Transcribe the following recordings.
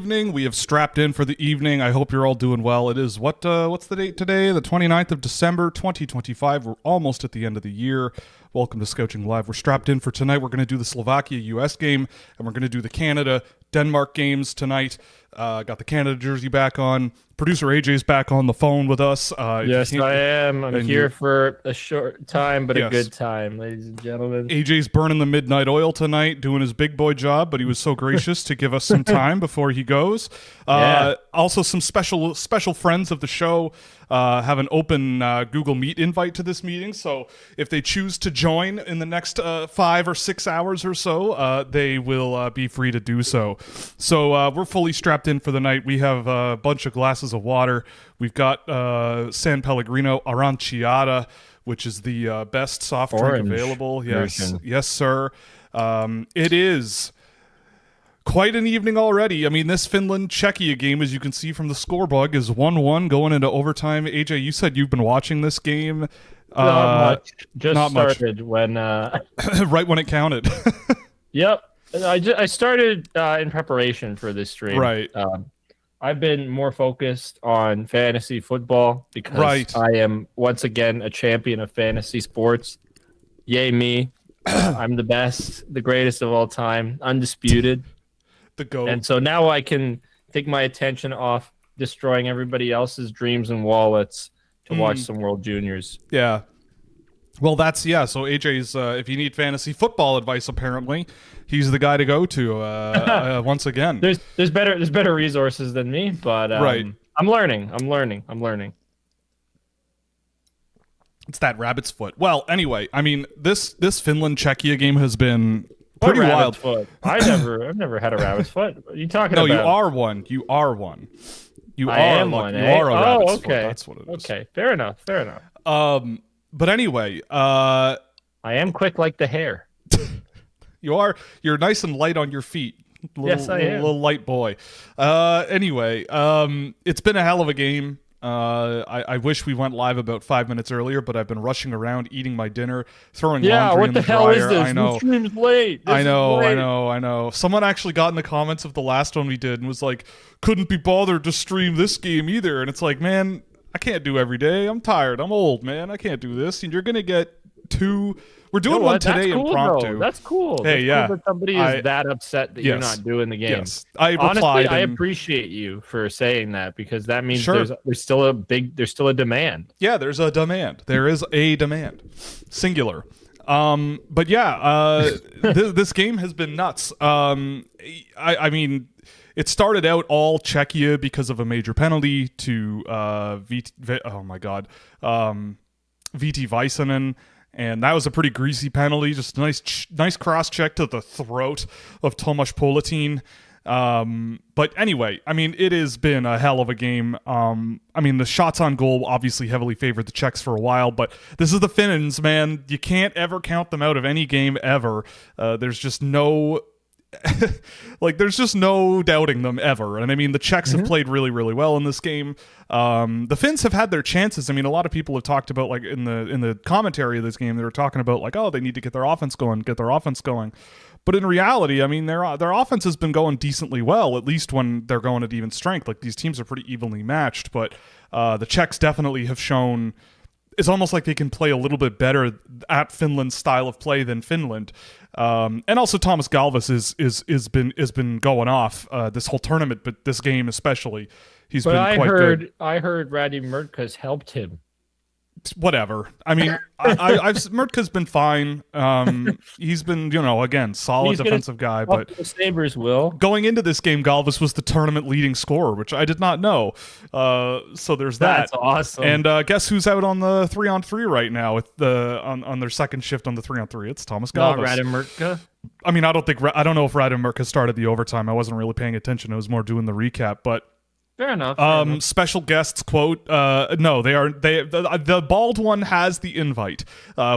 evening. We have strapped in for the evening. I hope you're all doing well. It is what's the date today? The 29th of December, 2025. We're almost at the end of the year. Welcome to Scouching Live. We're strapped in for tonight. We're going to do the Slovakia-US game, and we're going to do the Canada-Denmark games tonight. Got the Canada jersey back on. Producer AJ's back on the phone with us. Yes, I am. I'm here for a short time, but a good time, ladies and gentlemen. AJ's burning the midnight oil tonight, doing his big boy job, but he was so gracious to give us some time before he goes. Also, some special friends of the show have an open Google Meet invite to this meeting, so if they choose to join in the next 5 or 6 hours or so, they will be free to do so. So we're fully strapped in for the night. We have a bunch of glasses of water. We've got San Pellegrino Aranciata, which is the best soft drink available. Yes, sir. It is quite an evening already. I mean, this Finland-Czechia game, as you can see from the scoreboard, is 1-1 going into overtime. AJ, you said you've been watching this game. Not much. Just started when... right when it counted. Yep. I started in preparation for this stream. Right. I've been more focused on fantasy football because I am, once again, a champion of fantasy sports. Yay me. I'm the best, the greatest of all time, undisputed. The GOAT. And so now I can take my attention off destroying everybody else's dreams and wallets to watch some World Juniors. Yeah. Well, so AJ's, if you need fantasy football advice, apparently, he's the guy to go to, once again. There's better resources than me, but I'm learning. It's that rabbit's foot. Well, anyway, I mean, this Finland-Czechia game has been pretty wild. Foot? I've never had a rabbit's foot. What are you talking about? No, you are one. You are one. You I are am like, one. You eh? are a rabbit's foot. Okay. That's what it is. Okay, fair enough. But anyway, I am quick like the hare. You're nice and light on your feet. Yes, I am. Little light boy. Anyway, it's been a hell of a game. I wish we went live about 5 minutes earlier, but I've been rushing around, eating my dinner, throwing laundry in the dryer. Yeah, what the hell is this? I know. The stream's late. I know. Someone actually got in the comments of the last one we did and was like, couldn't be bothered to stream this game either. And it's like, man, I can't do every day. I'm tired. I'm old, man. I can't do this. And you're going to get two... We're doing one today impromptu. That's cool. Hey, That's cool that somebody is that upset that you're not doing the game. Yes. I Honestly, I appreciate you for saying that because that means there's still a demand. Yeah, there's a demand. There is a demand. Singular. But yeah, this game has been nuts. I mean, it started out all Czechia because of a major penalty to VT Väisänen. And that was a pretty greasy penalty, just nice cross check to the throat of Tomáš Politín. But anyway, I mean, it has been a hell of a game. I mean, the shots on goal obviously heavily favored the Czechs for a while, but this is the Finns, man. You can't ever count them out of any game ever. There's just no... there's just no doubting them ever. And I mean, the Czechs have played really, really well in this game. The Finns have had their chances. I mean, a lot of people have talked about, like, in the commentary of this game, they were talking about, like, oh, they need to get their offense going. But in reality, I mean, their offense has been going decently well, at least when they're going at even strength. Like, these teams are pretty evenly matched, but the Czechs definitely have shown... It's almost like they can play a little bit better at Finland's style of play than Finland. And also Thomas Galvas has been going off this whole tournament, but this game especially, he's been quite good. I heard Radim Mrtka's helped him. Whatever. I mean, Mrtka's been fine. He's been, again, solid defensive guy. But the Sabres will. Going into this game, Galvas was the tournament leading scorer, which I did not know. So there's that. That's awesome. And guess who's out on the 3-on-3 right now with on their second shift on the 3-on-3? It's Thomas Galvas. Not Radim Mrtka. I mean, I don't know if Radim Mrtka started the overtime. I wasn't really paying attention. I was more doing the recap, but. Fair enough. Special guests quote. No, the bald one has the invite.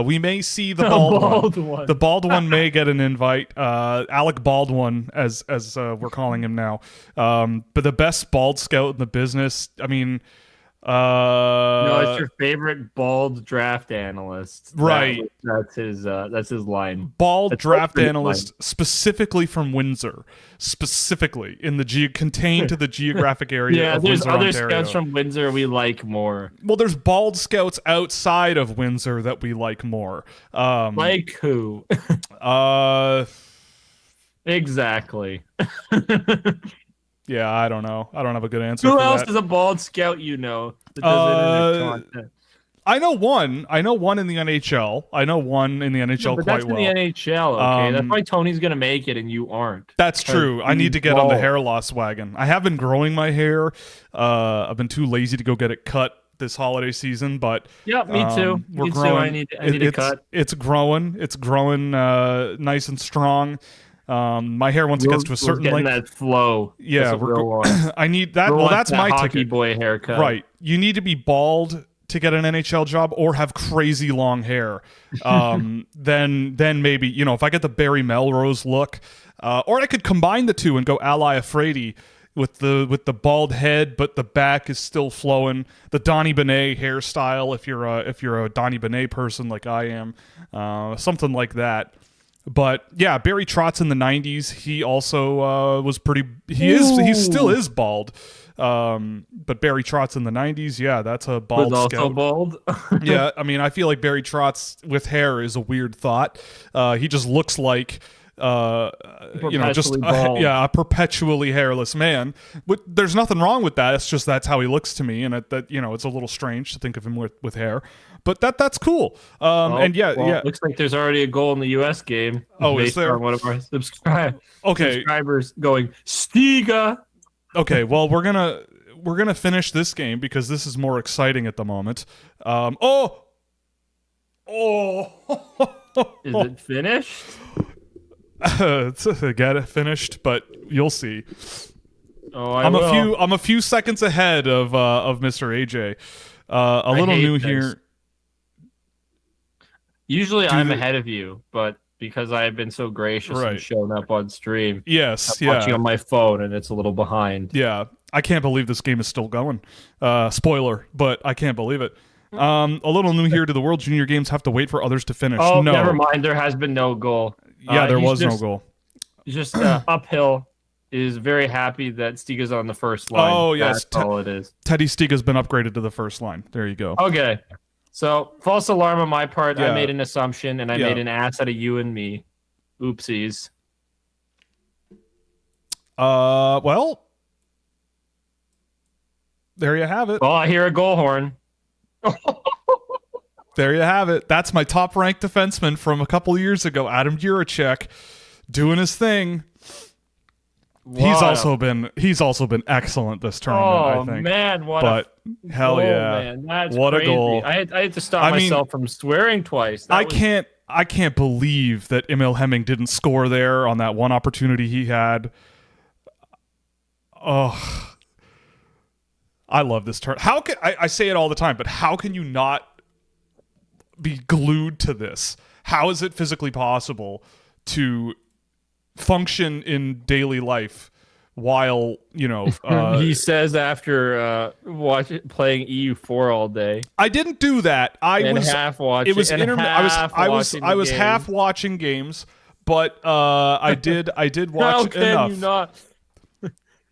We may see the bald one. The bald one may get an invite. Alec Baldwin, as we're calling him now. But the best bald scout in the business. I mean, no, That's your favorite bald draft analyst, right? That's his line. Bald draft analyst, specifically from Windsor, specifically in the contained to the geographic area. Yeah, of there's Windsor, other Ontario. scouts from Windsor we like more. Well, there's bald scouts outside of Windsor that we like more. Like who? Exactly. Yeah, I don't know. I don't have a good answer. Who for else that. is a bald scout that does internet content? I know one. I know one in the NHL. I know one in the NHL but quite that's well. in the NHL, okay? That's why Tony's gonna make it and you aren't. That's true. I need to get on the hair loss wagon. I have been growing my hair. I've been too lazy to go get it cut this holiday season, but yeah, me too. We're growing. I need a cut. It's growing. It's growing nice and strong. My hair once it gets to a certain length, that flow. Yeah, I need that. Well, that's my hockey ticket. Boy haircut. Right. You need to be bald to get an NHL job or have crazy long hair. Then maybe, if I get the Barry Melrose look, or I could combine the two and go Ally Afraidy with the bald head, but the back is still flowing. The Donnie Benet hairstyle, if you're a Donnie Benet person like I am, something like that. But yeah, Barry Trotz in the 90s, he also was pretty. He still is bald. But Barry Trotz in the 90s, yeah, that's a bald was scout. Also bald. Yeah, I mean, I feel like Barry Trotz with hair is a weird thought. He just looks like a perpetually hairless man. There's nothing wrong with that. It's just that's how he looks to me, and it's a little strange to think of him with hair. But that's cool. It looks like there's already a goal in the U.S. game. Oh, is there? On one of our subscribers going Stiga. Okay, well we're gonna finish this game because this is more exciting at the moment. Is it finished? Get it finished, but you'll see. I'm a few seconds ahead of Mr. AJ. A little new here. Usually I'm ahead of you, but because I have been so gracious and shown up on stream, I'm watching on my phone and it's a little behind. Yeah, I can't believe this game is still going. Spoiler, but I can't believe it. A little new here. Do the World Junior Games have to wait for others to finish? Oh, no. Never mind. There has been no goal. Yeah, there was no goal. He's just uphill. Is very happy that Stiga's on the first line. Oh, yes. That's all it is. Teddy Stiga's been upgraded to the first line. There you go. Okay. So, false alarm on my part. Yeah. I made an assumption, and I made an ass out of you and me. Oopsies. Well, there you have it. Well, I hear a goal horn. There you have it. That's my top-ranked defenseman from a couple of years ago, Adam Juracek, doing his thing. He's also been excellent this tournament, I think. Man, hell goal, yeah. Man. That's what crazy. A goal. I had to stop myself from swearing twice. I can't believe that Emil Hemming didn't score there on that one opportunity he had. Oh, I love this turn. How can I say it all the time, but how can you not be glued to this? How is it physically possible to function in daily life while he says after playing EU4 all day? I didn't do that. I was half watching. It was I was half watching games, but I did watch How can enough. You not?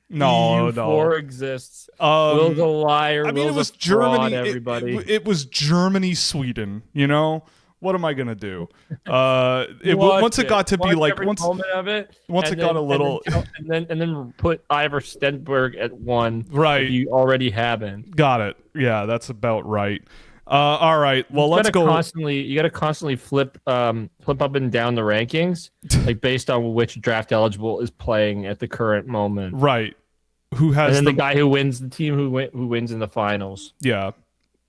No, EU4 exists. Will's a liar. I mean, Will's it was Germany. Germany. Everybody. It was Germany, Sweden. What am I gonna do? Once it got to be like once it got a little, and then put Ivor Stenberg at 1. Right, you already haven't. Got it. Yeah, that's about right. All right. Well, let's go. You got to constantly flip up and down the rankings, like based on which draft eligible is playing at the current moment. Right. Who has the guy who wins the team who wins in the finals? Yeah.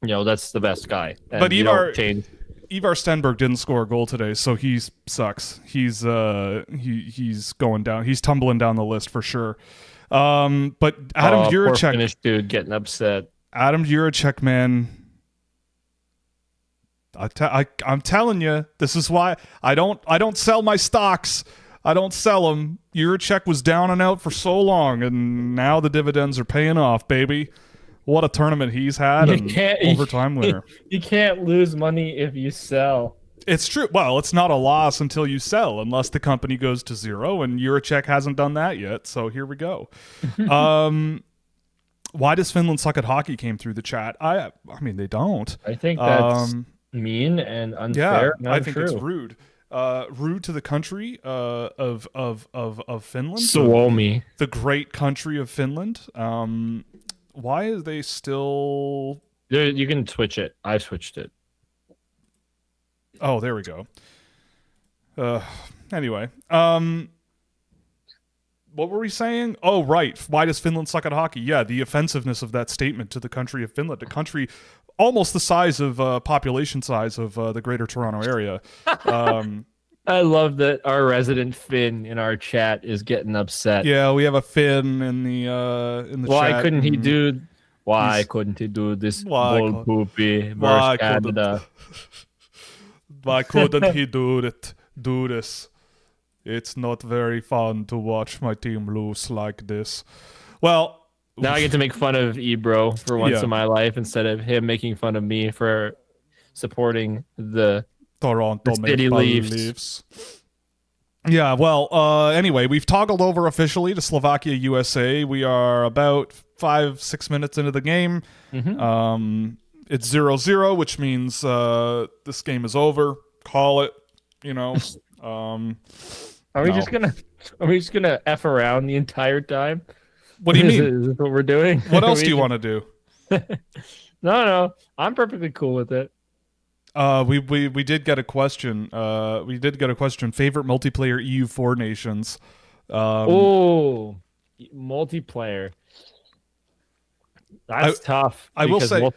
That's the best guy. And but Ivar Stenberg didn't score a goal today, so he sucks. He's going down. He's tumbling down the list for sure. But Adam Juracek, poor Finnish dude, getting upset. Adam Juracek, man. I'm telling you, this is why I don't sell my stocks. I don't sell them. Juracek was down and out for so long, and now the dividends are paying off, baby. what a tournament he's had, and overtime winner. You can't lose money if you sell. It's true. Well, it's not a loss until you sell, unless the company goes to zero, and Eurocheck hasn't done that yet, so here we go. Why does Finland suck at hockey came through the chat. I mean, they don't. I think that's mean and unfair. Yeah, I think it's rude. Rude to the country of Finland. Suomi. The great country of Finland. Why is they still... You can switch it. I switched it. Oh, there we go. Anyway, what were we saying? Oh, right. Why does Finland suck at hockey? Yeah, the offensiveness of that statement to the country of Finland, a country almost the size of population size of the Greater Toronto Area. I love that our resident Finn in our chat is getting upset. Yeah, we have a Finn in the chat. Why couldn't he do? Why couldn't he do this? Bull poopy versus Canada. Why couldn't he do this? It's not very fun to watch my team lose like this. Well, now I get to make fun of Ebro for once in my life instead of him making fun of me for supporting the Toronto City Leafs. Yeah, well, anyway, we've toggled over officially to Slovakia, USA. We are about 5-6 minutes into the game. Mm-hmm. It's 0-0, which means this game is over. Call it, Are we just gonna F around the entire time? What do you mean? Is this what we're doing? What else do you want to do? No, I'm perfectly cool with it. We did get a question. Favorite multiplayer EU4 nations. Multiplayer. That's tough. I will say,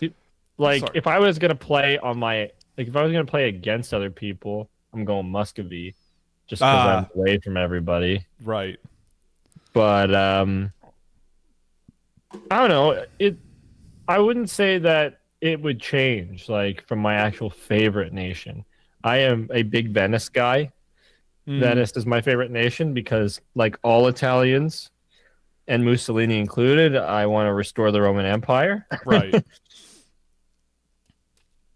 if I was gonna play if I was gonna play against other people, I'm going Muscovy, just because I'm away from everybody. Right. But I don't know. I wouldn't say that it would change from my actual favorite nation. I am a big Venice guy. Venice is my favorite nation because, like all Italians, and Mussolini included, I want to restore the Roman Empire. Right.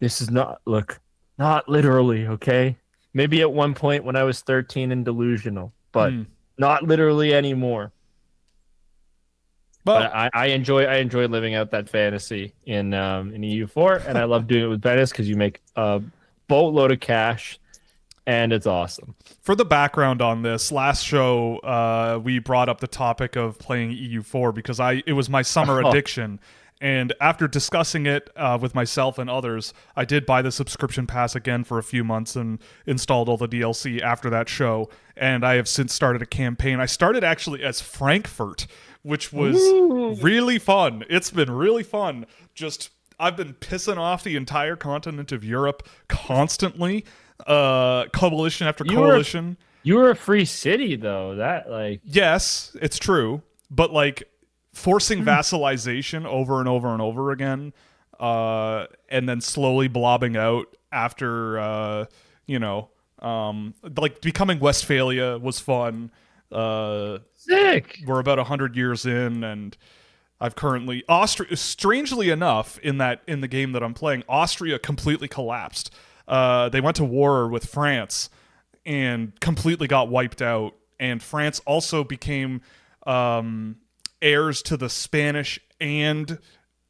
This is not literally, okay? Maybe at one point when I was 13 and delusional, but not literally anymore. But I enjoy living out that fantasy in EU4, and I love doing it with Venice because you make a boatload of cash, and it's awesome. For the background on this, last show we brought up the topic of playing EU4 because it was my summer addiction. And after discussing it with myself and others, I did buy the subscription pass again for a few months and installed all the DLC after that show. And I have since started a campaign. I started actually as Frankfurt, which was really fun. It's been really fun. I've been pissing off the entire continent of Europe constantly. Coalition after coalition. You were a free city, though. Yes, it's true. But forcing vassalization over and over and over again, and then slowly blobbing out after, becoming Westphalia was fun. Sick. We're about 100 years in, and I've currently strangely enough, in the game that I'm playing, Austria completely collapsed. They went to war with France and completely got wiped out, and France also became heirs to the Spanish and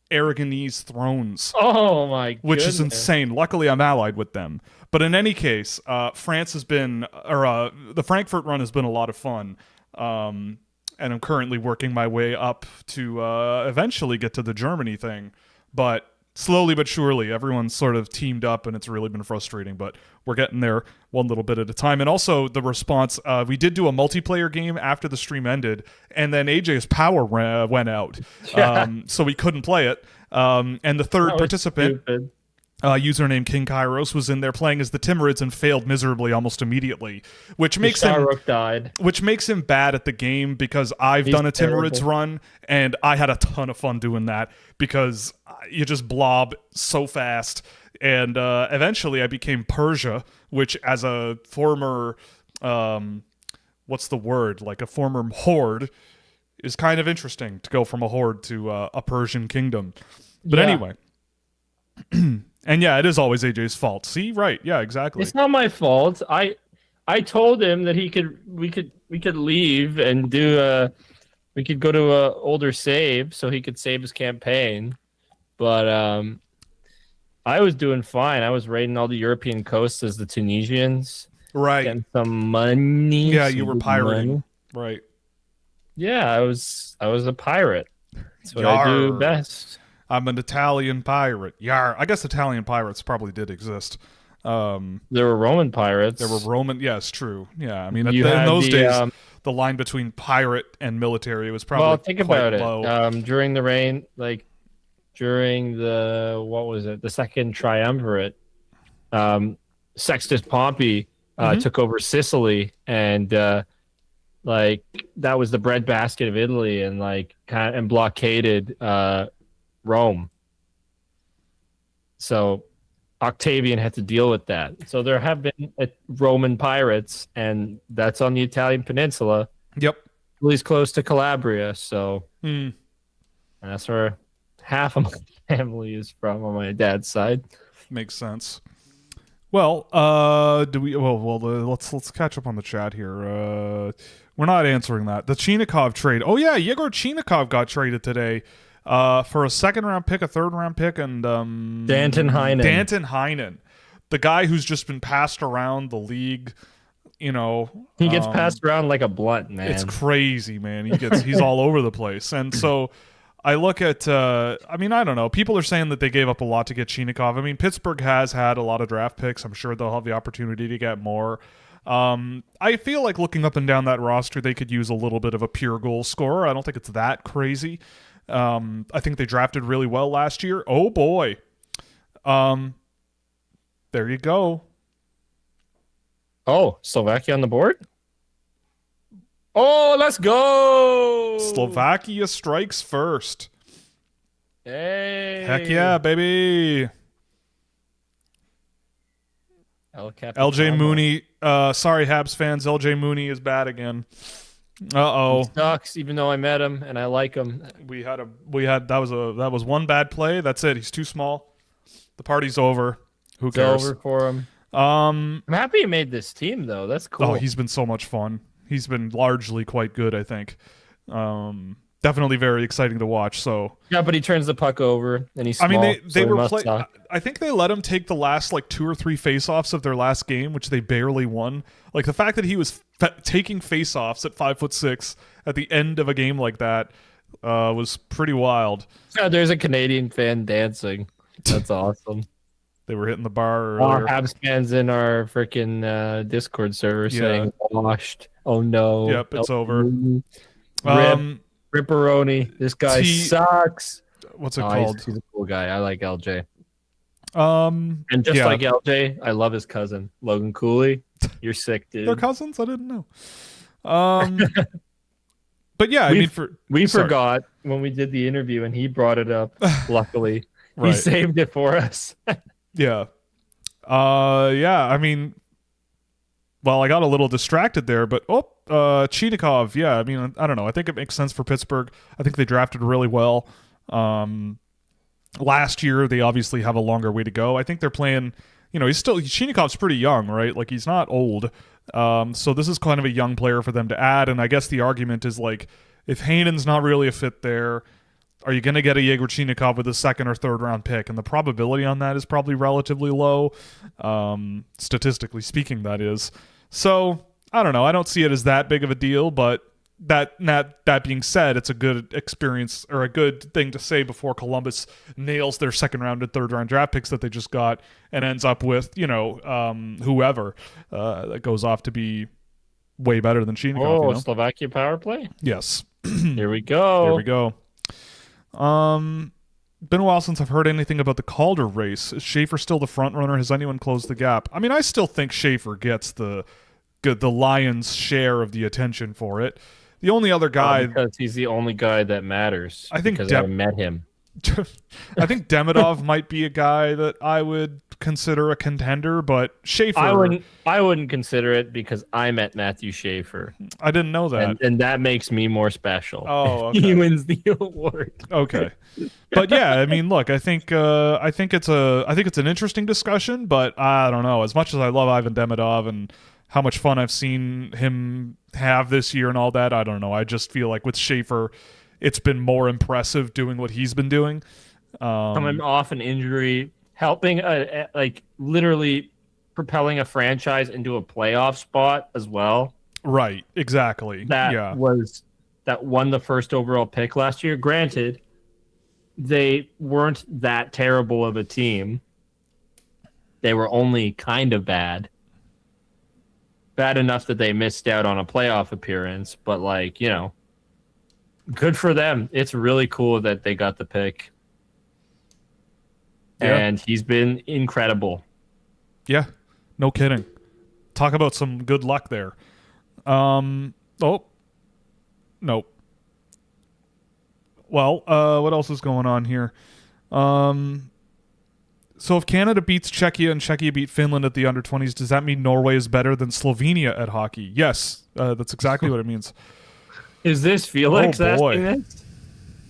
Aragonese thrones. Oh my goodness. Which is insane. Luckily, I'm allied with them. But in any case, France has been, the Frankfurt run has been a lot of fun. And I'm currently working my way up to eventually get to the Germany thing. But slowly but surely, everyone's sort of teamed up, and it's really been frustrating. But we're getting there one little bit at a time. And also the response, we did do a multiplayer game after the stream ended, and then AJ's power went out. So we couldn't play it. And the third participant, username King Kairos, was in there playing as the Timurids and failed miserably almost immediately, which makes him bad at the game because I've done a Timurids run, and I had a ton of fun doing that because you just blob so fast. And eventually I became Persia, which as a former, what's the word? A former horde, is kind of interesting to go from a horde to a Persian kingdom. But anyway. And yeah, it is always AJ's fault. See, right? Yeah, exactly. It's not my fault. I told him that we could leave and do we could go to a older save so he could save his campaign. But I was doing fine. I was raiding all the European coasts as the Tunisians. Right. Getting some money. Yeah, you were pirating. Right. Yeah, I was a pirate. That's what I do best. I'm an Italian pirate. Yar. I guess Italian pirates probably did exist. There were Roman pirates. There were Roman. Yes, true. Yeah, I mean, in those days, the line between pirate and military was probably think quite about low. It. During the reign, like during the Second Triumvirate, Sextus Pompey took over Sicily, and like that was the breadbasket of Italy, and and blockaded Rome. So Octavian had to deal with that. So there have been Roman pirates, and that's on the Italian peninsula. Yep. Italy's close to Calabria, so and that's where half of my family is from on my dad's side. Makes sense. Well, let's catch up on the chat here. We're not answering that. The Chinikov trade. Oh yeah, Yegor Chinikov got traded today. For a second-round pick, a third-round pick, and Danton Heinen. Danton Heinen, the guy who's just been passed around the league. You know, he gets passed around like a blunt, man. It's crazy, man. He's all over the place, and so I look at. I mean, I don't know. People are saying that they gave up a lot to get Chinikov. I mean, Pittsburgh has had a lot of draft picks. I'm sure they'll have the opportunity to get more. I feel like looking up and down that roster, they could use a little bit of a pure goal scorer. I don't think it's that crazy. I think they drafted really well last year. Oh boy. There you go. Oh, Slovakia on the board? Oh, let's go! Slovakia strikes first. Hey. Heck yeah, baby. LJ Mooney. Sorry, Habs fans. LJ Mooney is bad again. He sucks, even though I met him and I like him. That was one bad play. That's it. He's too small. The party's over. Who cares? It's over for him. I'm happy he made this team though. That's cool. Oh, he's been so much fun. He's been largely quite good, I think. Definitely very exciting to watch. So yeah, but he turns the puck over and he's small. I mean, they were playing. I think they let him take the last 2 or 3 faceoffs of their last game, which they barely won. Like the fact that he was taking faceoffs at 5'6" at the end of a game like that was pretty wild. Yeah, there's a Canadian fan dancing. That's awesome. They were hitting the bar. Our Habs fans in our freaking Discord server saying washed. Oh no. Yep, it's over. Ripperoni. This guy sucks. What's it called? He's a cool guy. I like LJ. And just like LJ, I love his cousin, Logan Cooley. You're sick, dude. They're cousins? I didn't know. But yeah, we forgot when we did the interview and he brought it up. Luckily, he saved it for us. Yeah. Yeah, I mean, well, I got a little distracted there, but Chinikov, yeah, I mean, I don't know. I think it makes sense for Pittsburgh. I think they drafted really well. Last year, they obviously have a longer way to go. I think they're playing, Chinikov's pretty young, right? Like, he's not old. So this is kind of a young player for them to add, and I guess the argument is, if Hainen's not really a fit there, are you going to get a Yegor Chinikov with a second or third round pick? And the probability on that is probably relatively low, statistically speaking, that is. So, I don't know. I don't see it as that big of a deal, but that being said, it's a good experience or a good thing to say before Columbus nails their second round and third round draft picks that they just got and ends up with, whoever that goes off to be way better than Chinikov. Oh, Slovakia power play? Yes. Here we go. There we go. Been a while since I've heard anything about the Calder race. Is Schaefer still the front runner? Has anyone closed the gap? I mean, I still think Schaefer gets the lion's share of the attention for it. The only other guy, because he's the only guy that matters. I think because I met him. I think Demidov might be a guy that I would consider a contender, but Schaefer... I wouldn't consider it because I met Matthew Schaefer. I didn't know that. And that makes me more special. Oh, okay. He wins the award. Okay. But yeah, I mean, look, I think it's an interesting discussion, but I don't know. As much as I love Ivan Demidov and how much fun I've seen him have this year and all that, I don't know. I just feel like with Schaefer, it's been more impressive doing what he's been doing. Coming off an injury, helping literally propelling a franchise into a playoff spot as well. Right, exactly. That won the first overall pick last year. Granted, they weren't that terrible of a team. They were only kind of bad. Bad enough that they missed out on a playoff appearance, but good for them. It's really cool that they got the pick. Yeah. And he's been incredible. Yeah, no kidding. Talk about some good luck there. Nope. Well, what else is going on here? So if Canada beats Czechia and Czechia beat Finland at the under-20s, does that mean Norway is better than Slovenia at hockey? Yes, that's exactly what it means. Is this Felix asking this?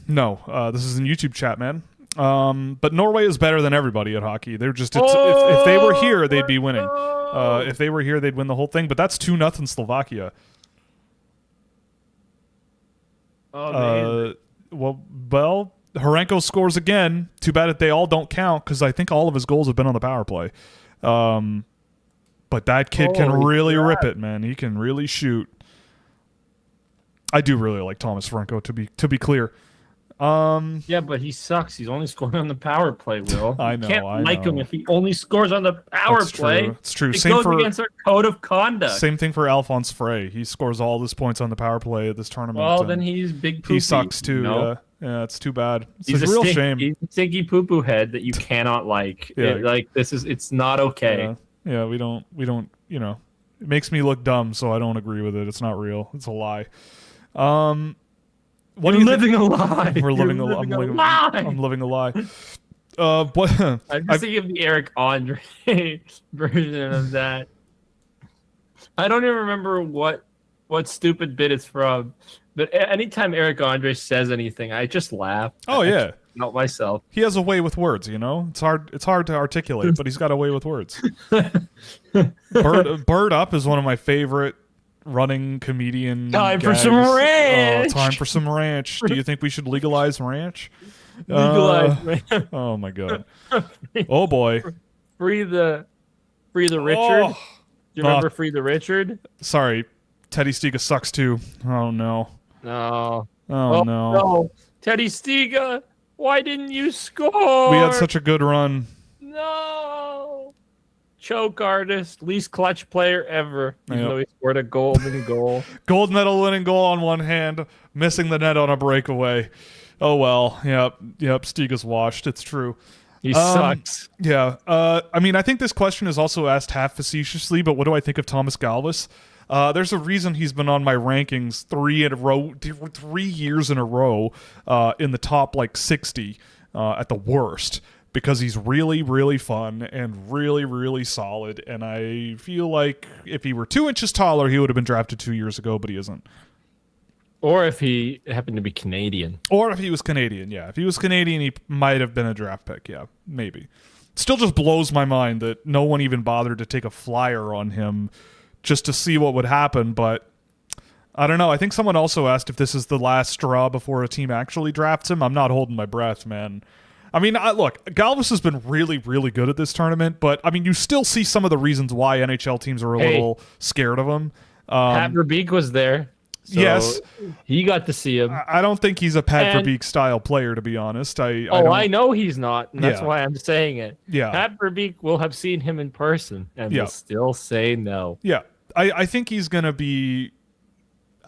No, this is in YouTube chat, man. But Norway is better than everybody at hockey. They're just if they were here, they'd be winning. If they were here, they'd win the whole thing. But that's 2-0 Slovakia. Oh, well, Horenko scores again. Too bad that they all don't count because I think all of his goals have been on the power play. But that kid can really rip it, man. He can really shoot. I do really like Thomas Horenko, to be clear. Yeah, but he sucks. He's only scoring on the power play, Will. I know. You can't like him if he only scores on the power play. It's true. It goes against our code of conduct. Same thing for Alphonse Frey. He scores all his points on the power play at this tournament. Well, then he's big poopy. He sucks too. No? Yeah, it's too bad. He's a real shame. He's a stinky poo-poo head that you cannot like. Yeah. It's not okay. Yeah, we don't, it makes me look dumb, so I don't agree with it. It's not real. It's a lie. What are you living a lie? We're living a lie. I'm living a lie. What? I'm just thinking of the Eric Andre version of that. I don't even remember what stupid bit it's from, but anytime Eric Andre says anything, I just laugh. Oh yeah, not myself. He has a way with words, It's hard to articulate, but he's got a way with words. Bird Up is one of my favorite running comedian Time gags. For some ranch. Time for some ranch. Do you think we should legalize ranch? Legalize ranch. Oh my god. Oh boy. Free the Richard. Do you remember Free the Richard? Sorry, Teddy Stiga sucks too. Oh no. No. Oh no. Teddy Stiga, why didn't you score? We had such a good run. No. Choke artist, least clutch player ever. Even though he scored a golden goal. Gold medal winning goal on one hand, missing the net on a breakaway. Oh well. Yep. Stiga's washed. It's true. He sucks. Yeah. I think this question is also asked half facetiously, but what do I think of Thomas Galvis? There's a reason he's been on my rankings 3 years in a row in the top 60 at the worst. Because he's really, really fun and really, really solid. And I feel like if he were 2 inches taller, he would have been drafted 2 years ago, but he isn't. Or if he happened to be Canadian. Or if he was Canadian, yeah. If he was Canadian, he might have been a draft pick, yeah. Maybe. Still just blows my mind that no one even bothered to take a flyer on him just to see what would happen, but I don't know. I think someone also asked if this is the last straw before a team actually drafts him. I'm not holding my breath, man. Look, Galvis has been really, really good at this tournament, but, you still see some of the reasons why NHL teams are a little scared of him. Pat Verbeek was there. So yes. He got to see him. I don't think he's a Pat Verbeek-style player, to be honest. I know he's not, and that's why I'm saying it. Yeah. Pat Verbeek will have seen him in person, and will still say no. Yeah. I think he's going to be...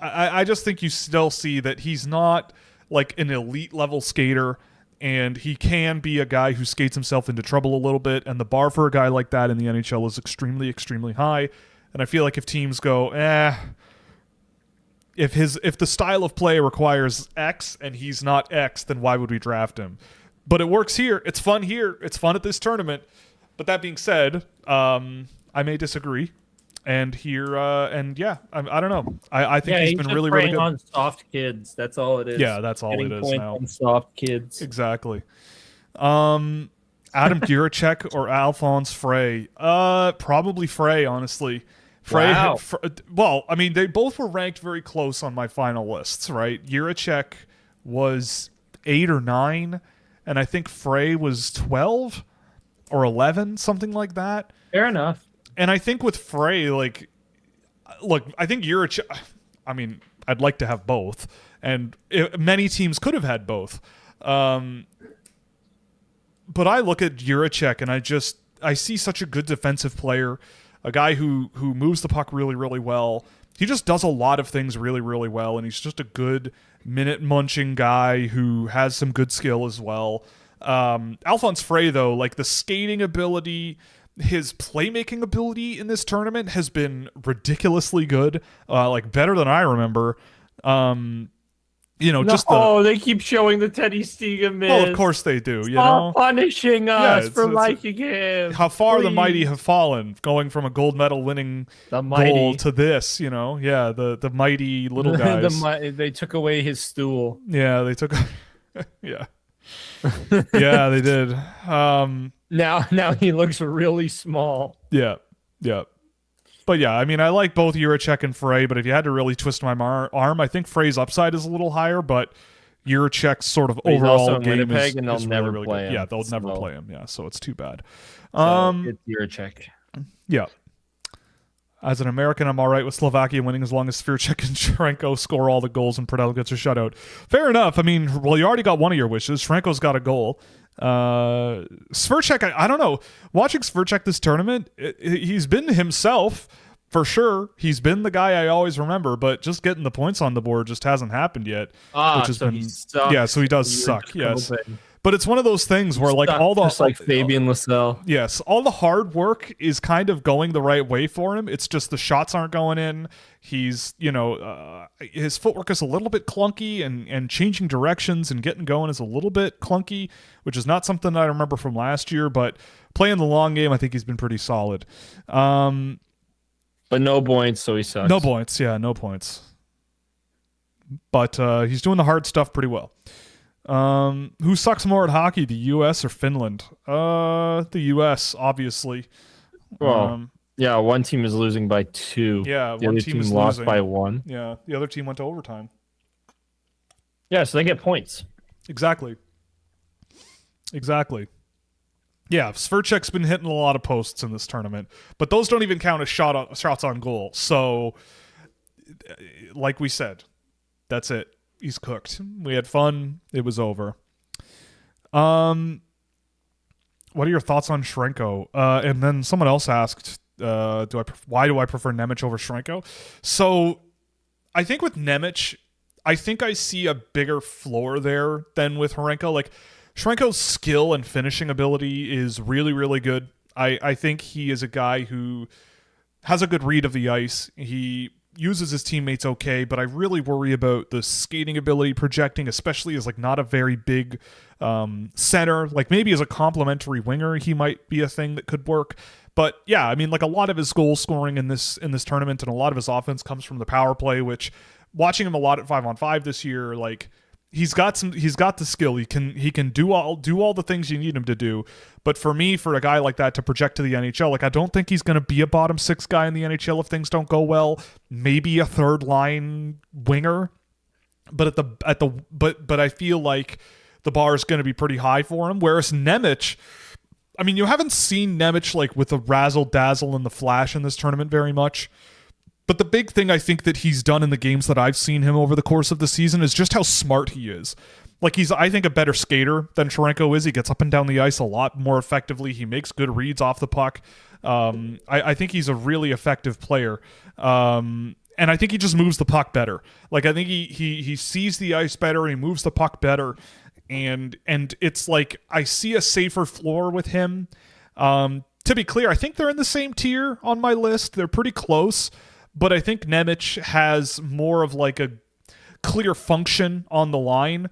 I just think you still see that he's not, an elite-level skater, and he can be a guy who skates himself into trouble a little bit, and the bar for a guy like that in the NHL is extremely, extremely high. And I feel like if teams go, if the style of play requires X and he's not X, then why would we draft him? But it works here. It's fun here. It's fun at this tournament. But that being said, I may disagree. And here, I don't know. I think he's been really, really good. On soft kids, that's all it is. Yeah, that's all it is now. On soft kids, exactly. Adam Guracek or Alphonse Frey? Probably Frey, honestly. Frey. Wow. Well, I mean, they both were ranked very close on my final lists, right? Guracek was 8 or 9, and I think Frey was 12 or 11, something like that. Fair enough. And I think with Frey, like, look, I think Guracek, I mean, I'd like to have both, and many teams could have had both. But I look at Guracek and I see such a good defensive player, a guy who moves the puck really, really well. He just does a lot of things really, really well, and he's just a good minute-munching guy who has some good skill as well. Alphonse Frey, though, like the skating ability, his playmaking ability in this tournament has been ridiculously good, like better than I remember. They keep showing the Teddy Stiga miss. Well, of course they do. Punishing us for liking him. How far the mighty have fallen, going from a gold medal winning goal to this. The mighty little guys. They took away his stool. Yeah, they took. Yeah. Yeah, they did. Now he looks really small. Yeah. But yeah, I mean, I like both Guracek and Frey, but if you had to really twist my arm, I think Frey's upside is a little higher, but Guracek's sort of overall game is never really good. Yeah, they'll never play him. Yeah, so it's too bad. It's Guracek. Yeah. As an American, I'm all right with Slovakia winning as long as Svirček and Shrenko score all the goals and Pradel gets a shutout. Fair enough. I mean, well, you already got one of your wishes. Shrenko's got a goal. Svirček, I don't know. Watching Svirček this tournament, he's been himself for sure. He's been the guy I always remember, but just getting the points on the board just hasn't happened yet. Which has been, so he does suck. Yes. But it's one of those things where like just like Fabian Lascelles. Yes, all the hard work is kind of going the right way for him. It's just the shots aren't going in. He's, his footwork is a little bit clunky, and changing directions and getting going is a little bit clunky, which is not something I remember from last year. But playing the long game, I think he's been pretty solid. But no points, so he sucks. No points, yeah, no points. But he's doing the hard stuff pretty well. Who sucks more at hockey, the U.S. or Finland? The U.S., obviously. Well, yeah, one team is losing by 2. Yeah, the one team is lost by 1. Yeah, the other team went to overtime. Yeah, so they get points. Exactly. Yeah, Svirček's been hitting a lot of posts in this tournament, but those don't even count as shots on goal. So, like we said, that's it. He's cooked. We had fun. It was over. What are your thoughts on Shrenko? And then someone else asked, why do I prefer Nemec over Shrenko? So I think with Nemec, I think I see a bigger floor there than with Horenko. Like Shrenko's skill and finishing ability is really, really good. I think he is a guy who has a good read of the ice. He uses his teammates okay, but I really worry about the skating ability projecting, especially as like not a very big center. Like maybe as a complementary winger, he might be a thing that could work. But yeah, I mean, like a lot of his goal scoring in this tournament and a lot of his offense comes from the power play, which watching him a lot at 5-on-5 this year, like he's got the skill. He can do all the things you need him to do. But for me, for a guy like that to project to the NHL, like I don't think he's going to be a bottom 6 guy in the NHL if things don't go well. Maybe a third line winger, but but I feel like the bar is going to be pretty high for him. Whereas Nemec, I mean, you haven't seen Nemec like with the razzle dazzle and the flash in this tournament very much. But the big thing I think that he's done in the games that I've seen him over the course of the season is just how smart he is. Like he's, I think, a better skater than Shrenko is. He gets up and down the ice a lot more effectively. He makes good reads off the puck. I think he's a really effective player. And I think he just moves the puck better. Like I think he sees the ice better. He moves the puck better. And it's like I see a safer floor with him. To be clear, I think they're in the same tier on my list. They're pretty close. But I think Nemec has more of like a clear function on the line.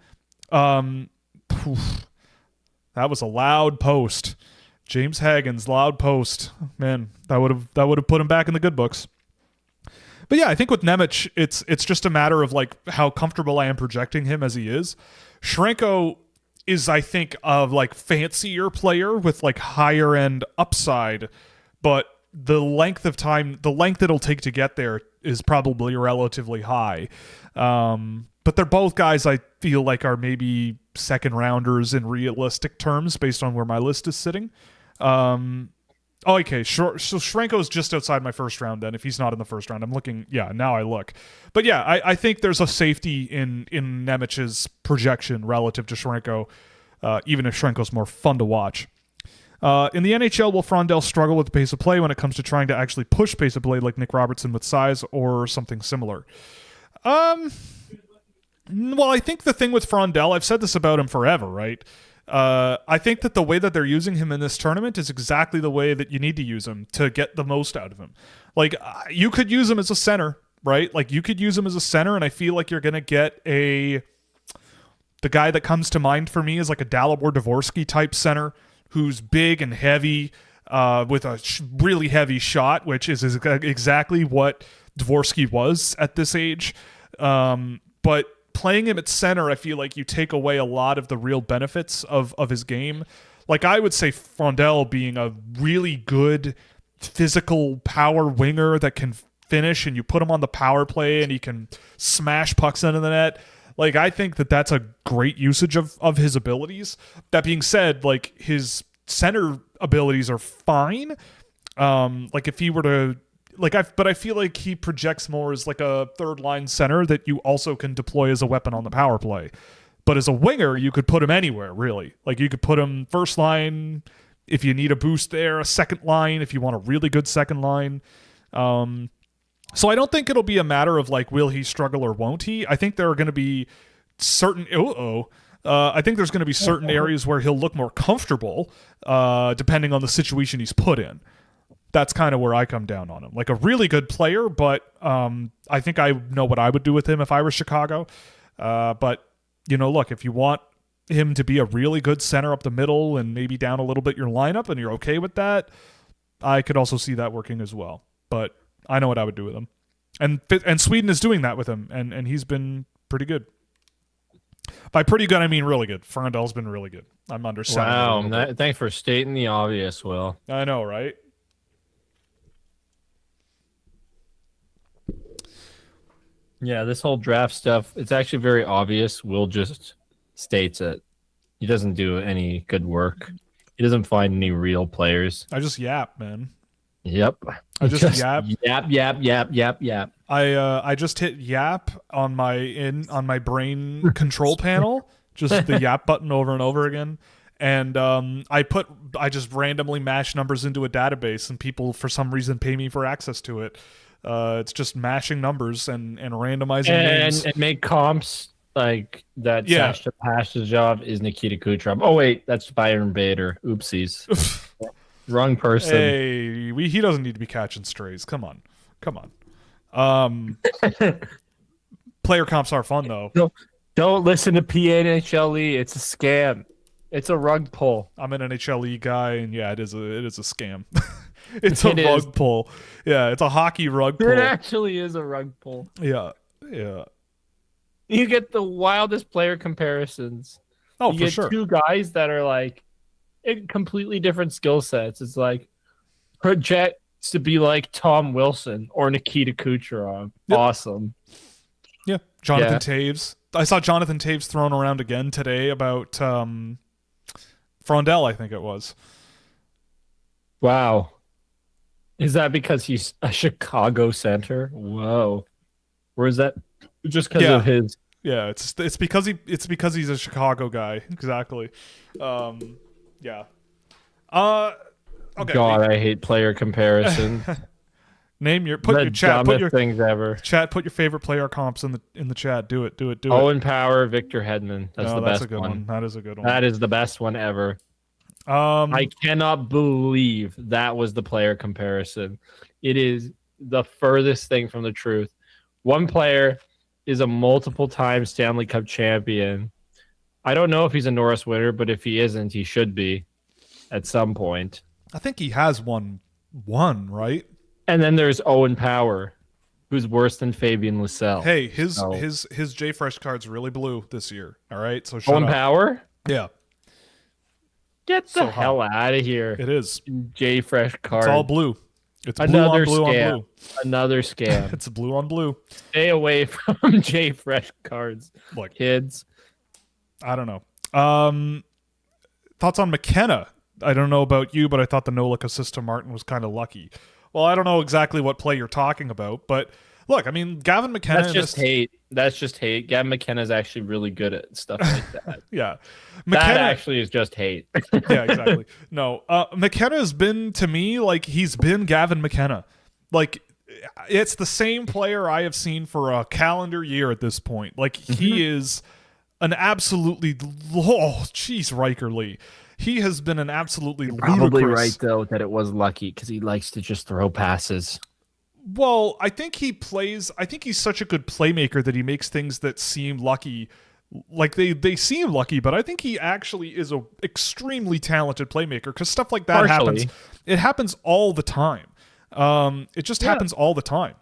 That was a loud post. James Hagens, loud post. Man, that would have put him back in the good books. But yeah, I think with Nemec, it's just a matter of like how comfortable I am projecting him as he is. Shrenko is, I think, a like fancier player with like higher end upside, but the length it'll take to get there is probably relatively high. But they're both guys I feel like are maybe second rounders in realistic terms based on where my list is sitting. Okay, sure. So Shrenko's just outside my first round then, if he's not in the first round. I'm looking, yeah, now I look. But yeah, I think there's a safety in Nemec's projection relative to Shrenko, even if Shrenko's more fun to watch. In the NHL, will Frondell struggle with the pace of play when it comes to trying to actually push pace of play like Nick Robertson with size or something similar? Well, I think the thing with Frondell, I've said this about him forever, right? I think that the way that they're using him in this tournament is exactly the way that you need to use him to get the most out of him. Like, you could use him as a center, right? Like, you could use him as a center, and I feel like you're going to get the guy that comes to mind for me is like a Dalibor Dvorsky type center who's big and heavy with a really heavy shot, which is exactly what Dvorsky was at this age. But playing him at center, I feel like you take away a lot of the real benefits of his game. Like, I would say Frondell being a really good physical power winger that can finish, and you put him on the power play and he can smash pucks into the net. Like, I think that that's a great usage of his abilities. That being said, like, his center abilities are fine. Like, if he were to... but I feel like he projects more as like a third line center that you also can deploy as a weapon on the power play. But as a winger, you could put him anywhere, really. Like, you could put him first line if you need a boost there, a second line if you want a really good second line. So I don't think it'll be a matter of like, will he struggle or won't he? I think there are going to be certain... I think there's going to be certain areas where he'll look more comfortable depending on the situation he's put in. That's kind of where I come down on him. Like, a really good player, but I think I know what I would do with him if I were Chicago. But, look, if you want him to be a really good center up the middle and maybe down a little bit your lineup and you're okay with that, I could also see that working as well. But I know what I would do with him. And Sweden is doing that with him, and he's been pretty good. By pretty good, I mean really good. Frondell's been really good. I'm underselling. Wow, thanks for stating the obvious, Will. I know, right? Yeah, this whole draft stuff, it's actually very obvious. Will just states it. He doesn't do any good work. He doesn't find any real players. I just yap, man. Yep. I just yap. Yap. I just hit yap on my brain control panel, just the yap button over and over again. And I just randomly mash numbers into a database, and people for some reason pay me for access to it. It's just mashing numbers and randomizing names. And make comps like that. Yeah. Sasha Pashajov is Nikita Kucherov. Oh wait, that's Byron Bader. Oopsies. Wrong person. Hey, he doesn't need to be catching strays. Come on. Player comps are fun though. No, don't listen to PNHLE. It's a scam. It's a rug pull. I'm an NHLE guy, and yeah, it is a scam. It's a rug pull. Yeah, it's a hockey rug pull. It actually is a rug pull. Yeah. You get the wildest player comparisons. Oh, you for get sure. Two guys that are like in completely different skill sets. It's like projects to be like Tom Wilson or Nikita Kucherov. Yep. Awesome. Yeah, Jonathan Taves. I saw Jonathan Taves thrown around again today about Frondell, I think it was. Wow. Is that because he's a Chicago center? Whoa. Or is that just because of his... Yeah, it's because he's a Chicago guy. Exactly. Yeah. Okay. God, I hate player comparison. Put your things ever. Chat, put your favorite player comps in the chat. Do it. Owen Power, Victor Hedman. That's the best a good one. That is a good one. That is the best one ever. I cannot believe that was the player comparison. It is the furthest thing from the truth. One player is a multiple-time Stanley Cup champion. I don't know if he's a Norris winner, but if he isn't, he should be. at some point. I think he has won one, right? And then there's Owen Power, who's worse than Fabian Lysell. Hey, his JFresh card's really blue this year. All right, so shut Owen up. Power? Yeah. Get the hell out of here. It is. JFresh card. It's all blue. It's another blue on blue scam. on blue. Another scam. It's blue on blue. Stay away from JFresh cards, Look, kids. I don't know. Thoughts on McKenna? I don't know about you, but I thought the no-look assist to Martin was kind of lucky. Well, I don't know exactly what play you're talking about, but look, I mean, Gavin McKenna... That's just hate. That's just hate. Gavin McKenna is actually really good at stuff like that. Yeah. McKenna... That actually is just hate. Yeah, exactly. No, McKenna has been, to me, like, he's been Gavin McKenna. Like, it's the same player I have seen for a calendar year at this point. Like, he is an absolutely... Oh, jeez, Riker Lee. He has been an absolutely Probably ludicrous... right, though, that it was lucky, because he likes to just throw passes. Well, I think he's such a good playmaker that he makes things that seem lucky, like they seem lucky, but I think he actually is a extremely talented playmaker, because stuff like that happens. It happens all the time. It just happens all the time.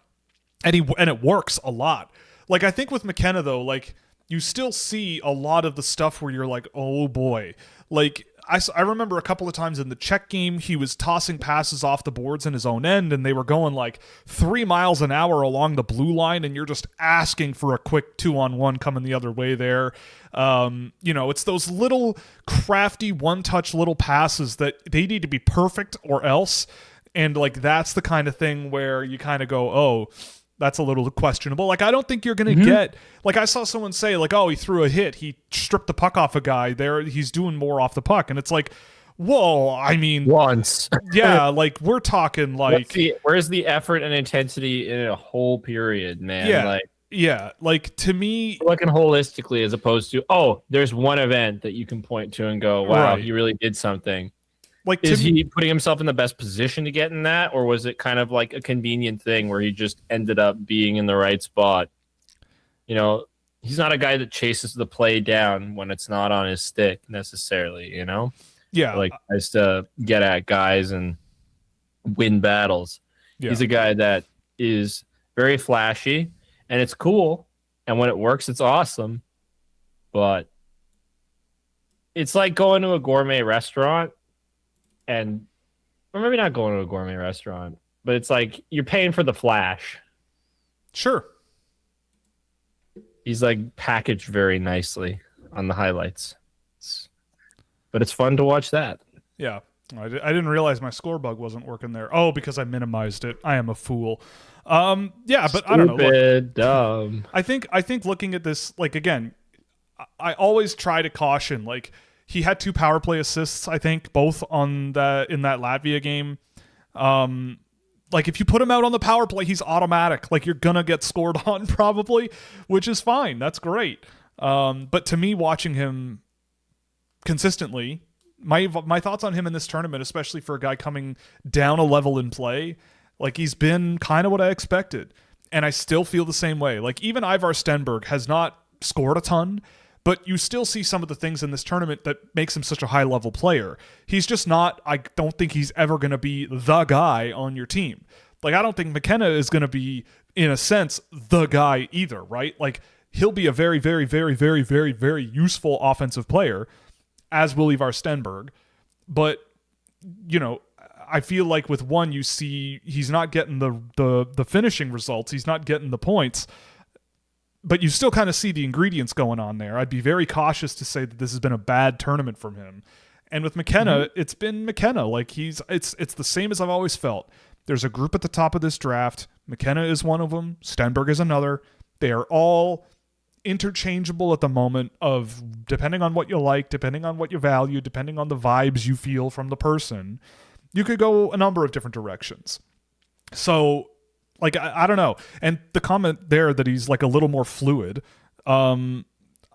And it works a lot. Like, I think with McKenna, though, like, you still see a lot of the stuff where you're like, oh boy. Like, I remember a couple of times in the Czech game, he was tossing passes off the boards in his own end, and they were going like 3 miles an hour along the blue line, and you're just asking for a quick 2-on-1 coming the other way there. It's those little crafty one-touch little passes that they need to be perfect or else. And like, that's the kind of thing where you kind of go, oh, that's a little questionable. Like, I don't think you're going to get... Like, I saw someone say, like, oh, he threw a hit. He stripped the puck off a guy. There, he's doing more off the puck. And it's like, whoa, I mean... Once. Yeah, like, we're talking, like... Where's the effort and intensity in a whole period, man? Yeah, like, to me... Looking holistically as opposed to, oh, there's one event that you can point to and go, wow, he really did something. Like, is he putting himself in the best position to get in that, or was it kind of like a convenient thing where he just ended up being in the right spot? You know, he's not a guy that chases the play down when it's not on his stick necessarily, you know? Yeah. Like, tries to get at guys and win battles. Yeah. He's a guy that is very flashy, and it's cool, and when it works, it's awesome. But it's like going to a gourmet restaurant, or maybe not going to a gourmet restaurant, but it's like you're paying for the flash. Sure. He's like packaged very nicely on the highlights. But it's fun to watch that. Yeah. I didn't realize my score bug wasn't working there. Oh, because I minimized it. I am a fool. Yeah, but I don't know. Look, dumb. I think looking at this, like, again, I always try to caution, like, he had 2 power play assists, I think, both in that Latvia game. Like, if you put him out on the power play, he's automatic. Like, you're going to get scored on probably, which is fine. That's great. But to me, watching him consistently, my thoughts on him in this tournament, especially for a guy coming down a level in play, like, he's been kind of what I expected. And I still feel the same way. Like, even Ivar Stenberg has not scored a ton, but you still see some of the things in this tournament that makes him such a high-level player. He's just not... I don't think he's ever going to be the guy on your team. Like, I don't think McKenna is going to be, in a sense, the guy either, right? Like, he'll be a very, very, very, very, very, very useful offensive player, as will Ivar Stenberg. But, you know, I feel like with one, you see he's not getting the finishing results. He's not getting the points. But you still kind of see the ingredients going on there. I'd be very cautious to say that this has been a bad tournament from him. And with McKenna, it's been McKenna. Like, it's the same as I've always felt. There's a group at the top of this draft. McKenna is one of them. Stenberg is another. They are all interchangeable at the moment, of depending on what you like, depending on what you value, depending on the vibes you feel from the person. You could go a number of different directions. So... like, I don't know. And the comment there that he's, like, a little more fluid, I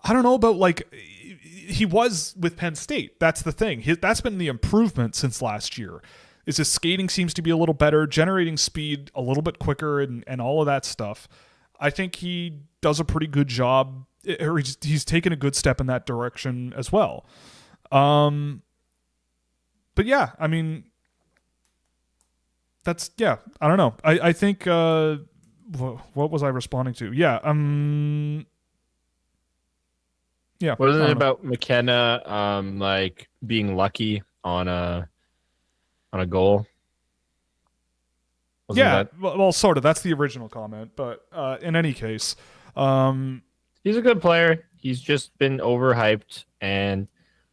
don't know about, like, he was with Penn State. That's the thing. That's been the improvement since last year, is his skating seems to be a little better, generating speed a little bit quicker, and all of that stuff. I think he does a pretty good job, or he's taken a good step in that direction as well. But yeah, I mean, that's, yeah, I don't know. I think, what was I responding to? Yeah. Yeah. What is it about McKenna, like being lucky on a goal? Yeah, well, sort of. That's the original comment, but in any case, he's a good player. He's just been overhyped, and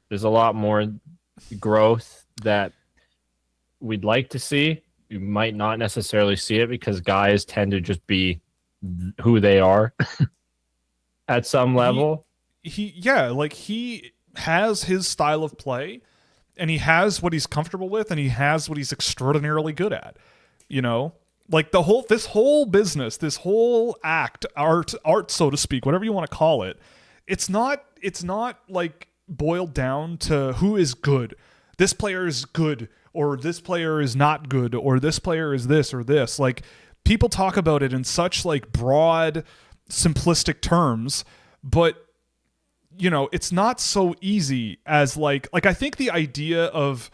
there's a lot more growth that we'd like to see. You might not necessarily see it because guys tend to just be who they are at some level. He has his style of play, and he has what he's comfortable with, and he has what he's extraordinarily good at. You know, like this whole business, this whole art, so to speak, whatever you want to call it. It's not like boiled down to who is good. This player is good, or this player is not good, or this player is this or this. Like, people talk about it in such like broad, simplistic terms, but you know, it's not so easy as like I think the idea of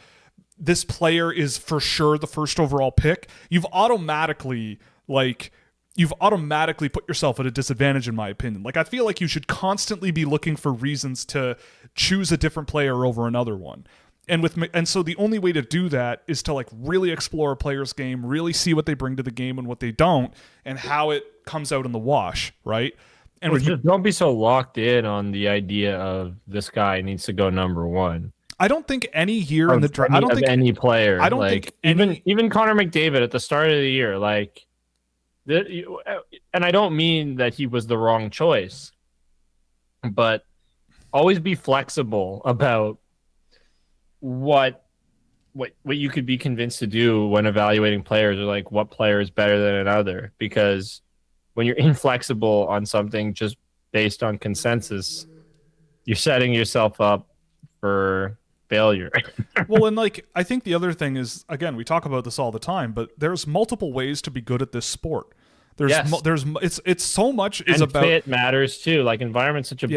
this player is for sure the first overall pick, you've automatically put yourself at a disadvantage, in my opinion. Like, I feel like you should constantly be looking for reasons to choose a different player over another one. And so the only way to do that is to like really explore a player's game, really see what they bring to the game and what they don't, and how it comes out in the wash, right? And just don't be so locked in on the idea of this guy needs to go number one. I don't think any year in the draft. I don't think any player. I don't like, think even Connor McDavid at the start of the year, like, and I don't mean that he was the wrong choice, but always be flexible about what you could be convinced to do when evaluating players, or like what player is better than another. Because when you're inflexible on something just based on consensus, you're setting yourself up for failure. Well, and like, I think the other thing is, again, we talk about this all the time, but there's multiple ways to be good at this sport. It's so much is and about fit matters too. Like, environment's such a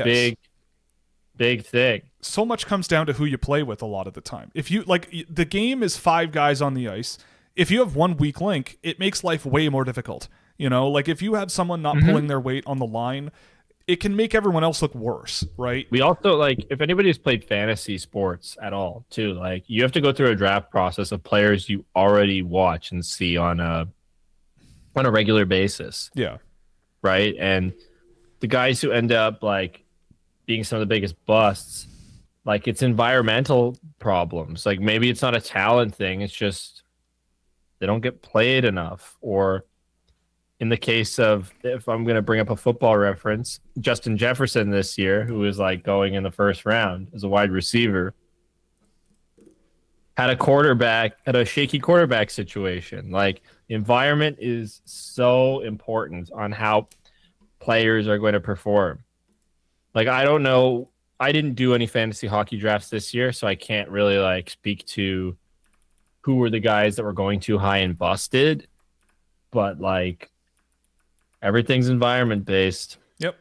big thing. So much comes down to who you play with a lot of the time. If you like, the game is 5 guys on the ice. If you have one weak link, it makes life way more difficult. You know, like if you have someone not pulling their weight on the line, it can make everyone else look worse, right? We also, like, if anybody's played fantasy sports at all too, like, you have to go through a draft process of players you already watch and see on a regular basis. Yeah. Right? And the guys who end up like being some of the biggest busts, like, it's environmental problems. Like, maybe it's not a talent thing, it's just they don't get played enough. Or in the case of, if I'm going to bring up a football reference, Justin Jefferson this year, who was like going in the first round as a wide receiver, had a shaky quarterback situation. Like, the environment is so important on how players are going to perform. Like, I don't know. I didn't do any fantasy hockey drafts this year, so I can't really like speak to who were the guys that were going too high and busted. But like, everything's environment based. Yep.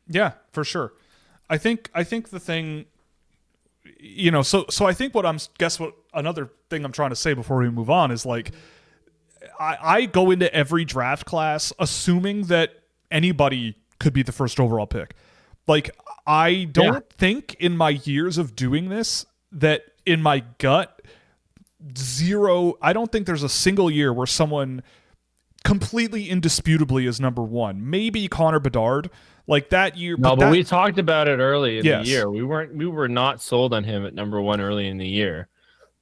Yeah, for sure. I think the thing, you know, so I think what another thing I'm trying to say before we move on is, like, I go into every draft class assuming that anybody could be the first overall pick. Like, I don't think in my years of doing this that in my gut, I don't think there's a single year where someone completely indisputably is number one. Maybe Connor Bedard, like that year. But we talked about it early in the year. We were not sold on him at number one early in the year.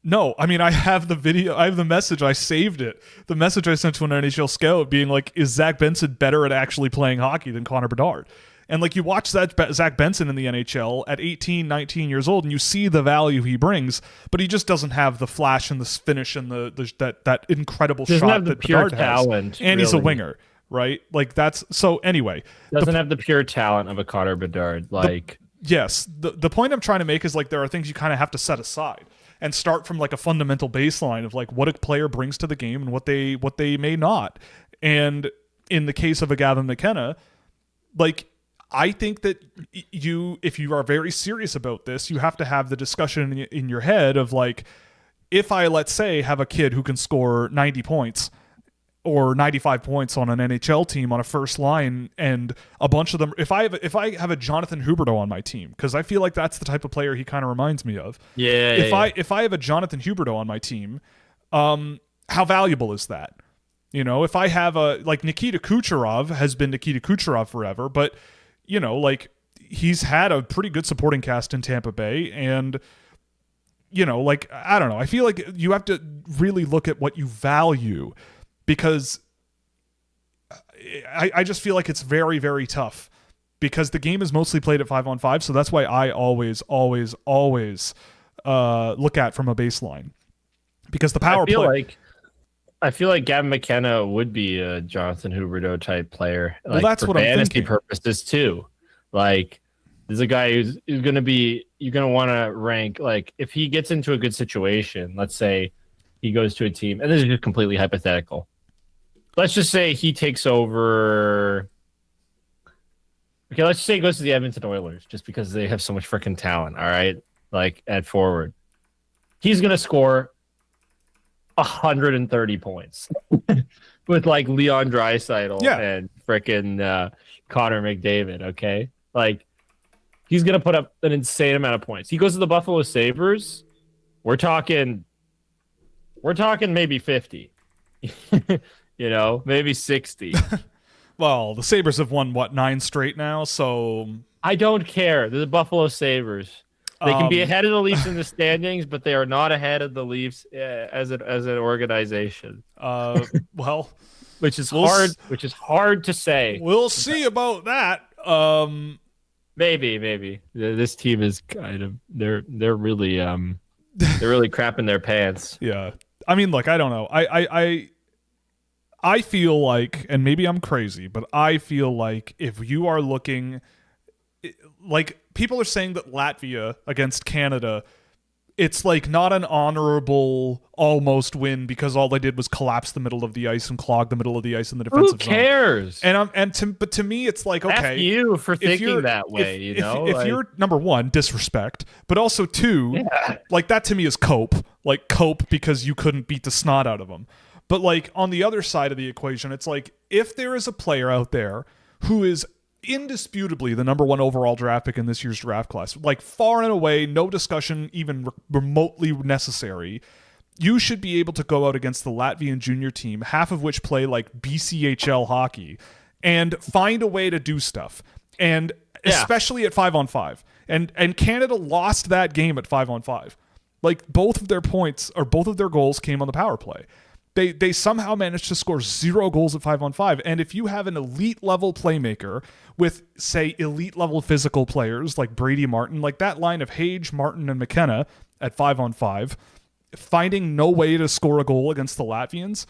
No, I mean, I have the video, I have the message, I saved it. The message I sent to an NHL scout being like, is Zach Benson better at actually playing hockey than Connor Bedard? And like, you watch Zach Benson in the NHL at 18, 19 years old, and you see the value he brings, but he just doesn't have the flash and the finish and that incredible shot that Bedard has. And really, he's a winger, right? Like, that's so. Anyway, doesn't have the pure talent of a Connor Bedard. Like, the point I'm trying to make is, like, there are things you kind of have to set aside and start from like a fundamental baseline of like what a player brings to the game and what they may not. And in the case of a Gavin McKenna, like, I think that if you are very serious about this, you have to have the discussion in your head of like, if I, let's say, have a kid who can score 90 points or 95 points on an NHL team on a first line, and a bunch of them, if I have a Jonathan Huberdeau on my team, because I feel like that's the type of player he kind of reminds me of. If I have a Jonathan Huberdeau on my team, how valuable is that? You know, if I have like Nikita Kucherov has been Nikita Kucherov forever, but you know, like he's had a pretty good supporting cast in Tampa Bay, and you know, like, I don't know. I feel like you have to really look at what you value, because I just feel like it's very, very tough, because the game is mostly played at 5-on-5. So that's why I always look at from a baseline, because the power play. I feel like Gavin McKenna would be a Jonathan Huberdeau type player. Well, that's what I'm thinking. For fantasy purposes too. Like, there's a guy who's going to be, you're going to want to rank, like, if he gets into a good situation, let's say he goes to a team, and this is just completely hypothetical. Let's just say he takes over. Okay, let's just say he goes to the Edmonton Oilers just because they have so much freaking talent, all right? Like, at forward. He's going to score 130 points with, like, Leon Draisaitl and freaking Connor McDavid, okay? Like, he's going to put up an insane amount of points. He goes to the Buffalo Sabres. We're talking maybe 50. You know, maybe 60. Well, the Sabres have won, 9 straight now, so I don't care. They're the Buffalo Sabres. They can be ahead of the Leafs in the standings, but they are not ahead of the Leafs as an organization. Well, which is hard to say. We'll see about that. Maybe this team is kind of they're really crapping their pants. Yeah, I mean, look, I don't know. I feel like, and maybe I'm crazy, but I feel like if you are looking, like, people are saying that Latvia against Canada, it's like not an honorable almost win because all they did was collapse the middle of the ice and clog the middle of the ice in the defensive zone. Who cares? But to me, it's like, okay, F you for thinking that way. If you're, number one, disrespect, but also two, like, that to me is cope because you couldn't beat the snot out of them. But, like, on the other side of the equation, it's like, if there is a player out there who is indisputably the number 1 overall draft pick in this year's draft class, like, far and away, no discussion even remotely necessary, you should be able to go out against the Latvian junior team, half of which play like BCHL hockey, and find a way to do stuff. And especially at 5-on-5. And Canada lost that game at 5-on-5. Like, both of their points, or both of their goals, came on the power play. They somehow managed to score 0 goals at 5-on-5. And if you have an elite level playmaker with, say, elite level physical players like Brady Martin, like that line of Hage, Martin, and McKenna at 5-on-5, finding no way to score a goal against the Latvians,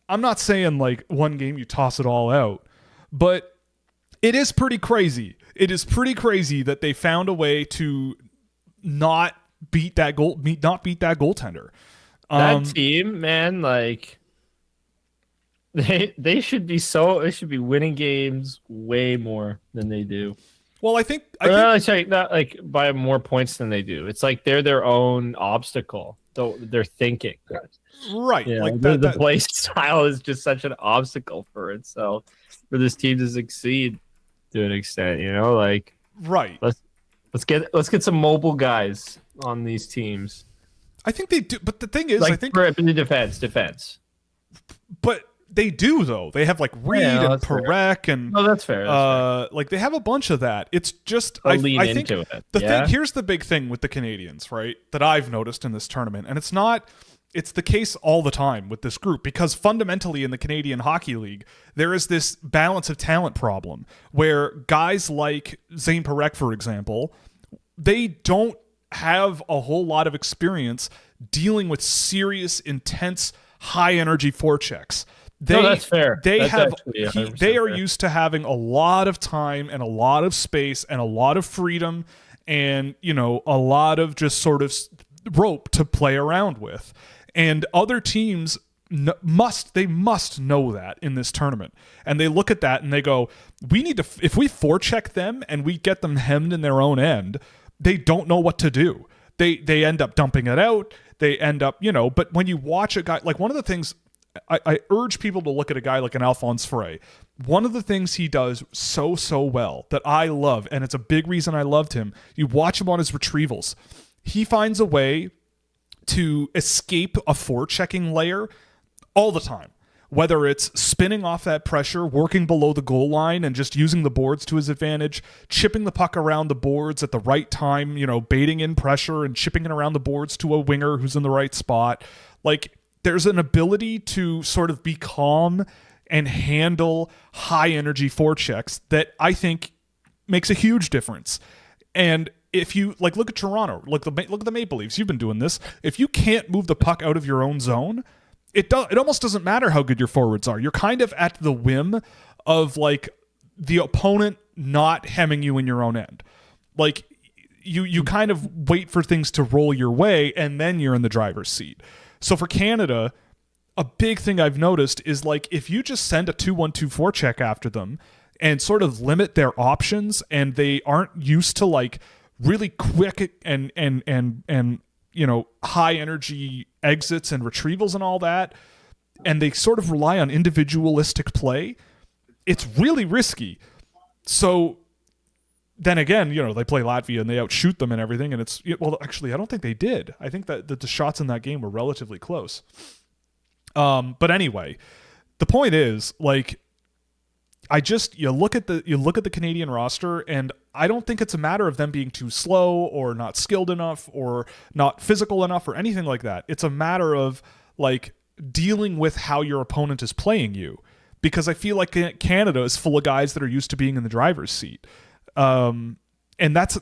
I'm not saying, like, one game you toss it all out, but it is pretty crazy. It is pretty crazy that they found a way to not beat that goaltender. That team, man, like, they should be winning games way more than they do. Well, I think not like by more points than they do. It's like they're their own obstacle. So they're thinking, right? You know, like the play style is just such an obstacle for itself for this team to succeed to an extent. You know, like, right. Let's get some mobile guys on these teams. I think they do, but the thing is, like, I think for the defense. But they do, though. They have, like, Reed and Perek and that's fair. like, they have a bunch of that. It's just I think into it. Here's the big thing with the Canadians, right? That I've noticed in this tournament, and it's the case all the time with this group, because fundamentally in the Canadian Hockey League, there is this balance of talent problem where guys like Zane Perek, for example, they don't have a whole lot of experience dealing with serious, intense, high energy forechecks. That's fair. They are used to having a lot of time and a lot of space and a lot of freedom and, you know, a lot of just sort of rope to play around with. And other teams must know that in this tournament. And they look at that and they go, we need to, if we forecheck them and we get them hemmed in their own end, they don't know what to do. they end up dumping it out. They end up, but when you watch a guy, like one of the things I urge people to look at a guy like an Alphonse Frey. One of the things he does so well that I love, and it's a big reason I loved him, you watch him on his retrievals. He finds a way to escape a forechecking layer all the time. Whether it's spinning off that pressure, working below the goal line and just using the boards to his advantage, chipping the puck around the boards at the right time, baiting in pressure and chipping it around the boards to a winger who's in the right spot. Like, there's an ability to sort of be calm and handle high energy forechecks that I think makes a huge difference. And if you look at Toronto, look at the Maple Leafs, you've been doing this. If you can't move the puck out of your own zone, it almost doesn't matter how good your forwards are. You're kind of at the whim of the opponent not hemming you in your own end. Like you kind of wait for things to roll your way and then you're in the driver's seat. So for Canada, a big thing I've noticed is if you just send a 2-1-2 forecheck after them and sort of limit their options and they aren't used to really quick and high energy exits and retrievals and all that, and they sort of rely on individualistic play, it's really risky. So then again, they play Latvia and they outshoot them and everything, and actually I don't think they did. I think that the shots in that game were relatively close. But anyway, the point is you look at the Canadian roster, and I don't think it's a matter of them being too slow or not skilled enough or not physical enough or anything like that. It's a matter of dealing with how your opponent is playing you, because I feel like Canada is full of guys that are used to being in the driver's seat. And that's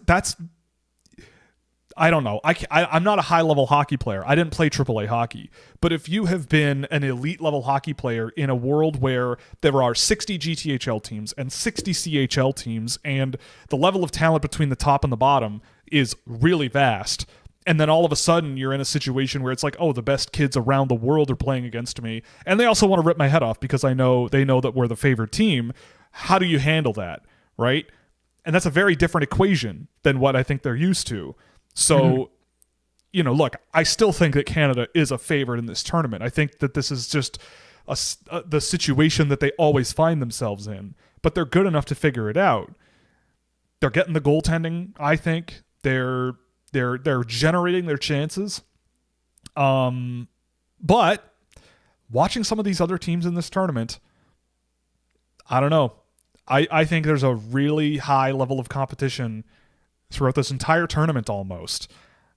I don't know. I'm not a high-level hockey player. I didn't play AAA hockey. But if you have been an elite-level hockey player in a world where there are 60 GTHL teams and 60 CHL teams, and the level of talent between the top and the bottom is really vast, and then all of a sudden you're in a situation where it's the best kids around the world are playing against me, and they also want to rip my head off because they know that we're the favored team, how do you handle that, right? And that's a very different equation than what I think they're used to. So, look, I still think that Canada is a favorite in this tournament. I think that this is just the situation that they always find themselves in, but they're good enough to figure it out. They're getting the goaltending. I think they're generating their chances. But watching some of these other teams in this tournament, I don't know. I think there's a really high level of competition throughout this entire tournament almost.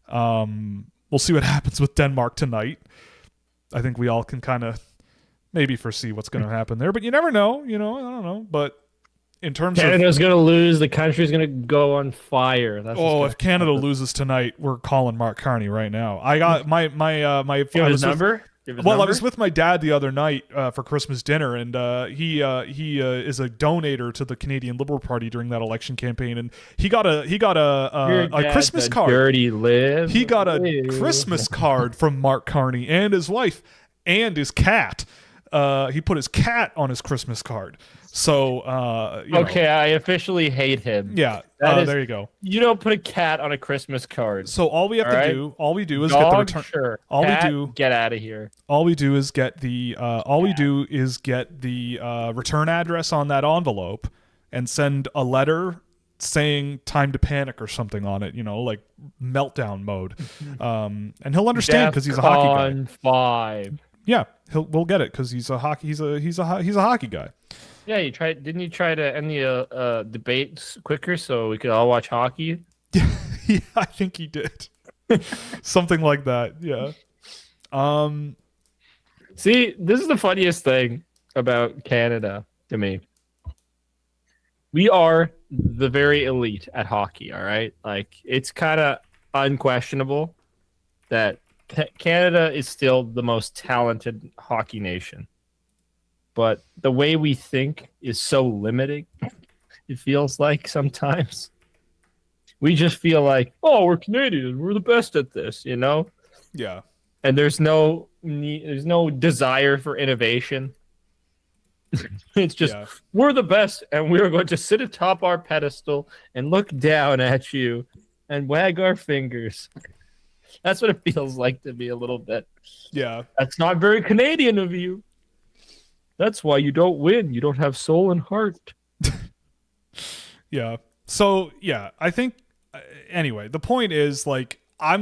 We'll see what happens with Denmark tonight. I think we all can kind of maybe foresee what's going to happen there, but you never know. I don't know. But in terms Canada's going to lose, the country's going to go on fire. If Canada loses tonight, we're calling Mark Carney right now. I got my his number? I was with my dad the other night for Christmas dinner, and he is a donator to the Canadian Liberal Party during that election campaign, and he got a Christmas card. Dirty live. He got a Christmas card from Mark Carney and his wife and his cat. He put his cat on his Christmas card. So okay, I officially hate him. Yeah, there you go. You don't put a cat on a Christmas card. So all we do is Dog, get the return. Sure. All cat, we do, get out of here. All we do is get the return address on that envelope and send a letter saying "time to panic" or something on it. Meltdown mode. And he'll understand because he's a hockey guy. 5. Yeah, we'll get it because he's a hockey guy. Yeah, didn't you try to end the debates quicker so we could all watch hockey? Yeah, I think he did. Something like that. Yeah. See, this is the funniest thing about Canada to me. We are the very elite at hockey, all right? It's kind of unquestionable that Canada is still the most talented hockey nation. But the way we think is so limiting, it feels like sometimes. We just feel like, we're Canadian, we're the best at this, Yeah. And there's no desire for innovation. It's just, we're the best, and we're going to sit atop our pedestal and look down at you and wag our fingers. That's what it feels like to me a little bit. Yeah. That's not very Canadian of you. That's why you don't win. You don't have soul and heart. Yeah. So, yeah, I think anyway, the point is like I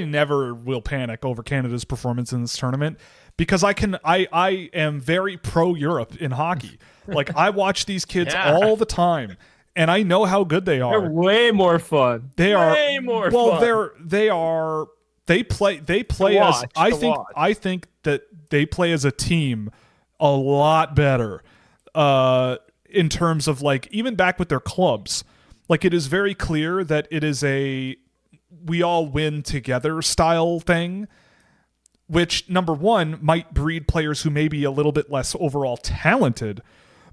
never will panic over Canada's performance in this tournament because I am very pro Europe in hockey. Like I watch these kids all the time and I know how good they are. They're way more fun. They are way more fun. They play as I think that they play as a team a lot better in terms of like even back with their clubs. Like it is very clear that it is a we all win together style thing, which number one might breed players who may be a little bit less overall talented.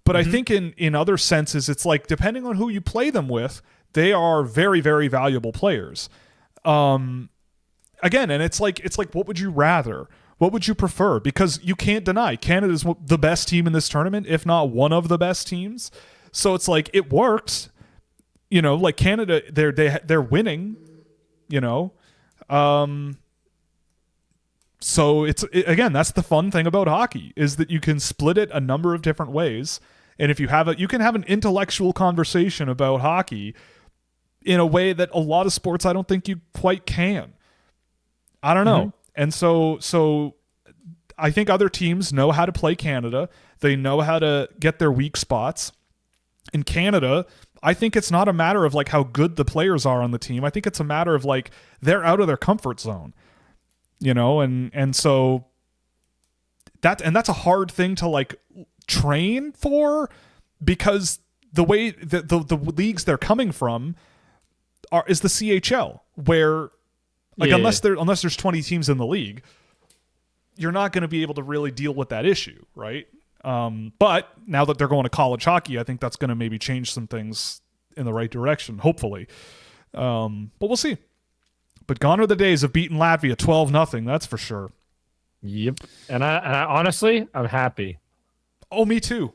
But I think in other senses, it's like depending on who you play them with, they are very, very valuable players. Again, and it's like what would you rather? What would you prefer? Because you can't deny Canada's the best team in this tournament, if not one of the best teams. So it's like it works. You know, like Canada, they're winning. You know, so again, that's the fun thing about hockey is that you can split it a number of different ways, and if you you can have an intellectual conversation about hockey in a way that a lot of sports I don't think you quite can. I don't know, and so I think other teams know how to play Canada. They know how to get their weak spots. In Canada, I think it's not a matter of like how good the players are on the team. I think it's a matter of like they're out of their comfort zone, you know, and so that's a hard thing to like train for because the way the leagues they're coming from is the CHL where like unless there's 20 teams in the league, you're not going to be able to really deal with that issue, right? But now that they're going to college hockey, I think that's going to maybe change some things in the right direction, hopefully. But we'll see. But gone are the days of beating Latvia 12-0, that's for sure. Yep. And I honestly, I'm happy. Oh, me too.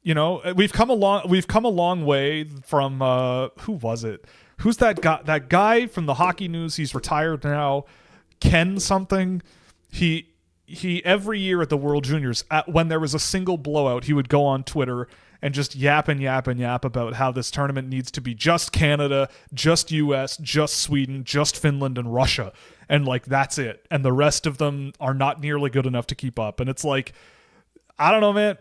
You know, we've come a long way from who was it? Who's that guy? That guy from the Hockey News, he's retired now. Ken something. He every year at the World Juniors, when there was a single blowout, he would go on Twitter and just yap about how this tournament needs to be just Canada, just US, just Sweden, just Finland and Russia. And like, that's it. And the rest of them are not nearly good enough to keep up. And it's like, I don't know, man.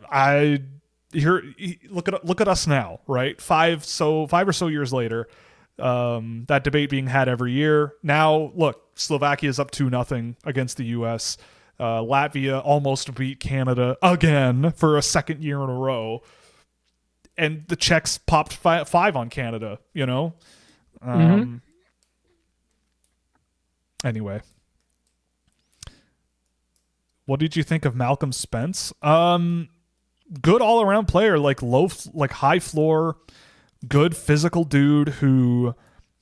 Look at us now, right? 5 or so years later, that debate being had every year. Now, look, Slovakia is up 2-0 against the US. Latvia almost beat Canada again for a second year in a row. And the Czechs popped 5 on Canada, you know? Anyway. What did you think of Malcolm Spence? Good all-around player, like high floor, good physical dude who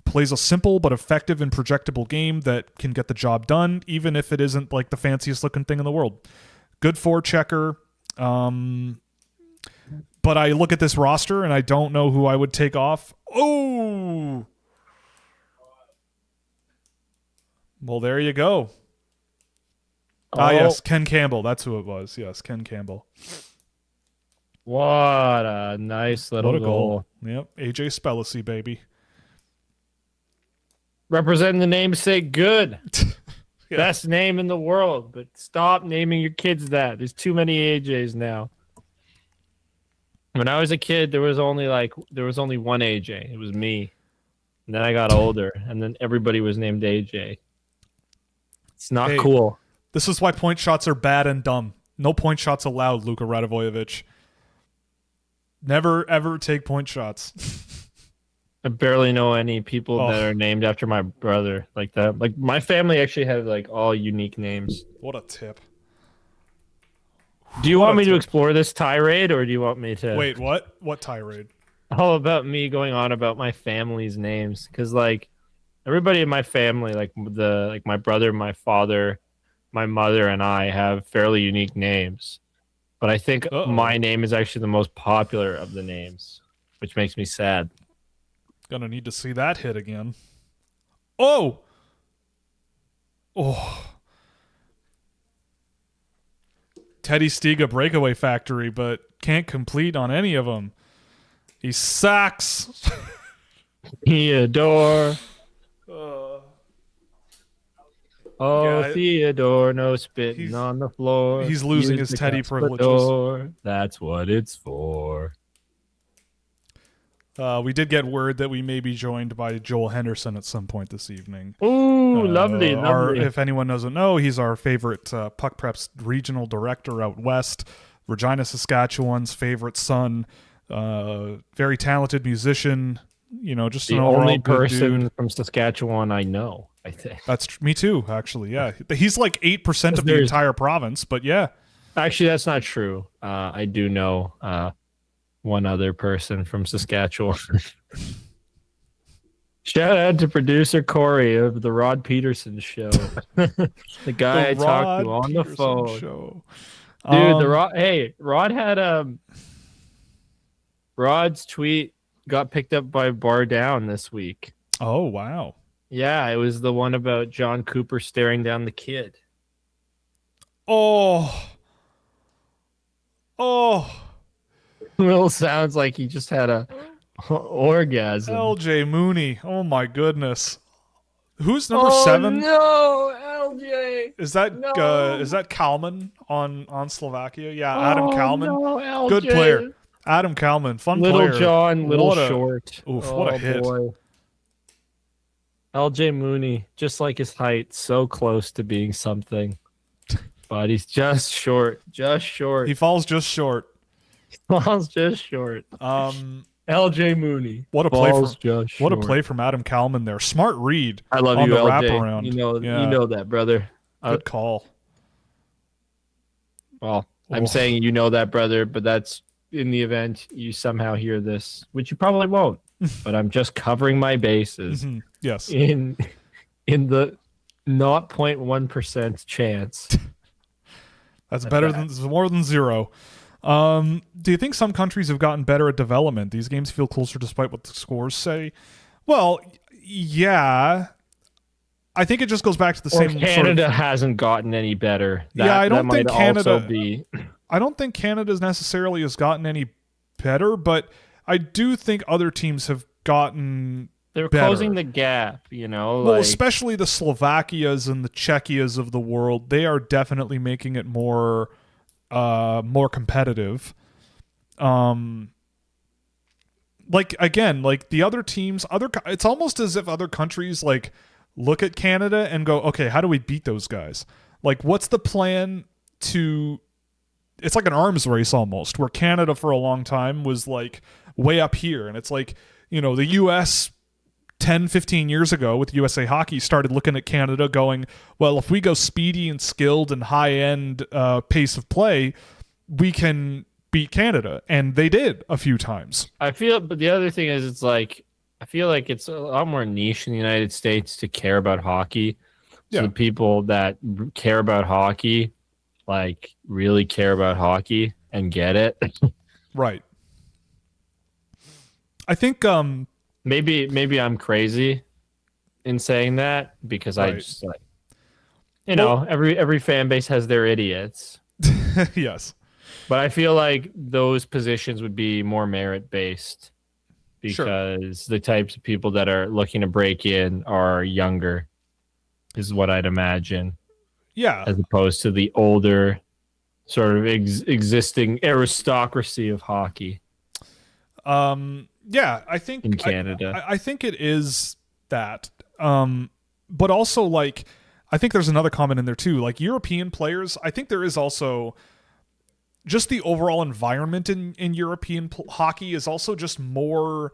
plays a simple but effective and projectable game that can get the job done, even if it isn't like the fanciest looking thing in the world. Good forechecker. But I look at this roster and I don't know who I would take off. Oh! Well, there you go. Yes, Ken Campbell. That's who it was. Yes, Ken Campbell. What a nice little goal. Yep, AJ Spellacy, baby. Representing the namesake good. Yeah. Best name in the world, but stop naming your kids that. There's too many AJs now. When I was a kid, there was only one AJ. It was me. And then I got older, and then everybody was named AJ. It's not cool. This is why point shots are bad and dumb. No point shots allowed, Luka Radovojevich. Never, ever take point shots. I barely know any people that are named after my brother like that. Like my family actually has like all unique names. What a tip. Do you want me to explore this tirade, or do you want me to... Wait, what? What tirade? All about me going on about my family's names. Because, like, everybody in my family, like my brother, my father, my mother, and I have fairly unique names. But I think my name is actually the most popular of the names, which makes me sad. Gonna need to see that hit again. Oh! Oh. Teddy Stiga breakaway factory, but can't complete on any of them. He sucks. Theodore. Theodore, no spitting on the floor. He's losing his Teddy privileges. That's what it's for. We did get word that we may be joined by Joel Henderson at some point this evening. Ooh, lovely. If anyone doesn't know, he's our favorite Puck Preps regional director out west, Regina, Saskatchewan's favorite son. Very talented musician. Just the an only person dude. from Saskatchewan I know. I think that's me too. Actually, yeah, he's like 8% of the entire province. But yeah, actually, that's not true. I do know one other person from Saskatchewan. Shout out to producer Corey of the Rod Peterson Show, the guy I talked to on the phone. Show. Dude, Rod had Rod's tweet got picked up by Bar Down this week. Oh, wow. Yeah, it was the one about John Cooper staring down the kid. Oh. Will sounds like he just had a orgasm. LJ Mooney. Oh, my goodness. Who's number 7? No, LJ. Is that Kalman on Slovakia? Yeah, Adam Kalman. No, LJ. Good player. Adam Kalman, fun Little player. John, short. Oof, what a hit. Boy. LJ Mooney, just like his height, so close to being something. But he's just short. He falls just short. LJ Mooney. What a play from Adam Kalman there. Smart read. I love on you, the LJ. wraparound. You know that, brother. Good call. Well, I'm saying you know that, brother, but that's in the event you somehow hear this, which you probably won't. But I'm just covering my bases. Mm-hmm. Yes. In the 0.1% chance. That's more than zero. Do you think some countries have gotten better at development? These games feel closer despite what the scores say. Well, yeah. I think it just goes back to the same. Canada hasn't gotten any better. I don't think Canada. I don't think Canada necessarily has gotten any better, but I do think other teams have gotten. They're closing the gap, Well, especially the Slovakias and the Czechias of the world. They are definitely making it more competitive. The other teams, it's almost as if other countries look at Canada and go, okay, how do we beat those guys? What's the plan to? It's like an arms race almost, where Canada for a long time was way up here, and it's the U.S. 10, 15 years ago with USA Hockey started looking at Canada going, well, if we go speedy and skilled and high-end pace of play, we can beat Canada. And they did a few times. But the other thing is I feel like it's a lot more niche in the United States to care about hockey. So the people that care about hockey, really care about hockey and get it. Right. I think... Maybe I'm crazy in saying that because I just every fan base has their idiots. Yes. But I feel like those positions would be more merit based because the types of people that are looking to break in are younger is what I'd imagine. Yeah. As opposed to the older sort of existing aristocracy of hockey. Yeah, I think in Canada. I think it is that. But also I think there's another comment in there too. European players, I think there is also just the overall environment in European hockey is also just more.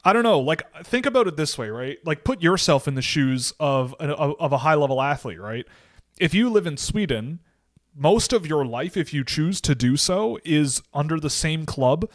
I don't know. Think about it this way, right? Put yourself in the shoes of a high level athlete, right? If you live in Sweden, most of your life, if you choose to do so, is under the same club.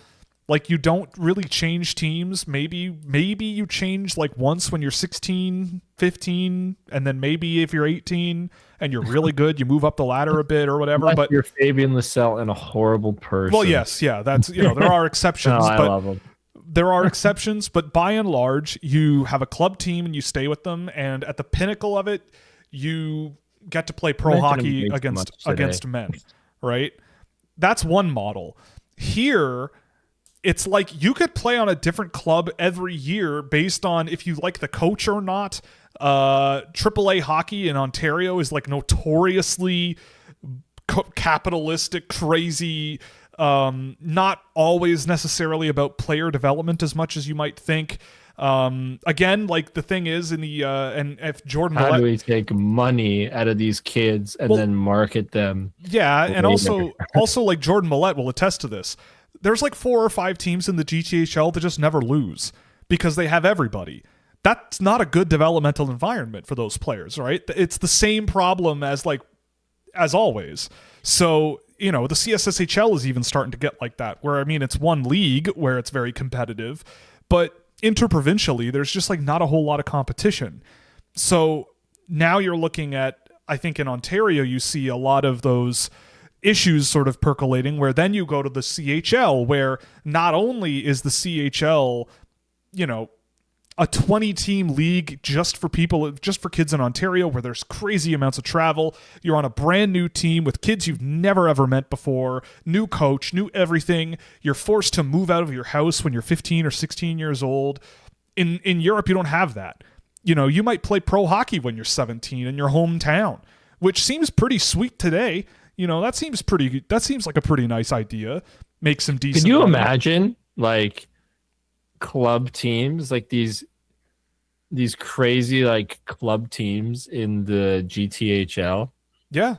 You don't really change teams. Maybe you change once when you're 16, 15, and then maybe if you're 18 and you're really good, you move up the ladder a bit or whatever. But you're Fabian Lascelles and a horrible person. Well, yes, yeah, that's there are exceptions. I love him. There are exceptions, but by and large, you have a club team and you stay with them, and at the pinnacle of it, you get to play pro hockey against men, right? That's one model. Here, it's like you could play on a different club every year based on if you like the coach or not. AAA hockey in Ontario is like notoriously capitalistic, crazy, not always necessarily about player development as much as you might think. Again, like the thing is in the and if Jordan how Millett, do we take money out of these kids and then market them? Yeah, and also like Jordan Millett will attest to this. There's like 4 or 5 teams in the GTHL that just never lose because they have everybody. That's not a good developmental environment for those players, right? It's the same problem as always. So, the CSSHL is even starting to get like that, where, I mean, it's one league where it's very competitive, but interprovincially, there's just like not a whole lot of competition. So now you're looking at, I think in Ontario, you see a lot of those issues sort of percolating, where then you go to the CHL, where not only is the CHL, a 20-team league just for kids in Ontario, where there's crazy amounts of travel. You're on a brand new team with kids you've never ever met before, new coach, new everything. You're forced to move out of your house when you're 15 or 16 years old. In Europe, you don't have that. You might play pro hockey when you're 17 in your hometown, which seems pretty sweet today. That seems like a pretty nice idea. Make some decent. Can you imagine like club teams, like these crazy like club teams in the GTHL? Yeah,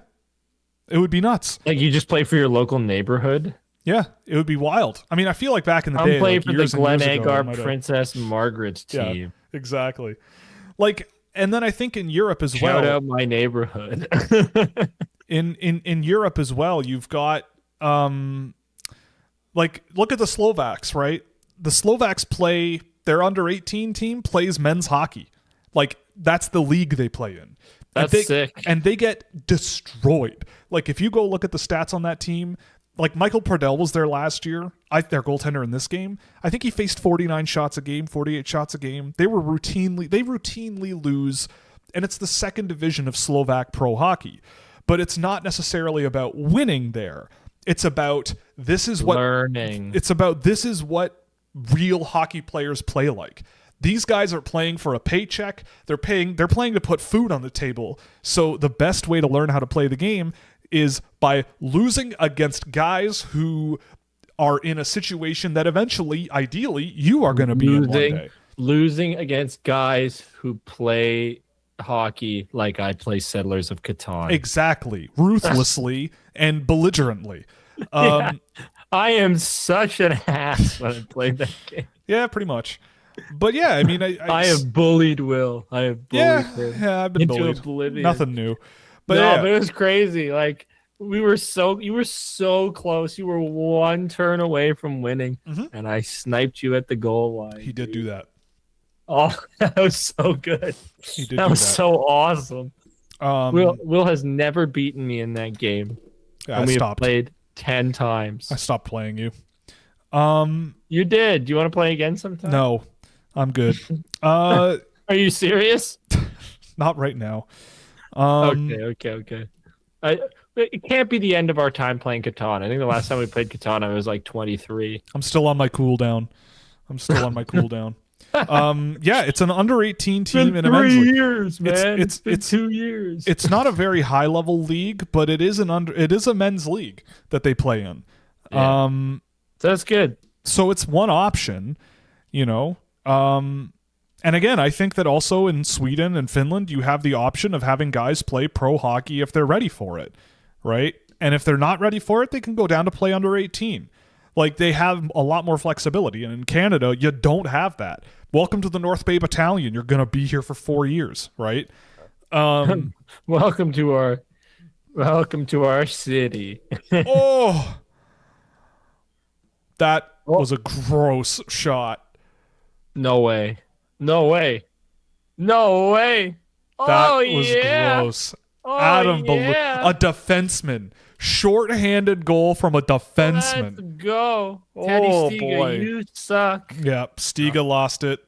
it would be nuts. Like you just play for your local neighborhood. Yeah, it would be wild. I mean, I feel like back in the day, play like for the Glen Agar Princess Margaret's team. Yeah, exactly. Like, and then I think in Europe as well. Shout out my neighborhood. in Europe as well, you've got like look at the Slovaks, right? The Slovaks play, their under 18 team plays men's hockey. Like that's the league they play in. That's sick. And they get destroyed. Like if you go look at the stats on that team, like Michael Pardell was there last year, their goaltender in this game. I think he faced 49 shots a game, 48 shots a game. They routinely lose, and it's the second division of Slovak pro hockey. But it's not necessarily about winning there. It's about this is what real hockey players play like. These guys are playing for a paycheck. They're playing to put food on the table. So the best way to learn how to play the game is by losing against guys who are in a situation that eventually, ideally, you are going to be in one day. Losing against guys who play hockey like I play Settlers of Catan. Exactly. Ruthlessly and belligerently. Yeah. I am such an ass when I played that game. Yeah, pretty much. But yeah, I mean, I have bullied Will. I have bullied him. Yeah, I've been bullied. Oblivion. Nothing new. But but it was crazy. Like you were so close. You were one turn away from winning, and I sniped you at the goal line. He did do that. Oh, that was so good. That was so awesome. Will has never beaten me in that game. Yeah, and we have played 10 times. I stopped playing you. You did. Do you want to play again sometime? No, I'm good. Are you serious? Not right now. Okay. It can't be the end of our time playing Catan. I think the last time we played Catan, I was like 23. I'm still on my cooldown. Yeah, it's an under 18 team in a men's league. 3 years, man. It's been 2 years. It's not a very high level league, but it is a men's league that they play in. Yeah. So that's good. So it's one option, and again, I think that also in Sweden and Finland, you have the option of having guys play pro hockey if they're ready for it, right? And if they're not ready for it, they can go down to play under 18. Like they have a lot more flexibility. And in Canada, you don't have that. Welcome to the North Bay Battalion. You're going to be here for 4 years, right? Welcome to our city. Oh, that was a gross shot. No way. That was gross. A defenseman. Short-handed goal from a defenseman. Let's go. Teddy Stiga, boy. You suck. Yeah, Stiga lost it.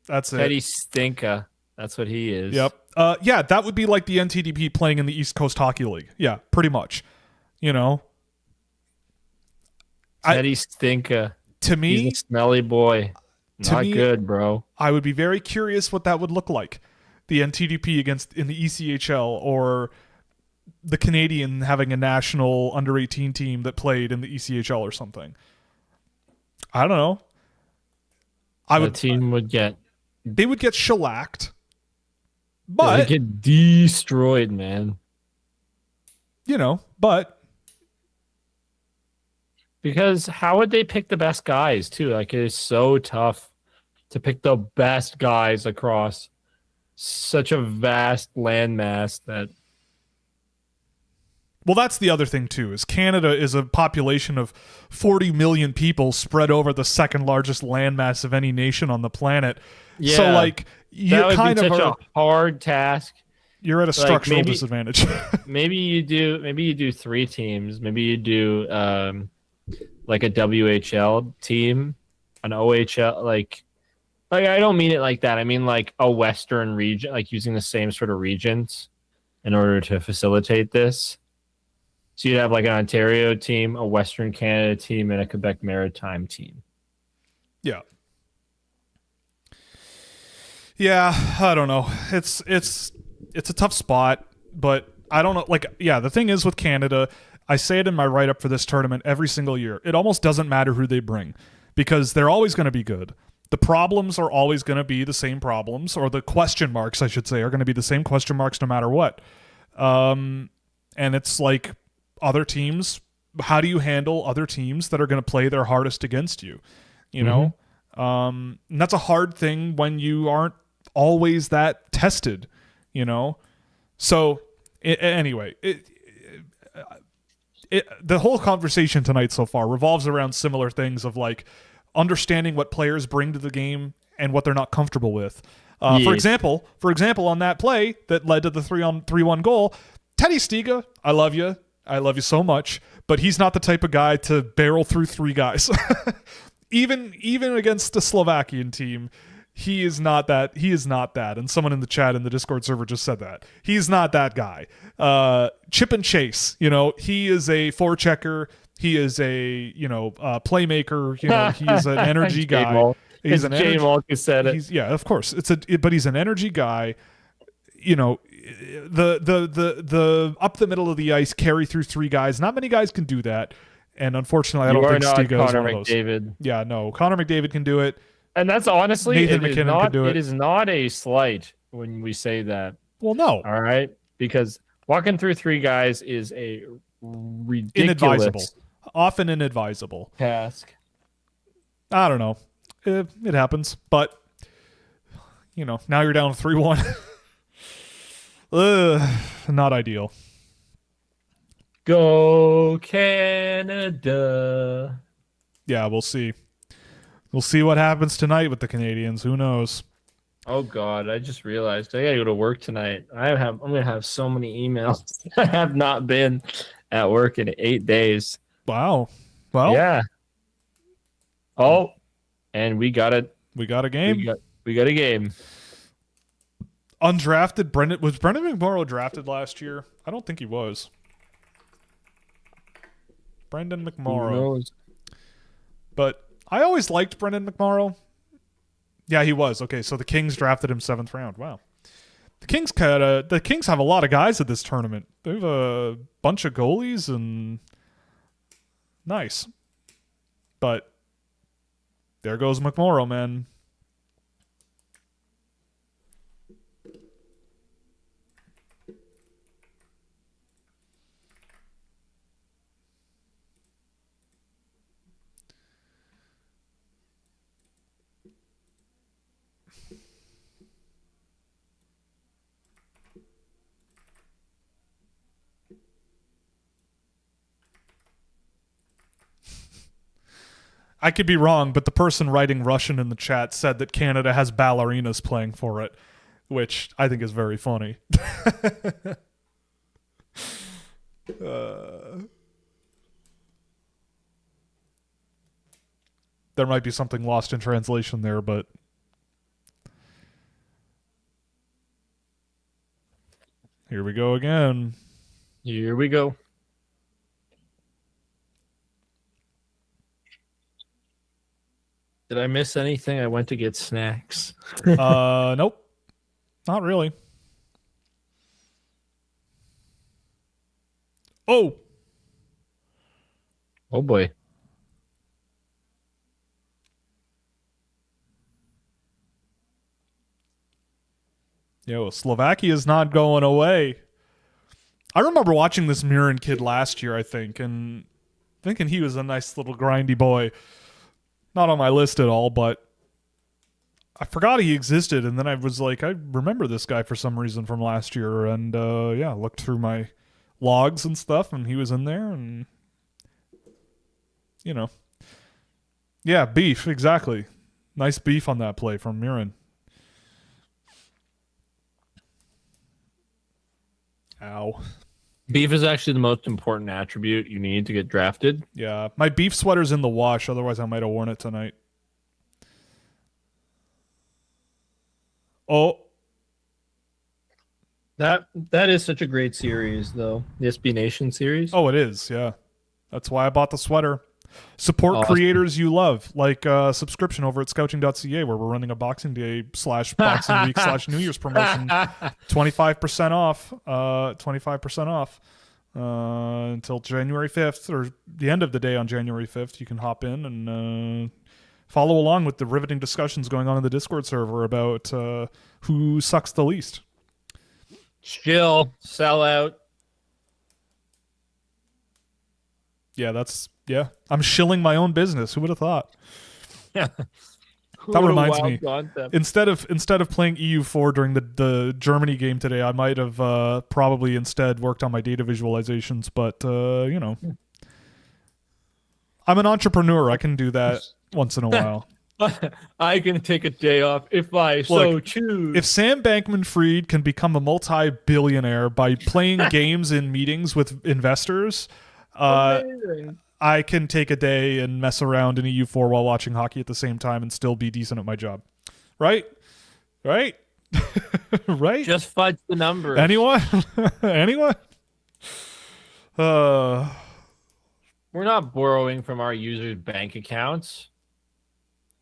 That's Teddy Stinka. That's what he is. Yep. Yeah, that would be like the NTDP playing in the East Coast Hockey League. Yeah, pretty much. You know, Teddy Stinka. To me, he's a smelly boy. Not good, bro. I would be very curious what that would look like. The NTDP against in the ECHL, or the Canadian having a national under 18 team that played in the ECHL or something. I don't know. Team would get. They would get shellacked. But they would get destroyed, man. But because how would they pick the best guys too? Like, it is so tough to pick the best guys across such a vast landmass that. Well, that's the other thing too, is Canada is a population of 40 million people spread over the second largest landmass of any nation on the planet. Yeah, so like that would be such a hard task. You're at a structural disadvantage. maybe you do 3 teams. Maybe you do like a WHL team, an OHL, like I don't mean it like that. I mean like a Western region, like using the same sort of regions in order to facilitate this. So you'd have like an Ontario team, a Western Canada team, and a Quebec Maritime team. Yeah. Yeah, I don't know. It's a tough spot, but I don't know. Like, yeah, the thing is with Canada, I say it in my write-up for this tournament every single year. It almost doesn't matter who they bring because they're always going to be good. The problems are always going to be the same problems, or the question marks, I should say, are going to be the same question marks no matter what. And it's like other teams. How do you handle other teams that are going to play their hardest against you? You know? And that's a hard thing when you aren't always that tested, So anyway, the whole conversation tonight so far revolves around similar things of like understanding what players bring to the game and what they're not comfortable with. For example, on that play that led to the 3-1 goal, Teddy Stiga, I love you so much, but he's not the type of guy to barrel through 3 guys. even against the Slovakian team, he is not that. And someone in the chat in the Discord server just said that. He's not that guy. Chip and chase, he is a forechecker. He is a, playmaker. He's an energy guy. He's an energy. Malka said it. Yeah, of course. But he's an energy guy. The up the middle of the ice, carry through 3 guys. Not many guys can do that. And unfortunately, I don't think Stiga is one of those. McDavid. Yeah, no. Connor McDavid can do it. And that's honestly, Nathan McKenna can do it. It is not a slight when we say that. Well, no. All right? Because walking through 3 guys is a ridiculous... Inadvisable. Often inadvisable. Task. I don't know. It happens. But, now you're down 3-1. Not ideal. Go Canada. Yeah, we'll see. We'll see what happens tonight with the Canadians. Who knows? Oh God, I just realized I gotta go to work tonight. I'm gonna have so many emails. I have not been at work in 8 days. Wow. Well, yeah. Oh, and we got it. We got a game. We got a game. Undrafted Brendan. Was Brendan McMorrow drafted last year? I don't think he was. Brendan McMorrow. But I always liked Brendan McMorrow. Yeah, he was. Okay, so the Kings drafted him 7th round. Wow. The Kings have a lot of guys at this tournament. They have a bunch of goalies and nice. But there goes McMorrow, man. I could be wrong, but the person writing Russian in the chat said that Canada has ballerinas playing for it, which I think is very funny. There might be something lost in translation there, but Here we go again. Here we go. Did I miss anything? I went to get snacks. Nope. Not really. Oh. Oh boy. Yo, Slovakia is not going away. I remember watching this Miran kid last year, I think, and thinking he was a nice little grindy boy. Not on my list at all, but I forgot he existed, and then I was like, I remember this guy for some reason from last year, and yeah, looked through my logs and stuff, and he was in there, and you know. Yeah, beef, exactly. Nice beef on that play from Miran. Ow. Beef is actually the most important attribute you need to get drafted. Yeah, my beef sweater's in the wash, otherwise I might have worn it tonight. Oh. That is such a great series, though. The SB Nation series. Oh, it is, yeah. That's why I bought the sweater. Support creators you love, like subscription over at Scouching.ca, where we're running a Boxing Day / Boxing Week / New Year's promotion. 25% off. 25% off until January 5th, or the end of the day on January 5th. You can hop in and follow along with the riveting discussions going on in the Discord server about who sucks the least. Chill, sell out. Yeah, I'm shilling my own business. Who would have thought? Yeah. That reminds me. Concept. Instead of playing EU4 during the Germany game today, I might have probably instead worked on my data visualizations. But you know, I'm an entrepreneur. I can do that once in a while. I can take a day off if I so choose. If Sam Bankman-Fried can become a multi-billionaire by playing games in meetings with investors, I can take a day and mess around in EU4 while watching hockey at the same time and still be decent at my job. Right? Right? Right? Just fudge the numbers. Anyone? Anyone? We're not borrowing from our users' bank accounts.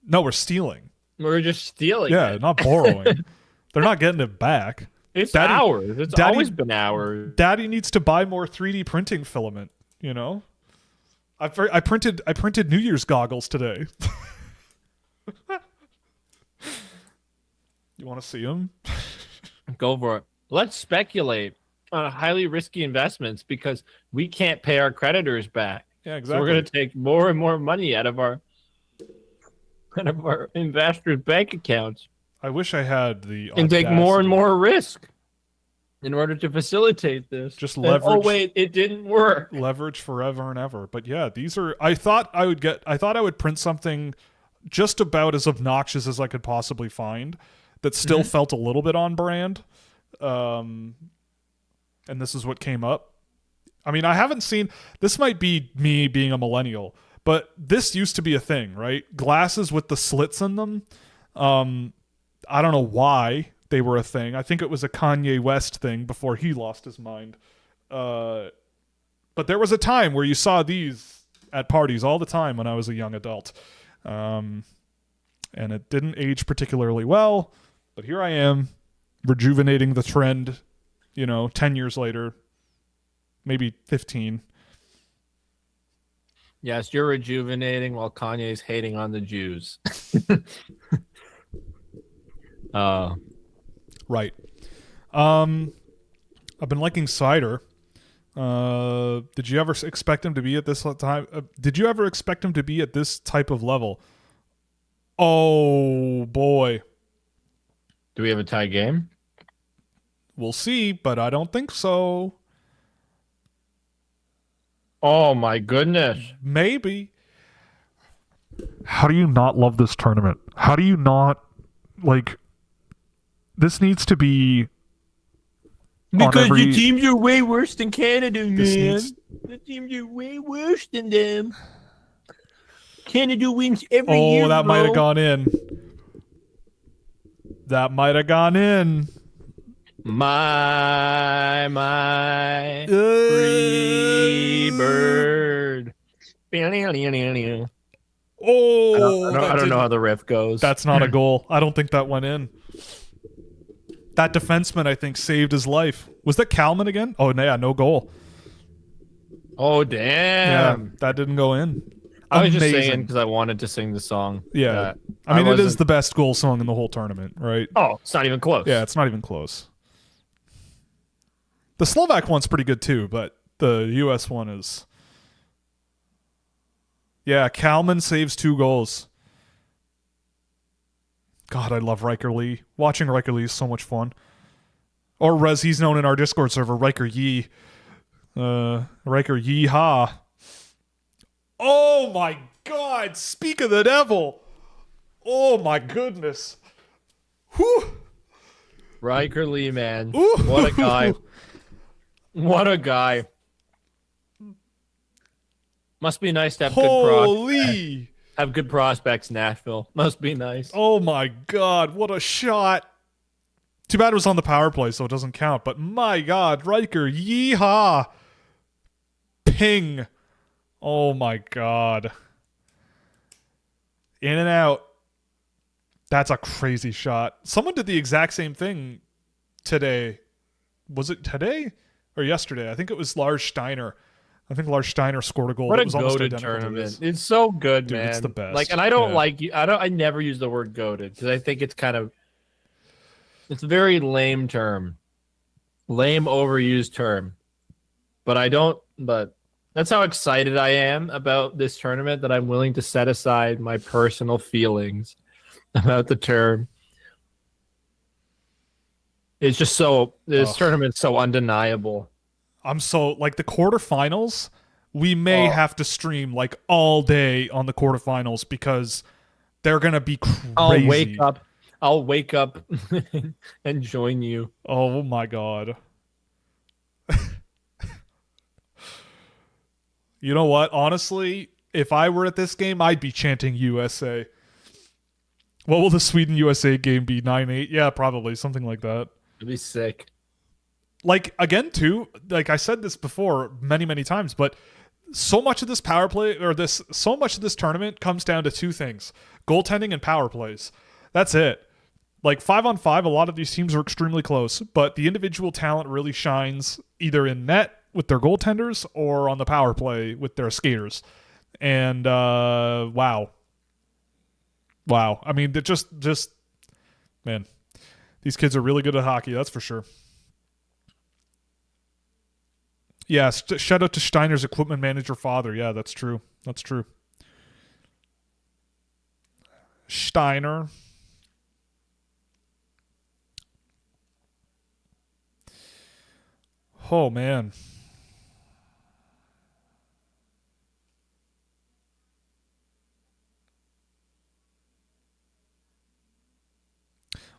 No, we're stealing. We're just stealing. Yeah, it. Not borrowing. They're not getting it back. It's ours. It's always been ours. Daddy needs to buy more 3D printing filament, you know? I printed New Year's goggles today. You want to see them? Go for it. Let's speculate on highly risky investments because we can't pay our creditors back. Yeah, exactly. So we're going to take more and more money out of our investors' bank accounts. I wish I had the and take more and more risk in order to facilitate this. Just leverage. Oh wait, it didn't work. Leverage forever and ever. But yeah, these are. I thought I would print something just about as obnoxious as I could possibly find that still felt a little bit on brand. And this is what came up. I mean, I haven't seen. This might be me being a millennial, but this used to be a thing, right? Glasses with the slits in them. I don't know why they were a thing. I think it was a Kanye West thing before he lost his mind. But there was a time where you saw these at parties all the time when I was a young adult. And it didn't age particularly well. But here I am, rejuvenating the trend, 10 years later, maybe 15. Yes, you're rejuvenating while Kanye's hating on the Jews. Right. I've been liking cider. Did you ever expect him to be at this time? Did you ever expect him to be at this type of level? Oh boy. Do we have a tie game? We'll see, but I don't think so. Oh my goodness. Maybe. How do you not love this tournament? How do you not this needs to be because the teams are way worse than Canada, man. The teams are way worse than them. Canada wins every year. Oh, that might have gone in. That might have gone in. My free bird. Oh, I don't know how the riff goes. That's not a goal. I don't think that went in. That defenseman, I think, saved his life. Was that Kalman again? Oh, yeah, no goal. Oh, damn. Yeah, that didn't go in. I was just saying because I wanted to sing the song. Yeah. I mean, it is the best goal song in the whole tournament, right? Oh, it's not even close. Yeah, it's not even close. The Slovak one's pretty good too, but the U.S. one is... Yeah, Kalman saves 2 goals. God, I love Riker Lee. Watching Riker Lee is so much fun. Or as he's known in our Discord server, Riker Yee. Riker Yee-ha. Oh my God! Speak of the devil! Oh my goodness! Whew! Riker Lee, man. Ooh. What a guy. What a guy. Must be nice to have good prospects in Nashville. Must be nice. Oh my God, what a shot. Too bad it was on the power play, so it doesn't count. But my God, Riker, yeehaw. Ping. Oh my God. In and out. That's a crazy shot. Someone did the exact same thing today. Was it today or yesterday? I think it was Lars Steiner. I think Lars Steiner scored a goal. What that a was almost goated identical tournament. It's so good, Dude, man. It's the best. Like, and I don't I never use the word goated because I think it's it's a very lame term. Lame overused term. But that's how excited I am about this tournament that I'm willing to set aside my personal feelings about the term. It's just this tournament's so undeniable. I'm so like the quarterfinals. We may have to stream like all day on the quarterfinals because they're gonna be crazy. I'll wake up and join you. Oh my God. You know what? Honestly, if I were at this game, I'd be chanting USA. What will the Sweden USA game be? 9-8? Yeah, probably something like that. It'd be sick. Like, again, too, like I said this before many, many times, but so much of this power play so much of this tournament comes down to 2 things: goaltending and power plays. That's it. Like 5-on-5, a lot of these teams are extremely close, but the individual talent really shines either in net with their goaltenders or on the power play with their skaters. And wow. I mean, just man, these kids are really good at hockey, that's for sure. Yeah, shout out to Steiner's equipment manager father. Yeah, that's true. That's true. Steiner. Oh, man.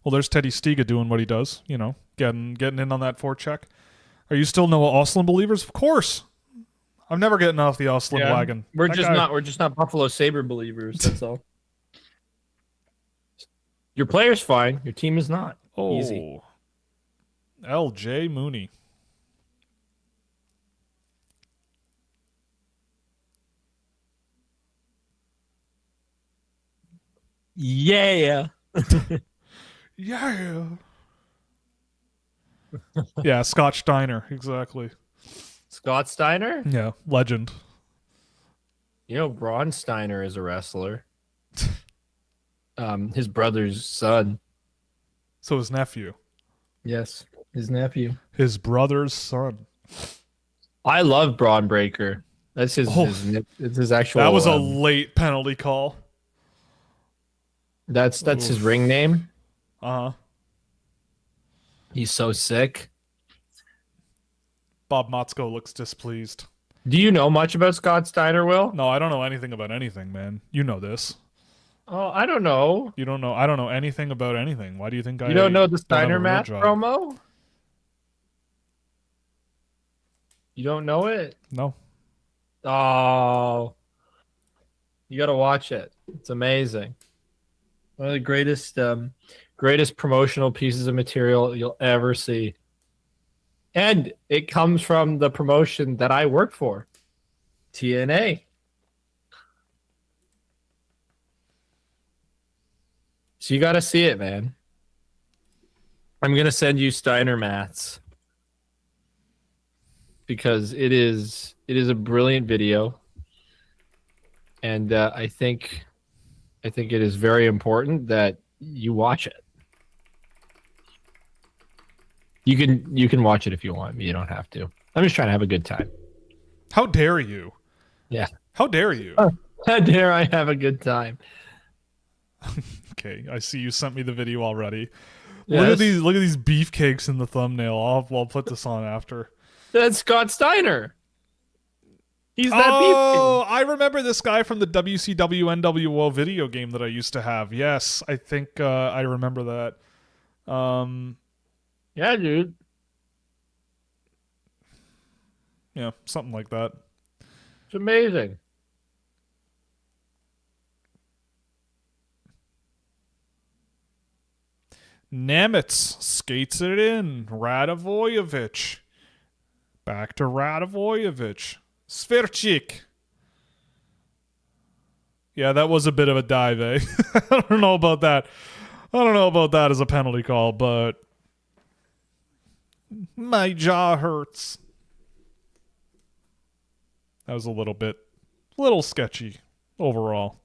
Well, there's Teddy Stiga doing what he does, you know, getting in on that forecheck. Are you still Noah Ostlund believers? Of course. I'm never getting off the Ostlund wagon. We're just not Buffalo Sabre believers, that's all. Your player's fine, your team is not. Oh. Easy. LJ Mooney. Yeah. Yeah. Yeah, Scott Steiner, exactly. Scott Steiner? Yeah, legend. You know, Braun Steiner is a wrestler. His brother's son. So his nephew. Yes, his nephew. His brother's son. I love Braun Breaker. That's it's his actual. That was a late penalty call. That's his ring name. Uh-huh. He's so sick. Bob Motzko looks displeased. Do you know much about Scott Steiner, Will? No, I don't know anything about anything, man. You know this. Oh, I don't know. You don't know. I don't know anything about anything. Why do you think You don't know the Steiner Math promo? You don't know it? No. Oh. You got to watch it. It's amazing. One of the greatest Greatest promotional pieces of material you'll ever see. And it comes from the promotion that I work for, TNA. So you got to see it, man. I'm going to send you Steiner mats because it is a brilliant video. And I think it is very important that you watch it. You can watch it if you want. You don't have to. I'm just trying to have a good time. How dare you? Yeah. How dare you? How dare I have a good time? Okay, I see you sent me the video already. Yes. Look at these beefcakes in the thumbnail. I'll put this on after. That's Scott Steiner. He's that beefcake. I remember this guy from the WCW NWO video game that I used to have. Yes, I think I remember that. Yeah, dude. Yeah, something like that. It's amazing. Nemitz skates it in. Radivojevic. Back to Radivojevic. Sverchik. Yeah, that was a bit of a dive, eh? I don't know about that. I don't know about that as a penalty call, but my jaw hurts. That was a little sketchy overall.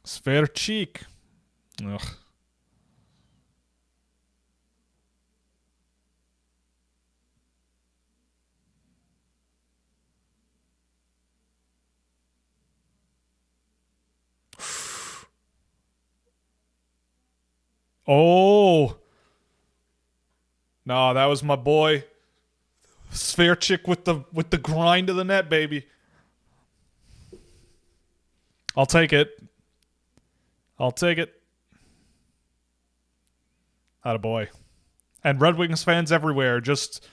Sverchik. Ugh. Oh. No, that was my boy. Sverchik with the grind of the net, baby. I'll take it. Attaboy. And Red Wings fans everywhere just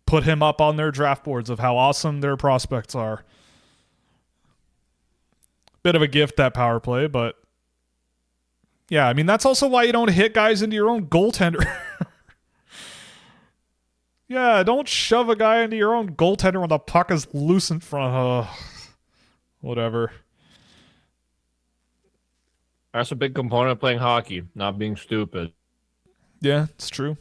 put him up on their draft boards of how awesome their prospects are. Bit of a gift, that power play, but yeah, I mean, that's also why you don't hit guys into your own goaltender. Yeah, don't shove a guy into your own goaltender when the puck is loose in front. Whatever. That's a big component of playing hockey, not being stupid. Yeah, it's true.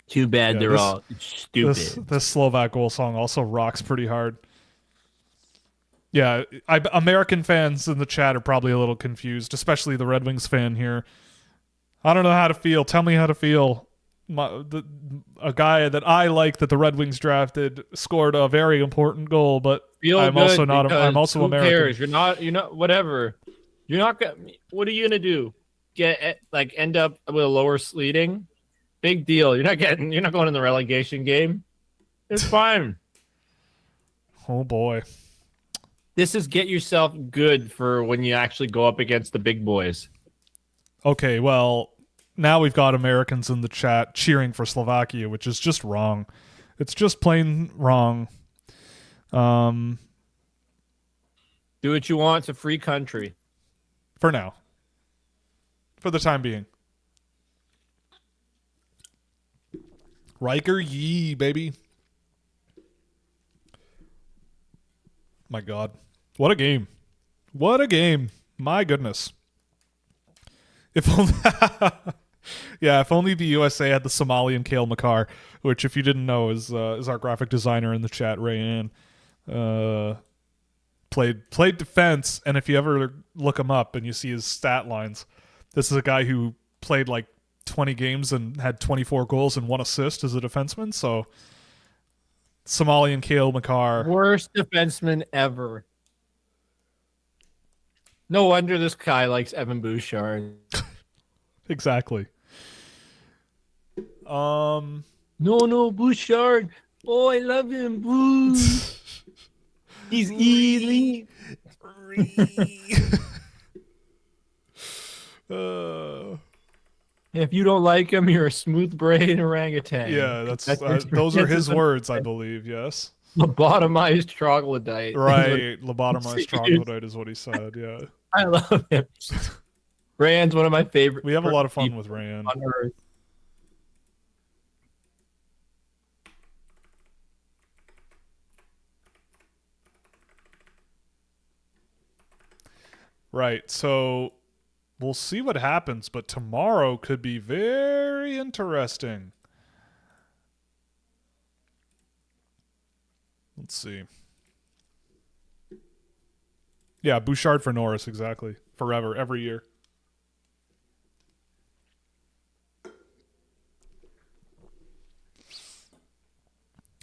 Too bad they're all stupid. This Slovak goal song also rocks pretty hard. Yeah, American fans in the chat are probably a little confused, especially the Red Wings fan here. I don't know how to feel. Tell me how to feel. A guy that I like that the Red Wings drafted scored a very important goal, but I'm also not. I'm also who American. Cares? You're not. Whatever. You're not gonna. What are you gonna do? End up with a lower seeding? Big deal. You're not going in the relegation game. It's fine. Oh boy. This is get yourself good for when you actually go up against the big boys. Okay, well, now we've got Americans in the chat cheering for Slovakia, which is just wrong. It's just plain wrong. Do what you want. It's a free country. For now. For the time being. Riker Yee, baby. My God. What a game. What a game. My goodness. If only, if only the USA had the Somalian Cale Makar, which, if you didn't know, is our graphic designer in the chat, Ray Ann. Played defense, and if you ever look him up and you see his stat lines, this is a guy who played like 20 games and had 24 goals and 1 assist as a defenseman. So, Somalian Cale Makar, worst defenseman ever. No wonder this guy likes Evan Bouchard. Exactly. No, Bouchard. Oh, I love him. Boo. He's easy. If you don't like him, you're a smooth brain orangutan. Yeah, those are his words, I believe. Yes. Lobotomized troglodyte. Right, lobotomized troglodyte is what he said. Yeah, I love him. Rand's one of my favorite. we have a lot of fun with Rand. On Earth. Right, so we'll see what happens, but tomorrow could be very interesting. Let's see. Yeah, Bouchard for Norris, exactly. Forever, every year.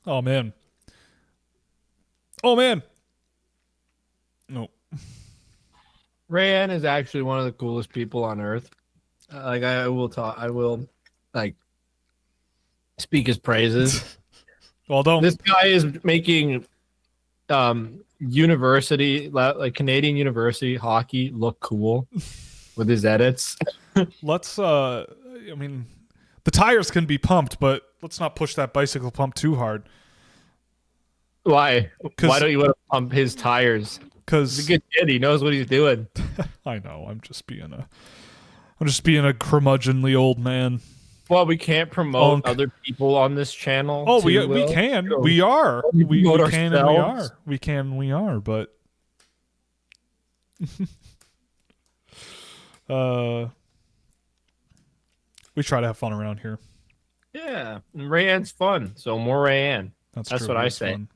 Oh, man. Oh, man. No. Rayan is actually one of the coolest people on earth. I will speak his praises. Well, don't. This guy is making university, like Canadian university hockey, look cool with his edits. Let's I mean, the tires can be pumped, but let's not push that bicycle pump too hard. Why don't you want to pump his tires? Because he's a good kid. He knows what he's doing. I know. I'm just being a curmudgeonly old man. Well, we can't promote other people on this channel. Oh, we can. We are. We can and we are. We can and we are, but we try to have fun around here. Yeah. And Rayan's fun. So more Rayan. That's true. What I say. Fun.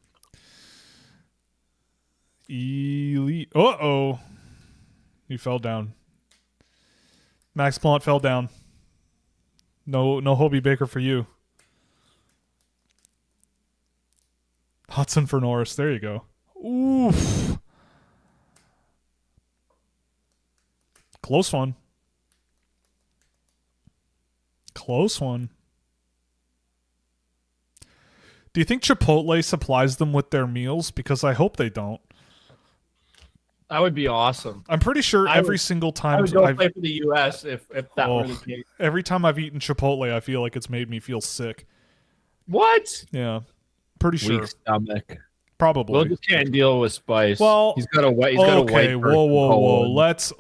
Elite. Uh-oh. He fell down. Max Plant fell down. No Hobie Baker for you. Hudson for Norris. There you go. Oof. Close one. Close one. Do you think Chipotle supplies them with their meals? Because I hope they don't. That would be awesome. I'm pretty sure every single time I would go play for the U.S. if that were the case. Every time I've eaten Chipotle, I feel like it's made me feel sick. What? Yeah, pretty sure. Weak stomach. Probably. Well, just can't deal with spice. Well, he's got a white. Whoa! Let's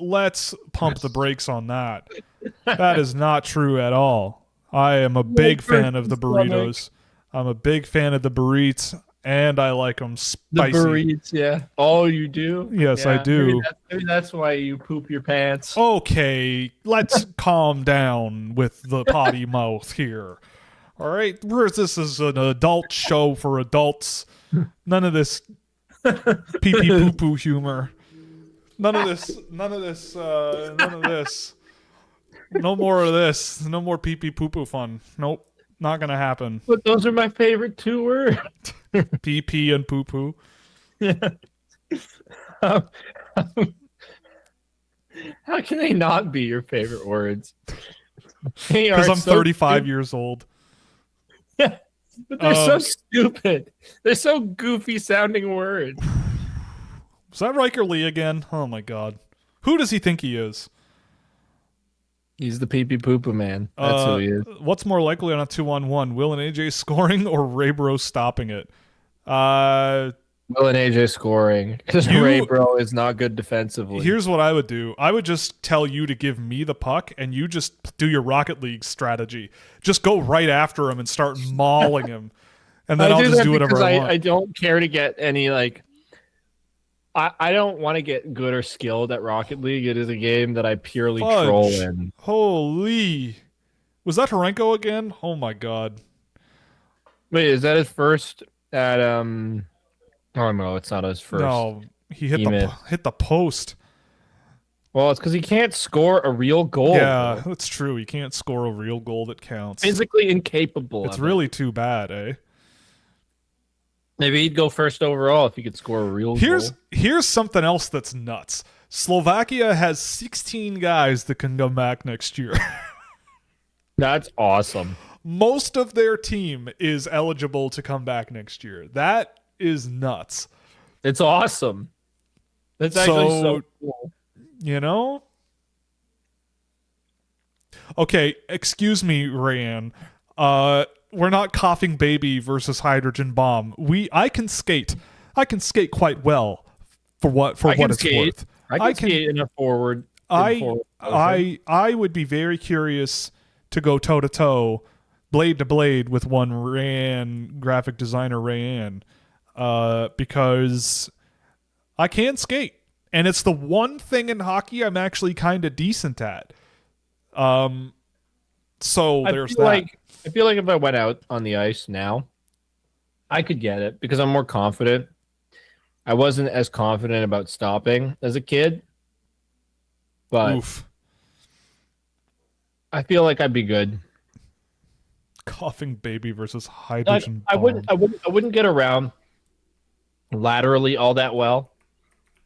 pump the brakes on that. That is not true at all. I am a big fan of the burritos. I'm a big fan of the burritos. And I like them spicy. The burritos, yeah. Oh, you do? Yes, yeah, I do. Maybe that's why you poop your pants. Okay, let's calm down with the potty mouth here. All right, this is an adult show for adults. None of this pee-pee poo-poo humor. None of this. None of this. No more of this. No more pee-pee poo-poo fun. Nope. Not gonna happen. But those are my favorite two words. Pee pee and poo poo. Yeah. How can they not be your favorite words? Because I'm 35 years old. Yeah, but they're so stupid. They're so goofy sounding words. Is that Riker Lee again? Oh my god. Who does he think he is? He's the pee-pee poo-poo man. That's who he is. What's more likely on a 2-on-1? Will and AJ scoring or Ray Bro stopping it? Will and AJ scoring. Because Ray Bro is not good defensively. Here's what I would do. I would just tell you to give me the puck and you just do your Rocket League strategy. Just go right after him and start mauling him. And then I'll just do whatever I want. I don't care to get any I don't want to get good or skilled at Rocket League. It is a game that I purely troll in. Holy. Was that Horenko again? Oh my god. Wait, is that his first at Oh no, it's not his first. No, he hit the post. Well, it's because he can't score a real goal. Yeah, that's true. He can't score a real goal that counts. Physically incapable. It's really too bad, eh? Maybe he'd go first overall if he could score a real goal. Here's something else that's nuts. Slovakia has 16 guys that can come back next year. That's awesome. Most of their team is eligible to come back next year. That is nuts. It's awesome. That's actually so cool. You know? Okay, excuse me, Rayan. coughing baby versus hydrogen bomb. I can skate. I can skate quite well for what it's worth. I can skate in a forward. I would be very curious to go toe to toe, blade to blade with one graphic designer Rayanne, because I can skate, and it's the one thing in hockey I'm actually kind of decent at. So there's that. I feel like if I went out on the ice now, I could get it because I'm more confident. I wasn't as confident about stopping as a kid, but I feel like I'd be good. Coughing baby versus hydrogen bomb. I wouldn't get around laterally all that well.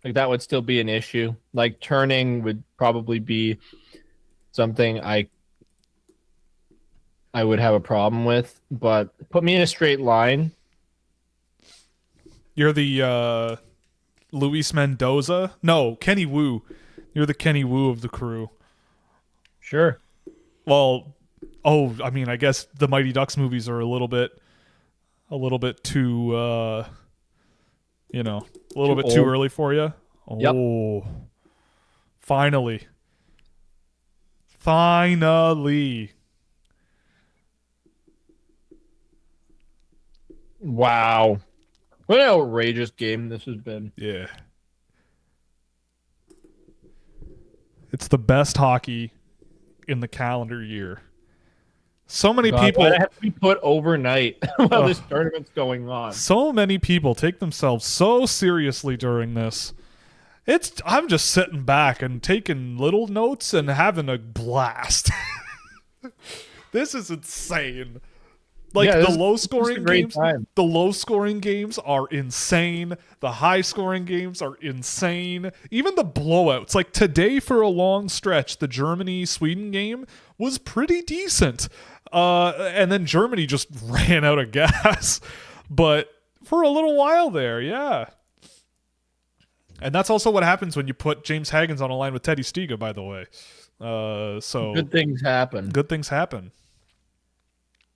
Like that would still be an issue. Like turning would probably be something I would have a problem with, but put me in a straight line. You're the Luis Mendoza? No, Kenny Wu. You're the Kenny Wu of the crew. Sure. Well, I mean, I guess the Mighty Ducks movies are a little bit too, a little bit too early for you. Oh, yep. Finally. Wow. What an outrageous game this has been. Yeah. It's the best hockey in the calendar year. So many people have to be put overnight while this tournament's going on. So many people take themselves so seriously during this. I'm just sitting back and taking little notes and having a blast. This is insane. The low scoring games, the low scoring games are insane. The high scoring games are insane. Even the blowouts, like today for a long stretch, the Germany-Sweden game was pretty decent. And then Germany just ran out of gas. But for a little while there, yeah. And that's also what happens when you put James Haggins on a line with Teddy Stiga, by the way. So good things happen. Good things happen.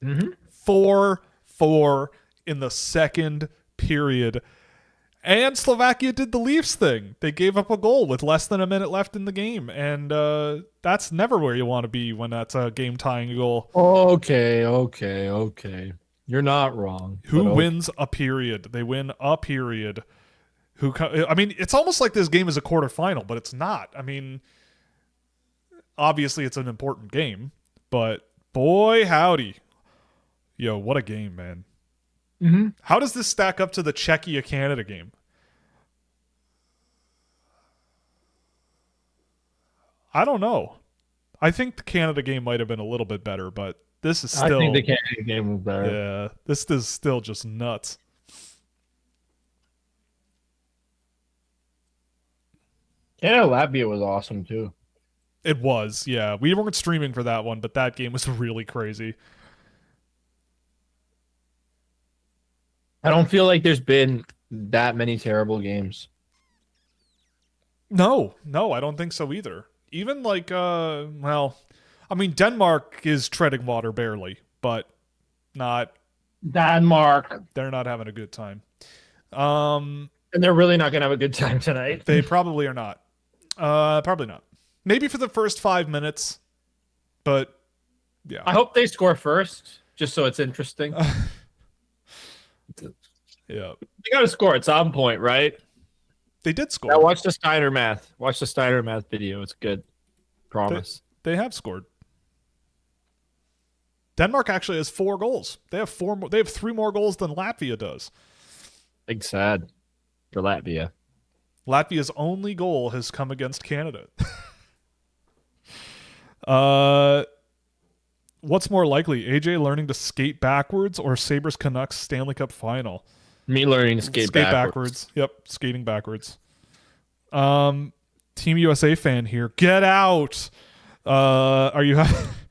Mm-hmm. 4-4 in the second period. And Slovakia did the Leafs thing. They gave up a goal with less than a minute left in the game. And that's never where you want to be when that's a game-tying goal. Okay. You're not wrong. Who wins a period? They win a period. It's almost like this game is a quarterfinal, but it's not. I mean, obviously it's an important game, but boy, howdy. Yo, what a game, man. Mm-hmm. How does this stack up to the Czechia-Canada game? I don't know. I think the Canada game might have been a little bit better, but this is still... I think the Canada game was better. Yeah, this is still just nuts. Canada-Latvia was awesome, too. It was, yeah. We weren't streaming for that one, but that game was really crazy. I don't feel like there's been that many terrible games. No, I don't think so either. Even Denmark is treading water barely, but not Denmark. They're not having a good time. And they're really not going to have a good time tonight. They probably are not. Probably not. Maybe for the first 5 minutes, but yeah. I hope they score first, just so it's interesting. Yeah. They got to score at some point, right? They did score. Now watch the Steiner math. Watch the Steiner math video. It's good. Promise. They have scored. Denmark actually has 4 goals. They have 4 more. They have 3 more goals than Latvia does. Big sad for Latvia. Latvia's only goal has come against Canada. What's more likely, AJ learning to skate backwards or Sabres Canucks Stanley Cup final? Me learning to skate backwards. Yep, skating backwards. Team USA fan here. Get out. Are you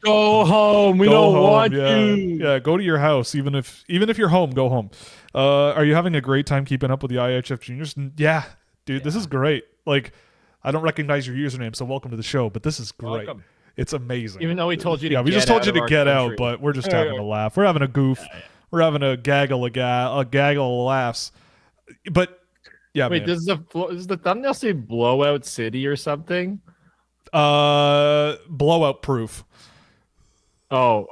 go home? We don't want you. Yeah, go to your house. Even if you're home, go home. Are you having a great time keeping up with the IHF juniors? Yeah, dude, this is great. Like, I don't recognize your username, so welcome to the show. But this is great. Welcome. It's amazing. Even though we told you to we get just told you out to of get our out, country. but we're just having a laugh. We're having a goof. We're having a gaggle of laughs. But yeah, wait, does the thumbnail say Blowout City or something? Blowout proof. Oh.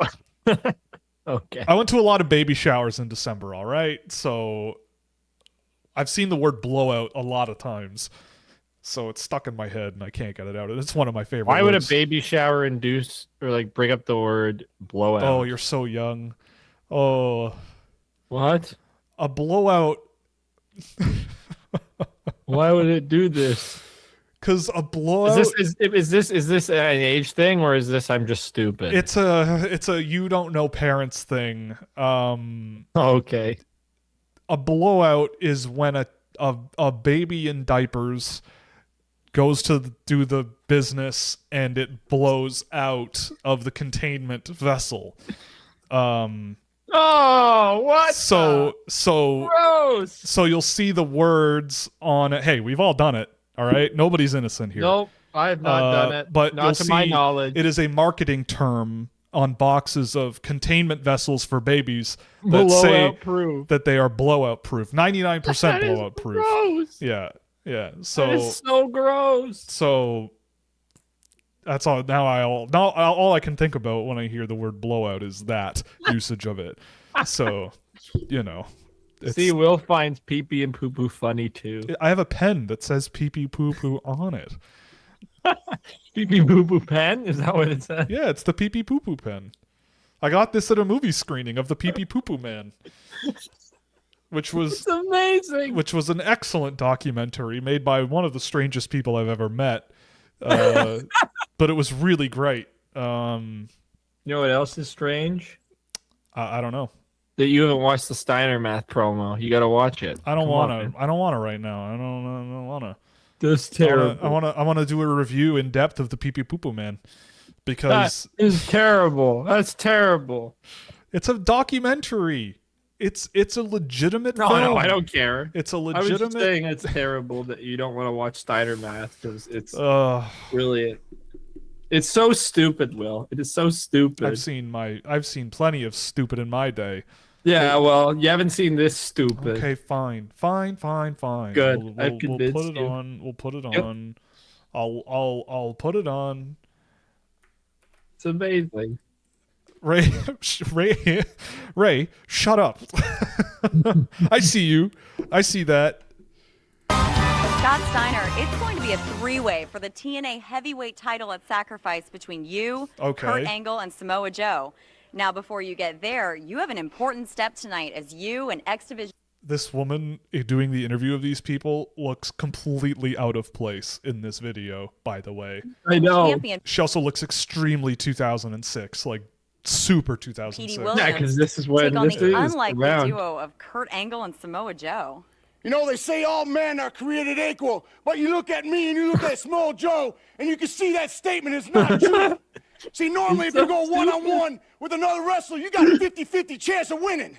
Okay. I went to a lot of baby showers in December, all right? So I've seen the word blowout a lot of times. So it's stuck in my head and I can't get it out. It's one of my favorite Why words. would a baby shower induce or like bring up the word blowout? Oh, you're so young. Oh. What? A blowout. Why would it do this? Because a blowout. Is this an age thing or is this I'm just stupid? It's a you don't know parents thing. Okay. A blowout is when a baby in diapers goes to do the business and it blows out of the containment vessel. Oh, what? So gross. So you'll see the words on it. Hey, we've all done it. All right, nobody's innocent here. Nope, I have not done it. But not to my knowledge. It is a marketing term on boxes of containment vessels for babies that say that they are blowout proof. 99% blowout proof. Gross. Yeah. So that is so gross. So that's all. Now all I can think about when I hear the word blowout is that usage of it. So, See, Will finds pee-pee and poo-poo funny too. I have a pen that says pee-pee poo-poo on it. Pee-pee poo-poo pen? Is that what it says? Yeah, it's the pee-pee poo-poo pen. I got this at a movie screening of the Pee-pee Poo-Poo Man. Which was it's amazing. Which was an excellent documentary made by one of the strangest people I've ever met. But it was really great. You know what else is strange? I don't know. That you haven't watched the Steiner math promo. You got to watch it. I don't want to. I don't want to right now. I don't want to. That's terrible. I want to do a review in depth of the Pee-pee Poo-Poo Man because that is terrible. That's terrible. It's a documentary. It's a legitimate film. No, I don't care. It's a legitimate. I was just saying it's terrible that you don't want to watch Steiner math because it's really. It's so stupid, Will. It is so stupid. I've seen plenty of stupid in my day. Yeah, well, you haven't seen this stupid. Okay, fine. Good. I've convinced put it you. on. We'll put it Yep. on. I'll put it on. It's amazing. Ray, shut up. I see you. I see that. Scott Steiner, it's going to be a three-way for the TNA heavyweight title at Sacrifice between you, Kurt Angle, and Samoa Joe. Now, before you get there, you have an important step tonight as you and X Division. This woman doing the interview of these people looks completely out of place in this video, by the way. I know. Champion She also looks extremely 2006, like super 2006. Yeah, because this is when take on this the is unlikely around. duo of Kurt Angle and Samoa Joe. You know, they say all men are created equal, but you look at me and you look at Small Joe, and you can see that statement is not true. See, normally if you go one-on-one with another wrestler, you got a 50-50 chance of winning.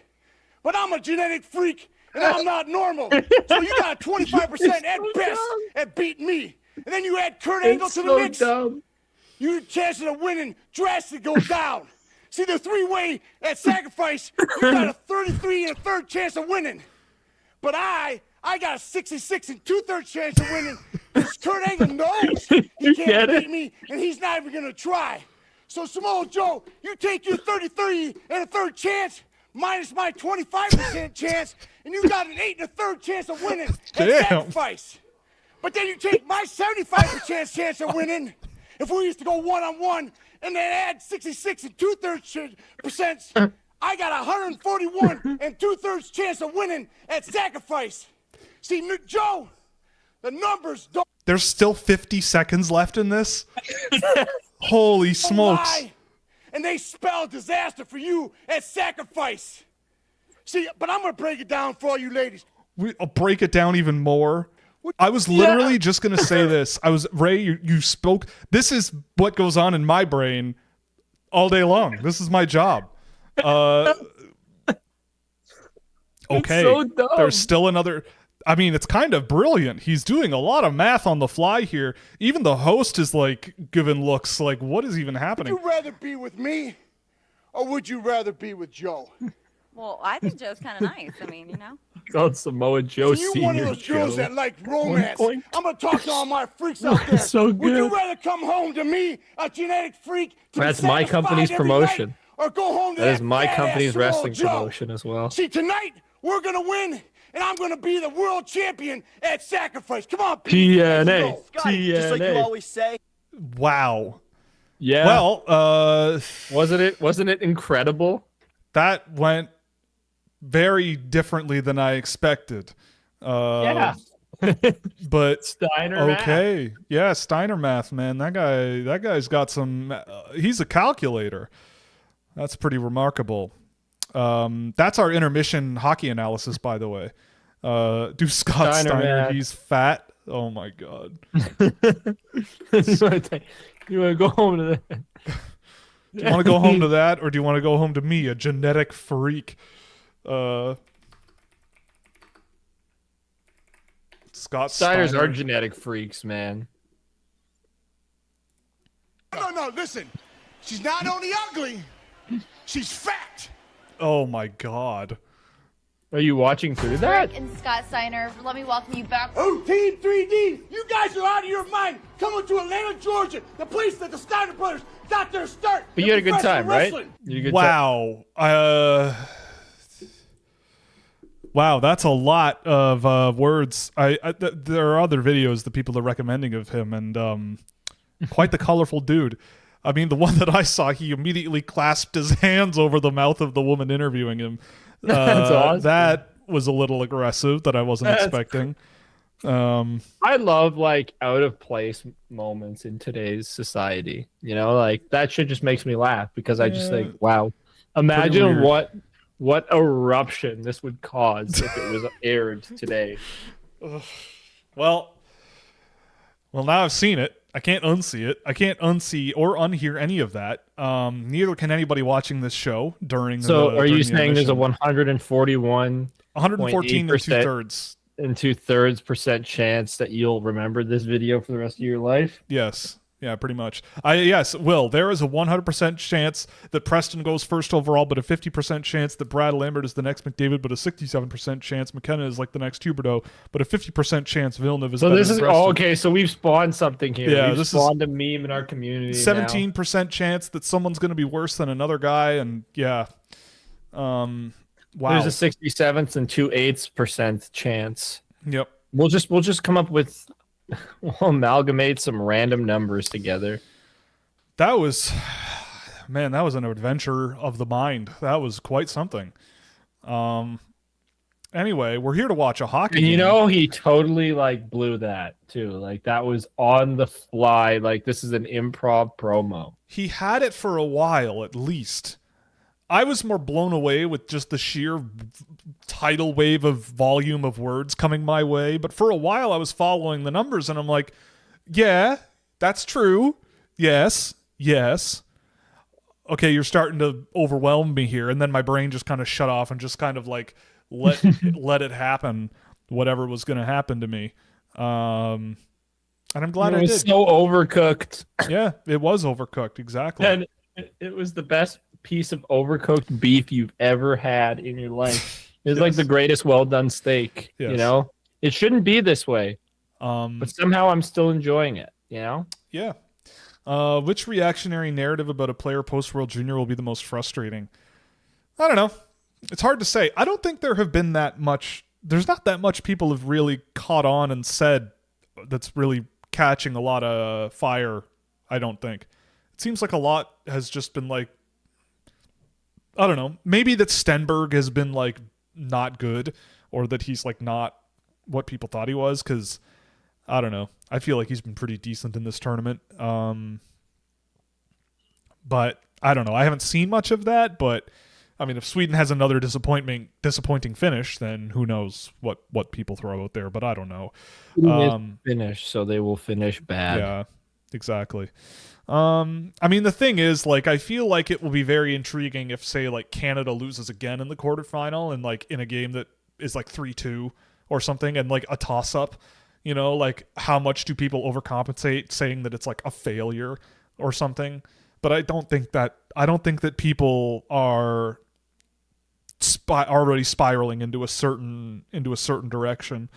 But I'm a genetic freak, and I'm not normal. So you got a 25% at best at beating me. And then you add Kurt Angle to the mix, your chances of winning drastically go down. See, the three-way at Sacrifice, you got a 33 and a third chance of winning. But I got a 66 and 2/3 chance of winning because Kurt Angle knows he can't beat me, and he's not even going to try. So, Samoa Joe, you take your 33 and a third chance minus my 25% chance, and you got an 8 and a third chance of winning at Sacrifice. But then you take my 75% chance of winning if we used to go one-on-one and then add 66 and 2/3%. I got 141 and 2/3 chance of winning at Sacrifice. See, Joe, the numbers don't. There's still 50 seconds left in this? Holy smokes. Lie, and they spell disaster for you at Sacrifice. See, but I'm going to break it down for all you ladies. I'll break it down even more. I was literally just going to say this. Ray, you spoke. This is what goes on in my brain all day long. This is my job. Okay, so dumb. There's still another. I mean, it's kind of brilliant. He's doing a lot of math on the fly here. Even the host is like giving looks like, what is even happening? Would you rather be with me or would you rather be with Joe? Well, I think Joe's kind of nice. I mean, Called Samoa Joe So you're Senior. one of those girls that like romance. Point. I'm going to talk to all my freaks out there. So good. Would you rather come home to me, a genetic freak, to That's be my satisfied company's every promotion. night, or go home to That is my fat-ass company's Samoa wrestling Joe? promotion as well. See, tonight we're going to win, and I'm going to be the world champion at Sacrifice. Come on, Pete. TNA. Scotty, just like you always say. Wow. Yeah. Well, wasn't it incredible? that went very differently than I expected. Yeah. But Steiner. okay. Math. Yeah, Steiner math, man. That guy's got some he's a calculator. That's pretty remarkable. That's our intermission hockey analysis, by the way. Do Scott Steiner, he's fat. Oh my god. You want to go home to that? Do you want to go home to that, or do you want to go home to me, a genetic freak? Scott Steiners Steiner. are genetic freaks, man. No, listen. She's not only ugly, she's fat. Oh my god. Are you watching through that? Rick and Scott Steiner, let me welcome you back. Oh, Team 3D, you guys are out of your mind. Coming to Atlanta, Georgia, the place that the Steiner brothers got their start. But you had a good time, right? Wrestling. You had a good Wow. Wow, that's a lot of words. There are other videos that people are recommending of him, and quite the colorful dude. I mean, the one that I saw, he immediately clasped his hands over the mouth of the woman interviewing him. That's awesome. That was a little aggressive that I wasn't expecting. I love like out of place moments in today's society. You know, like that shit just makes me laugh because I just think, wow, imagine what eruption this would cause if it was aired today. Well, now I've seen it. I can't unsee it. I can't unsee or unhear any of that. Neither can anybody watching this show during. So, are you saying there's a 114 and 2/3 and 2/3% chance that you'll remember this video for the rest of your life? Yes. Yeah, pretty much. Yes, Will, there is a 100% chance that Preston goes first overall, but a 50% chance that Brad Lambert is the next McDavid, but a 67% chance McKenna is like the next Huberdeau, but a 50% chance Villeneuve is better than Preston. Okay, so we've spawned something here. Yeah, we've spawned a meme in our community. 17% chance that someone's going to be worse than another guy, and yeah. Wow. There's a 67th and 2/8% chance. Yep. We'll just come up with we'll amalgamate some random numbers together. That was an adventure of the mind. That was quite something. Anyway, we're here to watch a hockey game. You know, he totally like blew that too. Like that was on the fly. Like this is an improv promo. He had it for a while at least. I was more blown away with just the sheer tidal wave of volume of words coming my way. But for a while, I was following the numbers, and I'm like, yeah, that's true. Yes. Okay, you're starting to overwhelm me here. And then my brain just kind of shut off and just kind of like let it happen, whatever was going to happen to me. And I'm glad I did. It was so overcooked. Yeah, it was overcooked. Exactly. And it was the best piece of overcooked beef you've ever had in your life. It's like the greatest well done steak. Yes. You know, it shouldn't be this way, but somehow I'm still enjoying it. You know? Yeah. Which reactionary narrative about a player post World Junior will be the most frustrating? I don't know. It's hard to say. I don't think there have been that much. There's not that much people have really caught on and said that's really catching a lot of fire. I don't think. It seems like a lot has just been like, I don't know. Maybe that Stenberg has been like not good, or that he's like not what people thought he was. Because I don't know. I feel like he's been pretty decent in this tournament. But I don't know. I haven't seen much of that. But I mean, if Sweden has another disappointing finish, then who knows what people throw out there. But I don't know. Finish, so they will finish bad. Yeah, exactly. I mean, the thing is, like, I feel like it will be very intriguing if, say, like, Canada loses again in the quarterfinal and, like, in a game that is, like, 3-2 or something, and like a toss-up, you know, like how much do people overcompensate saying that it's like a failure or something. But I don't think that people are already spiraling into a certain direction.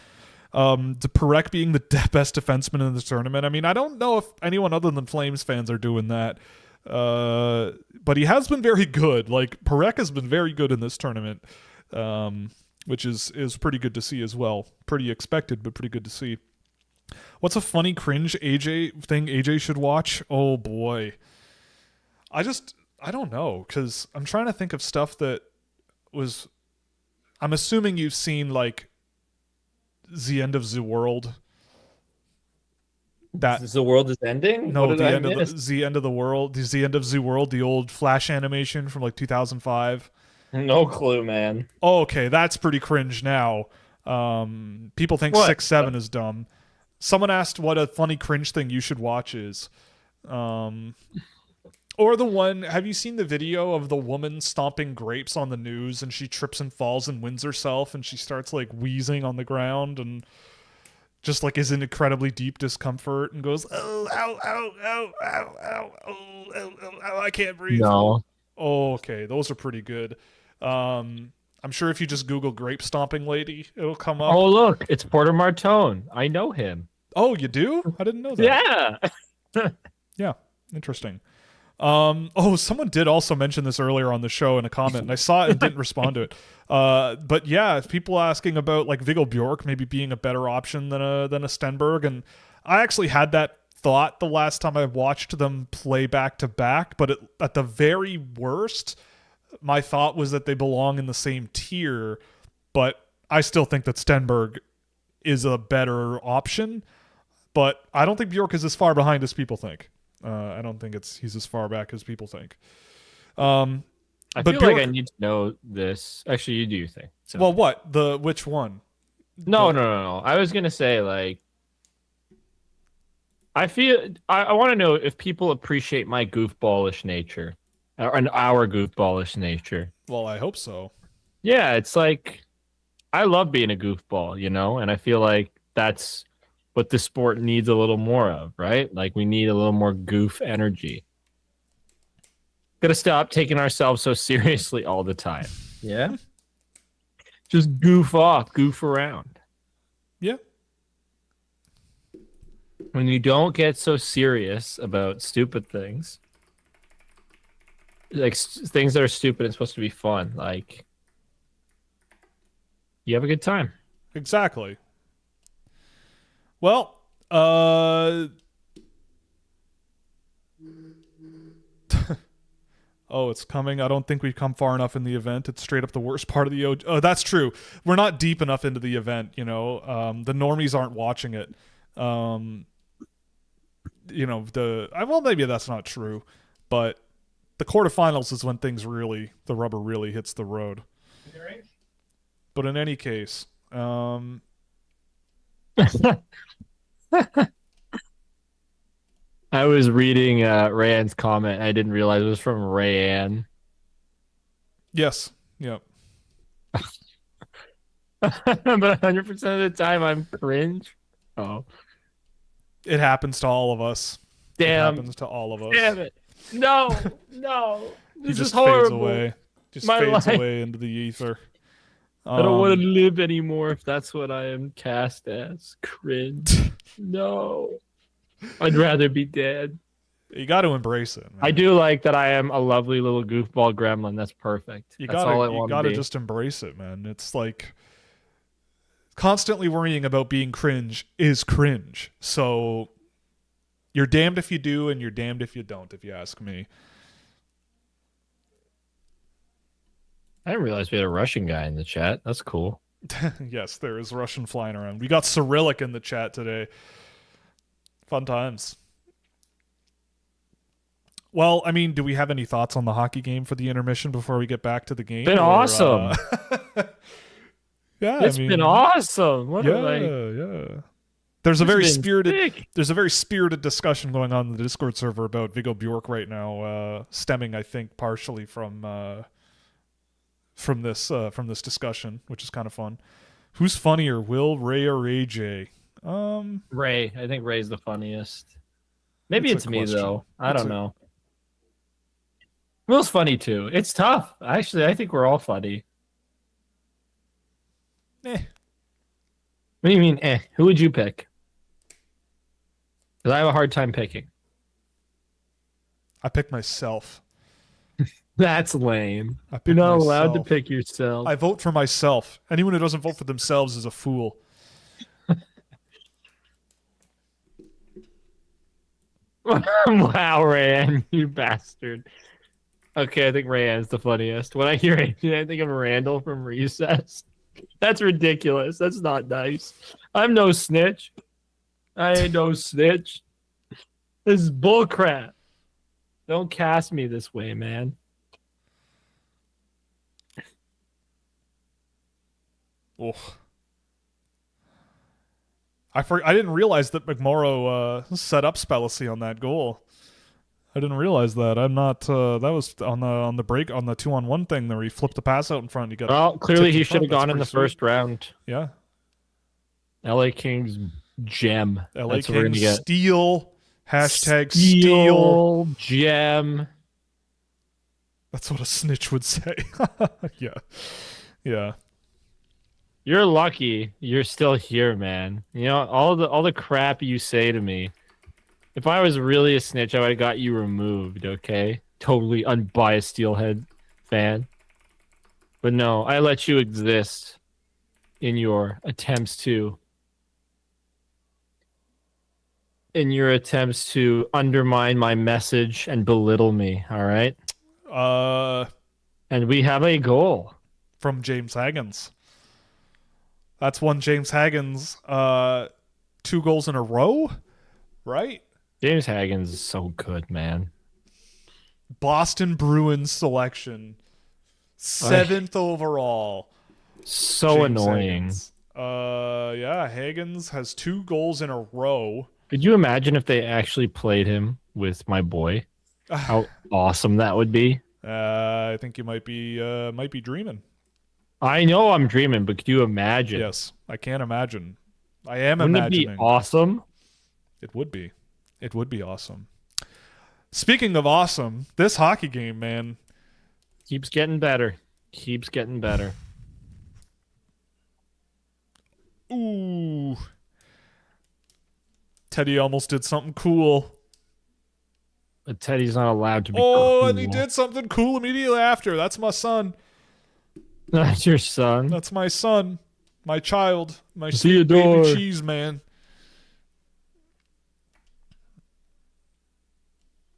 Perek being the best defenseman in the tournament. I mean, I don't know if anyone other than Flames fans are doing that. But he has been very good. Like, Perek has been very good in this tournament, which is pretty good to see as well. Pretty expected, but pretty good to see. What's a funny cringe AJ should watch? Oh boy. I don't know, because I'm trying to think of stuff that was... I'm assuming you've seen, like, The End of the World. That the world is ending? No, the end of the world, the old Flash animation from like 2005. No clue, man. Oh, okay, that's pretty cringe now. People think 6-7 is dumb. Someone asked what a funny cringe thing you should watch is. Or the one, have you seen the video of the woman stomping grapes on the news and she trips and falls and wins herself and she starts like wheezing on the ground and just like is in incredibly deep discomfort and goes, oh, ow, ow, ow, ow, ow, oh, ow, ow, ow, I can't breathe. No. Oh, okay, those are pretty good. I'm sure if you just Google grape stomping lady, it'll come up. Oh, look, it's Porter Martone. I know him. Oh, you do? I didn't know that. Yeah. Yeah, interesting. Someone did also mention this earlier on the show in a comment, and I saw it and didn't respond to it. But yeah, people asking about like Viggo Bjork maybe being a better option than a Stenberg, and I actually had that thought the last time I watched them play back to back. But at the very worst, my thought was that they belong in the same tier. But I still think that Stenberg is a better option. But I don't think Bjork is as far behind as people think. I don't think he's as far back as people think. I feel like I need to know this. Actually, you do your thing. So. Well, what? Which one? No. I was gonna say, like, I want to know if people appreciate my goofballish nature, and our goofballish nature. Well, I hope so. Yeah, it's like I love being a goofball, you know, and I feel like that's what the sport needs a little more of, right? Like we need a little more goof energy. Gotta stop taking ourselves so seriously all the time. Yeah? Just goof off, goof around. Yeah. When you don't get so serious about stupid things, like things that are stupid and supposed to be fun, like you have a good time. Exactly. Well, oh, it's coming. I don't think we've come far enough in the event. It's straight up the worst part of the OG. Oh, that's true. We're not deep enough into the event, you know. The normies aren't watching it. You know, well, maybe that's not true, but the quarterfinals is when the rubber really hits the road. But in any case, I was reading Rayanne's comment. I didn't realize it was from Rayanne. Yes. Yep. But 100% of the time, I'm cringe. Oh. It happens to all of us. Damn. It happens to all of us. Damn it. No. This just is horrible. fades away. Just My fades life. away into the ether. I don't want to live anymore if that's what I am cast as. Cringe. No. I'd rather be dead. You got to embrace it, man. I do like that I am a lovely little goofball gremlin. That's perfect. You That's all I you want got to to be. just embrace it, man. It's like constantly worrying about being cringe is cringe. So you're damned if you do and you're damned if you don't, if you ask me. I didn't realize we had a Russian guy in the chat. That's cool. Yes, there is Russian flying around. We got Cyrillic in the chat today. Fun times. Well, I mean, do we have any thoughts on the hockey game for the intermission before we get back to the game? Been awesome. Yeah, It's been awesome. Yeah. There's a very spirited discussion going on in the Discord server about Viggo Bjork right now, stemming, I think, partially from this discussion, which is kind of fun. Who's funnier, Will, Ray, or AJ? Ray. I think Ray's the funniest. Maybe it's me though. I don't know. Will's funny too. It's tough. Actually, I think we're all funny. What do you mean, Who would you pick? Because I have a hard time picking. I pick myself. That's lame. You're not allowed to pick yourself. I vote for myself. Anyone who doesn't vote for themselves is a fool. Wow, Rayan, you bastard. Okay, I think Rayan's the funniest. When I hear it, I think of Randall from Recess. That's ridiculous. That's not nice. I'm no snitch. I ain't no snitch. This is bullcrap. Don't cast me this way, man. Oh. I didn't realize that McMorrow set up Spellacy on that goal. I didn't realize that. I'm not. That was on the break on the 2-on-1 thing where he flipped the pass out in front. He got. Well, clearly he should have gone in the first round. Yeah. LA Kings gem. LA Kings steal. Hashtag steal gem. That's what a snitch would say. Yeah. Yeah. You're lucky you're still here, man. You know, all the crap you say to me. If I was really a snitch, I would have got you removed, okay? Totally unbiased Steelhead fan. But no, I let you exist in your attempts to undermine my message and belittle me, all right? And we have a goal. From James Haggins. That's one James Haggins 2 goals in a row, right? James Haggins is so good, man. Boston Bruins selection. 7th overall. So James annoying. Haggins. Yeah, Haggins has 2 goals in a row. Could you imagine if they actually played him with my boy? How awesome that would be. I think you might be dreaming. I know I'm dreaming, but could you imagine? Yes, I can't imagine. I am Wouldn't imagining. It be awesome? It would be. It would be awesome. Speaking of awesome, this hockey game, man, keeps getting better. Keeps getting better. Ooh. Teddy almost did something cool. But Teddy's not allowed to be cool. And he did something cool immediately after. That's my son. That's your son. That's my son. My child. My Theodore. Baby cheese man.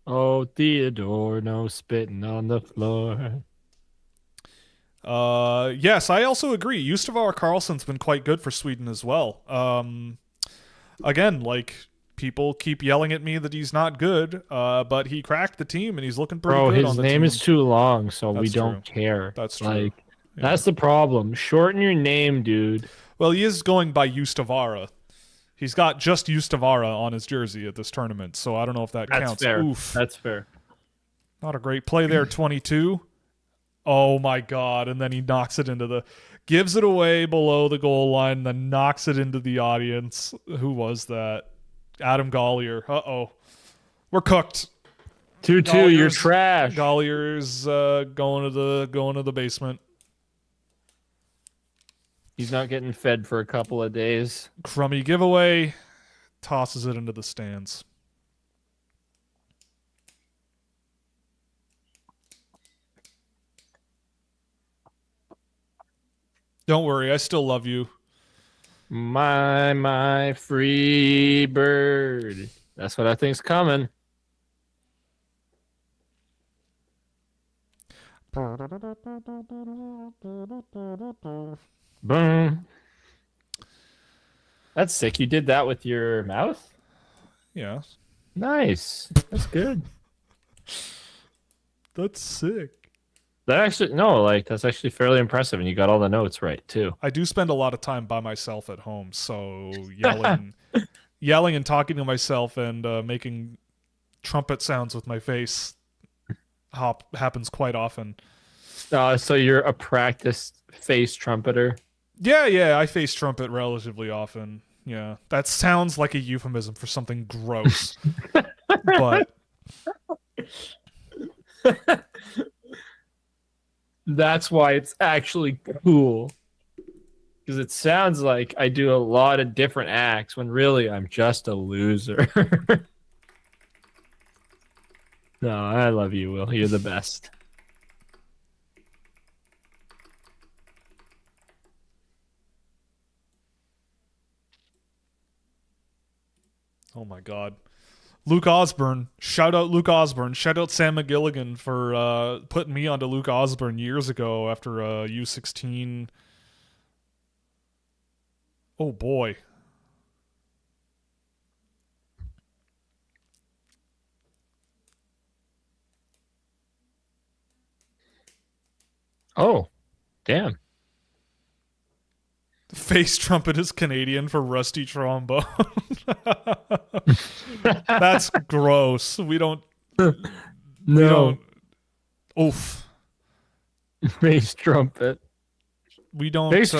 Oh, Theodore, no spitting on the floor. Yes, I also agree. Justavar Karlsson's been quite good for Sweden as well. Again, like, people keep yelling at me that he's not good, but he cracked the team and he's looking pretty good on the team. His name is too long, so we don't care. That's true. Like, that's the problem. Shorten your name, dude. Well, he is going by Justavara. He's got just Justavara on his jersey at this tournament, so I don't know if that counts. Fair. Oof. That's fair. Not a great play there, 22. Oh, my God. And then he knocks it into gives it away below the goal line, then knocks it into the audience. Who was that? Adam Gollier. Uh-oh. We're cooked. 2-2, you're trash. Gollier's going to the basement. He's not getting fed for a couple of days. Crummy giveaway. Tosses it into the stands. Don't worry, I still love you. My free bird. That's what I think's coming. Boom. That's sick. You did that with your mouth? Yeah. Nice. That's good. That's sick. That's actually fairly impressive, and you got all the notes right too. I do spend a lot of time by myself at home, so yelling and talking to myself and making trumpet sounds with my face happens quite often. So you're a practiced face trumpeter? Yeah, I face trumpet relatively often. Yeah, that sounds like a euphemism for something gross. But that's why it's actually cool. Because it sounds like I do a lot of different acts when really I'm just a loser. No, I love you, Will. You're the best. oh my god. Luke Osborne. Shout out Luke Osborne. Shout out Sam McGilligan for putting me onto Luke Osborne years ago after U16. Oh boy. Oh, damn. Face trumpet is Canadian for rusty trombone. That's gross. We don't. No. We don't. Oof. Bass trumpet. We don't. Bass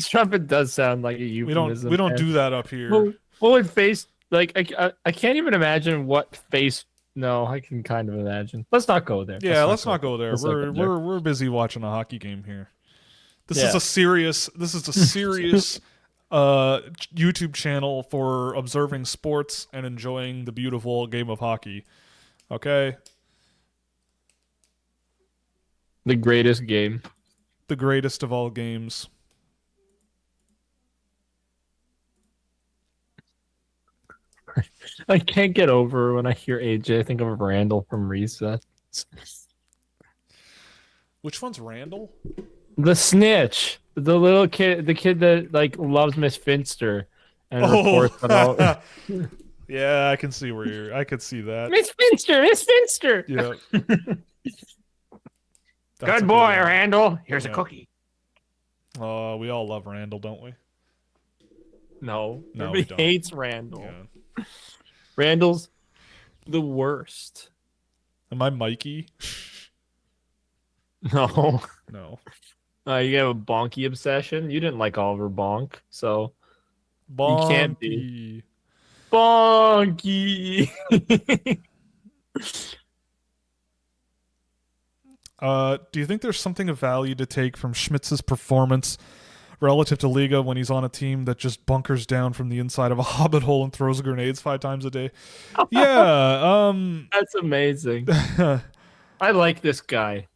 trumpet does sound like a euphemism. We don't do that up here. What would face like? I can't even imagine what face. No, I can kind of imagine. Let's not go there. Yeah, let's not go there. We're busy watching a hockey game here. This is a serious YouTube channel for observing sports and enjoying the beautiful game of hockey. Okay? The greatest game. The greatest of all games. I can't get over when I hear AJ. I think of Randall from Recess. Which one's Randall? The snitch, the little kid, the kid that like loves Miss Finster and reports on all. Yeah, I can see I could see that. Miss Finster. Yeah. Good boy, Randall. Here's a cookie. Oh, we all love Randall, don't we? No, we everybody don't. hates Randall. Yeah. Randall's the worst. Am I Mikey? No. No. You have a bonky obsession. You didn't like Oliver Bonk, so Bonky. you can't be bonky. Do you think there's something of value to take from Schmitz's performance relative to Liga when he's on a team that just bunkers down from the inside of a hobbit hole and throws grenades 5 times a day? Yeah. That's amazing. I like this guy.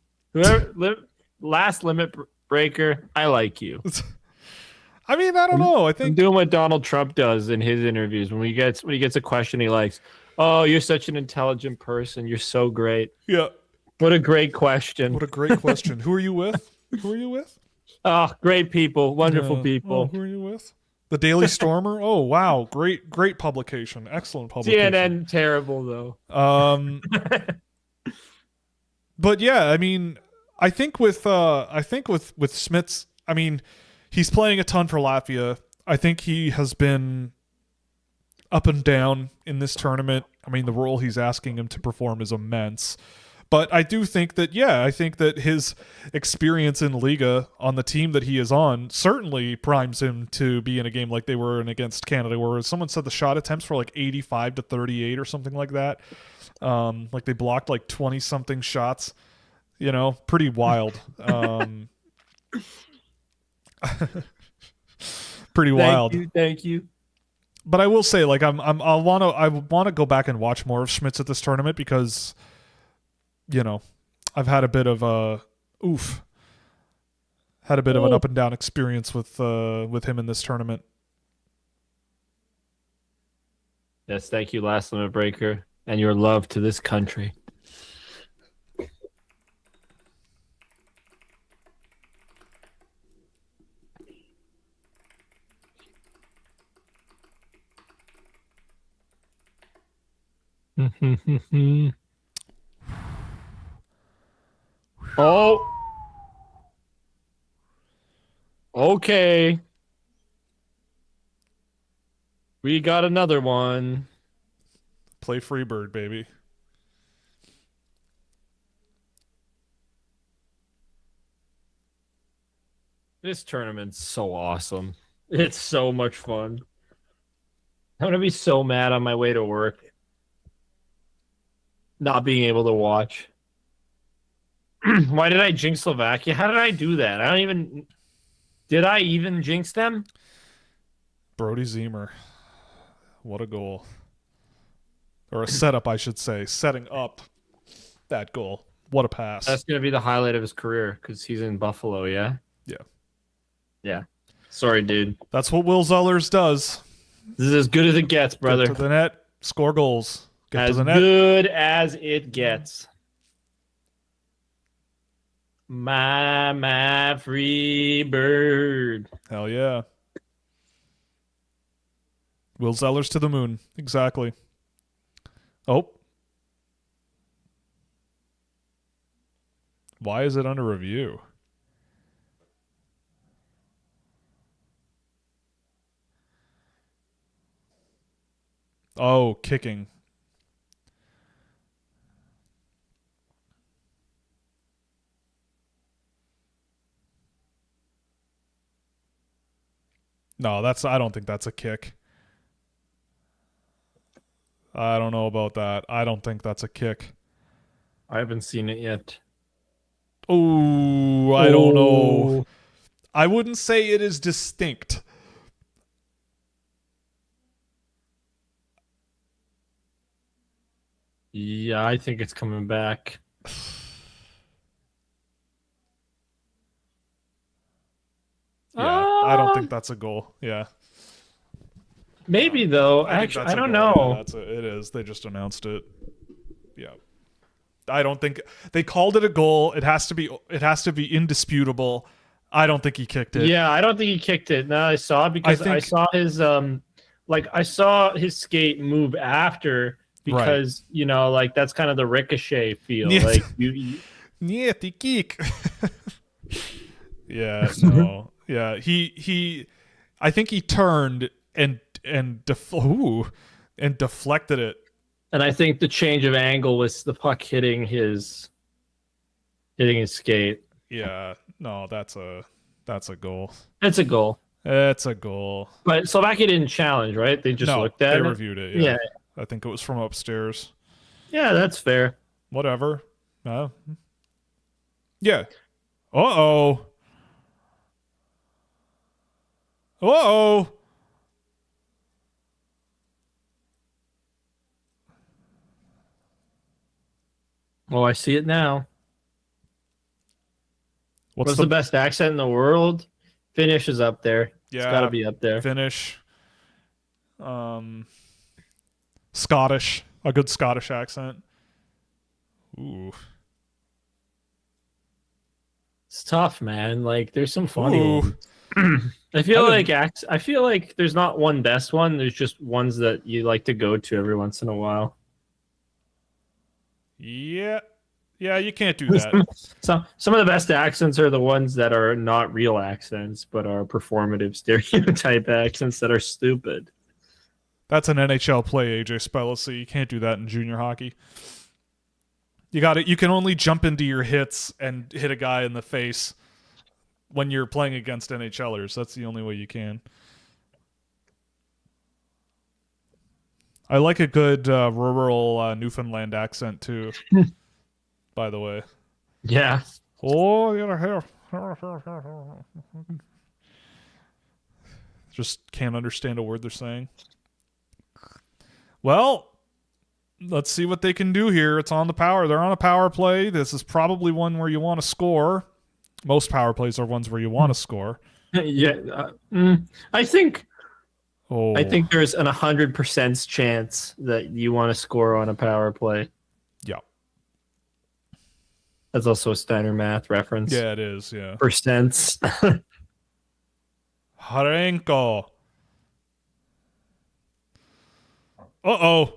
Last limit breaker, I like you. I mean, I don't know. I think I'm doing what Donald Trump does in his interviews when he gets a question he likes. Oh, you're such an intelligent person. You're so great. Yeah. What a great question. What a great question. Who are you with? Who are you with? Oh, great people. Wonderful people. Oh, who are you with? The Daily Stormer? Oh, wow. Great publication. Excellent publication. CNN terrible though. But yeah, I mean, I think with Smits, I mean, he's playing a ton for Latvia. I think he has been up and down in this tournament. I mean, the role he's asking him to perform is immense. But I do think that, I think that his experience in Liga on the team that he is on certainly primes him to be in a game like they were in against Canada, where someone said the shot attempts were like 85 to 38 or something like that. Like they blocked like 20-something shots. You know, pretty wild. Pretty wild. Thank you. But I will say, like, I want to go back and watch more of Schmitz at this tournament because, you know, I've had a bit of an up and down experience with him in this tournament. Yes, thank you, Last Limit Breaker, and your love to this country. Oh. Okay. We got another one. Play Freebird, baby. This tournament's so awesome. It's so much fun. I'm gonna be so mad on my way to work, not being able to watch. Why did I jinx Slovakia? How did I do that? Did I even jinx them? Brody Zemer. What a goal. Or a setup, I should say. Setting up that goal. What a pass. That's going to be the highlight of his career because he's in Buffalo, yeah? Yeah. Yeah. Sorry, dude. That's what Will Zellers does. This is as good as it gets, brother. Get to the net, score goals. Get to the net. As good as it gets. My free bird. Hell yeah. Will Zellers to the moon. Exactly. Oh. Why is it under review? Oh, kicking. No, I don't think that's a kick. I don't know about that. I don't think that's a kick. I haven't seen it yet. Oh, I don't know. I wouldn't say it is distinct. Yeah, I think it's coming back. Yeah, I don't think that's a goal. Yeah. Maybe though. Actually, I don't know. Yeah, it is. They just announced it. Yeah. I don't think they called it a goal. It has to be indisputable. I don't think he kicked it. Yeah, I don't think he kicked it. No, I saw because I saw his I saw his skate move after because right. That's kind of the ricochet feel. Like you the kick. Yeah, no. Yeah, he I think he turned and deflected it. And I think the change of angle was the puck hitting his skate. Yeah, no, that's a goal. It's a goal. It's a goal. But Slovakia didn't challenge, right? They just looked at it. They reviewed it. Yeah. I think it was from upstairs. Yeah, that's fair. Whatever. Yeah. Uh-oh. Uh-oh. Oh, I see it now. What's the best accent in the world? Finnish is up there. Yeah, it's got to be up there. Finnish. Scottish. A good Scottish accent. Ooh. It's tough, man. Like, there's some funny ones. I feel like there's not one best one. There's just ones that you like to go to every once in a while. Yeah, you can't do that. Some of the best accents are the ones that are not real accents, but are performative stereotype accents that are stupid. That's an NHL play, AJ Spellacy. You can't do that in junior hockey. You can only jump into your hits and hit a guy in the face when you're playing against NHLers. That's the only way you can. I like a good rural Newfoundland accent too. By the way. Yeah. Oh, you're here. Just can't understand a word they're saying. Well, let's see what they can do here. It's on the power. They're on a power play. This is probably one where you want to score. Most power plays are ones where you want to score. Yeah. I think there's an 100% chance that you want to score on a power play. Yeah. That's also a Steiner math reference. Yeah, it is. Yeah. Percents. Harenko. Uh-oh.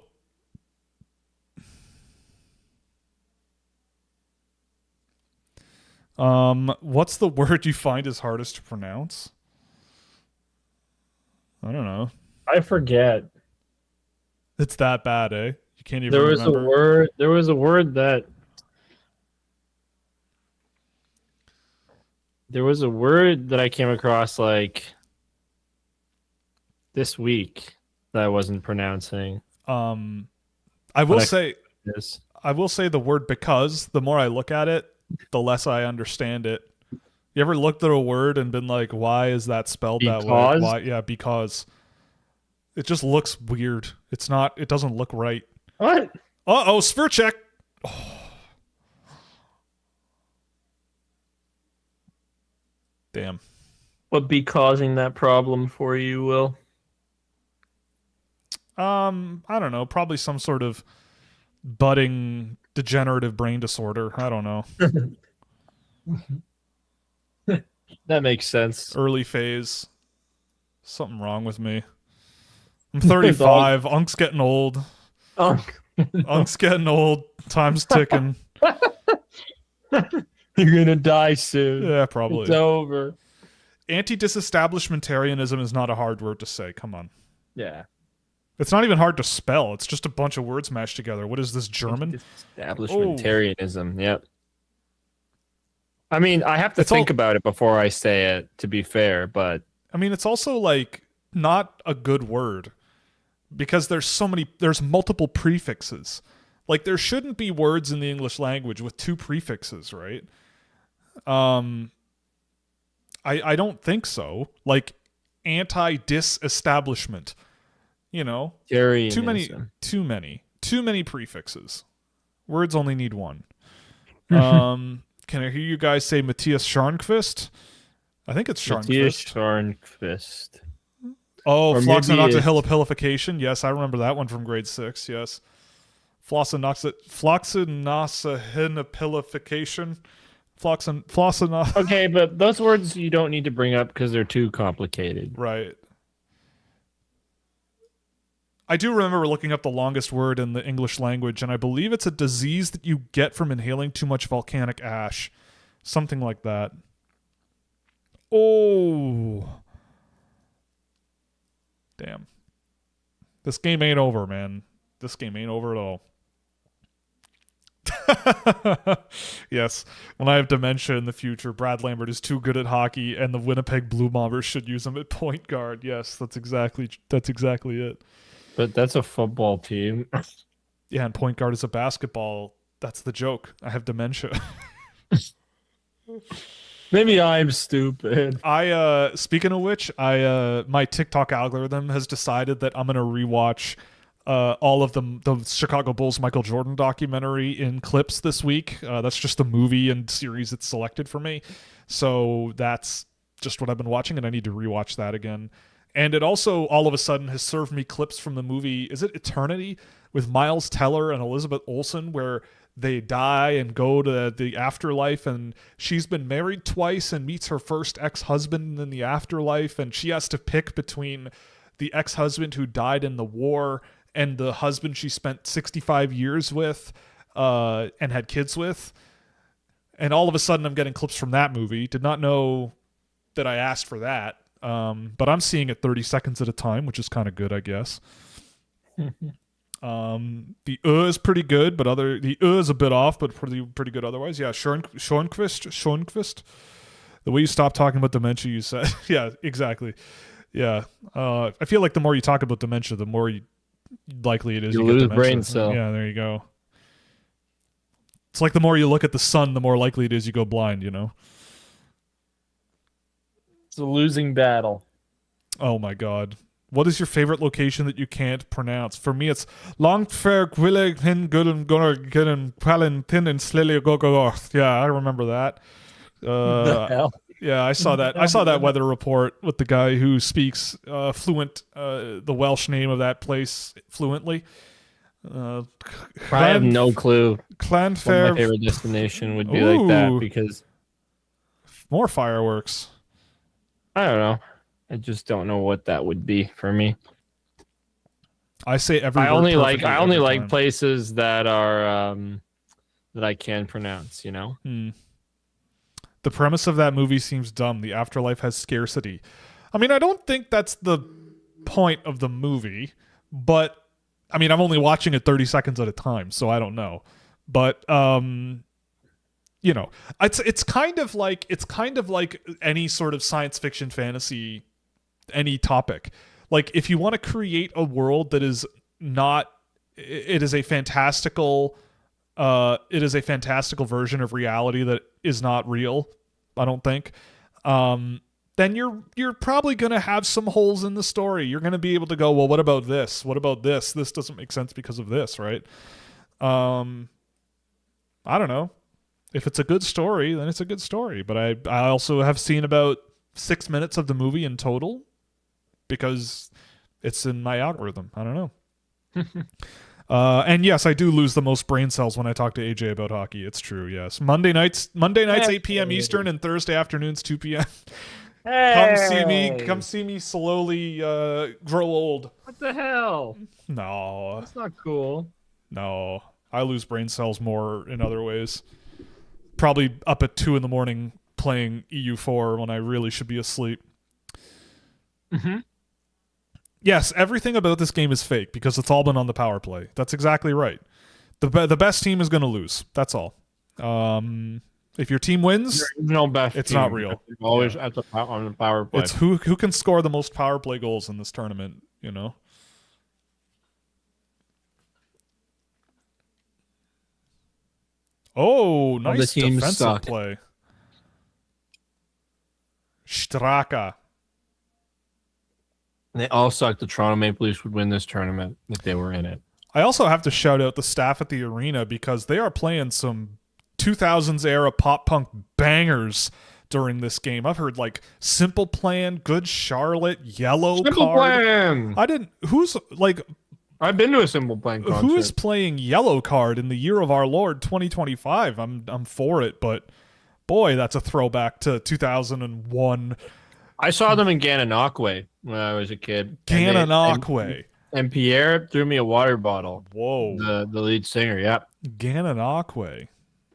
What's the word you find is hardest to pronounce? I don't know. I forget. It's that bad, eh? You can't even remember. There was a word that There was a word that I came across like this week that I wasn't pronouncing. I will say the word because, the more I look at it, the less I understand it. You ever looked at a word and been like, why is that spelled that way? Why? Yeah, because it just looks weird. It doesn't look right. What? Uh-oh, sphere check. Oh. Damn. What be causing that problem for you, Will? I don't know. Probably some sort of budding degenerative brain disorder. I don't know. That makes sense. Early phase. Something wrong with me. I'm 35. Unk's getting old. Unk's getting old. Time's ticking. You're gonna die soon. Yeah, probably. It's over. Anti-disestablishmentarianism is not a hard word to say. Come on. Yeah. It's not even hard to spell. It's just a bunch of words mashed together. What is this, German? Establishmentarianism. Oh. Yep. I mean, I have to think about it before I say it, to be fair, but I mean, it's also like not a good word because there's multiple prefixes. Like there shouldn't be words in the English language with two prefixes, right? I don't think so. Like anti-disestablishment, you know, too many prefixes. Words only need one. Can I hear you guys say Matthias Scharnquist? I think it's Scharnquist. Matthias Scharnquist. Oh, floxinoxahilipilification. Yes, I remember that one from grade 6. Yes. Floxinoxahilipilification. Okay, but those words you don't need to bring up because they're too complicated. Right. I do remember looking up the longest word in the English language, and I believe it's a disease that you get from inhaling too much volcanic ash. Something like that. Oh. Damn. This game ain't over, man. This game ain't over at all. Yes. When I have dementia in the future, Brad Lambert is too good at hockey, and the Winnipeg Blue Bombers should use him at point guard. Yes, that's exactly it. But that's a football team. Yeah, and point guard is a basketball. That's the joke. I have dementia. Maybe I'm stupid. Speaking of which, my TikTok algorithm has decided that I'm gonna rewatch all of the Chicago Bulls Michael Jordan documentary in clips this week. That's just the movie and series it's selected for me. So that's just what I've been watching, and I need to rewatch that again. And it also, all of a sudden, has served me clips from the movie, is it Eternity? With Miles Teller and Elizabeth Olsen, where they die and go to the afterlife, and she's been married twice and meets her first ex-husband in the afterlife, and she has to pick between the ex-husband who died in the war and the husband she spent 65 years with and had kids with. And all of a sudden, I'm getting clips from that movie. Did not know that I asked for that. But I'm seeing it 30 seconds at a time, which is kind of good, I guess. The is pretty good, but the is a bit off, but pretty good otherwise. Yeah, Schornquist. The way you stop talking about dementia, you said. Yeah, exactly. Yeah. I feel like the more you talk about dementia, the more likely it is you lose get dementia. Brain cell. Yeah, there you go. It's like the more you look at the sun, the more likely it is you go blind, you know? It's a losing battle. Oh my god. What is your favorite location that you can't pronounce? For me, it's Longfair Gwillig Hin Gullen Gunnar Gillen Palin Tin and Slilly Gogorth. Yeah, I remember that. The hell? Yeah, I saw that. I saw that weather report with the guy who speaks fluent the Welsh name of that place fluently. I have no clue. Clanfair. What my favorite destination would be like that, because more fireworks. I don't know. I just don't know what that would be for me. I say every. I only like places that are that I can pronounce. You know. The premise of that movie seems dumb. The afterlife has scarcity. I mean, I don't think that's the point of the movie, but I mean, I'm only watching it 30 seconds at a time, so I don't know. But you know, it's kind of like any sort of science fiction fantasy, any topic. Like if you want to create a world that is not, it is a fantastical version of reality that is not real, I don't think. Then you're probably going to have some holes in the story. You're going to be able to go, well, what about this? What about this? This doesn't make sense because of this, right? I don't know. If it's a good story, then it's a good story. But I also have seen about 6 minutes of the movie in total because it's in my algorithm. I don't know. And yes, I do lose the most brain cells when I talk to AJ about hockey. It's true, yes. Monday nights 8 p.m. Eastern and Thursday afternoons 2 p.m. Come see me slowly grow old. What the hell? No. That's not cool. No. I lose brain cells more in other ways. Probably up at 2 a.m. playing EU4 when I really should be asleep. Mm-hmm. Yes, everything about this game is fake because it's all been on the power play. That's exactly right. The best team is going to lose. That's all. If your team wins, no best it's team. Not real. It's always on the power play. It's who can score the most power play goals in this tournament, you know? Oh, nice defensive play. Straka. They all suck. The Toronto Maple Leafs would win this tournament if they were in it. I also have to shout out the staff at the arena because they are playing some 2000s era pop punk bangers during this game. I've heard like Simple Plan, Good Charlotte, Yellow Simple Card. Plan. I've been to a Simple Plan concert. Who is playing Yellow Card in the year of our Lord 2025? I'm for it, but boy, that's a throwback to 2001. I saw them in Gananoque when I was a kid. Gananoque. And Pierre threw me a water bottle. Whoa. The lead singer, yeah. Gananoque.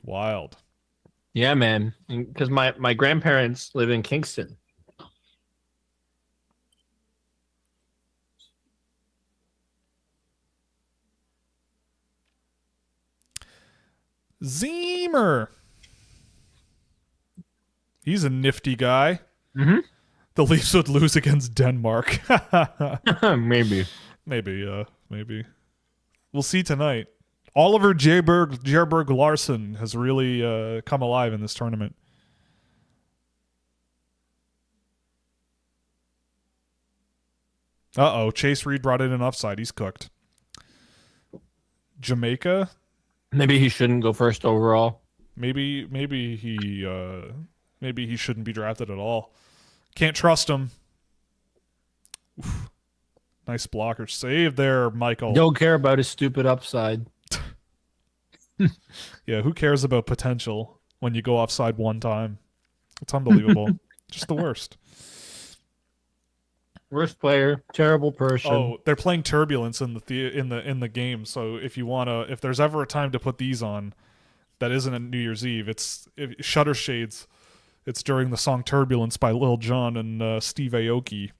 Wild. Yeah, man. Because my grandparents live in Kingston. Zemer. He's a nifty guy. Mm-hmm. The Leafs would lose against Denmark. Maybe. Maybe. We'll see tonight. Oliver Jerberg Larson has really come alive in this tournament. Uh-oh, Chase Reed brought in an offside. He's cooked. Jamaica? Maybe he shouldn't go first overall. Maybe he shouldn't be drafted at all. Can't trust him. Oof. Nice blocker save there, Michael. Don't care about his stupid upside. Yeah, who cares about potential when you go offside one time? It's unbelievable. Just the worst. Worst player, terrible person. Oh, they're playing Turbulence in the game. So if there's ever a time to put these on, that isn't a New Year's Eve. It's Shutter Shades. It's during the song Turbulence by Lil Jon and Steve Aoki.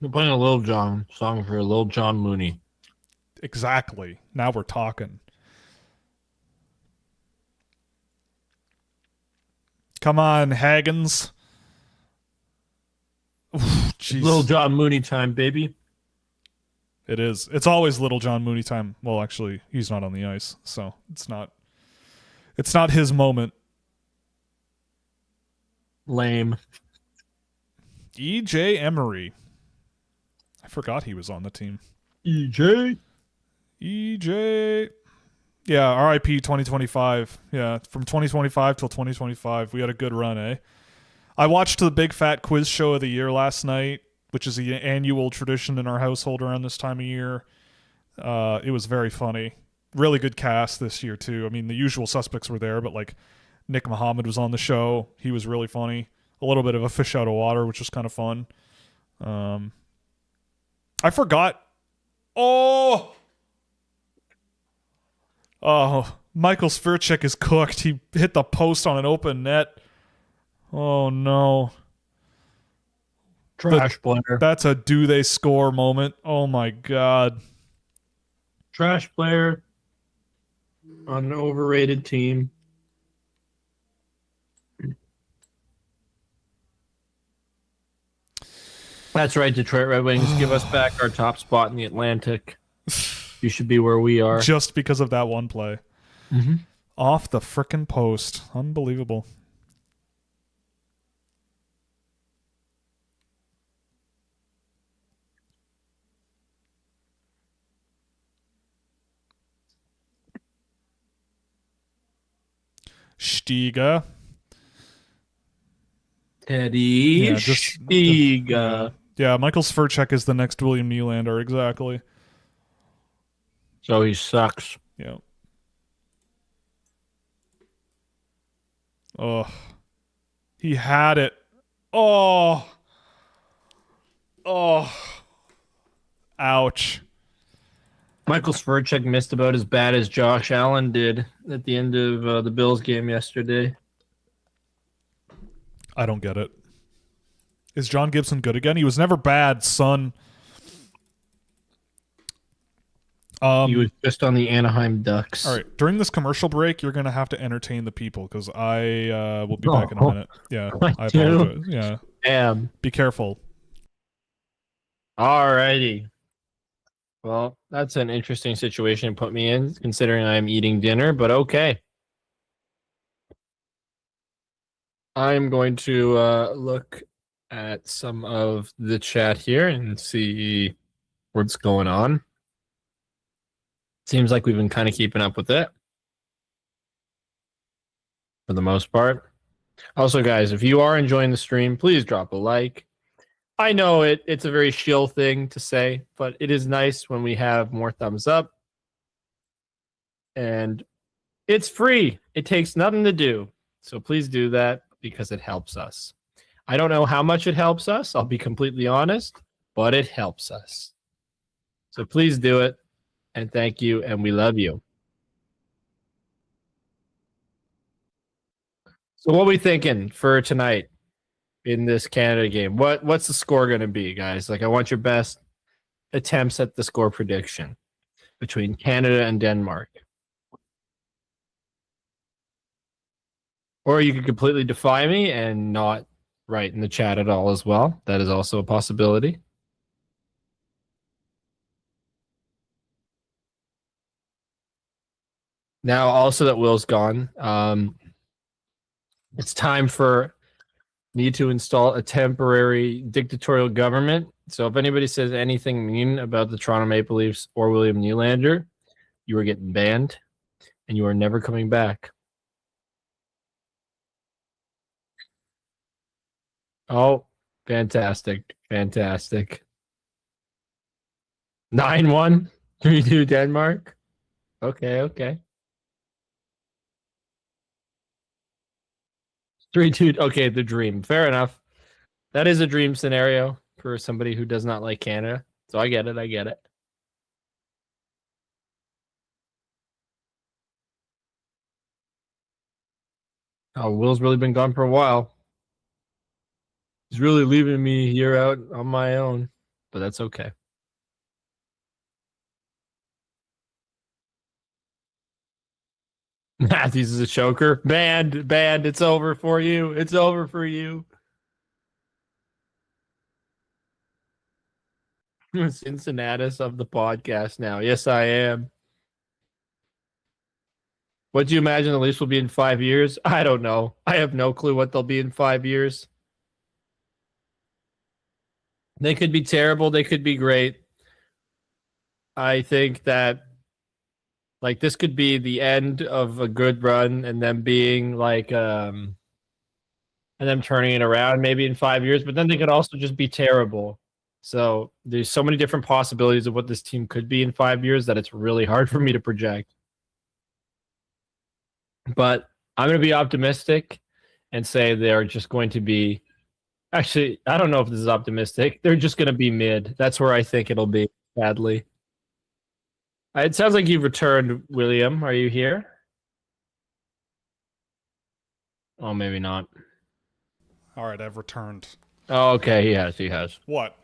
You're playing a Lil Jon song for Lil Jon Mooney. Exactly. Now we're talking. Come on, Haggins. Lil Jon Mooney time, baby. It is. It's always Little John Mooney time. Well, actually, he's not on the ice, so it's not his moment. Lame. EJ Emery. I forgot he was on the team. EJ. Yeah, RIP 2025. Yeah, from 2025 till 2025, we had a good run, eh? I watched the Big Fat Quiz Show of the Year last night, which is the annual tradition in our household around this time of year. It was very funny. Really good cast this year, too. I mean, the usual suspects were there, but like Nick Muhammad was on the show. He was really funny. A little bit of a fish out of water, which was kind of fun. I forgot. Oh, Michael Svirchek is cooked. He hit the post on an open net. Oh, no. Trash player. That's a do they score moment. Oh, my God. Trash player. On an overrated team. That's right, Detroit Red Wings. Give us back our top spot in the Atlantic. You should be where we are. Just because of that one play. Mm-hmm. Off the frickin' post. Unbelievable. Stiga. Teddy Stiga. Yeah, Michael Sverchek is the next William Nylander, exactly. So he sucks. Yeah. Oh. He had it. Oh. Oh. Ouch. Michael Sverchek missed about as bad as Josh Allen did at the end of the Bills game yesterday. I don't get it. Is John Gibson good again? He was never bad, son. He was just on the Anaheim Ducks. All right. During this commercial break, you're going to have to entertain the people because I will be back in a minute. Yeah, I apologize. Yeah. Damn. Be careful. All righty. Well, that's an interesting situation to put me in, considering I'm eating dinner, but okay. I'm going to look at some of the chat here and see what's going on. Seems like we've been kind of keeping up with it for the most part. Also, guys, if you are enjoying the stream, please drop a like. I know it's a very shill thing to say, but it is nice when we have more thumbs up. And it's free. It takes nothing to do. So please do that because it helps us. I don't know how much it helps us. I'll be completely honest, but it helps us. So please do it. And thank you. And we love you. So what are we thinking for tonight in this Canada game? What's the score going to be, guys? Like, I want your best attempts at the score prediction between Canada and Denmark. Or you could completely defy me and not write in the chat at all as well. That is also a possibility. Now, also that Will's gone, it's time for me to install a temporary dictatorial government. So if anybody says anything mean about the Toronto Maple Leafs or William Nylander, you are getting banned and you are never coming back. Oh, fantastic. Fantastic. 9-1, 3-2 Denmark. Okay. 3-2. Okay, the dream. Fair enough. That is a dream scenario for somebody who does not like Canada. So I get it. Oh, Will's really been gone for a while. He's really leaving me here out on my own, but that's okay. Matthews is a choker. Banned. It's over for you. It's over for you. Cincinnatus of the podcast now. Yes, I am. What do you imagine the Leafs will be in 5 years? I don't know. I have no clue what they'll be in 5 years. They could be terrible. They could be great. I think that like this could be the end of a good run and them being like and them turning it around maybe in 5 years, but then they could also just be terrible. So there's so many different possibilities of what this team could be in 5 years that it's really hard for me to project. But I'm going to be optimistic and say they're just going to be actually, I don't know if this is optimistic. They're just going to be mid. That's where I think it'll be, sadly. It sounds like you've returned, William. Are you here? Oh, maybe not. All right, I've returned. Oh, okay. He has. What?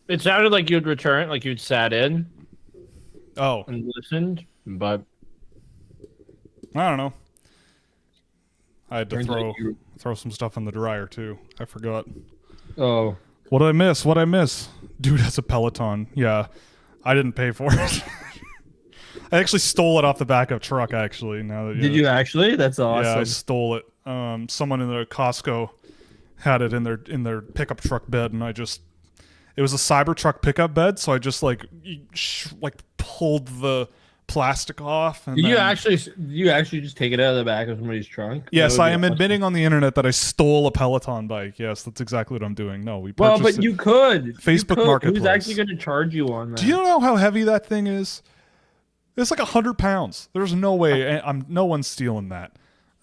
It sounded like you'd returned, like you'd sat in. Oh. And listened. but I don't know. I had to throw some stuff in the dryer too. I forgot. Oh, what did I miss? What did I miss? Dude, that's a Peloton. Yeah, I didn't pay for it. I actually stole it off the back of a truck. Actually, now that did you actually? That's awesome. Yeah, I stole it. Someone in the Costco had it in their pickup truck bed, and it was a Cybertruck pickup bed, so I just like pulled the plastic off. And did you actually just take it out of the back of somebody's trunk? Yes, I am admitting on the internet that I stole a Peloton bike. Yes, that's exactly what I'm doing. No, we purchased but you could. Facebook Marketplace. Who's actually going to charge you on that? Do you know how heavy that thing is? It's like 100 pounds. There's no way. No one's stealing that.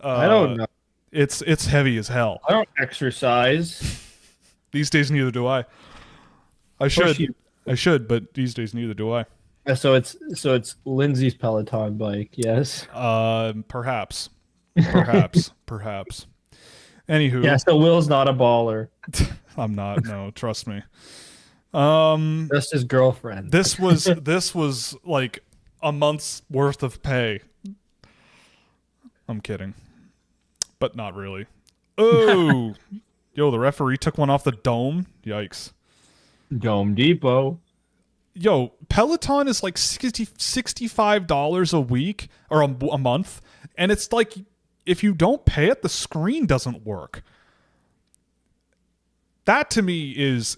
I don't know. It's heavy as hell. I don't exercise. These days, neither do I. I should, but these days, neither do I. So it's Lindsay's Peloton bike, yes. Perhaps. Perhaps. Anywho. Yeah, so Will's not a baller. I'm not, no, trust me. Just his girlfriend. This was like a month's worth of pay. I'm kidding. But not really. Oh, yo, the referee took one off the dome. Yikes. Dome Depot. Yo, Peloton is like $65 a week or a month, and it's like if you don't pay it, the screen doesn't work. That to me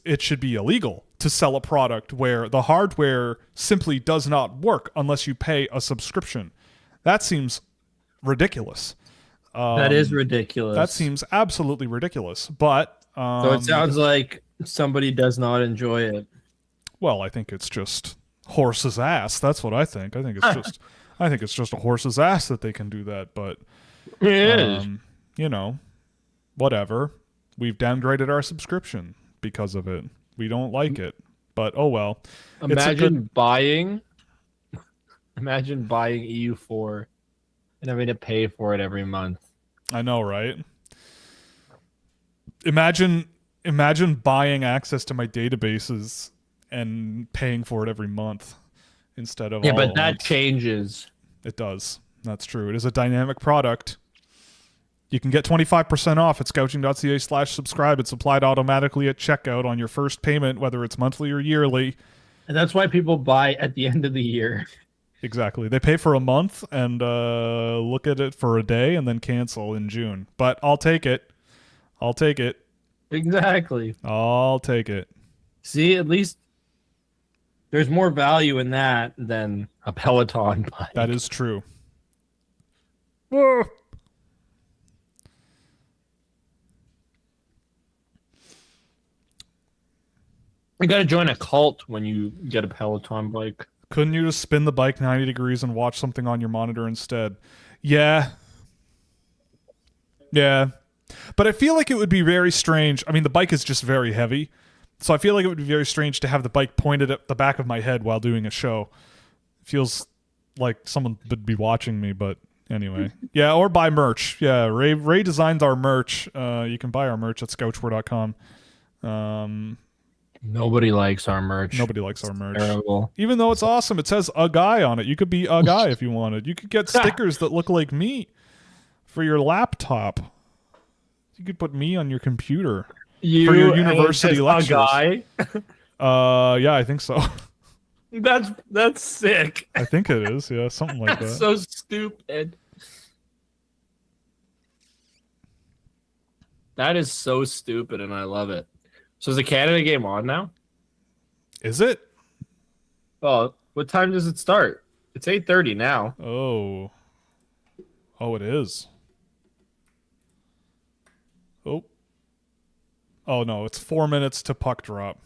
it should be illegal to sell a product where the hardware simply does not work unless you pay a subscription. That seems ridiculous. That is ridiculous. That seems absolutely ridiculous. But so it sounds like somebody does not enjoy it. Well, I think it's just horse's ass. That's what I think. I think it's just a horse's ass that they can do that. But it is. You know, whatever. We've downgraded our subscription because of it. We don't like it. But oh well. Imagine buying EU4 and having to pay for it every month. I know, right? Imagine buying access to my databases and paying for it every month instead of but that changes. It does. That's true. It is a dynamic product. You can get 25% off at scouching.ca/subscribe. It's applied automatically at checkout on your first payment, whether it's monthly or yearly. And that's why people buy at the end of the year. Exactly. They pay for a month and look at it for a day and then cancel in June. But I'll take it. Exactly. I'll take it. See, at least there's more value in that than a Peloton bike. That is true. You got to join a cult when you get a Peloton bike. Couldn't you just spin the bike 90 degrees and watch something on your monitor instead? Yeah. But I feel like it would be very strange. I mean, the bike is just very heavy. So I feel like it would be very strange to have the bike pointed at the back of my head while doing a show. It feels like someone would be watching me, but anyway. Yeah, or buy merch. Yeah, Ray designs our merch. You can buy our merch at scouchware.com. Nobody likes our merch. Nobody likes our merch. Terrible. Even though it's awesome. It says a guy on it. You could be a guy if you wanted. You could get stickers that look like me for your laptop. You could put me on your computer for your university lectures. A guy? Yeah, I think so. That's sick. I think it is. Yeah, something like that. That's so stupid. That is so stupid, and I love it. So is the Canada game on now? Is it? Oh, what time does it start? It's 8:30 now. Oh, it is. Oh no, it's 4 minutes to puck drop.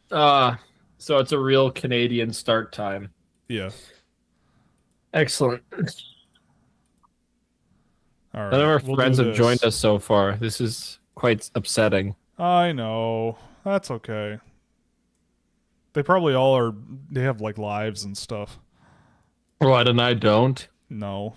So it's a real Canadian start time. Yeah. Excellent. All right. None of our friends have joined us so far. This is quite upsetting. I know. That's okay. They probably all are. They have like lives and stuff. What, and I don't? No.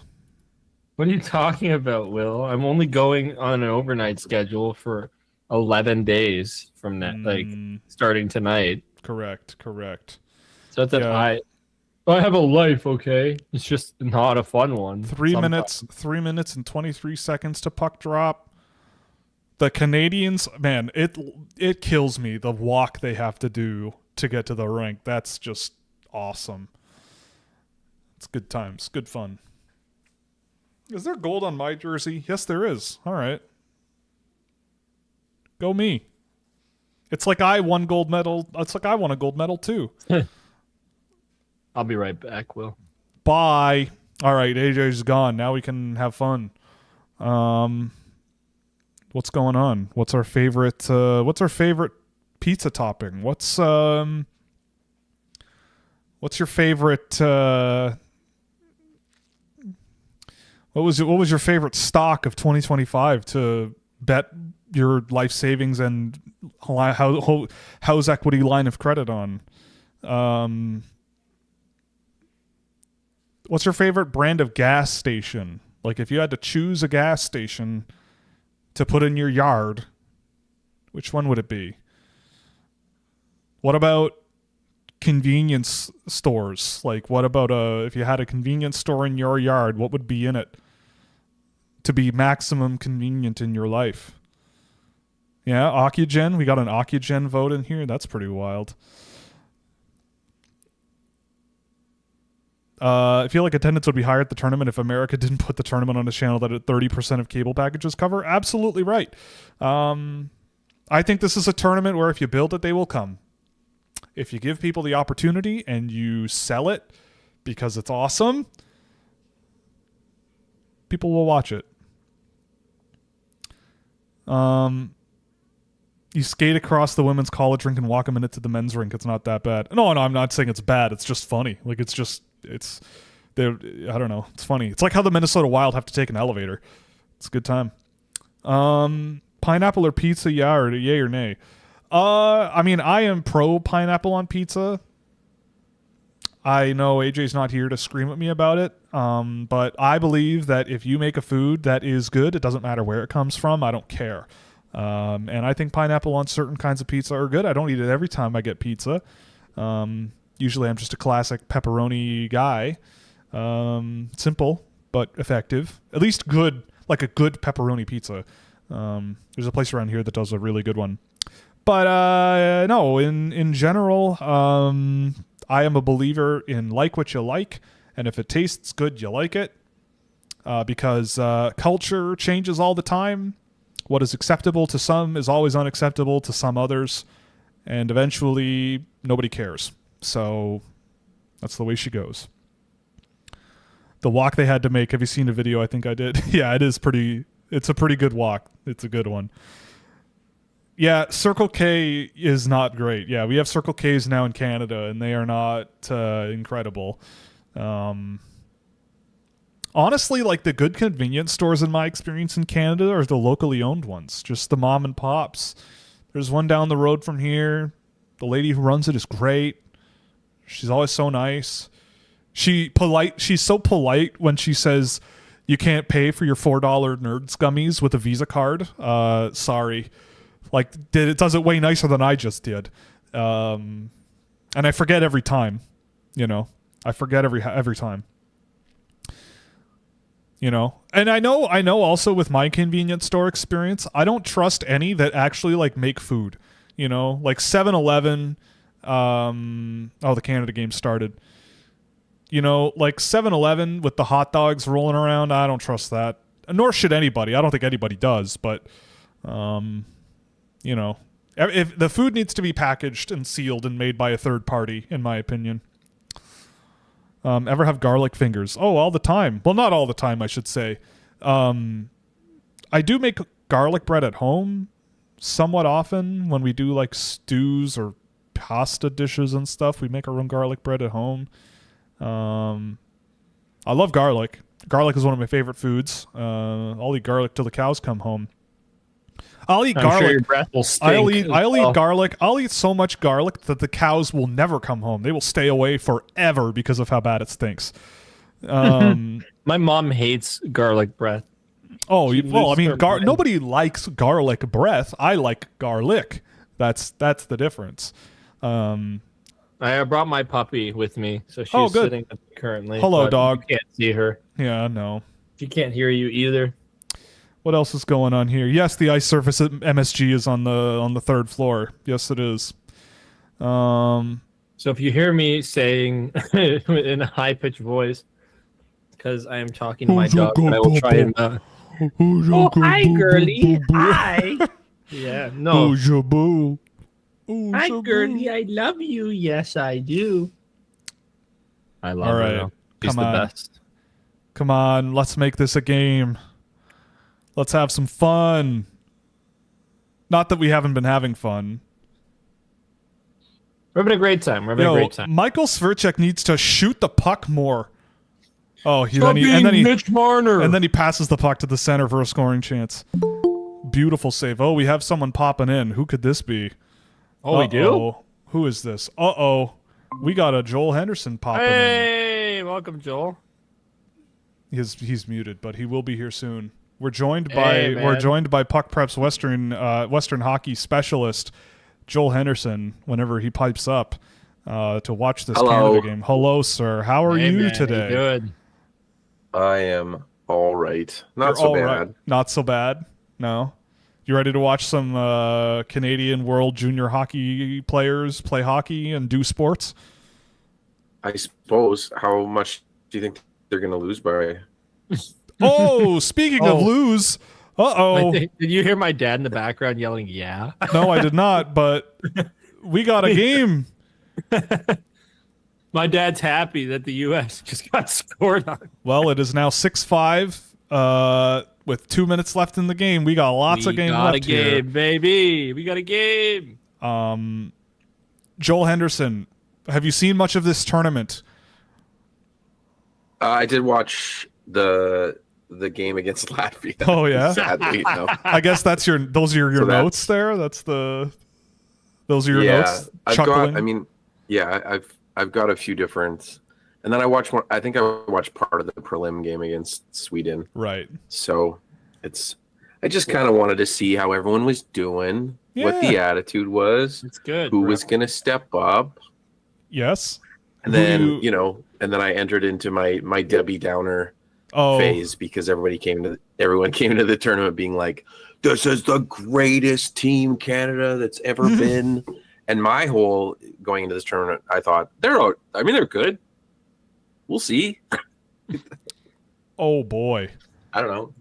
What are you talking about, Will? I'm only going on an overnight schedule for 11 days from that, like starting tonight. Correct. So it's I have a life, okay? It's just not a fun one. 3 minutes and 23 seconds to puck drop. The Canadians, man, it kills me, the walk they have to do to get to the rink. That's just awesome. It's good times, good fun. Is there gold on my jersey? Yes, there is. All right. Go me. It's like I won gold medal. It's like I won a gold medal too. I'll be right back, Will. Bye. All right, AJ's gone. Now we can have fun. What's going on? What's our favorite pizza topping? What's your favorite what was your favorite stock of 2025 to bet your life savings and house equity line of credit on? What's your favorite brand of gas station? Like if you had to choose a gas station to put in your yard, which one would it be? What about convenience stores? Like what about if you had a convenience store in your yard, what would be in it to be maximum convenient in your life? Yeah, Ocugen. We got an Ocugen vote in here. That's pretty wild. I feel like attendance would be higher at the tournament if America didn't put the tournament on a channel that at 30% of cable packages cover. Absolutely right. I think this is a tournament where if you build it, they will come. If you give people the opportunity and you sell it because it's awesome, people will watch it. You skate across the women's college rink and walk a minute to the men's rink. It's not that bad. No, I'm not saying it's bad. It's just funny. Like I don't know. It's funny. It's like how the Minnesota Wild have to take an elevator. It's a good time. Pineapple or pizza, yeah or yay or nay? I mean, I am pro pineapple on pizza. I know AJ's not here to scream at me about it, but I believe that if you make a food that is good, it doesn't matter where it comes from. I don't care. And I think pineapple on certain kinds of pizza are good. I don't eat it every time I get pizza. Usually I'm just a classic pepperoni guy. Simple, but effective. At least good, like a good pepperoni pizza. There's a place around here that does a really good one. But no, in general, I am a believer in like what you like. And if it tastes good, you like it. Because culture changes all the time. What is acceptable to some is always unacceptable to some others. And eventually, nobody cares. So that's the way she goes. The walk they had to make. Have you seen a video? I think I did. Yeah, it's a pretty good walk. It's a good one. Yeah, Circle K is not great. Yeah, we have Circle K's now in Canada, and they are not incredible. Honestly, like the good convenience stores in my experience in Canada are the locally owned ones, just the mom and pops. There's one down the road from here. The lady who runs it is great. She's always so nice. She's so polite when she says you can't pay for your $4 Nerds gummies with a Visa card. Sorry. Like, it does it way nicer than I just did. And I forget every time, I forget every time. And I know also with my convenience store experience, I don't trust any that actually like make food, like 7-Eleven. The Canada game started, like 7-Eleven with the hot dogs rolling around. I don't trust that. Nor should anybody. I don't think anybody does, but, if the food needs to be packaged and sealed and made by a third party, in my opinion. Ever have garlic fingers? Oh, all the time. Well, not all the time, I should say. I do make garlic bread at home somewhat often when we do like stews or pasta dishes and stuff. We make our own garlic bread at home. I love garlic. Garlic is one of my favorite foods. I'll eat garlic till the cows come home. I'll eat garlic. Sure your breath will stink. I'll eat garlic. I'll eat so much garlic that the cows will never come home. They will stay away forever because of how bad it stinks. My mom hates garlic breath. Oh, well, I mean, nobody likes garlic breath. I like garlic. That's the difference. I brought my puppy with me, so she's sitting currently. Hello, dog. You can't see her. Yeah, no. She can't hear you either. What else is going on here? Yes, the ice surface at MSG is on the 3rd floor. Yes, it is. So if you hear me saying in a high-pitched voice, because I am talking to my dog, I will try and... oh, hi, girly. Hi. Yeah, no. Hi, girly. I love you. Yes, I do. I love her. She's the best. Come on, let's make this a game. Let's have some fun. Not that we haven't been having fun. We're having a great time. Michael Sverchek needs to shoot the puck more. Oh, Mitch Marner. And then he passes the puck to the center for a scoring chance. Beautiful save. Oh, we have someone popping in. Who could this be? Oh, we do? Who is this? Uh-oh. We got a Joel Henderson popping in. Hey, welcome, Joel. He's muted, but he will be here soon. We're joined by Puck Prep's Western hockey specialist, Joel Henderson, whenever he pipes up to watch this Canada game. Hello, sir. How are you today? Good. I am all right. Not so bad. Right. Not so bad? No? You ready to watch some Canadian World Junior hockey players play hockey and do sports? I suppose. How much do you think they're going to lose by? Oh, speaking of lose. Uh-oh. Did you hear my dad in the background yelling, yeah? No, I did not, but we got a game. My dad's happy that the U.S. just got scored on. Well, it is now 6-5 with 2 minutes left in the game. We got lots of game left here. We got a game, baby. We got a game. Joel Henderson, have you seen much of this tournament? I did watch the game against Latvia. Oh yeah. Sadly, no. I guess those are your notes there. Those are your notes. I've got a few different, and then I watched one. I think I watched part of the prelim game against Sweden. Right. So I just kind of wanted to see how everyone was doing, what the attitude was. It's good. Who was going to step up? Yes. And then and then I entered into my Debbie Downer phase because everyone came to the tournament being like, "This is the greatest team Canada that's ever been." And my whole going into this tournament, I thought they're good. We'll see. Oh boy. I don't know.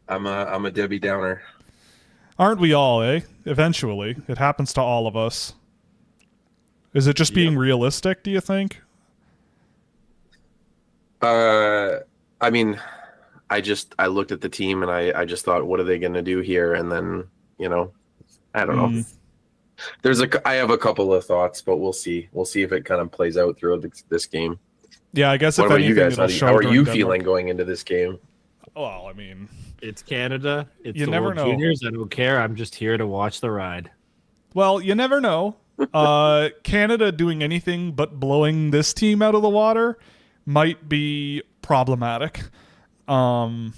I'm a Debbie Downer. Aren't we all, eh? Eventually. It happens to all of us. Is it just being realistic, do you think? I looked at the team and I just thought, what are they going to do here? And then, I don't know. I have a couple of thoughts, but we'll see. We'll see if it kind of plays out throughout this game. Yeah, I guess what if about anything, you guys? How are you feeling feeling going into this game? Well, I mean, it's Canada. It's you the never World know. Juniors. I don't care. I'm just here to watch the ride. Well, you never know. Canada doing anything but blowing this team out of the water might be problematic. All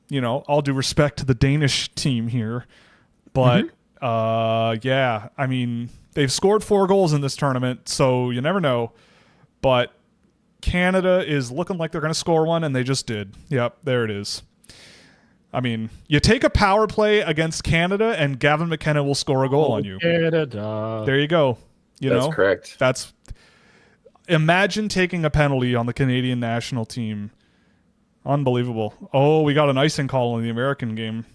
due respect to the Danish team here, but I mean, they've scored 4 goals in this tournament, so you never know. But Canada is looking like they're going to score one, and they just did. Yep, there it is. I mean, you take a power play against Canada, and Gavin McKenna will score a goal on you. Canada. There you go. That's correct. Imagine taking a penalty on the Canadian national team. Unbelievable. Oh, we got an icing call in the American game.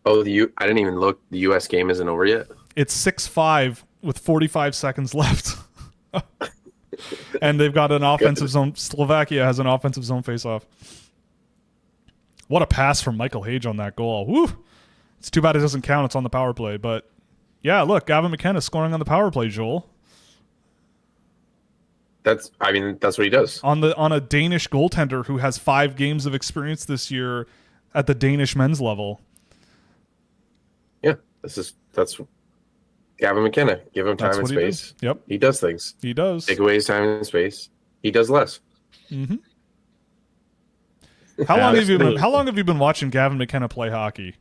Oh, I didn't even look. The U.S. game isn't over yet? It's 6-5 with 45 seconds left. And they've got an offensive zone. Slovakia has an offensive zone face-off. What a pass from Michael Hage on that goal. Woo! It's too bad it doesn't count. It's on the power play. But, yeah, look, Gavin McKenna scoring on the power play, Joel. That's what he does. On a Danish goaltender who has 5 games of experience this year at the Danish men's level. Yeah, that's Gavin McKenna. Give him time and space. Yep. He does things. He does. Take away his time and space. He does less. Mm-hmm. How long have you been watching Gavin McKenna play hockey?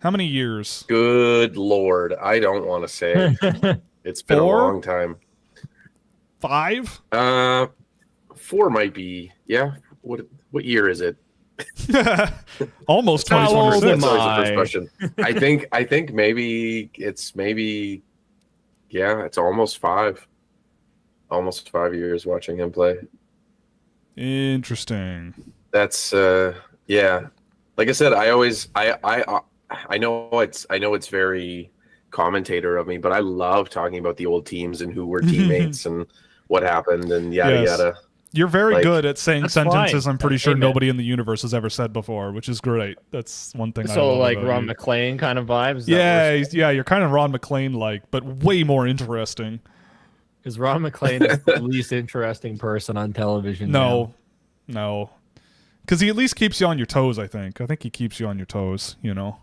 How many years? Good Lord. I don't want to say. It's been 4? a long time. 5? 4 might be. Yeah. What year is it? Almost How old 2026. am That's always the I? first question. I think maybe it's almost 5. Almost 5 years watching him play. Interesting. That's yeah. Like I said, I know it's very commentator of me, but I love talking about the old teams and who were teammates and what happened and yada yada. You're very good at saying sentences fine. I'm pretty sure nobody in the universe has ever said before, which is great. That's one thing I love. So like about Ron you. McClane kind of vibes? Yeah, you're kind of Ron McClane-like, but way more interesting. Because Ron McClane is the least interesting person on television. No. Because he at least keeps you on your toes, I think. I think he keeps you on your toes, you know.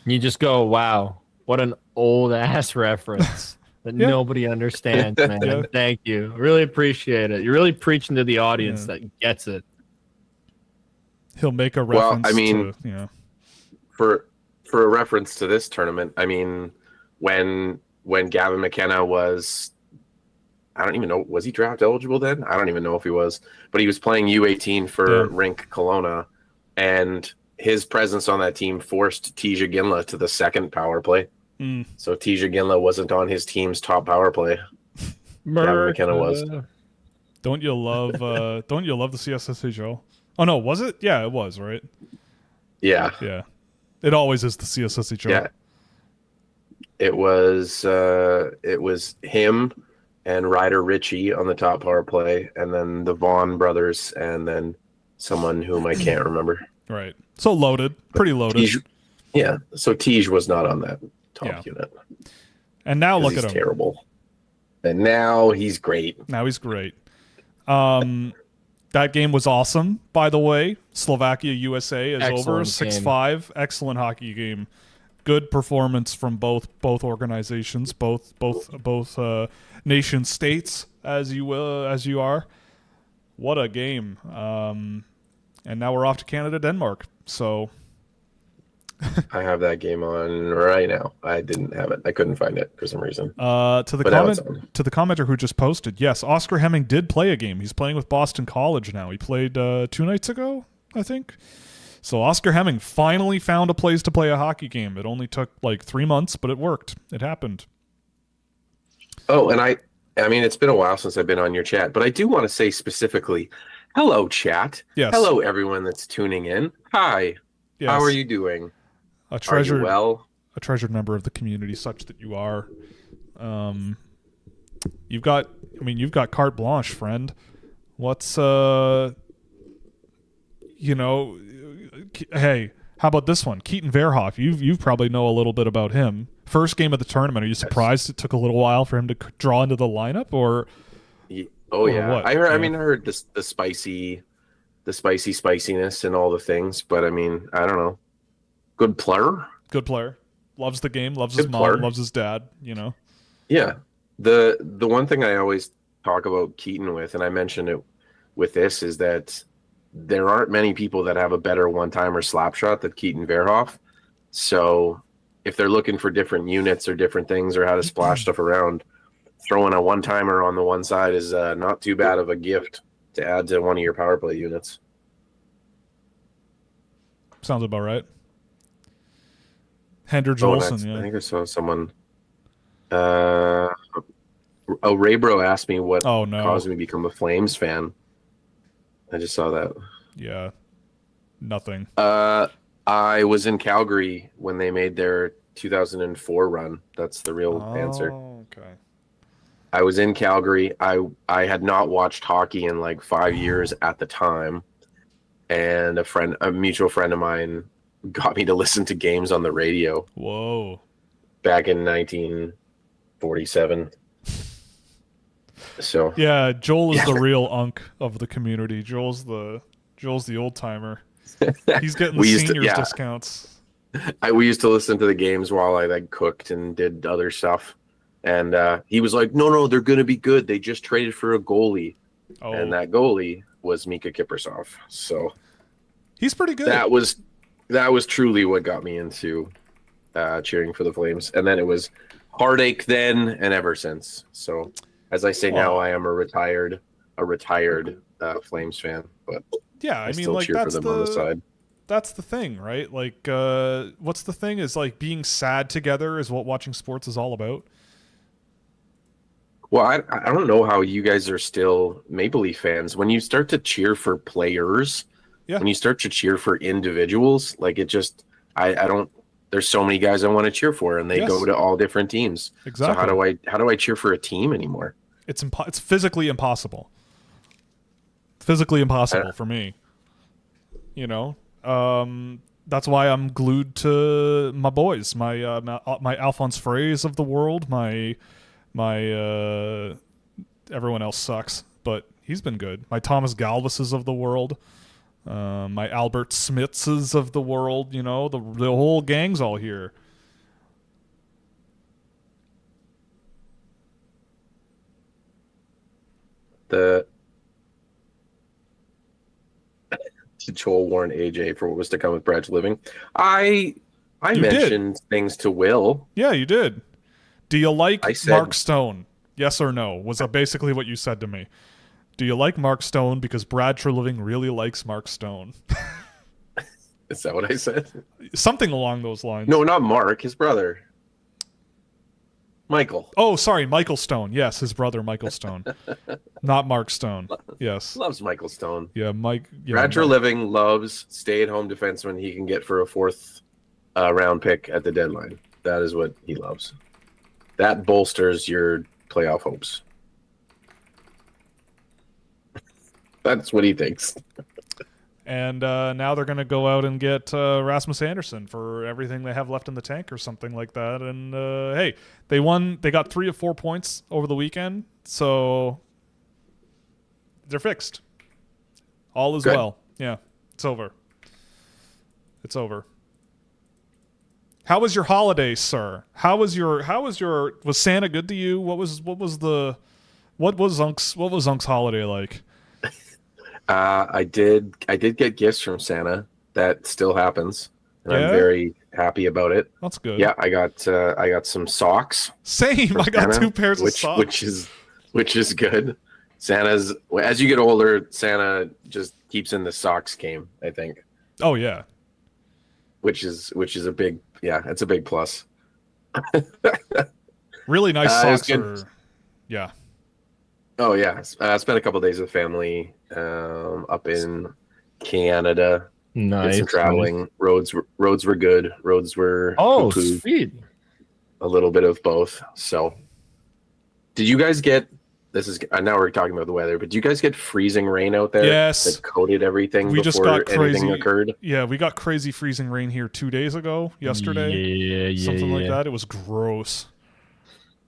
You just go, wow, what an old-ass reference that nobody understands, man. Yeah. Thank you. I really appreciate it. You're really preaching to the audience that gets it. He'll make a reference to, for a reference to this tournament, I mean, when Gavin McKenna was, I don't even know, was he draft eligible then? I don't even know if he was, but he was playing U18 for Rink Kelowna, and his presence on that team forced Tija Ginla to the second power play. So Tija Ginla wasn't on his team's top power play. Gavin McKenna was. Don't you love the CSSHL? Oh no, was it? Yeah, it was, right? Yeah. Yeah. It always is the CSSHL. Yeah. It was him and Ryder Ritchie on the top power play, and then the Vaughn brothers, and then someone whom I can't remember. Right. So loaded. Pretty loaded. So Tej was not on that top unit. And now look at him. He's terrible. And now he's great. That game was awesome, by the way. Slovakia USA is Excellent over 6-5. Excellent hockey game. Good performance from both organizations, both nation states, as you are. What a game. And now we're off to Canada, Denmark. So I have that game on right now. I didn't have it. I couldn't find it for some reason. To the commenter who just posted, yes, Oscar Hemming did play a game. He's playing with Boston College now. He played 2 nights ago, I think. So Oscar Hemming finally found a place to play a hockey game. It only took like 3 months, but it worked. It happened. Oh, and I mean, it's been a while since I've been on your chat, but I do want to say specifically, hello, chat. Yes. Hello, everyone that's tuning in. Hi. Yes. How are you doing? A treasured member of the community, such that you are. You've got carte blanche, friend. What's hey, how about this one? Keaton Verhoff. You probably know a little bit about him. First game of the tournament. Are you surprised it took a little while for him to draw into the lineup, or? What? I heard the spiciness and all the things, but I mean, I don't know. Good player. Loves the game. Loves his mom. Loves his dad. You know. Yeah. The one thing I always talk about Keaton with, and I mentioned it with this, is that there aren't many people that have a better one-timer slap shot than Keaton Verhoff. So if they're looking for different units or different things or how to splash stuff around, throwing a one-timer on the one side is not too bad of a gift to add to one of your power play units. Sounds about right. Hendrich Jolson, I think I saw someone. Ray Bro asked me what caused me to become a Flames fan. I just saw that. Yeah. Nothing. I was in Calgary when they made their 2004 run. That's the real answer. Okay. I was in Calgary. I had not watched hockey in like 5 years at the time. And a mutual friend of mine got me to listen to games on the radio. Whoa. Back in 1947. So yeah, Joel is the real unk of the community. Joel's the old timer. He's getting the seniors discounts. We used to listen to the games while I cooked and did other stuff. And he was like, no, they're going to be good. They just traded for a goalie. Oh. And that goalie was Mika Kiprusoff. So he's pretty good. That was truly what got me into cheering for the Flames, and then it was heartache then and ever since. So, as I say now, I am a retired Flames fan, but yeah, I mean, still like cheer for them on the side. That's the thing, right? Like, what's the thing is like being sad together is what watching sports is all about. Well, I don't know how you guys are still Maple Leaf fans. When you start to cheer for players, when you start to cheer for individuals, like it just, I don't, there's so many guys I want to cheer for, and they go to all different teams. Exactly. So how do I cheer for a team anymore? It's physically impossible. Physically impossible for me. You know, that's why I'm glued to my boys, my Alphonse Freys of the world, my everyone else sucks, but he's been good. My Thomas Galvises of the world, my Albert Smithses of the world. You know, the whole gang's all here. The Joel warned AJ for what was to come with Brad's living. I mentioned things to Will. Yeah, you did. Do you like Mark Stone? Yes or no? Was basically what you said to me. Do you like Mark Stone because Brad Treliving really likes Mark Stone? Is that what I said? Something along those lines. No, not Mark, his brother. Michael. Oh, sorry, Michael Stone. Yes, his brother Michael Stone. Not Mark Stone. Yes. Loves Michael Stone. Yeah, Mike. Yeah, Brad Treliving loves stay-at-home defenseman he can get for a fourth round pick at the deadline. That is what he loves. That bolsters your playoff hopes. That's what he thinks. And now they're going to go out and get Rasmus Andersson for everything they have left in the tank or something like that. And hey, they won. They got 3 of 4 points over the weekend, so they're fixed. All is well. Yeah, it's over. It's over. How was your holiday, sir? Was Santa good to you? What was Unc's holiday like? I did get gifts from Santa. That still happens, and I'm very happy about it. That's good. Yeah, I got some socks. Same. I got Santa, 2 pairs of socks, which is good. Santa's, as you get older, Santa just keeps in the socks game, I think. Oh yeah. Which is a big, it's a big plus. Really nice socks. Yeah. Oh yeah, I spent a couple of days with family up in Canada. Nice. Did some traveling. Nice. Roads were good. Roads were sweet. A little bit of both. So, did you guys get? This is now we're talking about the weather, but did you guys get freezing rain out there? Yes. That coated everything we before just got anything crazy, occurred? Yeah, we got crazy freezing rain here 2 days ago, yesterday. Something like that. It was gross.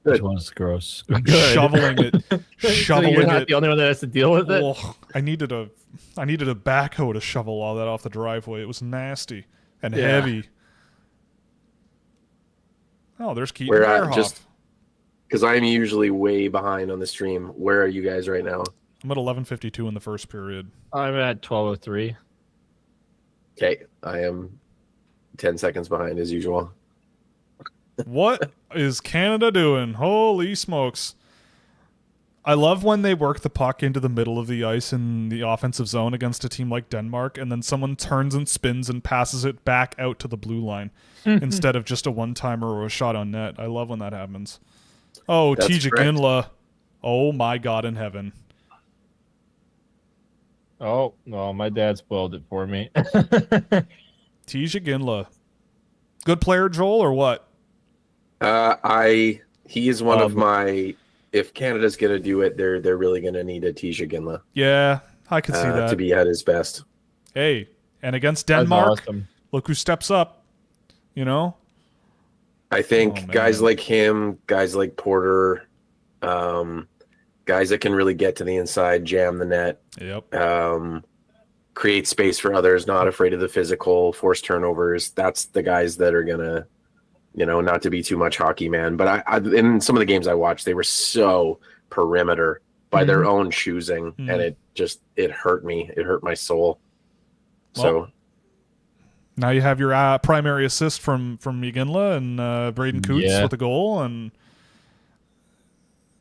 Which one's gross? Shoveling it. So you're not the only one that has to deal with it? Oh, I needed a backhoe to shovel all that off the driveway. It was nasty and heavy. Oh, there's Keaton Bearhoff. Just because I'm usually way behind on the stream. Where are you guys right now? I'm at 11:52 in the first period. I'm at 12:03. Okay, I am 10 seconds behind as usual. What is Canada doing? Holy smokes. I love when they work the puck into the middle of the ice in the offensive zone against a team like Denmark, and then someone turns and spins and passes it back out to the blue line instead of just a one-timer or a shot on net. I love when that happens. Oh, TJ Ginla. Oh, my God in heaven. Oh, no, my dad spoiled it for me. TJ Ginla. Good player, Joel, or what? He is one of my. If Canada's gonna do it, they're really gonna need a Tisha Ginla. Yeah, I could see that to be at his best. Hey, and against Denmark, look who steps up. You know. I think guys like him, guys like Porter, guys that can really get to the inside, jam the net. Yep. Create space for others, not afraid of the physical, force turnovers. That's the guys that are gonna. Not to be too much hockey, man, but I in some of the games I watched, they were so perimeter by their own choosing, and it hurt me. It hurt my soul. So, Now you have your primary assist from McKenna and Braden Coots with a goal, and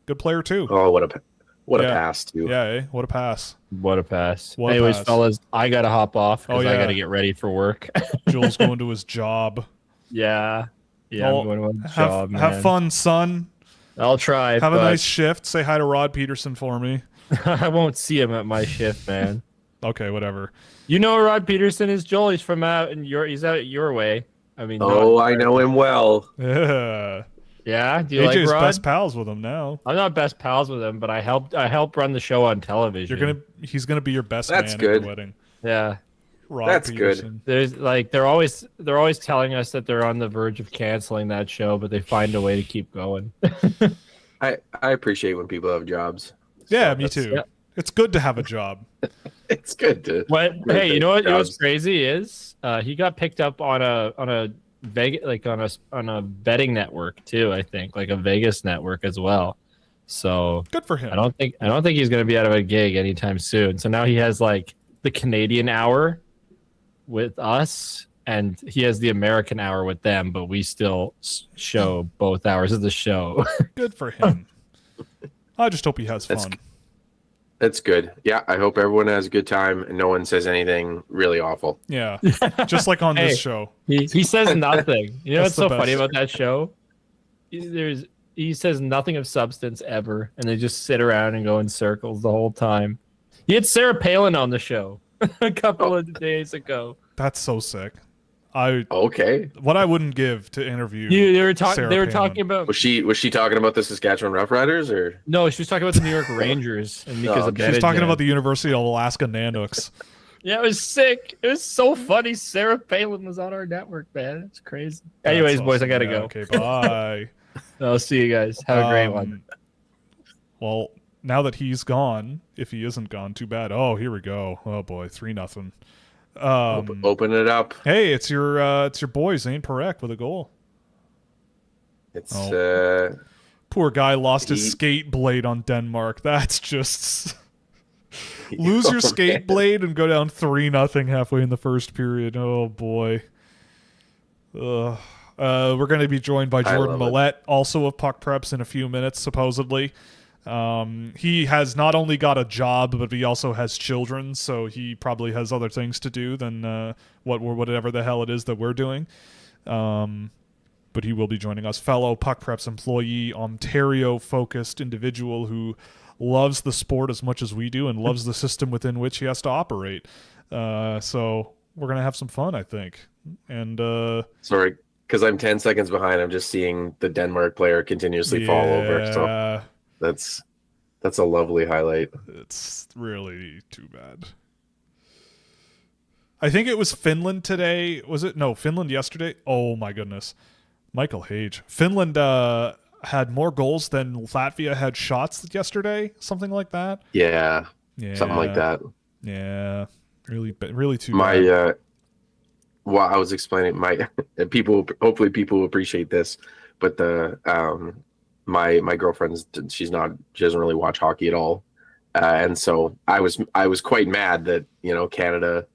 good player too. Oh, what a pass too. Yeah, what a pass. What a pass. Anyways, fellas, I got to hop off because I got to get ready for work. Joel's going to his job. Yeah. Yeah, I'm going to my job, man. Have fun, son. I'll try. Have a nice shift. Say hi to Rod Peterson for me. I won't see him at my shift, man. Okay, whatever. You know who Rod Peterson is, Joel? He's from he's out your way. I mean, I know him well. Yeah. Yeah. Do you AJ's like Rod? best pals with him now. I'm not best pals with him, but I help run the show on television. He's gonna be your best man at the wedding. Yeah. Rod That's Peterson. good. There's they're always telling us that they're on the verge of canceling that show, but they find a way to keep going. I appreciate when people have jobs. Yeah, me too. Yeah. It's good to have a job. It's good to. Hey, you know what's crazy is he got picked up on a Vegas, like on a betting network too. I think like a Vegas network as well. So good for him. I don't think he's going to be out of a gig anytime soon. So now he has like the Canadian hour with us, and he has the American hour with them. But we still show both hours of the show. Good for him. I just hope he has fun. That's good. Yeah, I hope everyone has a good time and no one says anything really awful. Yeah, just like on this show. He says nothing. You know what's so funny about that show? He says nothing of substance ever, and they just sit around and go in circles the whole time. He had Sarah Palin on the show a couple of days ago. That's so sick. What I wouldn't give to interview. They were talking about. Was she talking about the Saskatchewan Roughriders or? No, she was talking about the New York Rangers. And because she was talking about the University of Alaska Nanooks. Yeah, it was sick. It was so funny. Sarah Palin was on our network, man. It's crazy. Anyways, awesome. Boys, I gotta go. Okay, bye. I'll see you guys. Have a great one. Well, now that he's gone, if he isn't gone, too bad. Oh, here we go. Oh boy, 3-0. Open it up. Hey, it's your boy Zane Parekh with a goal. It's poor guy lost his skate blade on Denmark. That's just lose your skate blade and go down 3-0 halfway in the first period. Oh boy. We're going to be joined by Jordan Millette, also of Puck Preps, in a few minutes, supposedly. He has not only got a job, but he also has children, so he probably has other things to do than whatever the hell it is that we're doing. But he will be joining us. Fellow Puck Preps employee, Ontario-focused individual who loves the sport as much as we do and loves the system within which he has to operate. So we're going to have some fun, I think. And sorry, because I'm 10 seconds behind. I'm just seeing the Denmark player continuously fall over. So. That's a lovely highlight. It's really too bad. I think it was Finland today. Was it? No, Finland yesterday. Oh my goodness. Michael Hage. Finland had more goals than Latvia had shots yesterday. Something like that. Yeah. Something like that. Yeah. Really too bad. Well, I was explaining hopefully people will appreciate this, but my girlfriend's she doesn't really watch hockey at all, and so I was quite mad that Canada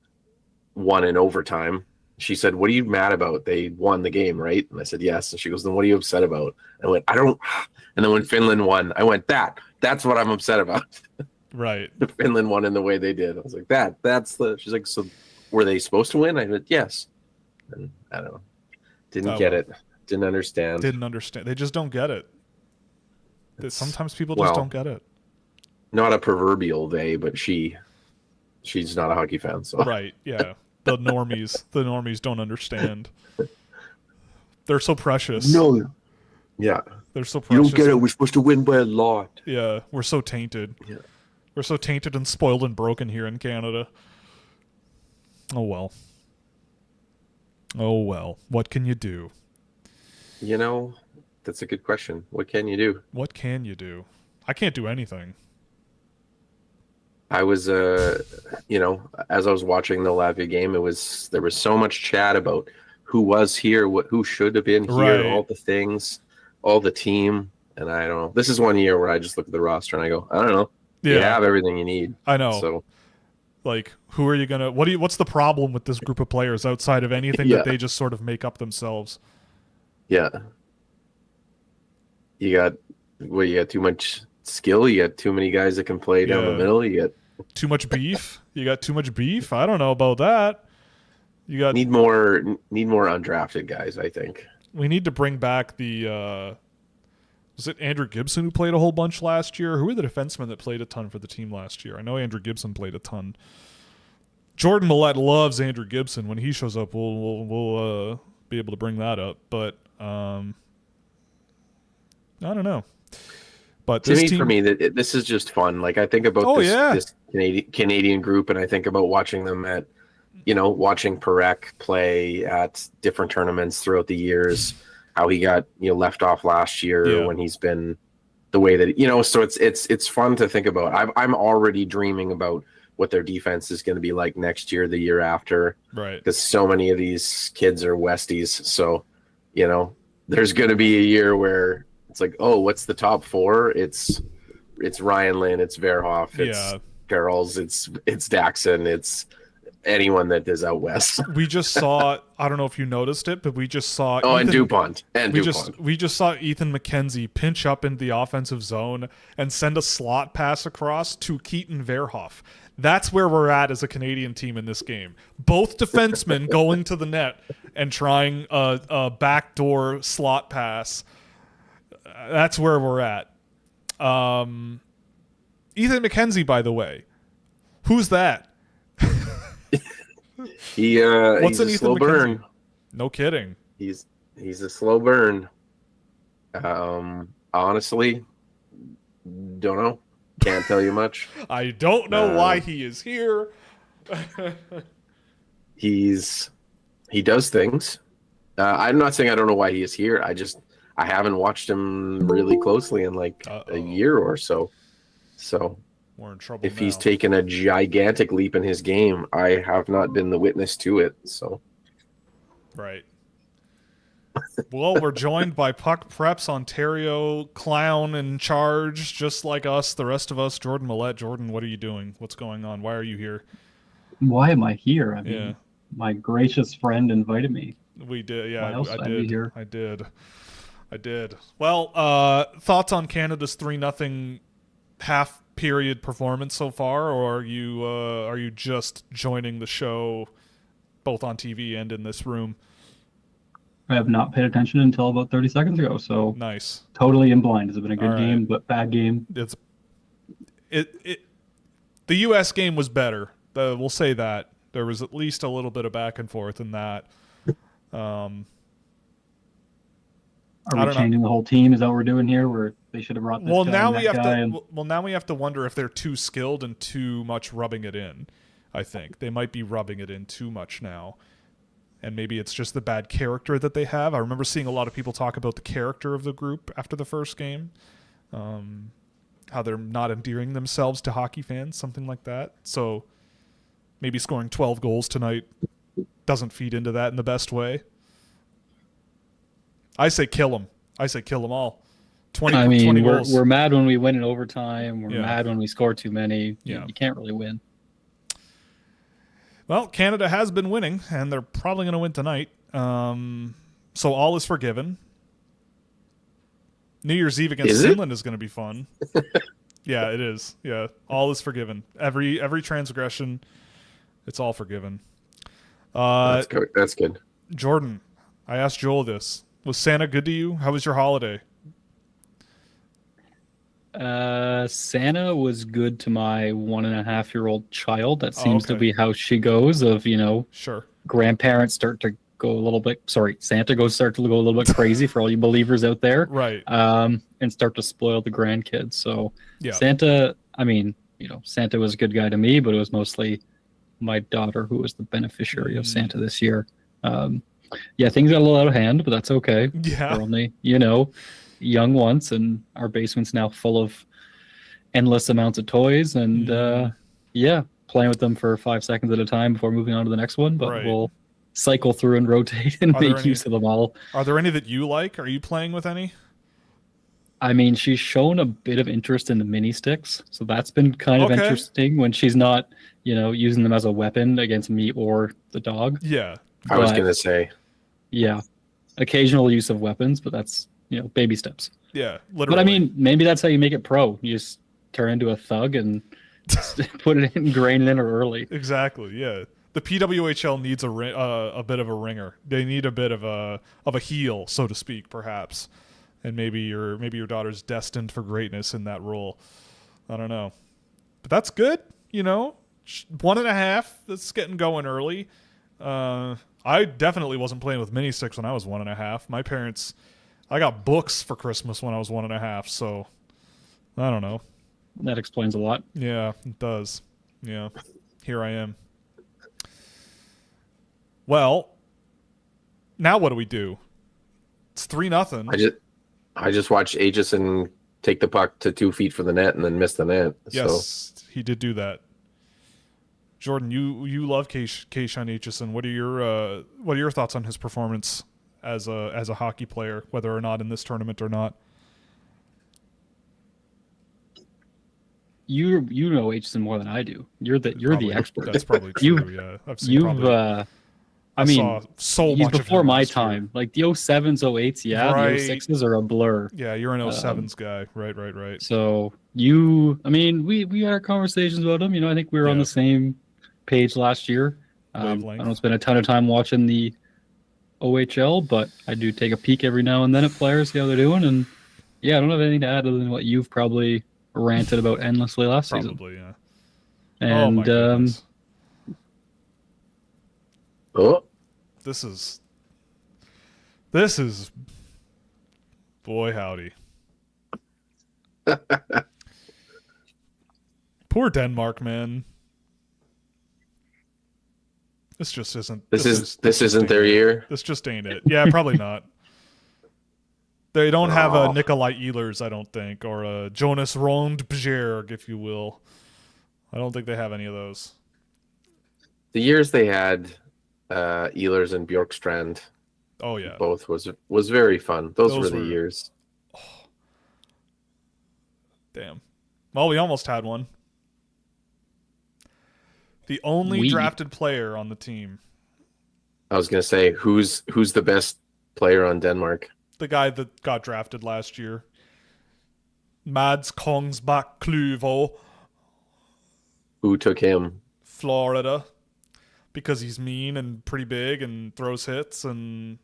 won in overtime. She said, "What are you mad about? They won the game, right?" And I said, "Yes." And she goes, "Then what are you upset about?" I went, "I don't." And then when Finland won, I went, "That's what I'm upset about." Right. Finland won in the way they did. I was like, She's like, "So were they supposed to win?" I said, "Yes." And I don't know. Didn't get it. Didn't understand. They just don't get it. Sometimes people just don't get it. Not a proverbial they, but she's not a hockey fan. So right, yeah. The normies don't understand. They're so precious. No, yeah, they're so precious. You don't get it. We're supposed to win by a lot. Yeah, we're so tainted. Yeah, we're so tainted and spoiled and broken here in Canada. Oh well. What can you do? That's a good question. What can you do? What can you do? I can't do anything. I was, as I was watching the Latvia game, there was so much chat about who was here, who should have been here, all the things, all the team, and I don't know. This is one year where I just look at the roster and I go, I don't know. Yeah. You have everything you need. I know. So Like, who are you gonna? What's the problem with this group of players outside of anything that they just sort of make up themselves? Yeah. You got too much skill. You got too many guys that can play down the middle. You got too much beef. You got too much beef. I don't know about that. You got need more undrafted guys. I think we need to bring back the. Was it Andrew Gibson who played a whole bunch last year? Who were the defensemen that played a ton for the team last year? I know Andrew Gibson played a ton. Jordan Millette loves Andrew Gibson. When he shows up, we'll be able to bring that up. But I don't know. But to me, for me, this is just fun. Like, I think about this Canadian group, and I think about watching them watching Parekh play at different tournaments throughout the years. How he got left off last year when he's been the way that so it's fun to think about. I'm already dreaming about what their defense is going to be like next year, the year after, right? Because so many of these kids are Westies, so there's going to be a year where it's like, oh, what's the top four? It's Ryan Lynn, it's Verhoff, it's Carroll's, it's Daxon, it's anyone that is out west. We just saw, I don't know if you noticed it, but we just saw and DuPont. We just saw Ethan McKenzie pinch up in the offensive zone and send a slot pass across to Keaton Verhoff. That's where we're at as a Canadian team in this game. Both defensemen going to the net and trying a backdoor slot pass. That's where we're at. Ethan McKenzie, by the way. Who's that? He's a slow burn. No kidding. He's a slow burn. Honestly, don't know. Can't tell you much. I don't know why he is here. He does things. I'm not saying I don't know why he is here. I haven't watched him really closely in like a year or so. So we're in trouble. If he's taken a gigantic leap in his game, I have not been the witness to it. So, right. Well, we're joined by Puck Preps Ontario clown in charge, just like us, the rest of us. Jordan Millette. Jordan, what are you doing? What's going on? Why are you here? Why am I here? I mean, my gracious friend invited me. We did, yeah. Why else would I be here? I did. Well, thoughts on Canada's 3-0 half period performance so far, or are you just joining the show both on TV and in this room? I have not paid attention until about 30 seconds ago, so nice. Totally in blind. Has it been a good game, but bad game? The U.S. game was better. We'll say that. There was at least a little bit of back and forth in that. Are we changing the whole team? Is that what we're doing here? Where they should have brought this guy now and that guy? now we have to wonder if they're too skilled and too much rubbing it in. I think they might be rubbing it in too much now, and maybe it's just the bad character that they have. I remember seeing a lot of people talk about the character of the group after the first game, how they're not endearing themselves to hockey fans, something like that. So maybe scoring 12 goals tonight doesn't feed into that in the best way. I say kill them. I say kill them all. 20 goals. We're mad when we win in overtime. We're mad when we score too many. You can't really win. Well, Canada has been winning, and they're probably going to win tonight. So all is forgiven. New Year's Eve against Finland is going to be fun. Yeah, it is. Yeah, all is forgiven. Every transgression, it's all forgiven. That's good. Jordan, I asked Joel this. Was Santa good to you? How was your holiday? Santa was good to my 1.5-year-old child. That seems to be how she goes. Sure. Grandparents start to go a little bit. Santa start to go a little bit crazy for all you believers out there. Right. And start to spoil the grandkids. So Santa. I mean, Santa was a good guy to me, but it was mostly my daughter who was the beneficiary of Santa this year. Things got a little out of hand, but that's okay. Yeah. We're only, young once, and our basement's now full of endless amounts of toys, and playing with them for 5 seconds at a time before moving on to the next one. But we'll cycle through and rotate and make use of them all. Are there any that you like? Are you playing with any? I mean, she's shown a bit of interest in the mini sticks, so that's been kind of interesting when she's not, using them as a weapon against me or the dog. Yeah. I was gonna say. Yeah. Occasional use of weapons, but that's, baby steps. Yeah, literally. But I mean, maybe that's how you make it pro. You just turn into a thug and put it in, grain it in early. Exactly, yeah. The PWHL needs a bit of a ringer. They need a bit of a heel, so to speak, perhaps. And maybe your daughter's destined for greatness in that role. I don't know. But that's good, 1.5. That's getting going early. I definitely wasn't playing with mini sticks when I was 1.5. My parents, I got books for Christmas when I was 1.5, so I don't know. That explains a lot. Yeah, it does. Yeah. Here I am. Well, now what do we do? It's 3-0. I just watched Aitchison take the puck to 2 feet from the net and then miss the net. Yes, he did do that. Jordan, you love Keishan Aitchison. What are your thoughts on his performance as a hockey player, whether or not in this tournament or not? You know Aitchison more than I do. You're the expert. That's probably true. Yeah, I've seen he's before my time. Like the 07s, 08s, yeah. Right. The 06s are a blur. Yeah, you're an 07s guy. Right. So we had our conversations about him. I think we were on the same page last year. I don't spend a ton of time watching the OHL, but I do take a peek every now and then at players, see how they're doing. And yeah, I don't have anything to add other than what you've probably ranted about endlessly last season. Probably, yeah. And this is boy howdy. Poor Denmark, man. This just isn't. This isn't their year. This just ain't it. Yeah, probably not. They don't have a Nikolai Ehlers, I don't think, or a Jonas Rondbjerg, if you will. I don't think they have any of those. The years they had Ehlers and Bjorkstrand. Oh yeah, both was very fun. Those were the years. Oh. Damn. Well, we almost had one. The only drafted player on the team. I was gonna say, who's the best player on Denmark? The guy that got drafted last year, Mads Kongsbach Kluvo. Who took him? Florida, because he's mean and pretty big and throws hits, and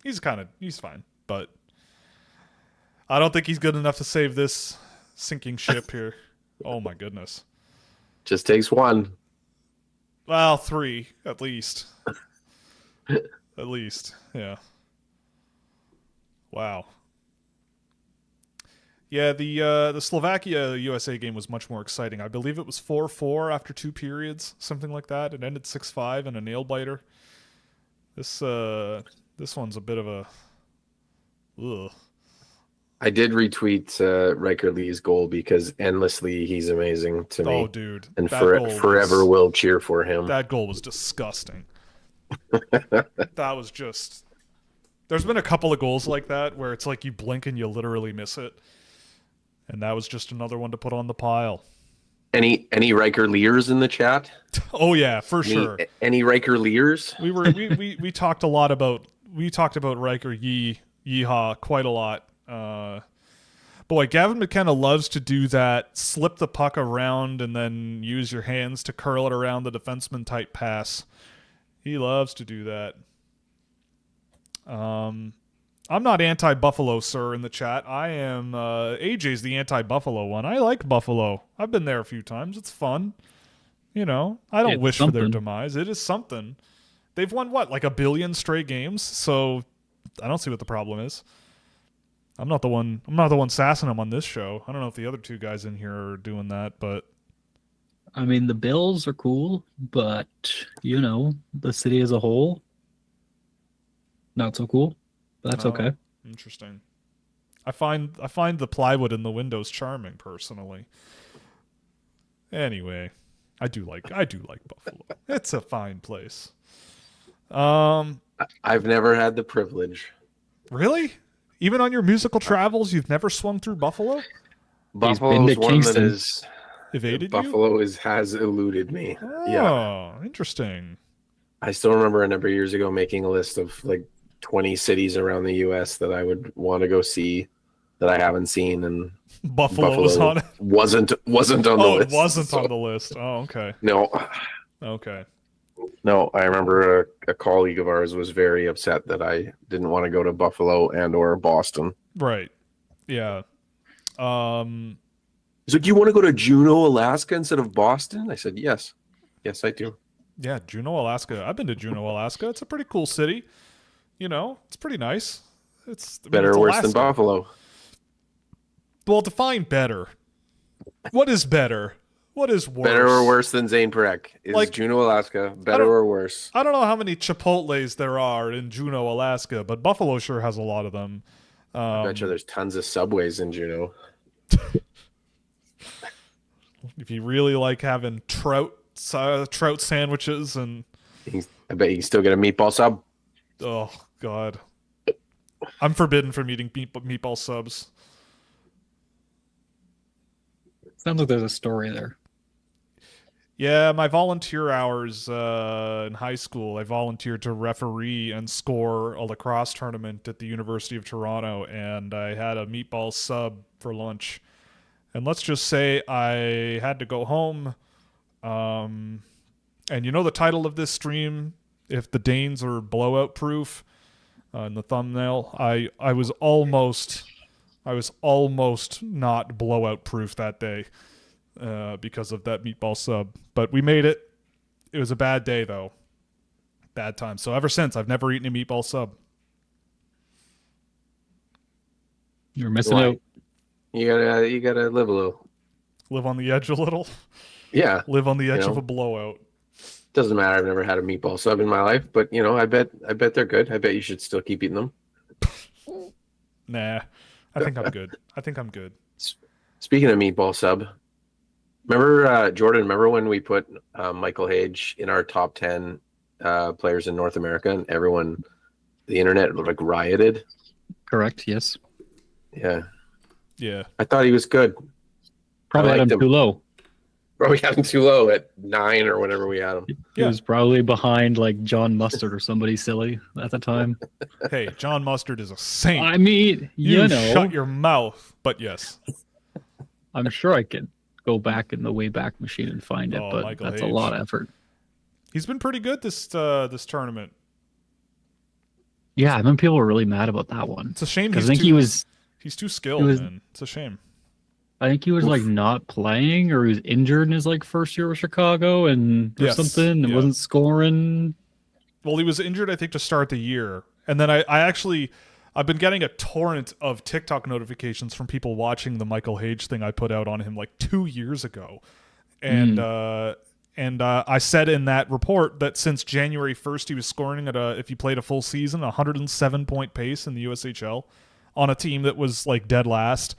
he's fine, but I don't think he's good enough to save this sinking ship here. Oh my goodness! Just takes one. Well, 3 at least. At least, yeah. Wow. Yeah, the Slovakia USA game was much more exciting. I believe it was 4-4 after 2 periods, something like that. It ended 6-5 in a nail biter. This one's a bit of a. Ugh. I did retweet Riker Lee's goal because endlessly he's amazing to me. Oh, dude! And forever will cheer for him. That goal was disgusting. That was just. There's been a couple of goals like that where it's like you blink and you literally miss it, and that was just another one to put on the pile. Any Riker Leers in the chat? Oh yeah, for sure. Any Riker Leers? We talked a lot about Riker Yeehaw quite a lot. Boy, Gavin McKenna loves to do that. Slip the puck around and then use your hands to curl it around the defenseman type pass. He loves to do that. I'm not anti-Buffalo, sir, in the chat. I am. AJ's the anti-Buffalo one. I like Buffalo. I've been there a few times. It's fun. I don't wish for their demise. It is something. They've won like 1 billion straight games, so I don't see what the problem is. I'm not the one sassing them on this show. I don't know if the other 2 guys in here are doing that, but I mean, the Bills are cool, but the city as a whole, not so cool. But that's okay. Interesting. I find the plywood in the windows charming, personally. Anyway, I do like Buffalo. It's a fine place. I've never had the privilege. Really? Even on your musical travels, you've never swung through Buffalo? Buffalo's one that is evaded Buffalo has eluded me. Oh, interesting. I still remember a number of years ago making a list of like 20 cities around the U.S. that I would want to go see that I haven't seen, and Buffalo was on it. Wasn't on the list. Oh, it wasn't on the list. Oh, okay. No. Okay. No, I remember a colleague of ours was very upset that I didn't want to go to Buffalo and or Boston. Right. Yeah. He's like, you want to go to Juneau, Alaska instead of Boston? I said, yes. Yes, I do. Yeah, Juneau, Alaska. I've been to Juneau, Alaska. It's a pretty cool city. You know, it's pretty nice. It's better or worse than Buffalo. Well, define better. What is better? What is worse? Better or worse than Zane Perek? Is like, Juneau, Alaska, better or worse? I don't know how many Chipotles there are in Juneau, Alaska, but Buffalo sure has a lot of them. I bet you there's tons of Subways in Juneau. If you really like having trout sandwiches and... I bet you can still get a meatball sub. Oh, God. I'm forbidden from eating meatball subs. Sounds like there's a story there. Yeah, my volunteer hours in high school, I volunteered to referee and score a lacrosse tournament at the University of Toronto, and I had a meatball sub for lunch. And let's just say I had to go home. And you know the title of this stream, if the Danes are blowout proof, in the thumbnail, I was almost not blowout proof that day because of that meatball sub. But we made it. It was a bad day though. Bad time. So ever since, I've never eaten a meatball sub. You're missing out. You gotta live a little. Live on the edge a little? Yeah. Live on the edge of a blowout. Doesn't matter. I've never had a meatball sub in my life, but I bet they're good. I bet you should still keep eating them. Nah. I think I'm good. Speaking of meatball sub, remember, Jordan, when we put Michael Hage in our top 10 players in North America and the internet like rioted? Correct, yes. Yeah. Yeah. I thought he was good. Probably had him too low. Probably had him too low at 9 or whatever we had him. He was probably behind like John Mustard or somebody silly at the time. Hey, John Mustard is a saint. I mean, you know. Shut your mouth, but yes. I'm sure I could go back in the Wayback Machine and find it, but Michael that's Hage. A lot of effort. He's been pretty good this tournament. Yeah, I mean, people were really mad about that one. It's a shame. He's too skilled, man. It's a shame. I think he was like not playing, or he was injured in his like first year with Chicago or something, and wasn't scoring. Well, he was injured, I think, to start the year, and then I've been getting a torrent of TikTok notifications from people watching the Michael Hage thing I put out on him like 2 years ago, and I said in that report that since January 1st he was scoring at if he played a full season, 107-point pace in the USHL on a team that was like dead last.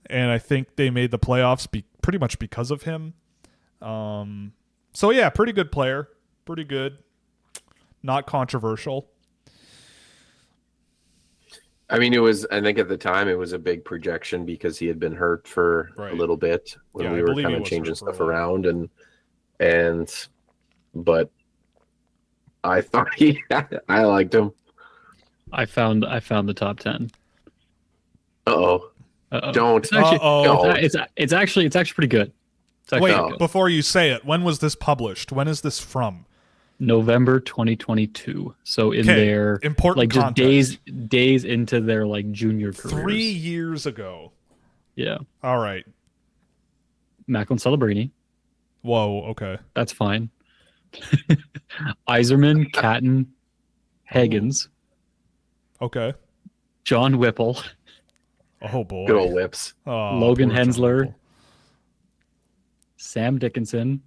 And I think they made the playoffs pretty much because of him. So yeah, pretty good player. Pretty good. Not controversial. I mean, I think at the time it was a big projection because he had been hurt for a little bit when we were kind of changing stuff around but I thought I liked him. I found the top 10. Uh-oh. Don't. It's actually pretty good. Wait, before you say it, when was this published? When is this from? November 2022. So in their important like just context. days into their like junior careers. 3 years ago. Yeah. All right. Macklin Celebrini. Whoa. Okay. That's fine. Iserman, Catton, Higgins. Okay. John Whipple. Oh boy. Good old Whips. Logan Hensler. Sam Dickinson.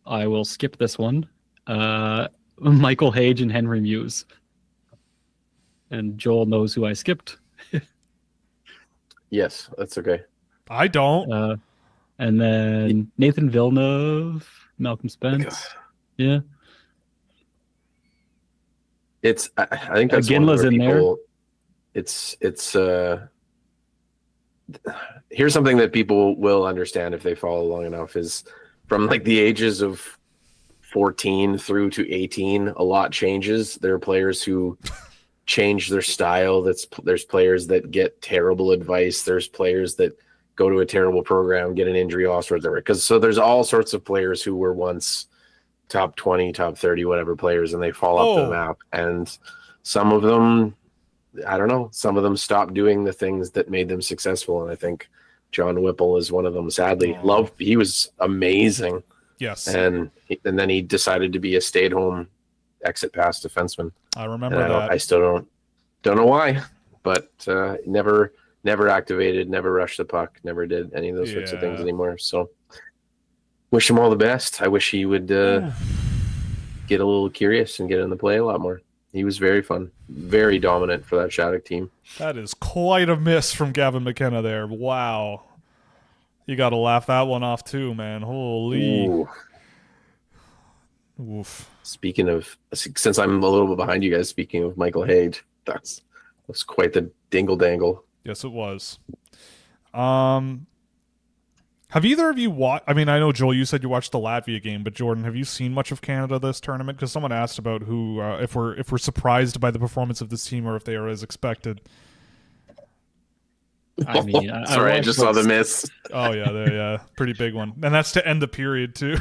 I will skip this one. Michael Hage and Henry Muse. And Joel knows who I skipped. Yes, that's okay. I don't. And then Nathan Villeneuve, Malcolm Spence. Yeah. I think that's Ginla's in there. it's here's something that people will understand if they follow long enough is from like the ages of 14 through to 18, a lot changes. There are players who change their style. There's players that get terrible advice. There's players that go to a terrible program, get an injury, all sorts of so there's all sorts of players who were once top 20, top 30, whatever players, and they fall off the map. And some of them, I don't know, some of them stopped doing the things that made them successful. And I think John Whipple is one of them, sadly. He was amazing. Yes. And then he decided to be a stay-at-home exit pass defenseman. I remember that. I still don't know why, but never activated, never rushed the puck, never did any of those sorts of things anymore. So wish him all the best. I wish he would get a little curious and get in the play a lot more. He was very fun, very dominant for that Shattuck team. That is quite a miss from Gavin McKenna there. Wow. You got to laugh that one off too, man. Holy. Ooh. Oof. Speaking of, since I'm a little bit behind you guys, speaking of Michael Haid, that's quite the dingle dangle. Yes, it was. Have either of you watched? I mean, I know, Joel, you said you watched the Latvia game, but Jordan, have you seen much of Canada this tournament? Because someone asked about who, if we're surprised by the performance of this team or if they are as expected. I mean, I just saw the miss. Oh yeah, pretty big one, and that's to end the period too.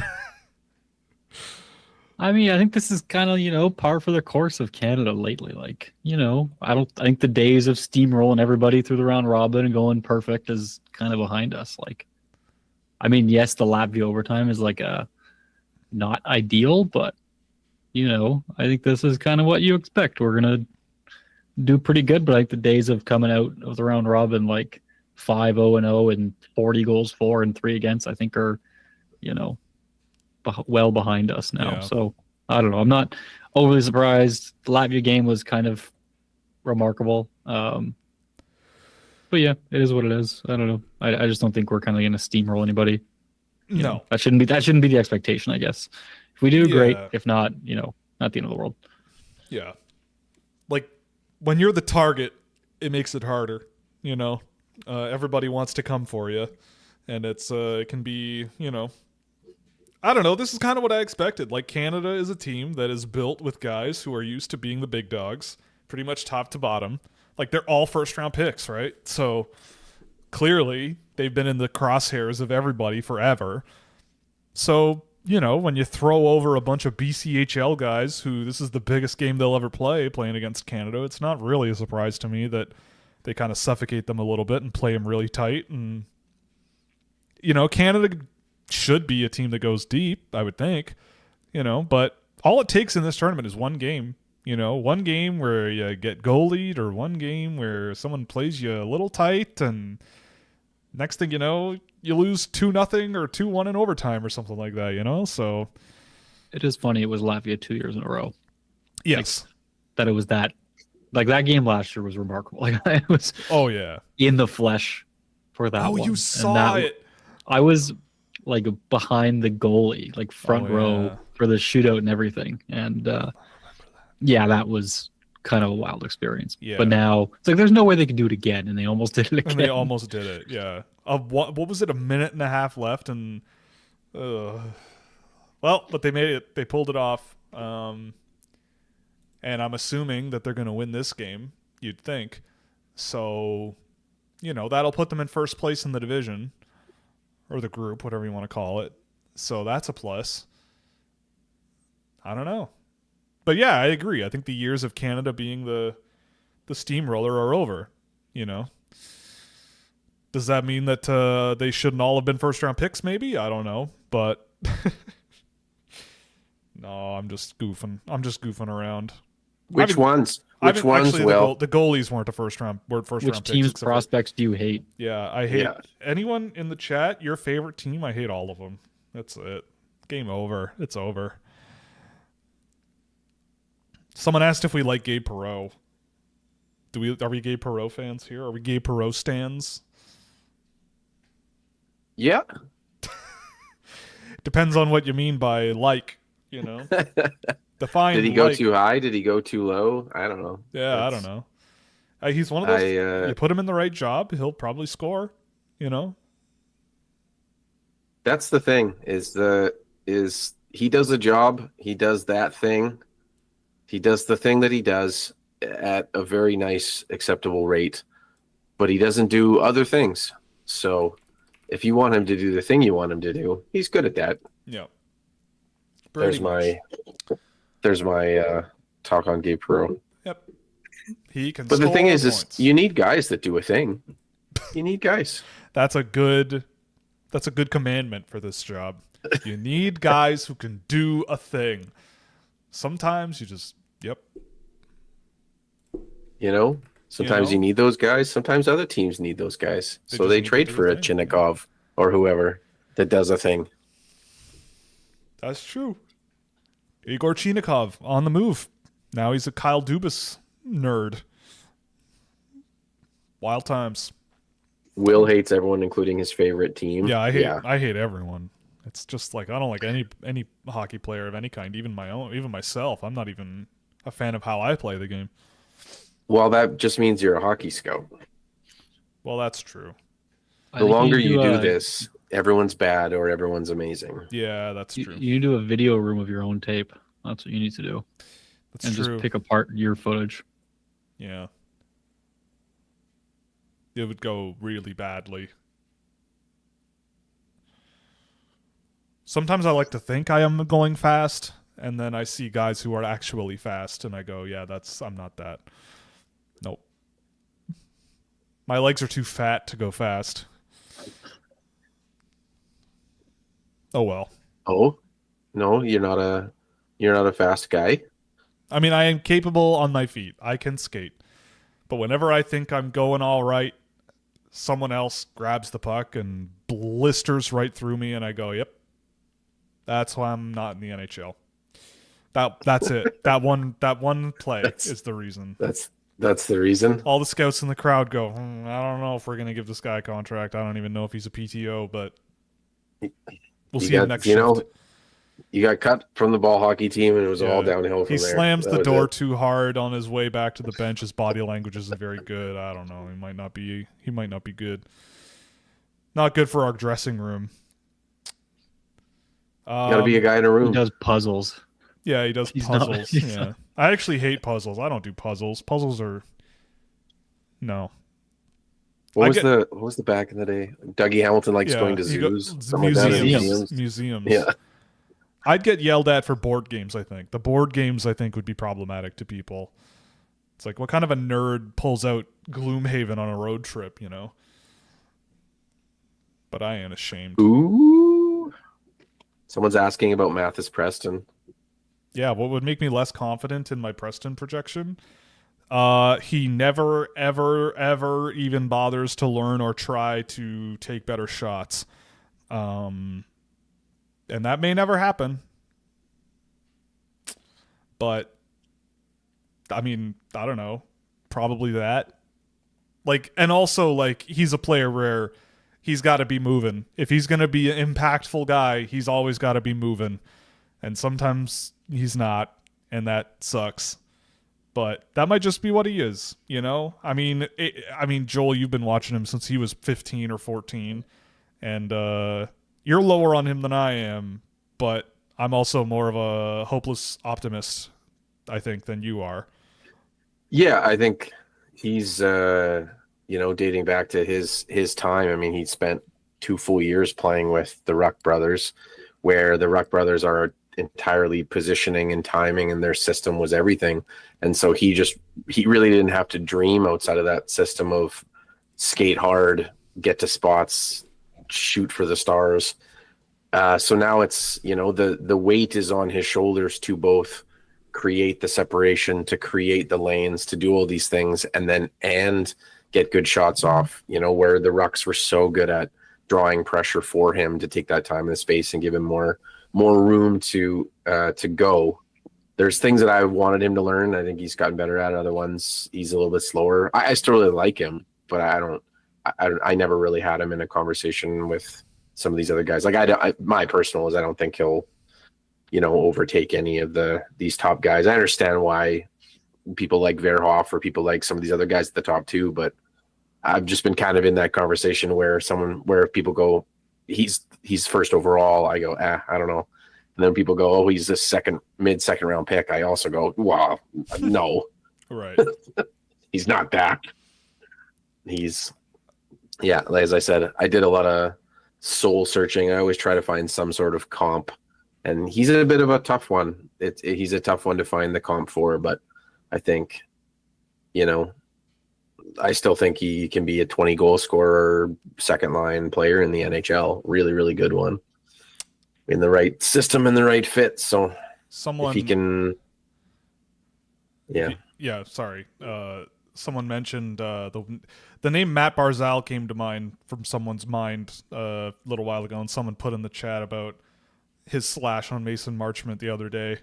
I mean, I think this is kind of, par for the course of Canada lately. Like, I think the days of steamrolling everybody through the round robin and going perfect is kind of behind us. Like, I mean, yes, the Latvia overtime is like not ideal, but I think this is kind of what you expect. We're gonna do pretty good, but like the days of coming out of the round robin like 5-0-0 and 40 goals for and 3 against, I think are, well behind us now. Yeah. So I don't know. I'm not overly surprised. The Latvia game was kind of remarkable. But yeah, it is what it is. I don't know. I just don't think we're kind of going to steamroll anybody. No, that shouldn't be the expectation, I guess. If we do, great. If not, not the end of the world. Yeah. Like when you're the target, it makes it harder. Everybody wants to come for you, and it can be, I don't know. This is kind of what I expected. Like, Canada is a team that is built with guys who are used to being the big dogs, pretty much top to bottom. Like, they're all first-round picks, right? So, clearly, they've been in the crosshairs of everybody forever. So, when you throw over a bunch of BCHL guys who this is the biggest game they'll ever play, playing against Canada, it's not really a surprise to me that they kind of suffocate them a little bit and play them really tight. And, Canada should be a team that goes deep, I would think, but all it takes in this tournament is one game, one game where you get goalied or one game where someone plays you a little tight and next thing you know, you lose 2-0 or 2-1 in overtime or something like that, so. It is funny. It was Latvia 2 years in a row. Yes. That it was that, like that game last year was remarkable. Like it was in the flesh for that one. Oh, you saw it. I was like behind the goalie, like front row for the shootout and everything. And that was kind of a wild experience. Yeah. But now it's like there's no way they could do it again, and they almost did it again. And they almost did it, yeah. What was it, a minute and a half left? And but they made it. They pulled it off. And I'm assuming that they're going to win this game, you'd think. So, that'll put them in first place in the division. Or the group, whatever you want to call it. So that's a plus. I don't know. But yeah, I agree. I think the years of Canada being the steamroller are over, Does that mean that they shouldn't all have been first-round picks, maybe? I don't know. But no, I'm just goofing. I'm just goofing around. Which ones? Which ones? Actually, Will the goalies weren't first-round picks. Which team's prospects do you hate? Yeah, I hate anyone in the chat. Your favorite team? I hate all of them. That's it. Game over. It's over. Someone asked if we like Gabe Perreault. Are we Gabe Perreault fans here? Are we Gabe Perreault stans? Yeah. Depends on what you mean by like. Define. Did he go too high? Did he go too low? I don't know. Yeah, I don't know. He's one of those. You put him in the right job, he'll probably score. That's the thing. Is he does a job? He does that thing. He does the thing that he does at a very nice, acceptable rate, but he doesn't do other things. So, if you want him to do the thing you want him to do, he's good at that. Yeah. There's my talk on Gabe Perreault. Yep. He can. But the thing is you need guys that do a thing. You need guys. That's a good commandment for this job. You need guys who can do a thing. Sometimes you just, yep. Sometimes you need those guys. Sometimes other teams need those guys. So they trade for a Chinnikov or whoever that does a thing. That's true. Igor Chinnikov on the move. Now he's a Kyle Dubas nerd. Wild times. Will hates everyone, including his favorite team. Yeah, I hate everyone. It's just like I don't like any hockey player of any kind, even myself. I'm not even a fan of how I play the game. Well, that just means you're a hockey scout. Well, that's true. The longer you do this, everyone's bad or everyone's amazing. Yeah, that's true. You do a video room of your own tape. That's what you need to do. That's true. Just pick apart your footage. Yeah. It would go really badly. Sometimes I like to think I am going fast, and then I see guys who are actually fast, and I go, yeah, I'm not that. Nope. My legs are too fat to go fast. Oh well. Oh? No, you're not a fast guy? I mean, I am capable on my feet. I can skate. But whenever I think I'm going all right, someone else grabs the puck and blisters right through me, and I go, yep. That's why I'm not in the NHL. That's it. That one play is the reason. That's the reason. All the scouts in the crowd go, I don't know if we're gonna give this guy a contract. I don't even know if he's a PTO, but we'll see him next shift. You got cut from the ball hockey team, and it was all downhill from there. He slams the door too hard on his way back to the bench. His body language isn't very good. I don't know. He might not be good. Not good for our dressing room. Got to be a guy in a room. He does puzzles. Yeah, he does puzzles. Yeah, I actually hate puzzles. I don't do puzzles. Puzzles are no. What was the back in the day? Dougie Hamilton likes going to zoos, museums. Yeah. I'd get yelled at for board games. I think the board games would be problematic to people. It's like, what kind of a nerd pulls out Gloomhaven on a road trip, But I ain't ashamed. Ooh. Someone's asking about Mathis Preston. Yeah, what would make me less confident in my Preston projection? He never, ever, ever even bothers to learn or try to take better shots. And that may never happen. But, I mean, I don't know. Probably that. And also, he's a player where he's got to be moving. If he's going to be an impactful guy, he's always got to be moving. And sometimes he's not, and that sucks. But that might just be what he is, I mean, Joel, you've been watching him since he was 15 or 14, and you're lower on him than I am, but I'm also more of a hopeless optimist, I think, than you are. Yeah, I think he's, dating back to his time. I mean, he spent 2 full years playing with the Ruck brothers, where the Ruck brothers are entirely positioning and timing, and their system was everything. And so he really didn't have to dream outside of that system of skate hard, get to spots, shoot for the stars. So now it's, the weight is on his shoulders to both create the separation, to create the lanes, to do all these things, and get good shots off, where the Rucks were so good at drawing pressure for him to take that time and space and give him more room to go. There's things that I wanted him to learn. I think he's gotten better at. Other ones, he's a little bit slower. I still really like him, but I never really had him in a conversation with some of these other guys. My personal is I don't think he'll, overtake any of these top guys. I understand why people like Verhoff or people like some of these other guys at the top too. But I've just been kind of in that conversation where people go, he's first overall. I go, I don't know. And then people go, oh, he's this mid-second round pick. I also go, wow, no. Right. He's not that. As I said, I did a lot of soul searching. I always try to find some sort of comp. And he's a bit of a tough one. He's a tough one to find the comp for, but I think, I still think he can be a 20-goal scorer, second-line player in the NHL. Really, really good one. In the right system and the right fit. So if he can... Yeah. Yeah, sorry. Someone mentioned the name Matt Barzal came to mind from someone's mind a little while ago, and someone put in the chat about his slash on Mason Marchment the other day.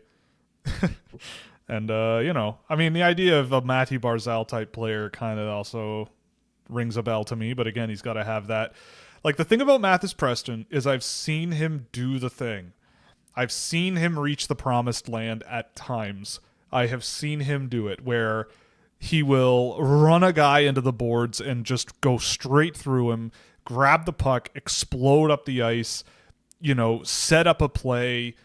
And, the idea of a Matty Barzal type player kind of also rings a bell to me. But again, he's got to have that. Like, the thing about Mathis Preston is I've seen him do the thing. I've seen him reach the promised land at times. I have seen him do it where he will run a guy into the boards and just go straight through him, grab the puck, explode up the ice, set up a play,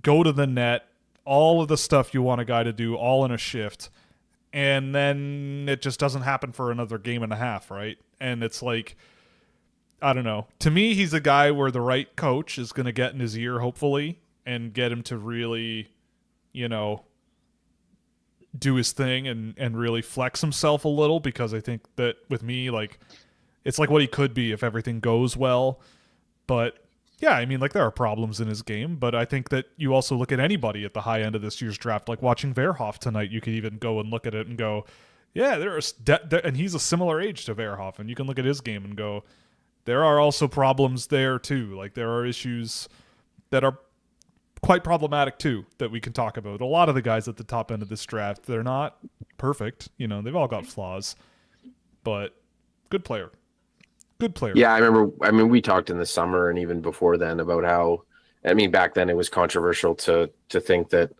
go to the net, all of the stuff you want a guy to do all in a shift. And then it just doesn't happen for another game and a half, right? And it's like, I don't know. To me, he's a guy where the right coach is going to get in his ear, hopefully, and get him to really, do his thing and really flex himself a little, because I think that with me, like, it's like what he could be if everything goes well. But yeah, there are problems in his game, but I think that you also look at anybody at the high end of this year's draft, like watching Verhoff tonight, you could even go and look at it and go, yeah, and he's a similar age to Verhoff, and you can look at his game and go, there are also problems there too. Like, there are issues that are quite problematic too that we can talk about. A lot of the guys at the top end of this draft, they're not perfect. They've all got flaws, but good player. Good player. Yeah, I remember. We talked in the summer and even before then about how, back then it was controversial to think that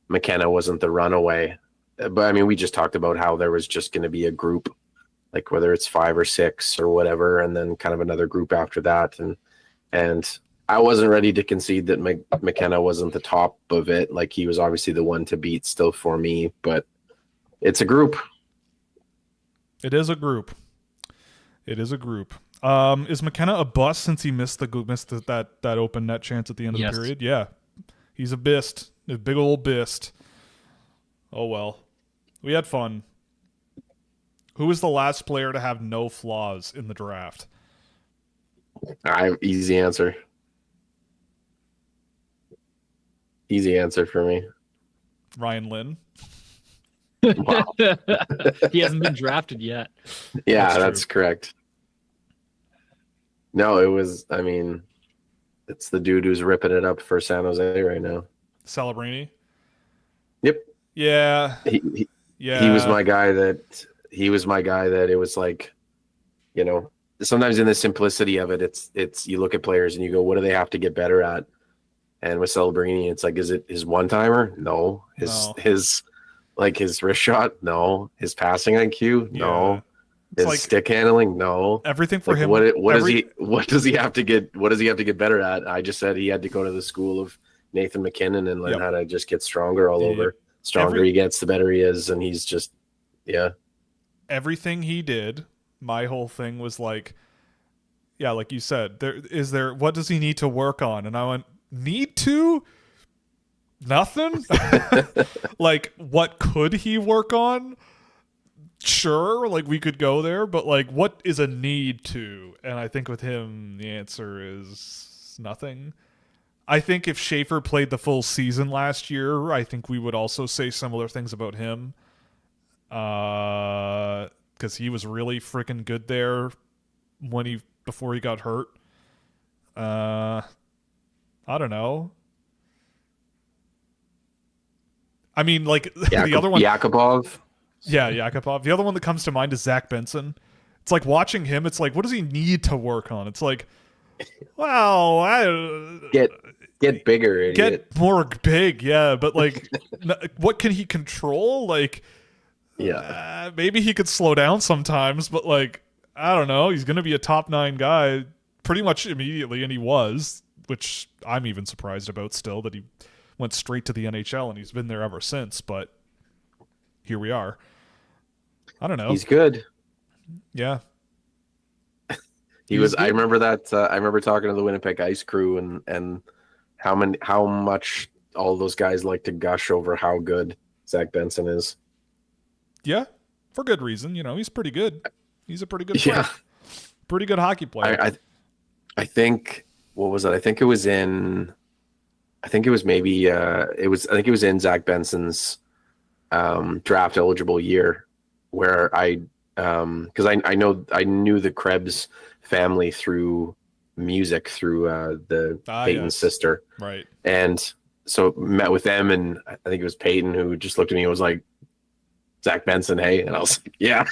McKenna wasn't the runaway. But we just talked about how there was just going to be a group, like whether it's 5 or 6 or whatever, and then kind of another group after that. And I wasn't ready to concede that McKenna wasn't the top of it. Like, he was obviously the one to beat still for me, but it's a group. It is a group. Is McKenna a bust since he missed that open net chance at the end of the period? Yeah. He's a bist. A big old bist. Oh, well. We had fun. Who was the last player to have no flaws in the draft? Easy answer. Easy answer for me. Ryan Lynn. Wow. He hasn't been drafted yet. Yeah, that's correct. No, it was, it's the dude who's ripping it up for San Jose right now. Celebrini? Yep. Yeah. He was my guy that it was like, sometimes in the simplicity of it, it's you look at players and you go, what do they have to get better at? And with Celebrini, it's like, is it his one-timer? No. His wrist shot? No. His passing IQ? No. His stick handling? No. Everything for him. What does he have to get better at? I just said he had to go to the school of Nathan McKinnon and learn how to just get stronger all over. Stronger he gets, the better he is, and he's just, yeah. Everything he did, my whole thing was like, yeah, like you said, what does he need to work on? And I went, need to? Nothing? Like, what could he work on? Sure, like, we could go there, but like, what is a need to? And I think with him, the answer is nothing. I think if Schaefer played the full season last year, I think we would also say similar things about him. Because he was really freaking good there before he got hurt. I don't know. The other one, Yakupov. Yeah, Yakupov. The other one that comes to mind is Zach Benson. It's like watching him. It's like, what does he need to work on? It's like, well, get bigger, idiot. Get more big, yeah. But like, what can he control? Like, Yeah. Maybe he could slow down sometimes, but like, I don't know. He's going to be a top 9 guy pretty much immediately, and he was, which I'm even surprised about still, that he went straight to the NHL and he's been there ever since. But here we are. I don't know. He's good. Yeah. He was. I remember that. I remember talking to the Winnipeg Ice crew and how much all those guys like to gush over how good Zach Benson is. Yeah, for good reason. You know, he's pretty good. He's a pretty good player. Yeah. Pretty good hockey player. I think, what was it? I think it was in Zach Benson's draft eligible year, where because I knew the Krebs family through music, through the Peyton's sister. Right. And so met with them, and I think it was Peyton who just looked at me and was like, Zach Benson, hey? And I was like, yeah.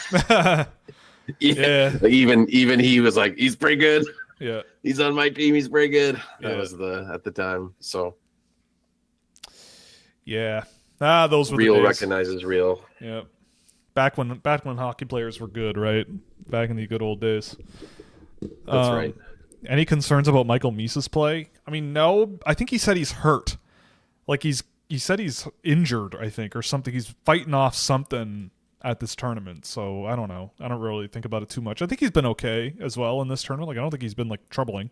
Yeah. Like even he was like, he's pretty good. Yeah. He's on my team, he's pretty good. That Yeah. was at the time. So yeah. Those were real the days. recognizes real. Yeah. Back when hockey players were good, right? Back in the good old days. That's right. Any concerns about Michael Misa's play? I mean, no. I think he said he's hurt. Like he said he's injured, I think, or something. He's fighting off something at this tournament. So I don't know. I don't really think about it too much. I think he's been okay as well in this tournament. Like I don't think he's been like troubling.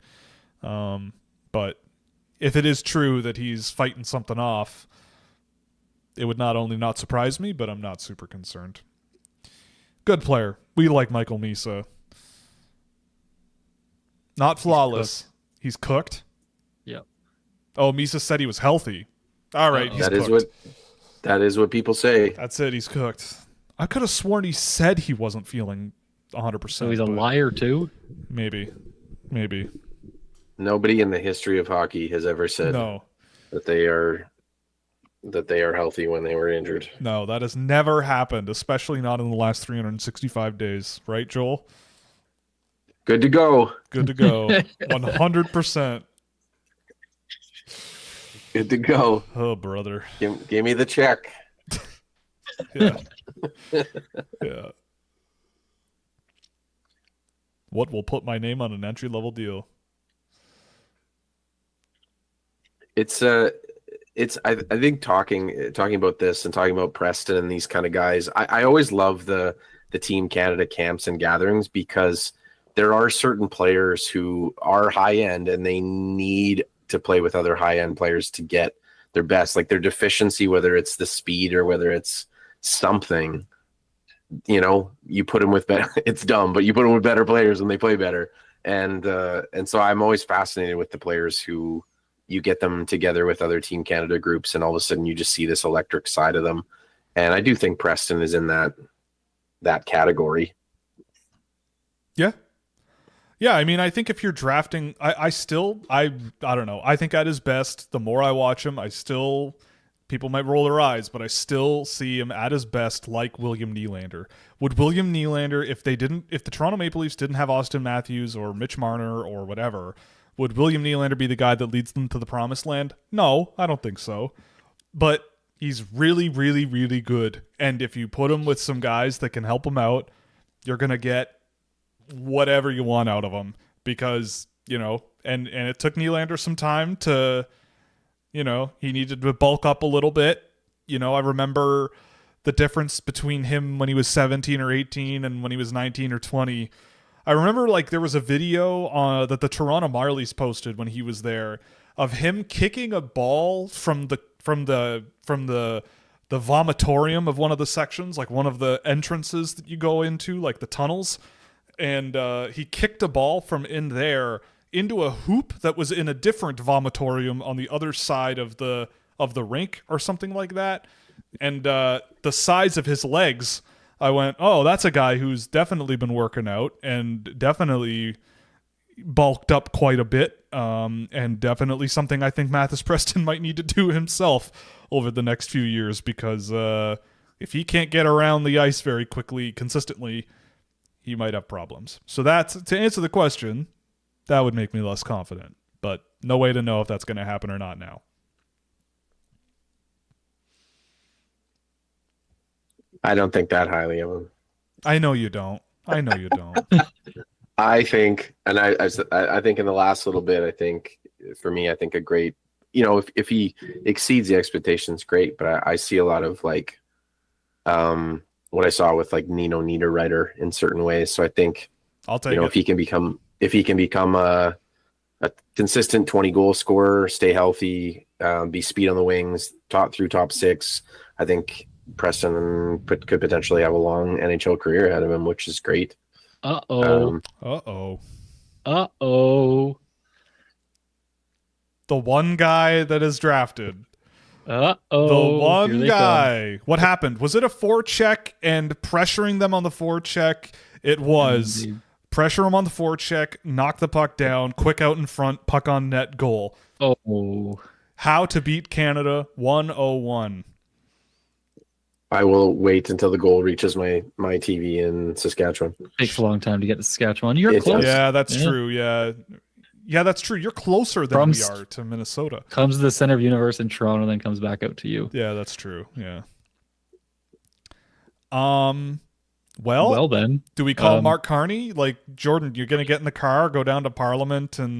But if it is true that he's fighting something off, it would not only not surprise me, but I'm not super concerned. Good player. We like Michael Misa. Not flawless. He's cooked. Yep. Oh, Misa said he was healthy. All right, he's cooked. That is what people say. That's it. He's cooked. I could have sworn he said he wasn't feeling 100%. So he's a liar too? Maybe. Nobody in the history of hockey has ever said that they are healthy when they were injured. No, that has never happened, especially not in the last 365 days. Right, Joel? Good to go. 100%. Good to go. Oh, brother. Give me the check. Yeah. Yeah. What will put my name on an entry-level deal? I think talking about this and talking about Preston and these kind of guys, I always love the Team Canada camps and gatherings, because there are certain players who are high end and they need to play with other high end players to get their best, like their deficiency, whether it's the speed or whether it's something, you put them with better, it's dumb, but you put them with better players and they play better. And so I'm always fascinated with the players who you get them together with other Team Canada groups and all of a sudden you just see this electric side of them. And I do think Preston is in that category. Yeah. Yeah, I mean, I think if you're drafting, I don't know. I think at his best, the more I watch him, people might roll their eyes, but I still see him at his best like William Nylander. Would William Nylander, if the Toronto Maple Leafs didn't have Austin Matthews or Mitch Marner or whatever, would William Nylander be the guy that leads them to the promised land? No, I don't think so. But he's really, really, really good. And if you put him with some guys that can help him out, you're going to get whatever you want out of him, because, and it took Nylander some time to, he needed to bulk up a little bit. I remember the difference between him when he was 17 or 18 and when he was 19 or 20. I remember there was a video that the Toronto Marlies posted when he was there of him kicking a ball from the vomitorium of one of the sections, like one of the entrances that you go into, like the tunnels. And he kicked a ball from in there into a hoop that was in a different vomitorium on the other side of the rink or something like that. And the size of his legs, I went, oh, that's a guy who's definitely been working out and definitely bulked up quite a bit, and definitely something I think Mathis Preston might need to do himself over the next few years, because if he can't get around the ice very quickly, consistently, he might have problems. So that's, to answer the question, that would make me less confident, but no way to know if that's going to happen or not now. I don't think that highly of him. I know you don't. I think, and I think in the last little bit, I think for me, I think a great, if he exceeds the expectations, great. But I see a lot of like, what I saw with like Nino Niederreiter in certain ways. So I think, I'll take it. If he can become a consistent 20 goal scorer, stay healthy, be speed on the wings, top 6, I think Preston could potentially have a long NHL career ahead of him, which is great. Uh-oh. The one guy that is drafted. The one guy. Come. What happened? Was it a forecheck and pressuring them on the forecheck? It was. Indeed. Pressure him on the forecheck, knock the puck down, quick out in front, puck on net, goal. Oh. How to beat Canada 101. I will wait until the goal reaches my TV in Saskatchewan. It takes a long time to get to Saskatchewan. You're close. Yeah, that's true. Yeah, that's true. You're closer than we are to Minnesota. Comes to the center of the universe in Toronto, then comes back out to you. Yeah, that's true. Yeah. Well then, do we call Mark Carney? Like, Jordan, you're going to get in the car, go down to Parliament, and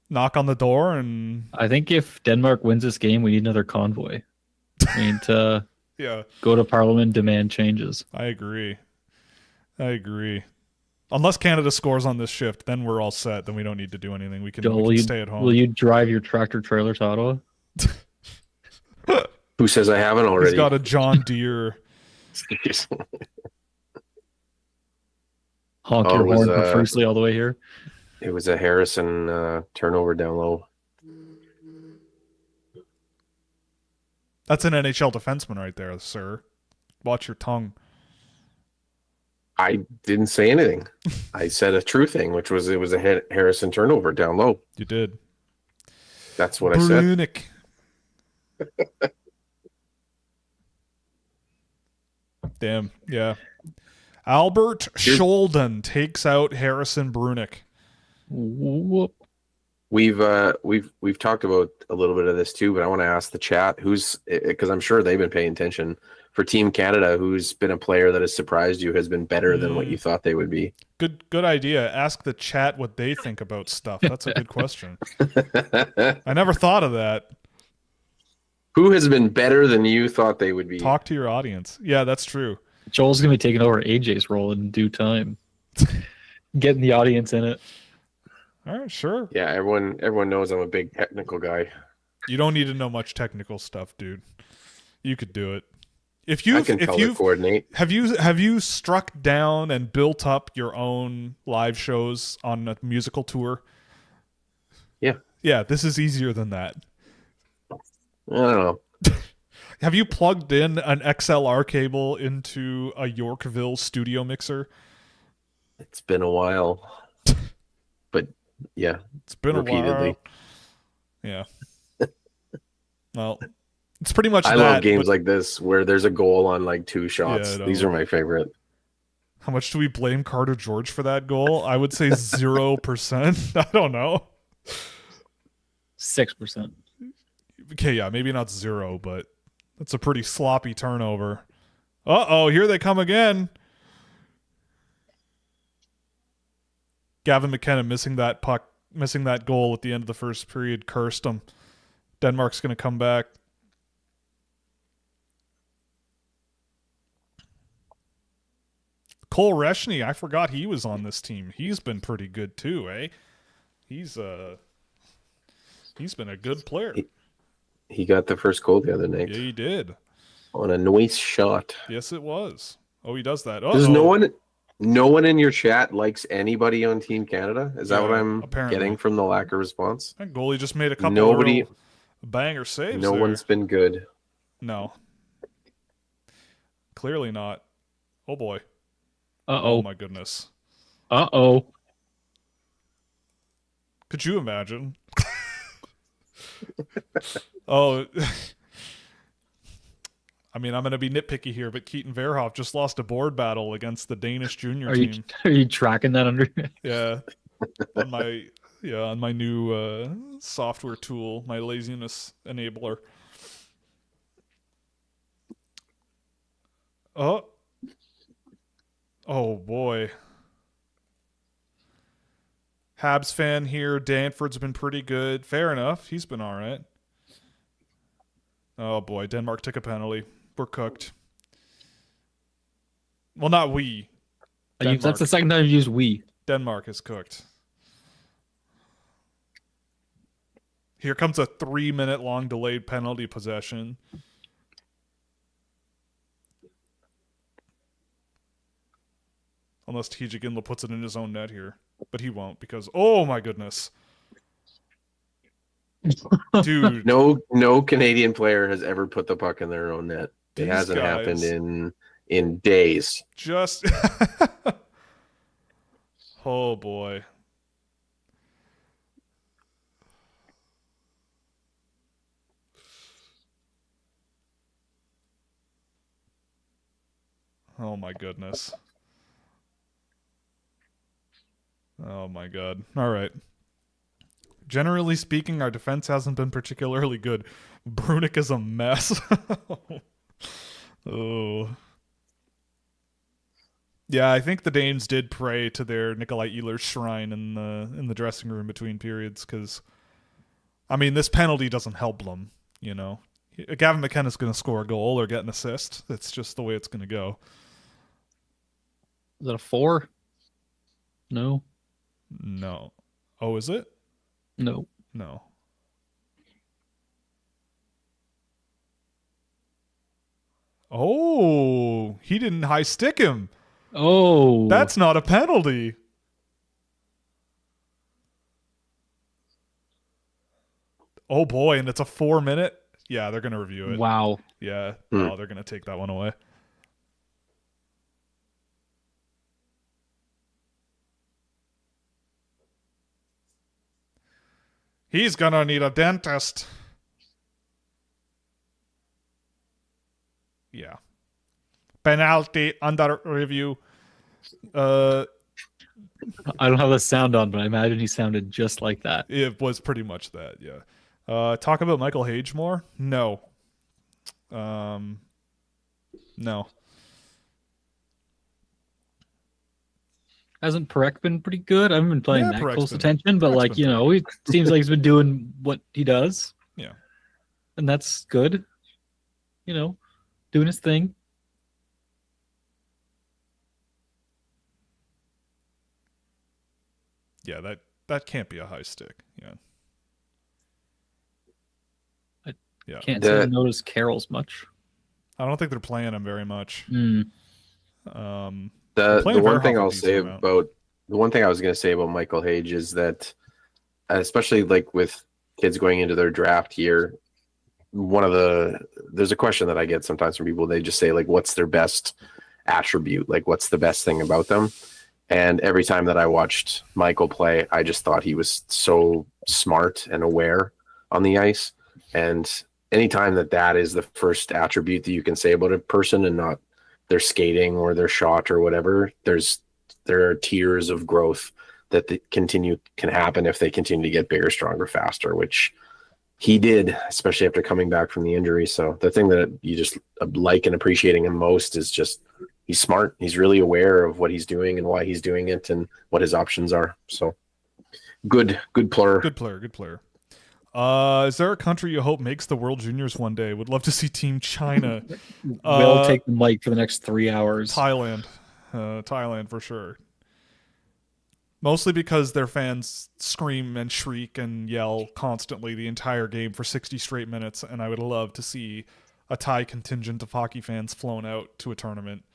knock on the door? And I think if Denmark wins this game, we need another convoy. We need to go to Parliament, demand changes. I agree. Unless Canada scores on this shift, then we're all set. Then we don't need to do anything. We can stay at home. Will you drive your tractor trailer to Ottawa? Who says I haven't already? He's got a John Deere. Honk your horn profusely all the way here. It was a Harrison turnover down low. That's an NHL defenseman right there, sir. Watch your tongue. I didn't say anything. I said a true thing, which was it was a Harrison turnover down low. You did. That's what I said. Damn, yeah. Albert Scholden takes out Harrison Brunick. Whoop. We've talked about a little bit of this too, but I want to ask the chat because I'm sure they've been paying attention. For Team Canada, who's been a player that has surprised you, has been better than what you thought they would be? Good idea. Ask the chat what they think about stuff. That's a good question. I never thought of that. Who has been better than you thought they would be? Talk to your audience. Yeah, that's true. Joel's going to be taking over AJ's role in due time. Getting the audience in it. All right, sure. Yeah, everyone knows I'm a big technical guy. You don't need to know much technical stuff, dude. You could do it. I can color coordinate. Have you struck down and built up your own live shows on a musical tour? Yeah. Yeah, this is easier than that. I don't know. Have you plugged in an XLR cable into a Yorkville studio mixer? It's been a while. But yeah, it's been repeatedly. A while. Yeah. Well, it's pretty much I love games like this where there's a goal on like 2 shots. Yeah, these are my favorite. How much do we blame Carter George for that goal? I would say 0%. I don't know. 6%. Okay, yeah, maybe not 0, but that's a pretty sloppy turnover. Uh-oh, here they come again. Gavin McKenna missing that puck, missing that goal at the end of the first period, cursed him. Denmark's going to come back. Cole Reshny, I forgot he was on this team. He's been pretty good too, eh? He's been a good player. He got the first goal the other night. Yeah, he did. On a nice shot. Yes, it was. Oh, he does that. Does no one in your chat likes anybody on Team Canada? Is that what I'm getting from the lack of response? That goalie just made a couple of banger saves. No one's been good. No. Clearly not. Oh boy. Uh-oh. Oh my goodness. Uh-oh. Could you imagine? Oh, I mean, I'm going to be nitpicky here, but Keaton Verhoff just lost a board battle against the Danish junior team. Are you tracking that under? Yeah, on my new software tool, my laziness enabler. Oh. Oh, boy. Habs fan here. Danford's been pretty good. Fair enough. He's been all right. Oh, boy. Denmark took a penalty. We're cooked. Well, not we. That's the second time you've used we. Denmark is cooked. Here comes a 3-minute long delayed penalty possession. Unless TJ Gindler puts it in his own net here. But he won't because, oh my goodness. Dude. No Canadian player has ever put the puck in their own net. It hasn't happened in days. Just oh boy. Oh my goodness. Oh my god. All right. Generally speaking, our defense hasn't been particularly good. Brunick is a mess. Oh. Yeah, I think the Danes did pray to their Nikolai Ehlers shrine in the dressing room between periods because, I mean, this penalty doesn't help them, you know. Gavin McKenna's going to score a goal or get an assist. That's just the way it's going to go. Is that a 4? No. No. Oh, is it? No. No. Oh, he didn't high stick him. Oh. That's not a penalty. Oh boy, and it's a 4-minute. Yeah, they're going to review it. Wow. Yeah. Oh, they're going to take that one away. He's going to need a dentist. Yeah. Penalty under review. I don't have the sound on, but I imagine he sounded just like that. It was pretty much that, yeah. Talk about Michael Hage more? No. No. Hasn't Perek been pretty good? I haven't been paying that close attention, but Perek's he seems like he's been doing what he does. Yeah. And that's good. Doing his thing. Yeah, that can't be a high stick. Yeah. I can't say I notice Carroll's much. I don't think they're playing him very much. The one thing I'll say about the one thing I was going to say about Michael Hage is that, especially like with kids going into their draft year, there's a question that I get sometimes from people. They just say like, what's their best attribute? Like, what's the best thing about them? And every time that I watched Michael play, I just thought he was so smart and aware on the ice. And anytime that is the first attribute that you can say about a person and not their skating or their shot or whatever, there are tiers of growth that can happen if they continue to get bigger, stronger, faster, which he did, especially after coming back from the injury. So the thing that you just like and appreciating him most is just he's smart. He's really aware of what he's doing and why he's doing it and what his options are. So good player. Good player. Is there a country you hope makes the World Juniors one day? Would love to see Team China. We'll take the mic for the next 3 hours. Thailand for sure. Mostly because their fans scream and shriek and yell constantly the entire game for 60 straight minutes, and I would love to see a Thai contingent of hockey fans flown out to a tournament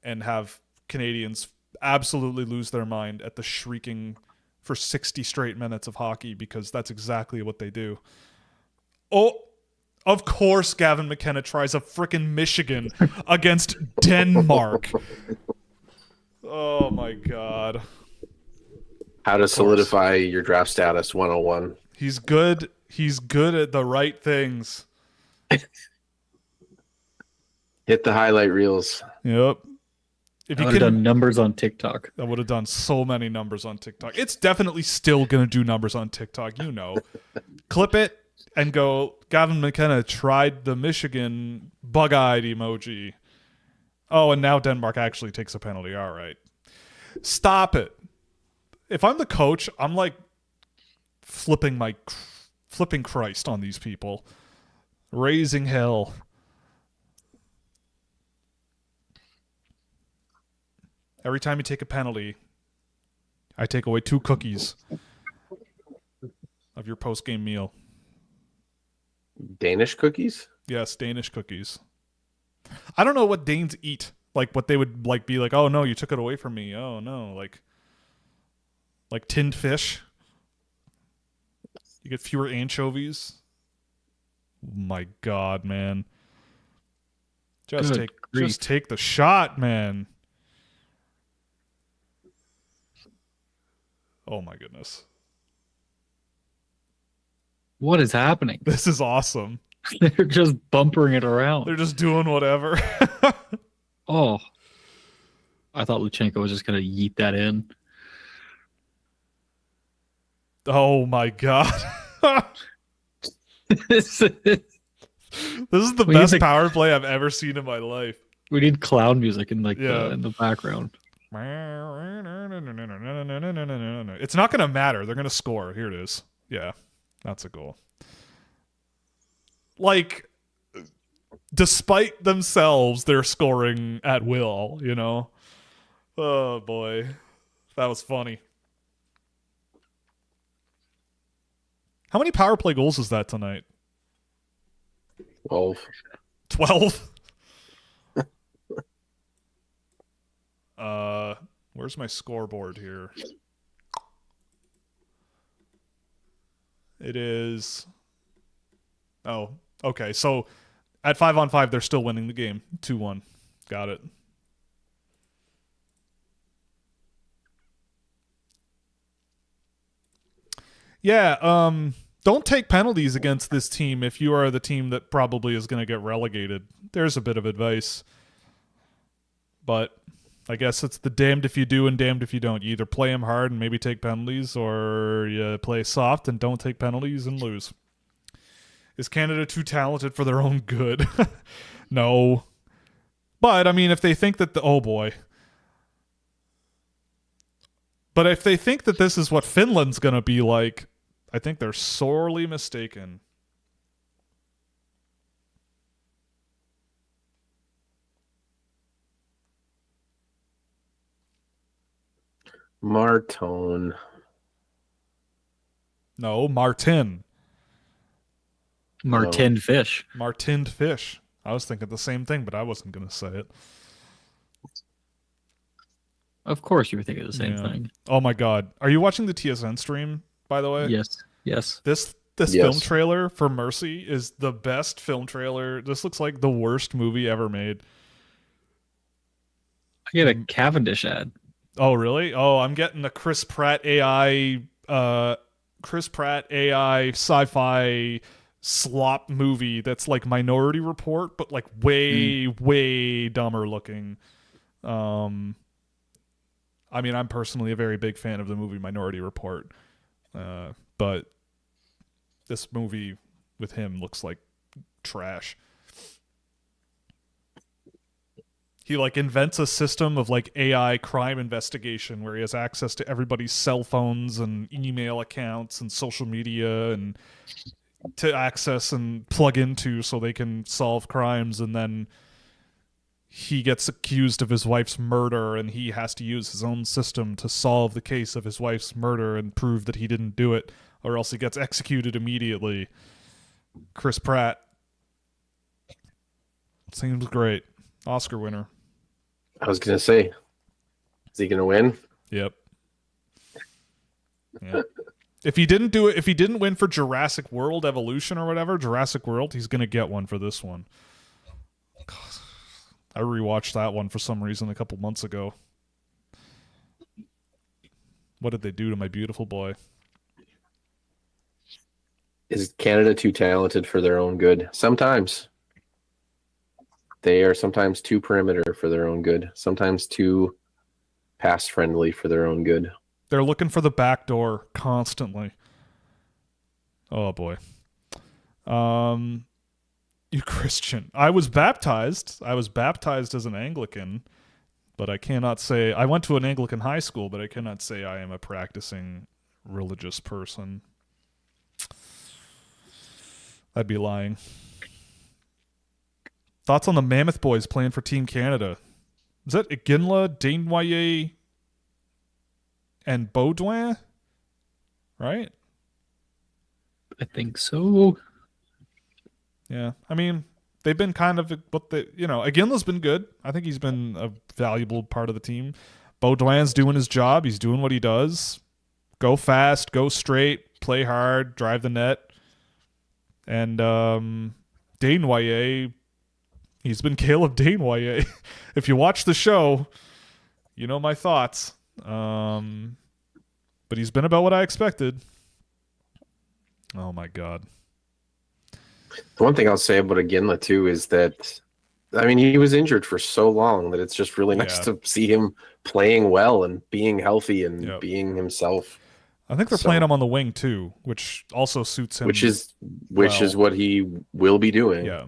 and have Canadians absolutely lose their mind at the shrieking for 60 straight minutes of hockey, because that's exactly what they do. Oh, of course Gavin McKenna tries a frickin' Michigan against Denmark. Oh my god. How to solidify your draft status 101. He's good. He's good at the right things. Hit the highlight reels. Yep. If you could have done numbers on TikTok. I would have done so many numbers on TikTok. It's definitely still going to do numbers on TikTok, you know. Clip it and go, Gavin McKenna tried the Michigan bug-eyed emoji. Oh, and now Denmark actually takes a penalty. All right. Stop it. If I'm the coach, I'm like flipping Christ on these people. Raising hell. Every time you take a penalty, I take away 2 cookies of your post-game meal. Danish cookies? Yes, Danish cookies. I don't know what Danes eat. Like what they would like be like, oh no, you took it away from me. Oh no, like tinned fish. You get fewer anchovies. Oh my God, man. Just take the shot, man. Oh my goodness. What is happening? This is awesome. They're just bumpering it around. They're just doing whatever. Oh. I thought Luchenko was just going to yeet that in. Oh my God. This is the best power play I've ever seen in my life. We need clown music in in the background. It's not going to matter. They're going to score. Here it is. Yeah, that's a goal. Like, despite themselves, they're scoring at will, you know? Oh, boy. That was funny. How many power play goals is that tonight? 12. 12? Where's my scoreboard here? It is... Oh, okay. So at 5-on-5, they're still winning the game. 2-1. Got it. Yeah, don't take penalties against this team if you are the team that probably is going to get relegated. There's a bit of advice. But I guess it's the damned if you do and damned if you don't. You either play them hard and maybe take penalties, or you play soft and don't take penalties and lose. Is Canada too talented for their own good? No. But, I mean, if they think that oh boy. But if they think that this is what Finland's going to be like, I think they're sorely mistaken. Martone. No, Martin. Martined fish. Martined fish. I was thinking the same thing, but I wasn't going to say it. Of course you were thinking the same thing. Oh my God. Are you watching the TSN stream, by the way? Yes. This film trailer for Mercy is the best film trailer. This looks like the worst movie ever made. I get a Cavendish ad. Oh, really? Oh, I'm getting a Chris Pratt AI sci-fi slop movie that's like Minority Report, but like way dumber looking. I mean, I'm personally a very big fan of the movie Minority Report, but this movie with him looks like trash. He like invents a system of like AI crime investigation where he has access to everybody's cell phones and email accounts and social media and to access and plug into so they can solve crimes, and then he gets accused of his wife's murder and he has to use his own system to solve the case of his wife's murder and prove that he didn't do it, or else he gets executed immediately. Chris Pratt. Seems great. Oscar winner. I was going to say, is he going to win? Yep. Yeah. If he didn't win for Jurassic World Evolution or whatever, Jurassic World, he's going to get one for this one. God. I rewatched that one for some reason a couple months ago. What did they do to my beautiful boy? Is Canada too talented for their own good? Sometimes. They are sometimes too perimeter for their own good. Sometimes too pass-friendly for their own good. They're looking for the back door constantly. Oh, boy. You Christian. I was baptized. I was baptized as an Anglican, but I cannot say... I went to an Anglican high school, but I cannot say I am a practicing religious person. I'd be lying. Thoughts on the Mammoth boys playing for Team Canada? Is that Iginla, Desnoyers, and Baudouin? Right? I think so. Yeah. I mean, they've been kind of... But Iginla's been good. I think he's been a valuable part of the team. Baudouin's doing his job. He's doing what he does. Go fast, go straight, play hard, drive the net. And Desnoyers... He's been Caleb Desnoyers. If you watch the show, you know my thoughts. But he's been about what I expected. Oh, my God. The one thing I'll say about Iginla, too, is that, I mean, he was injured for so long that it's just really nice to see him playing well and being healthy and being himself. I think they're playing him on the wing, too, which also suits him. Which is what he will be doing. Yeah.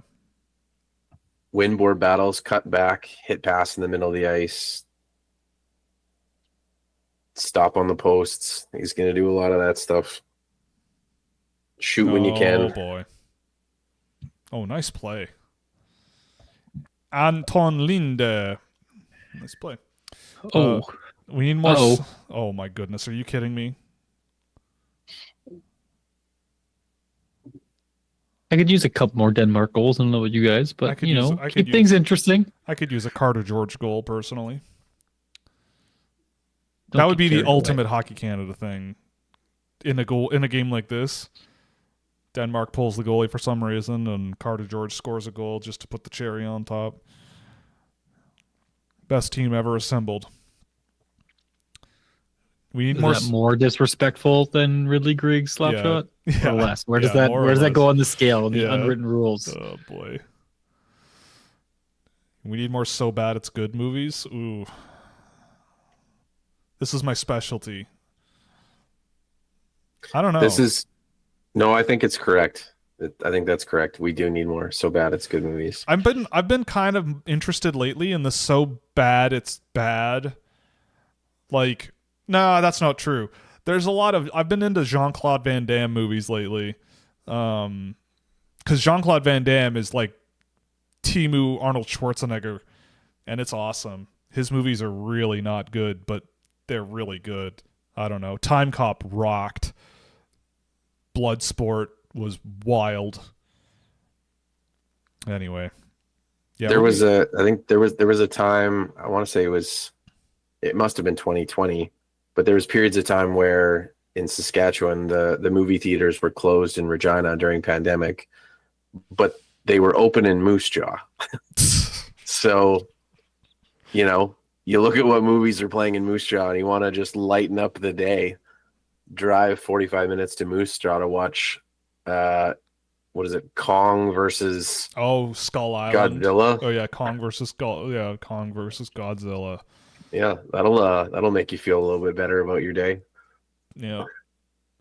Win board battles, cut back, hit pass in the middle of the ice, stop on the posts. He's going to do a lot of that stuff. Shoot when you can. Oh, boy. Oh, nice play. Anton Linde. Nice play. We need more... Oh, my goodness. Are you kidding me? I could use a couple more Denmark goals. I don't know about you guys, but, keep things interesting. I could use a Carter George goal, personally. That would be the ultimate Hockey Canada thing. In a game like this, Denmark pulls the goalie for some reason, and Carter George scores a goal just to put the cherry on top. Best team ever assembled. We need Is that more disrespectful than Ridley Grieg's slap shot? Or less? Where does that go on the scale in the unwritten rules? Oh boy. We need more so bad it's good movies. Ooh. This is my specialty. I don't know. I think it's correct. I think that's correct. We do need more so bad it's good movies. I've been kind of interested lately in the so bad it's bad. Like, no, that's not true. There's a lot of... I've been into Jean-Claude Van Damme movies lately. Because Jean-Claude Van Damme is like Timu Arnold Schwarzenegger. And it's awesome. His movies are really not good, but they're really good. I don't know. Time Cop rocked. Bloodsport was wild. Anyway. Yeah, I think there was a time, I want to say it must have been 2020. But there was periods of time where in Saskatchewan, the movie theaters were closed in Regina during pandemic, but they were open in Moose Jaw. So, you look at what movies are playing in Moose Jaw and you want to just lighten up the day, drive 45 minutes to Moose Jaw to watch, what is it? Kong versus... Oh, Skull Island. Godzilla. Oh yeah, Kong versus Godzilla. Yeah, that'll make you feel a little bit better about your day. Yeah,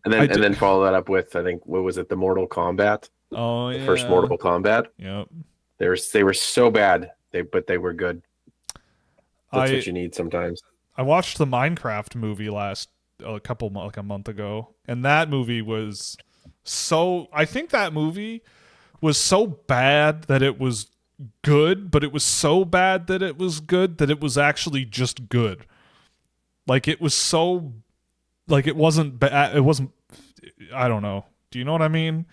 and then follow that up with, I think, what was it, the Mortal Kombat? Oh yeah, the first Mortal Kombat. Yep, they were so bad, but they were good. That's what you need sometimes. I watched the Minecraft movie a month ago, and that movie was so... I think that movie was so bad that it was good, but it was so bad that it was good that it was actually just good. Like, it was so... Like, it wasn't bad. It wasn't... I don't know. Do you know what I mean?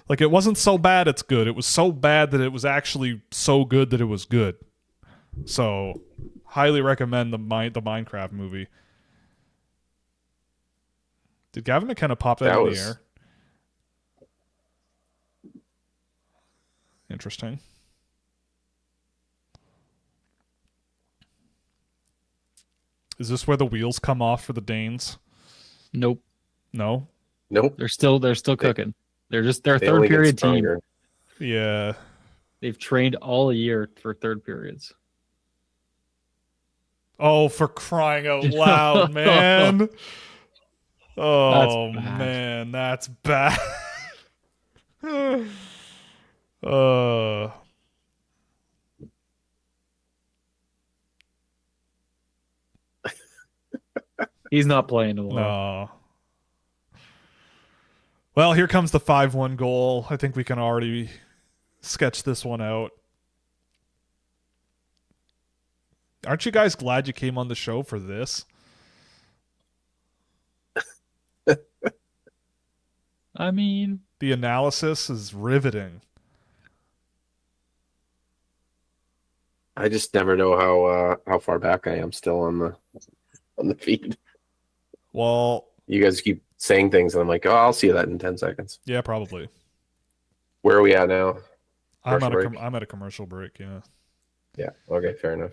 Like, it wasn't so bad it's good. It was so bad that it was actually so good that it was good. So, highly recommend the Minecraft movie. Did Gavin McKenna pop that in the air? Interesting. Is this where the wheels come off for the Danes? Nope. No? Nope. They're still cooking. They're third period team. Yeah. They've trained all year for third periods. Oh, for crying out loud, man. Oh, man, that's bad. He's not playing tomorrow. No. Well, here comes the 5-1 goal. I think we can already sketch this one out. Aren't you guys glad you came on the show for this? I mean, the analysis is riveting. I just never know how far back I am still on the feed. Well, you guys keep saying things, and I'm like, oh, I'll see that in 10 seconds. Yeah, probably. Where are we at now? I'm at a commercial break. Yeah. Yeah. Okay. Fair enough.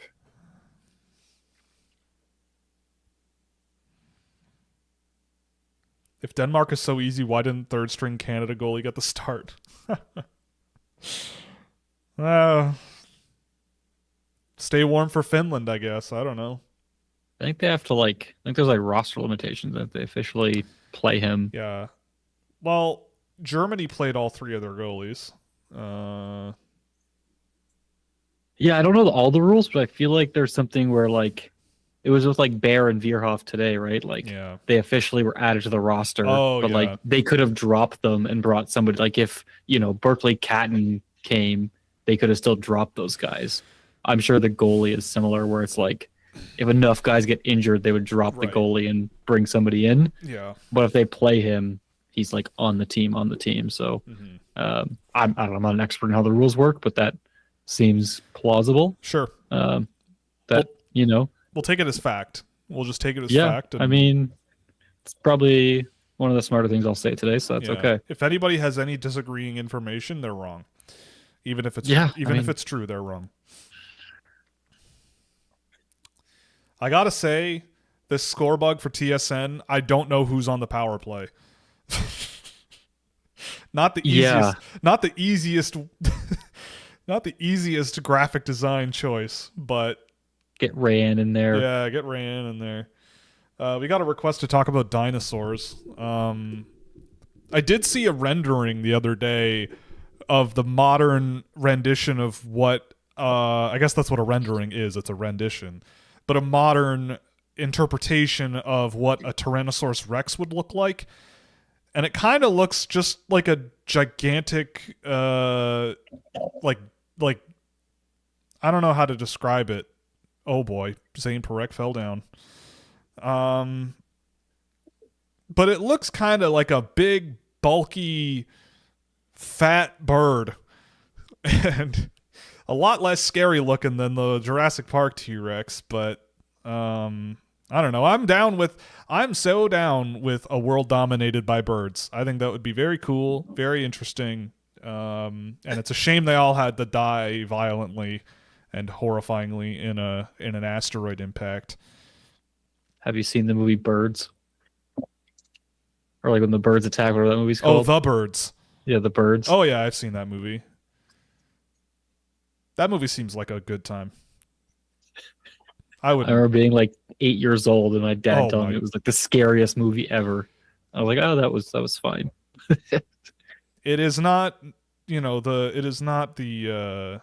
If Denmark is so easy, why didn't third string Canada goalie get the start? Stay warm for Finland, I guess. I don't know. I think they have to I think there's roster limitations that they officially play him. Yeah. Well, Germany played all three of their goalies. Yeah, I don't know all the rules, but I feel like there's something where it was with Bear and Veerhoff today, right? They officially were added to the roster, but they could have dropped them and brought somebody. If Berkeley Catton came, they could have still dropped those guys. I'm sure the goalie is similar, where it's if enough guys get injured, they would drop the goalie and bring somebody in. Yeah. But if they play him, he's on the team. So I'm not an expert in how the rules work, but that seems plausible. Sure. We'll take it as fact. We'll just take it as fact. I mean, it's probably one of the smarter things I'll say today, so that's okay. If anybody has any disagreeing information, they're wrong. Even if it's if it's true, they're wrong. I gotta say, this score bug for TSN, I don't know who's on the power play. Not the easiest. Not the easiest. Not the easiest graphic design choice, but get Rayan in there. Yeah, get Rayan in there. We got a request to talk about dinosaurs. I did see a rendering the other day of the modern rendition of what I guess that's what a rendering is. It's a rendition, but a modern interpretation of what a Tyrannosaurus Rex would look like. And it kind of looks just like a gigantic, like I don't know how to describe it. Oh boy, Zane Perek fell down. But it looks kind of like a big, bulky, fat bird, and a lot less scary looking than the Jurassic Park T-Rex. But I don't know. I'm so down with a world dominated by birds. I think that would be very cool, very interesting. And it's a shame they all had to die violently and horrifyingly in an asteroid impact. Have you seen the movie Birds? Or when the birds attack, whatever that movie's called? Oh, The Birds. Yeah, The Birds. Oh yeah, I've seen that movie. That movie seems like a good time. I remember being 8 years old and my dad telling me it was the scariest movie ever. I was like, oh, that was fine. It is not, the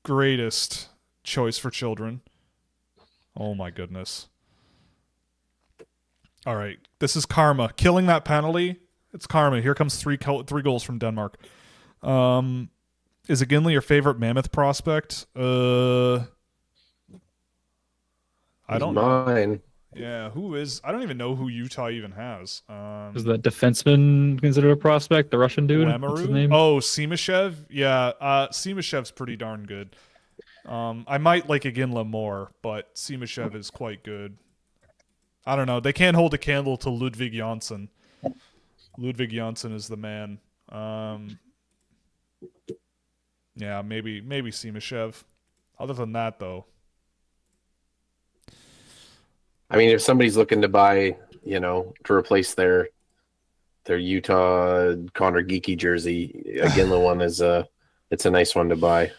greatest choice for children. Oh my goodness. All right, this is karma. Killing that penalty, it's karma. Here comes three goals from Denmark. Is Iginla your favorite Mammoth prospect? I don't know. Mine. Yeah, who is? I don't even know who Utah even has. Is that defenseman considered a prospect? The Russian dude? What's his name? Oh, Simashev? Yeah, Simashev's pretty darn good. I might like Iginla more, but Simashev is quite good. I don't know. They can't hold a candle to Ludvig Jönsson. Ludvig Jönsson is the man. Yeah, maybe Simashev. Other than that, though. I mean, if somebody's looking to buy, to replace their Utah Connor Geeky jersey, Iginla one it's a nice one to buy.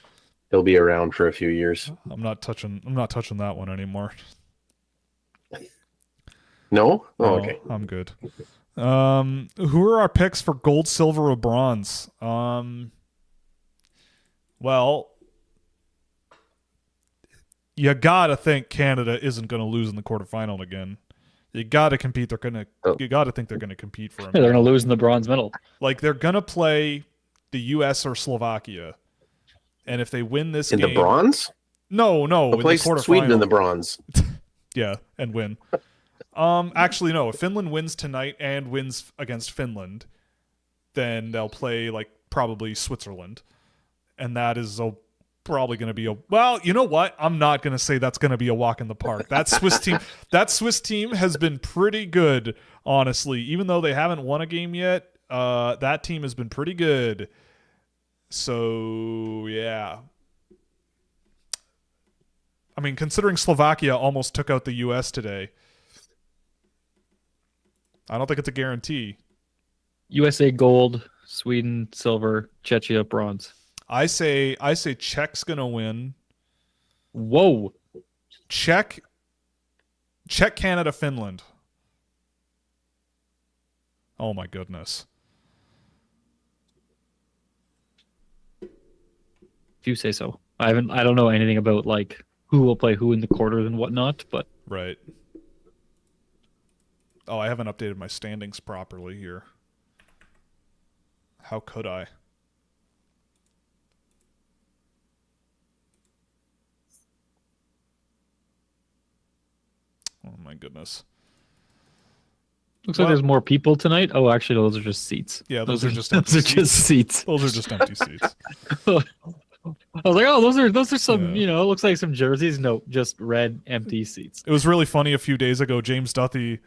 He'll be around for a few years. I'm not touching that one anymore. No? Oh, okay. I'm good. Who are our picks for gold, silver, or bronze? Well, you gotta think Canada isn't going to lose in the quarterfinal again. You gotta compete. You gotta think they're gonna compete for. Yeah, they're gonna lose in the bronze medal. Like they're gonna play the U.S. or Slovakia, and if they win this in game, the bronze, no, they'll play Sweden in the bronze. Yeah, and win. Actually, no. If Finland wins tonight and wins against Finland, then they'll play like probably Switzerland, and that is probably going to be well, you know what? I'm not going to say that's going to be a walk in the park. That Swiss team has been pretty good, honestly. Even though they haven't won a game yet, that team has been pretty good. So, yeah. I mean, considering Slovakia almost took out the US today, I don't think it's a guarantee. USA gold, Sweden silver, Czechia bronze. I say Czech's gonna win. Whoa. Czech, Canada, Finland. Oh my goodness. If you say so. I don't know anything about like who will play who in the quarters and whatnot, but right. Oh, I haven't updated my standings properly here. How could I? Oh my goodness. Looks like there's more people tonight. Oh, actually, those are just seats. Yeah, those are just empty seats. Those are just empty seats. I was like, oh, those are some, it looks like some jerseys. No, just red, empty seats. It was really funny a few days ago. James Duthie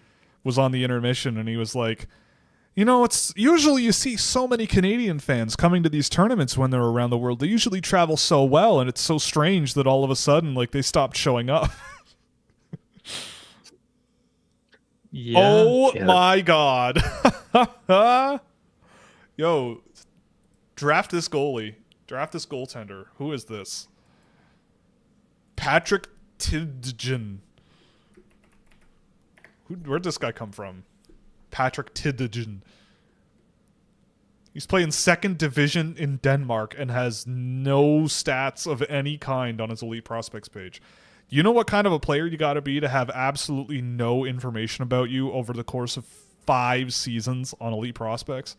was on the intermission, and he was like, it's usually you see so many Canadian fans coming to these tournaments when they're around the world. They usually travel so well, and it's so strange that all of a sudden, like, they stopped showing up. Yeah. Oh my God. Yo, draft this goalie. Draft this goaltender. Who is this? Patrick Tidgen. Where'd this guy come from? Patrick Tidgen. He's playing second division in Denmark and has no stats of any kind on his elite prospects page. You know what kind of a player you got to be to have absolutely no information about you over the course of 5 seasons on elite prospects?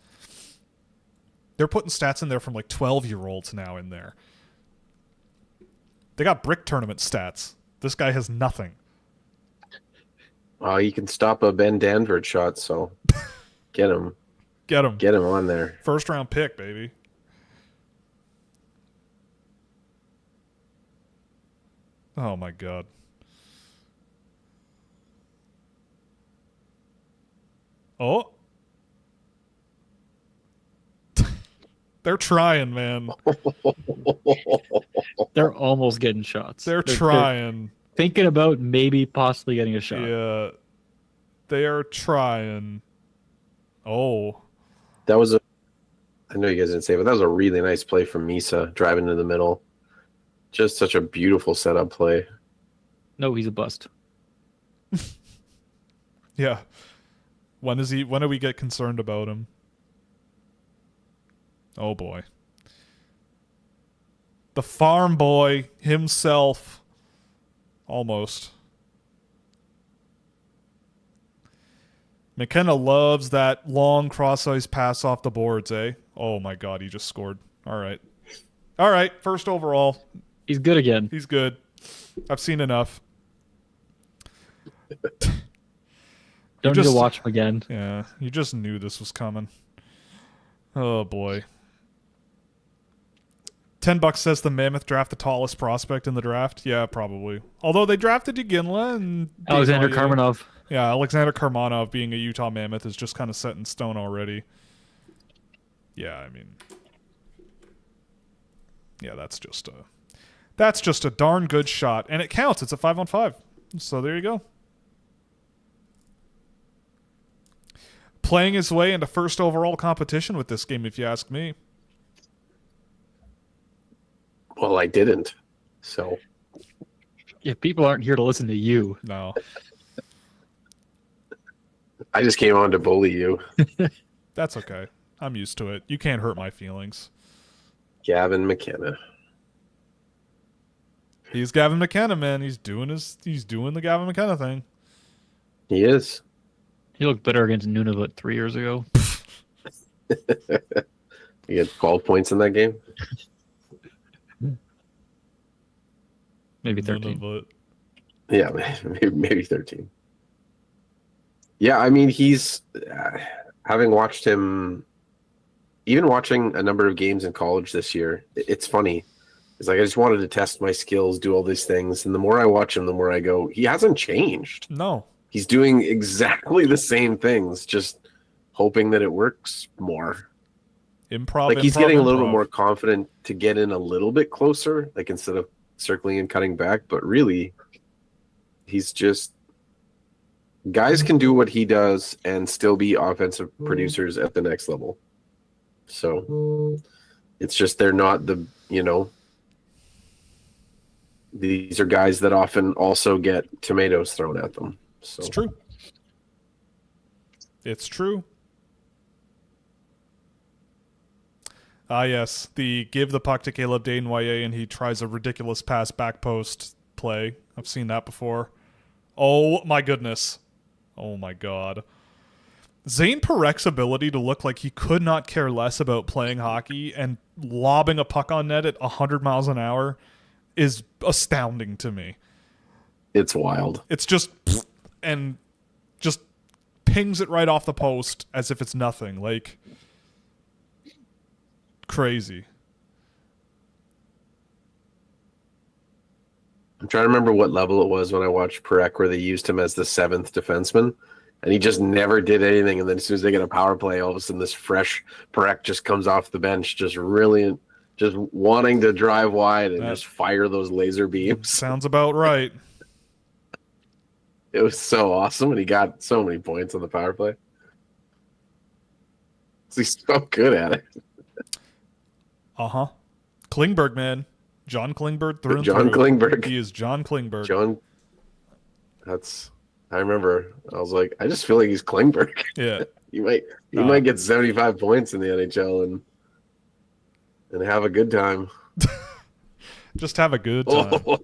They're putting stats in there from like 12-year-olds now in there. They got brick tournament stats. This guy has nothing. Oh, he can stop a Ben Danford shot, so get him. Get him. Get him on there. First round pick, baby. Oh my God. Oh. They're trying, man. They're almost getting shots. They're trying. They're thinking about maybe possibly getting a shot. Yeah. They are trying. Oh. That was I know you guys didn't say it, but that was a really nice play from Misa, driving to the middle. Just such a beautiful setup play. No, he's a bust. Yeah. When do we get concerned about him? Oh boy. The farm boy himself. Almost. McKenna loves that long cross-ice pass off the boards, eh? Oh my God, he just scored. All right. All right, first overall. He's good again. He's good. I've seen enough. Don't need to watch him again. Yeah, you just knew this was coming. Oh boy. $10 says the Mammoth draft the tallest prospect in the draft. Yeah, probably. Although they drafted Iginla and Alexander Karmanov. Yeah, Alexander Karmanov being a Utah Mammoth is just kind of set in stone already. Yeah, I mean, yeah, that's just a darn good shot, and it counts. It's a 5-on-5. So there you go. Playing his way into first overall competition with this game, if you ask me. Well, I didn't. So. Yeah, people aren't here to listen to you. No. I just came on to bully you. That's okay. I'm used to it. You can't hurt my feelings. Gavin McKenna. He's Gavin McKenna, man. He's doing the Gavin McKenna thing. He is. He looked better against Nunavut 3 years ago. He had 12 points in that game. Maybe 13. Nunavut. Yeah, maybe 13. Yeah, I mean, he's having watched him, even watching a number of games in college this year. It's funny. It's like I just wanted to test my skills, do all these things, and the more I watch him, the more I go, he hasn't changed. No. He's doing exactly the same things, just hoping that it works more. Improv. Like he's getting a little bit more confident to get in a little bit closer, like instead of circling and cutting back. But really, he's just guys can do what he does and still be offensive producers at the next level. So it's just they're not the, these are guys that often also get tomatoes thrown at them. So. It's true. It's true. Yes, the give the puck to Caleb Dayton-Waye and he tries a ridiculous pass back post play. I've seen that before. Oh my goodness. Oh my god. Zane Parek's ability to look like he could not care less about playing hockey and lobbing a puck on net at 100 miles an hour is astounding to me. It's wild. It's just pings it right off the post as if it's nothing. Like, crazy. I'm trying to remember what level it was when I watched Parek where they used him as the 7th defenseman, and he just never did anything. And then as soon as they get a power play, all of a sudden this fresh Parek just comes off the bench, just really just wanting to drive wide and just fire those laser beams. Sounds about right. It was so awesome, and he got so many points on the power play. He's so good at it. Uh-huh. Klingberg, man. John Klingberg through and John through. Klingberg. He is John Klingberg. I remember. I was like, I just feel like he's Klingberg. Yeah. He might get 75 points in the NHL and have a good time. Just have a good time. Oh.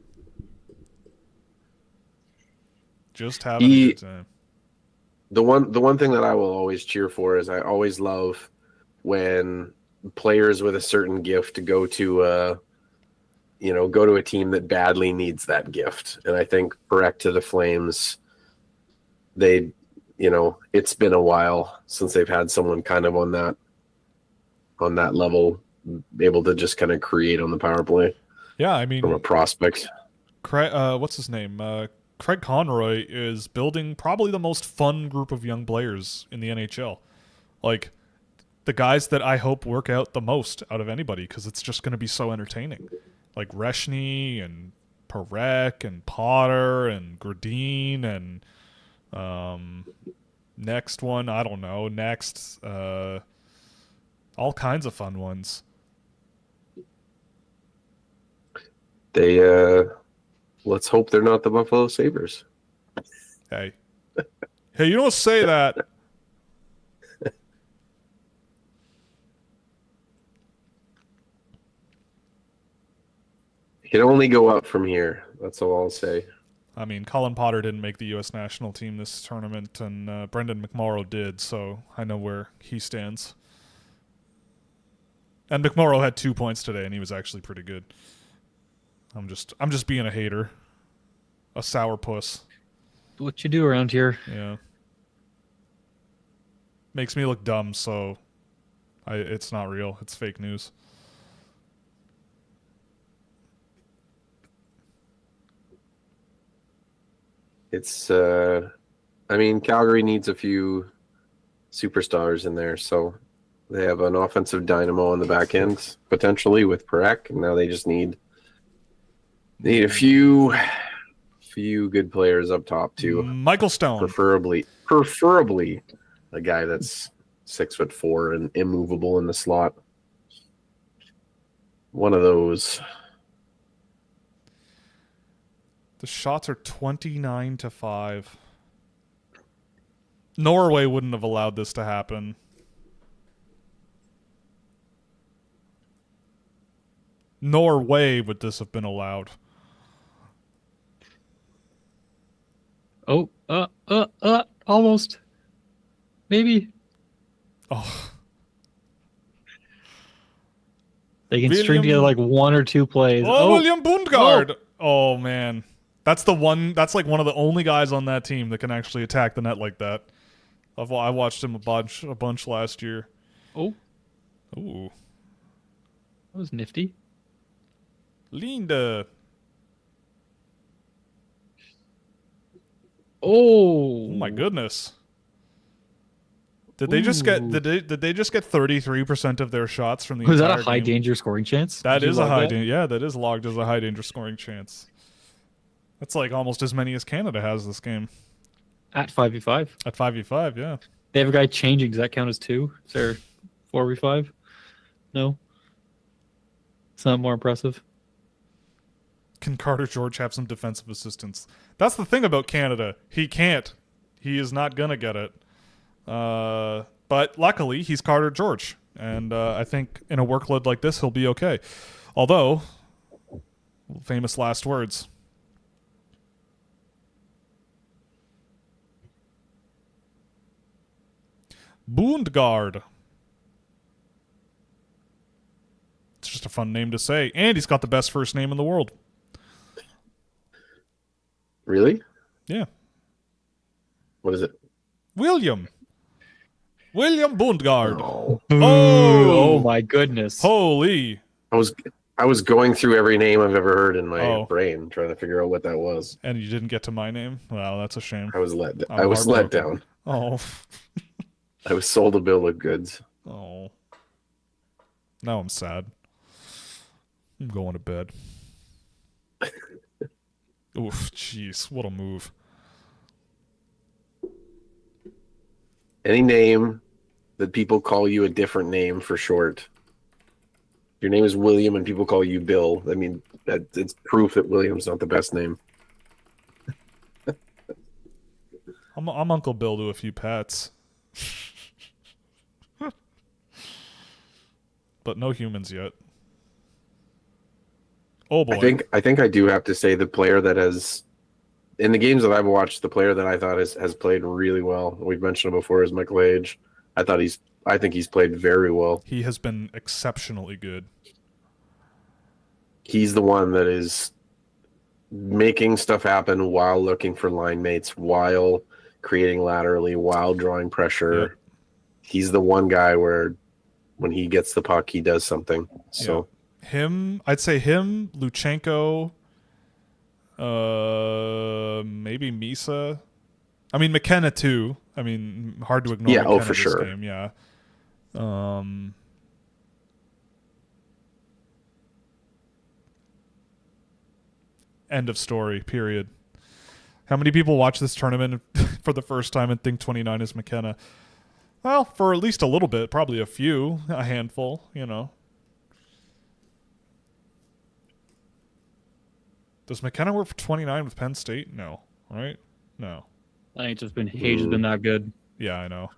Just have a good time. The one thing that I will always cheer for is I always love when players with a certain gift go to a team that badly needs that gift. And I think Parek to the Flames, it's been a while since they've had someone kind of on that level able to just kind of create on the power play. Yeah, I mean, from a prospect. What's his name? Craig Conroy is building probably the most fun group of young players in the NHL. Like, the guys that I hope work out the most out of anybody, because it's just going to be so entertaining. Like Reshny and Parek and Potter and Gradine and next one, I don't know. Next, all kinds of fun ones. Let's hope they're not the Buffalo Sabres. Hey, you don't say that. It can only go up from here. That's all I'll say. I mean, Colin Potter didn't make the U.S. national team this tournament, and Brendan McMorrow did, so I know where he stands. And McMorrow had 2 points today, and he was actually pretty good. I'm just being a hater, a sourpuss. What you do around here? Yeah. Makes me look dumb, so it's not real. It's fake news. It's Calgary needs a few superstars in there, so they have an offensive dynamo on the back end potentially with Parek, and now they just need a few good players up top too. Michael Stone, preferably a guy that's 6'4" and immovable in the slot. One of those. The shots are 29-5. Norway wouldn't have allowed this to happen. Norway would this have been allowed. Oh, almost. Maybe. Oh. They can string together like 1 or 2 plays. Oh, William Bundgaard. Oh, man. That's the one. That's like one of the only guys on that team that can actually attack the net like that. I watched him a bunch last year. Oh. Ooh. That was nifty. Linda. Oh my goodness. Did they just get 33% of their shots from the entire Was that a high game? danger scoring chance? That is a high danger. Yeah, that is logged as a high danger scoring chance. That's like almost as many as Canada has this game. At 5v5. At 5v5, yeah. They have a guy changing. Does that count as 2? Is there 4v5? No. It's not more impressive. Can Carter George have some defensive assistance? That's the thing about Canada. He can't. He is not going to get it. But luckily, he's Carter George. And I think in a workload like this, he'll be okay. Although, famous last words. Bundgaard. It's just a fun name to say. And he's got the best first name in the world. Really? Yeah. What is it? William Bundgaard. Oh. Oh my goodness. Holy. I was going through every name I've ever heard in my brain, trying to figure out what that was. And you didn't get to my name? Wow, that's a shame. I was let down. Oh. I was sold a bill of goods. Oh. Now I'm sad. I'm going to bed. Oof, jeez, what a move. Any name that people call you a different name for short. Your name is William and people call you Bill. I mean, it's proof that William's not the best name. I'm Uncle Bill to a few pets. But no humans yet. Oh boy. I think I do have to say the player that has, in the games that I've watched, the player that I thought has played really well. We've mentioned him before is Michael Age. I think he's played very well. He has been exceptionally good. He's the one that is making stuff happen while looking for line mates, while creating laterally, while drawing pressure. Yep. He's the one guy where when he gets the puck, he does something. So I'd say him, Luchenko, maybe Misa. I mean, McKenna too. I mean, hard to ignore. McKenna for sure. Game, yeah. End of story. Period. How many people watch this tournament for the first time and think 29 is McKenna? Well, for at least a little bit, probably a few, a handful, you know. Does McKenna work for 29 with Penn State? No, right? No. I think it's just been Hage has been that good. Yeah, I know.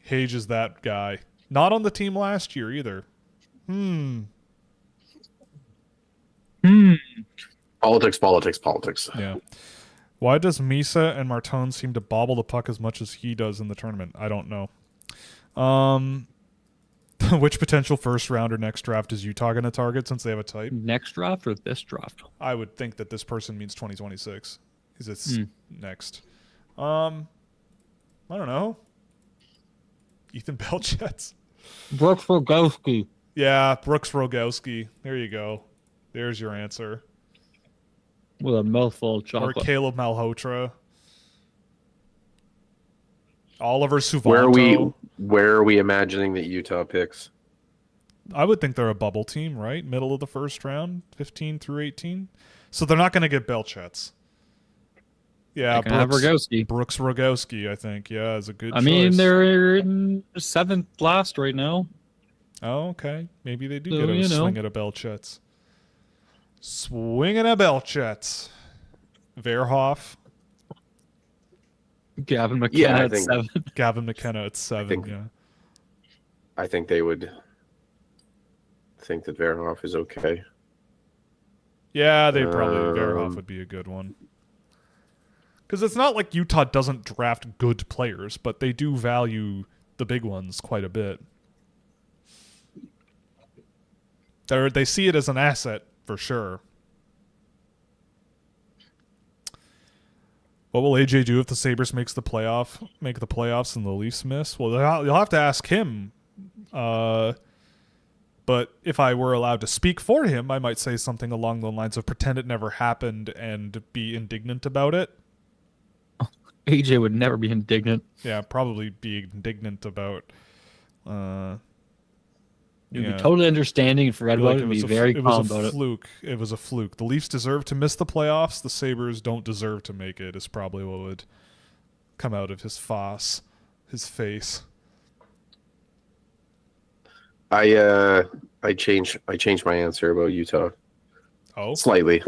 Hage is that guy. Not on the team last year either. Politics. Yeah. Why does Misa and Martone seem to bobble the puck as much as he does in the tournament? I don't know. Which potential first round or next draft is Utah going to target since they have a type? Next draft or this draft? I would think that this person means 2026 because it's next. I don't know. Ethan Belchets. Brooks Rogowski. Yeah, Brooks Rogowski. There you go. There's your answer. With a mouthful of chocolate. Or Caleb Malhotra. Oliver Suvanto. Where are we imagining that Utah picks? I would think they're a bubble team, right? Middle of the first round, 15 through 18. So they're not going to get Belchets. Yeah, Brooks Rogowski, I think. Yeah, is a good choice. I mean, they're in 7th last right now. Oh, okay. Maybe they do get a swing at a Belchets. Swinging a Belchets. Verhoff. Gavin McKenna at 7. Gavin McKenna at 7, I think they would think that Verhoff is okay. Yeah, they probably Verhoff would be a good one. Because it's not like Utah doesn't draft good players, but they do value the big ones quite a bit. They see it as an asset for sure. What will AJ do if the Sabres make the playoffs and the Leafs miss? Well, you'll have to ask him. But if I were allowed to speak for him, I might say something along the lines of pretend it never happened and be indignant about it. AJ would never be indignant. Yeah, probably be indignant about... You'd be totally understanding for Red Bull and be very calm about it. It was a fluke. The Leafs deserve to miss the playoffs. The Sabres don't deserve to make it, is probably what would come out of his face. I changed my answer about Utah. Oh, slightly.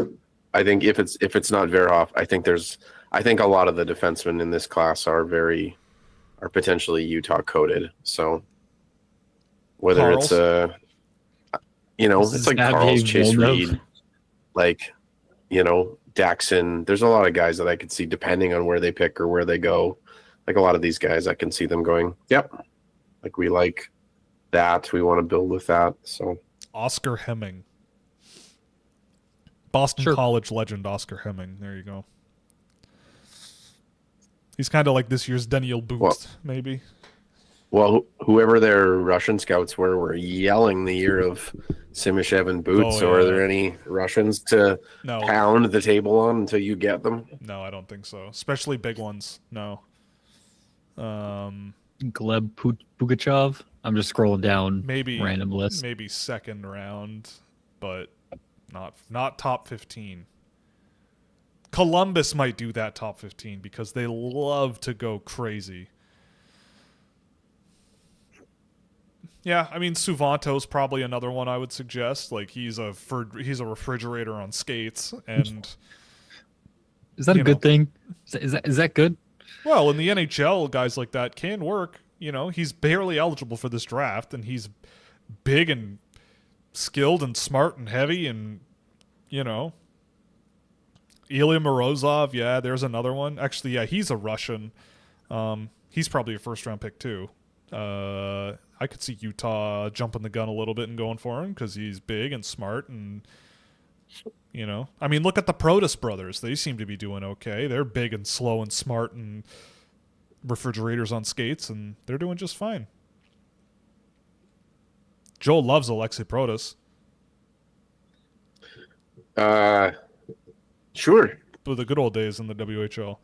I think if it's not Verhoff, I think a lot of the defensemen in this class are potentially Utah coded. So whether Carl's. it's it's like Carl's, Chase Reed, Daxon. There's a lot of guys that I could see depending on where they pick or where they go. Like a lot of these guys, I can see them going, yep. Like we like that. We want to build with that. So Oscar Hemming. Boston College legend Oscar Hemming. There you go. He's kind of like this year's Daniel Boost, maybe. Well, whoever their Russian scouts were yelling the year of Simishev and Boots. Oh, so yeah. are there any Russians to pound the table on until you get them? No, I don't think so. Especially big ones. No. Gleb Pugachev. I'm just scrolling down random lists. Maybe second round, but not top 15. Columbus might do that top 15 because they love to go crazy. Yeah, I mean Suvanto's probably another one I would suggest. Like he's a refrigerator on skates, and is that a good thing? Is that good? Well, in the NHL, guys like that can work. He's barely eligible for this draft, and he's big and skilled and smart and heavy, and Ilya Morozov. Yeah, there's another one. Actually, yeah, he's a Russian. He's probably a first-round pick too. I could see Utah jumping the gun a little bit and going for him because he's big and smart and, I mean, look at the Protas brothers. They seem to be doing okay. They're big and slow and smart and refrigerators on skates, and they're doing just fine. Joe loves Alexei Protas. Sure. But the good old days in the WHL.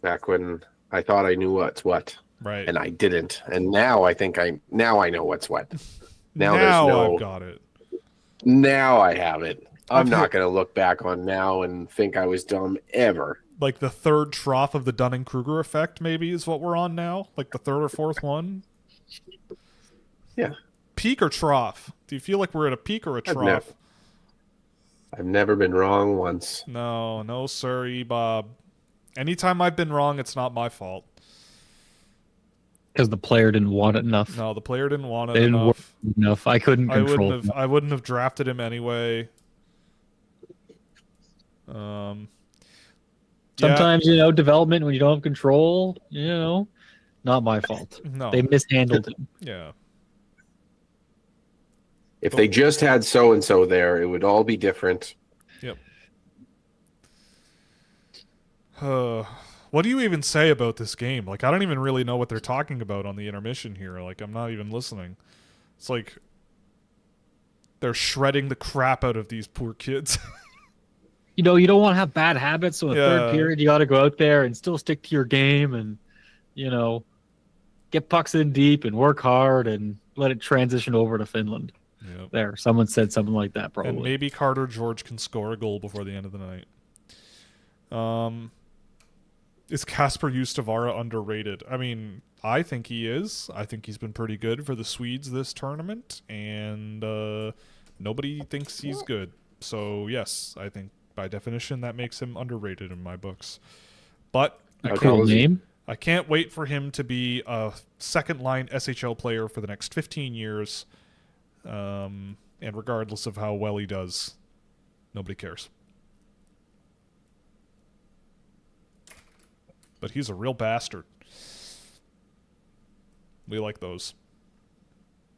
Back when I thought I knew what's what. Right. And I didn't. And now I think I know what's what. Now I've got it. Now I have it. I'm not going to look back on now and think I was dumb ever. Like the third trough of the Dunning-Kruger effect maybe is what we're on now? Like the third or fourth one? Yeah. Peak or trough? Do you feel like we're at a peak or a trough? I've never been wrong once. No, sorry, Bob. Anytime I've been wrong, it's not my fault. Because the player didn't want it enough. No, the player didn't want it they didn't enough. Work enough. I couldn't control it. I wouldn't have drafted him anyway. Sometimes, development when you don't have control, not my fault. No. They mishandled him. Yeah. If they just had so-and-so there, it would all be different. Yep. What do you even say about this game? Like, I don't even really know what they're talking about on the intermission here. Like, I'm not even listening. It's like they're shredding the crap out of these poor kids. You don't want to have bad habits. So in the third period, you got to go out there and still stick to your game and, get pucks in deep and work hard and let it transition over to Finland. Yep. There, someone said something like that probably. And maybe Carter George can score a goal before the end of the night. Is Kasper Justavara underrated? I mean, I think he is. I think he's been pretty good for the Swedes this tournament, and nobody thinks he's good. So, yes, I think by definition that makes him underrated in my books. But I can't wait for him to be a second-line SHL player for the next 15 years, and regardless of how well he does, nobody cares. but he's a real bastard. We like those.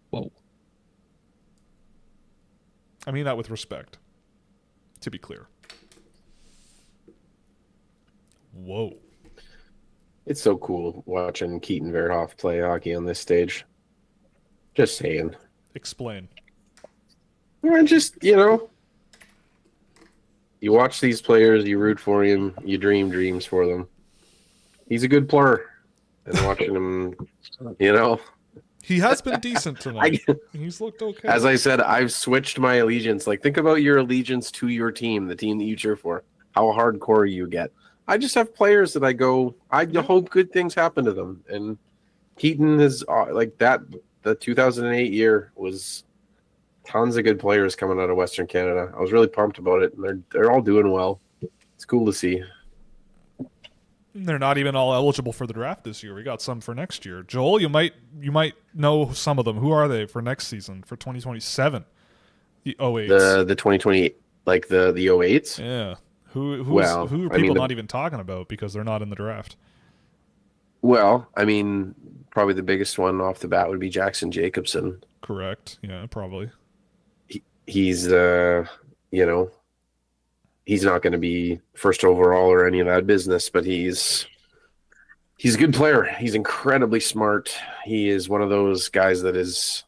Whoa. I mean that with respect, to be clear. Whoa. It's so cool watching Keaton Verhoff play hockey on this stage. Just saying. Explain. Just, you watch these players, you root for him, you dream dreams for them. He's a good player. And watching him, He has been decent tonight. He's looked okay. As I said, I've switched my allegiance. Like, think about your allegiance to your team, the team that you cheer for, how hardcore you get. I just have players that I hope good things happen to them. And Keaton is like that. The 2008 year was tons of good players coming out of Western Canada. I was really pumped about it. And they're all doing well. It's cool to see. They're not even all eligible for the draft this year. We got some for next year. Joel, you might know some of them. Who are they for next season, for 2027? The 08s. The 2020, like the 08s? Yeah. Who are people not even talking about because they're not in the draft? Well, I mean, probably the biggest one off the bat would be Jackson Jacobson. Correct. Yeah, probably. He's he's not going to be first overall or any of that business, but he's a good player. He's incredibly smart. He is one of those guys he's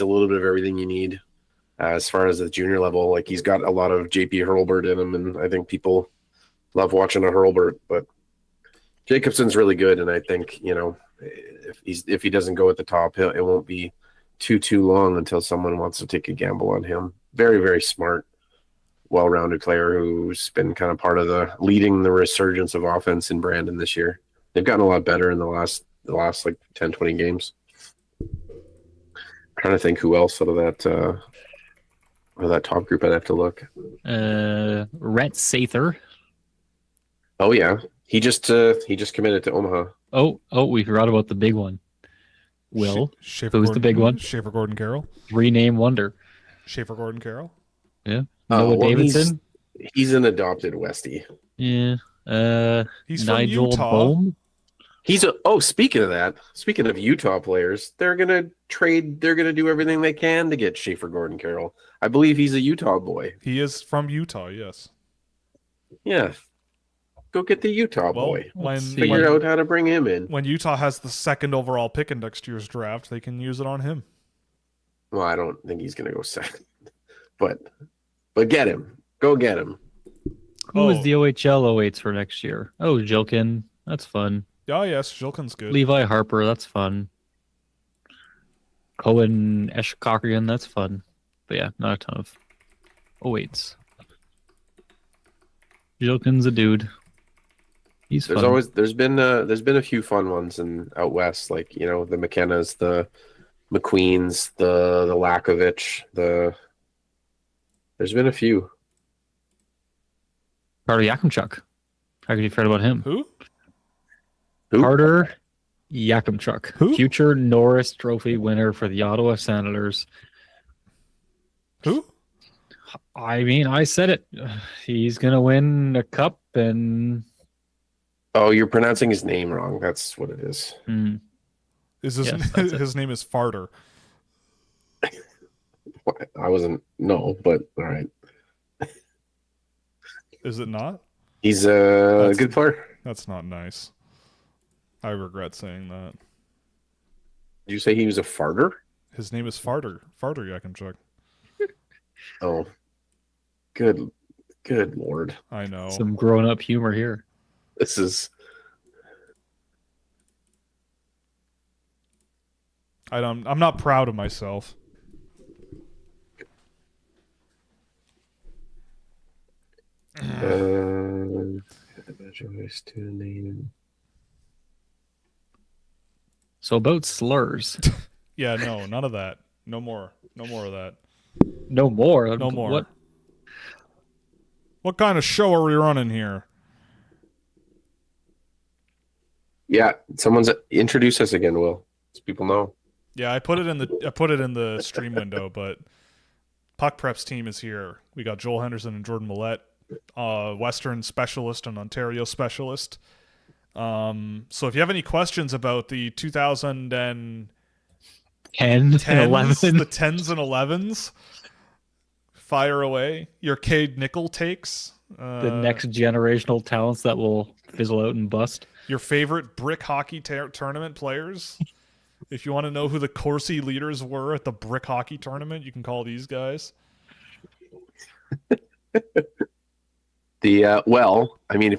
a little bit of everything you need. As far as the junior level, like he's got a lot of JP Hurlburt in him, and I think people love watching a Hurlburt. But Jacobson's really good, and I think if he doesn't go at the top, it won't be too long until someone wants to take a gamble on him. Very, very smart, well-rounded player who's been kind of part of leading the resurgence of offense in Brandon this year. They've gotten a lot better in the last like 10, 20 games. I'm trying to think who else out of that top group I'd have to look. Rhett Sather. Oh yeah, he just committed to Omaha. Oh, we forgot about the big one. Will, who's the big one? Schaefer Gordon Carroll. Rename wonder. Schaefer Gordon Carroll. Yeah. Noah Davidson. He's an adopted Westie. Yeah. He's Nigel from Utah. Bohm. Speaking of Utah players, they're gonna do everything they can to get Schaefer Gordon Carroll. I believe he's a Utah boy. He is from Utah, yes. Yeah. Go get the Utah boy. Figure out how to bring him in. When Utah has the second overall pick in next year's draft, they can use it on him. Well, I don't think he's gonna go second. But get him. Go get him. Who is the OHL 08s for next year? Oh, Jilkin. That's fun. Oh, yes. Jilkin's good. Levi Harper. That's fun. Cohen Eshkarian. That's fun. But yeah, not a ton of 08s. Jilkin's a dude. He's fun. There's been a few fun ones out west, like the McKennas, the McQueens, the Lakovich, there's been a few. Carter Yakimchuk. How could you forget about him? Who? Carter Yakimchuk. Who? Future Norris Trophy winner for the Ottawa Senators. Who? I mean, I said it. He's going to win a cup and... Oh, you're pronouncing his name wrong. That's what it is. Mm. His name is Farter. I wasn't... No, but all right. Is it not? He's a good player. That's not nice. I regret saying that. Did you say he was a farter? His name is Farter. Farter Yakimchuk. Oh. Good Lord. I know. Some grown-up humor here. This is... I'm not proud of myself. So about slurs. Yeah, no, none of that. No more of that. No more? No more. What kind of show are we running here? Yeah, someone's introduce us again, Will, so people know. Yeah, I put it in the stream window, but Puck Prep's team is here. We got Joel Henderson and Jordan Millette, Western specialist and Ontario specialist. So if you have any questions about the 2010 and 11, the 10s and 11s, fire away your Cade Nickel takes. The next generational talents that will fizzle out and bust. Your favorite brick hockey tournament players. If you want to know who the Corsi leaders were at the brick hockey tournament, you can call these guys. If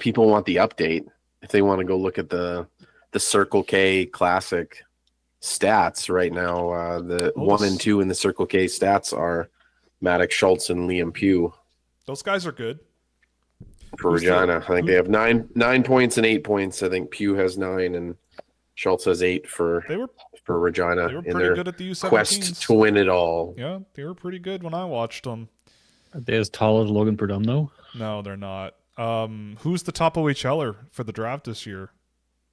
people want the update, if they want to go look at the Circle K Classic stats right now, the 1 and 2 in the Circle K stats are Maddox Schultz and Liam Pugh. Those guys are good. For Regina. I think they have 9 points and 8 points. I think Pugh has 9 and Schultz has 8 for Regina. They were pretty good at the U17s. Quest to win it all. Yeah, they were pretty good when I watched them. Are they as tall as Logan Perdum, though? No, they're not. Who's the top OHLer for the draft this year?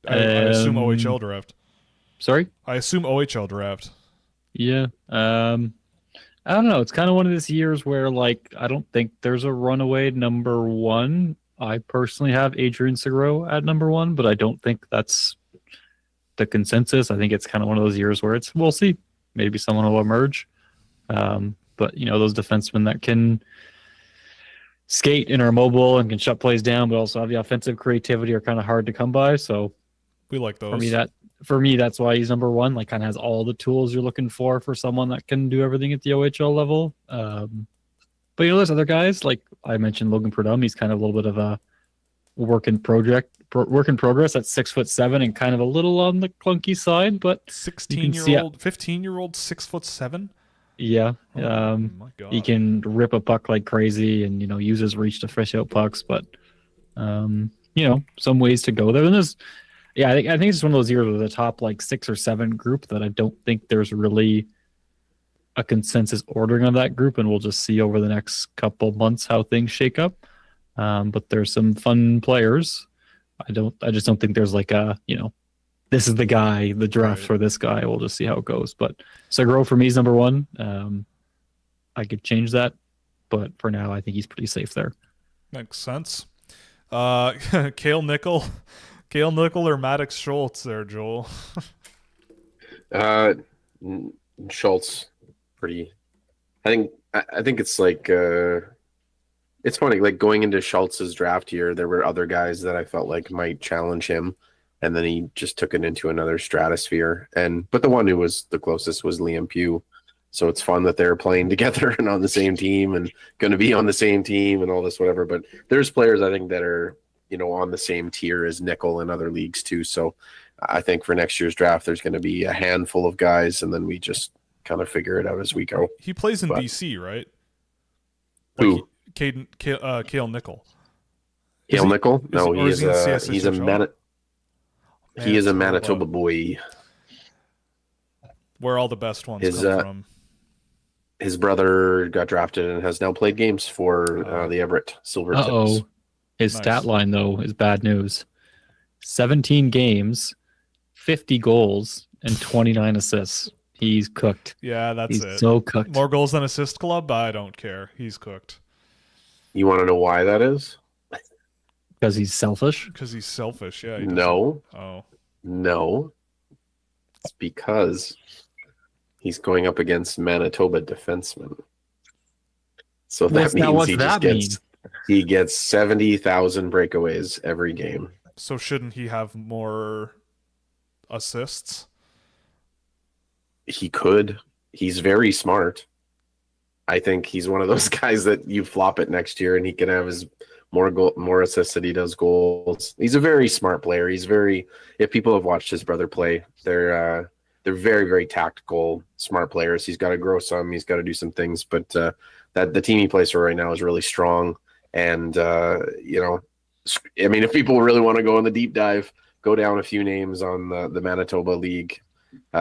I assume OHL draft. Sorry? I assume OHL draft. Yeah. I don't know. It's kind of one of those years where, like, I don't think there's a runaway number one. I personally have Adrian Seguro at number 1, but I don't think that's the consensus. I think it's kind of one of those years where we'll see. Maybe someone will emerge. But, those defensemen that can skate and are mobile and can shut plays down, but also have the offensive creativity are kind of hard to come by. So we like those. For me, that's why he's number 1. Like, kind of has all the tools you're looking for someone that can do everything at the OHL level. But there's other guys, like I mentioned, Logan Perdum. He's kind of a little bit of a work in progress at 6'7" and kind of a little on the clunky side. But 16-year-old, 15-year-old, 6'7". Yeah, my God. He can rip a puck like crazy, and use his reach to fish out pucks. But some ways to go there. And I think it's one of those years with the top like 6 or 7 group that I don't think there's really a consensus ordering of that group, and we'll just see over the next couple months how things shake up. But there's some fun players. I just don't think there's like this is the guy, the draft for this guy. We'll just see how it goes. But Seguro for me is number 1. I could change that, but for now I think he's pretty safe there. Makes sense. Cale Nickel or Maddox Schultz there, Joel? Schultz, pretty. I think it's like it's funny. Like going into Schultz's draft year, there were other guys that I felt like might challenge him, and then he just took it into another stratosphere. But the one who was the closest was Liam Pugh. So it's fun that they're playing together and on the same team and going to be on the same team and all this whatever. But there's players I think that are on the same tier as Nickel in other leagues too. So I think for next year's draft, there's going to be a handful of guys, and then we just kind of figure it out as we go. He plays in BC, right? Who? Cale Nickel. Cale Nickel? No, he's a Manitoba boy. Where all the best ones come from. His brother got drafted and has now played games for the Everett Silvertips. His stat line, though, is bad news. 17 games, 50 goals, and 29 assists. He's cooked. Yeah, He's it. So cooked. More goals than assist club? I don't care. He's cooked. You want to know why that is? Because he's selfish? Because he's selfish, yeah. No. Oh. No. It's because he's going up against Manitoba defensemen. So that means he gets 70,000 breakaways every game. So shouldn't he have more assists? He could. He's very smart. I think he's one of those guys that you flop it next year and he can have his more assists than he does goals. He's a very smart player. If people have watched his brother play, they're very, very tactical, smart players. He's got to grow some. He's got to do some things. But that the team he plays for right now is really strong. And, if people really want to go on the deep dive, go down a few names on the Manitoba League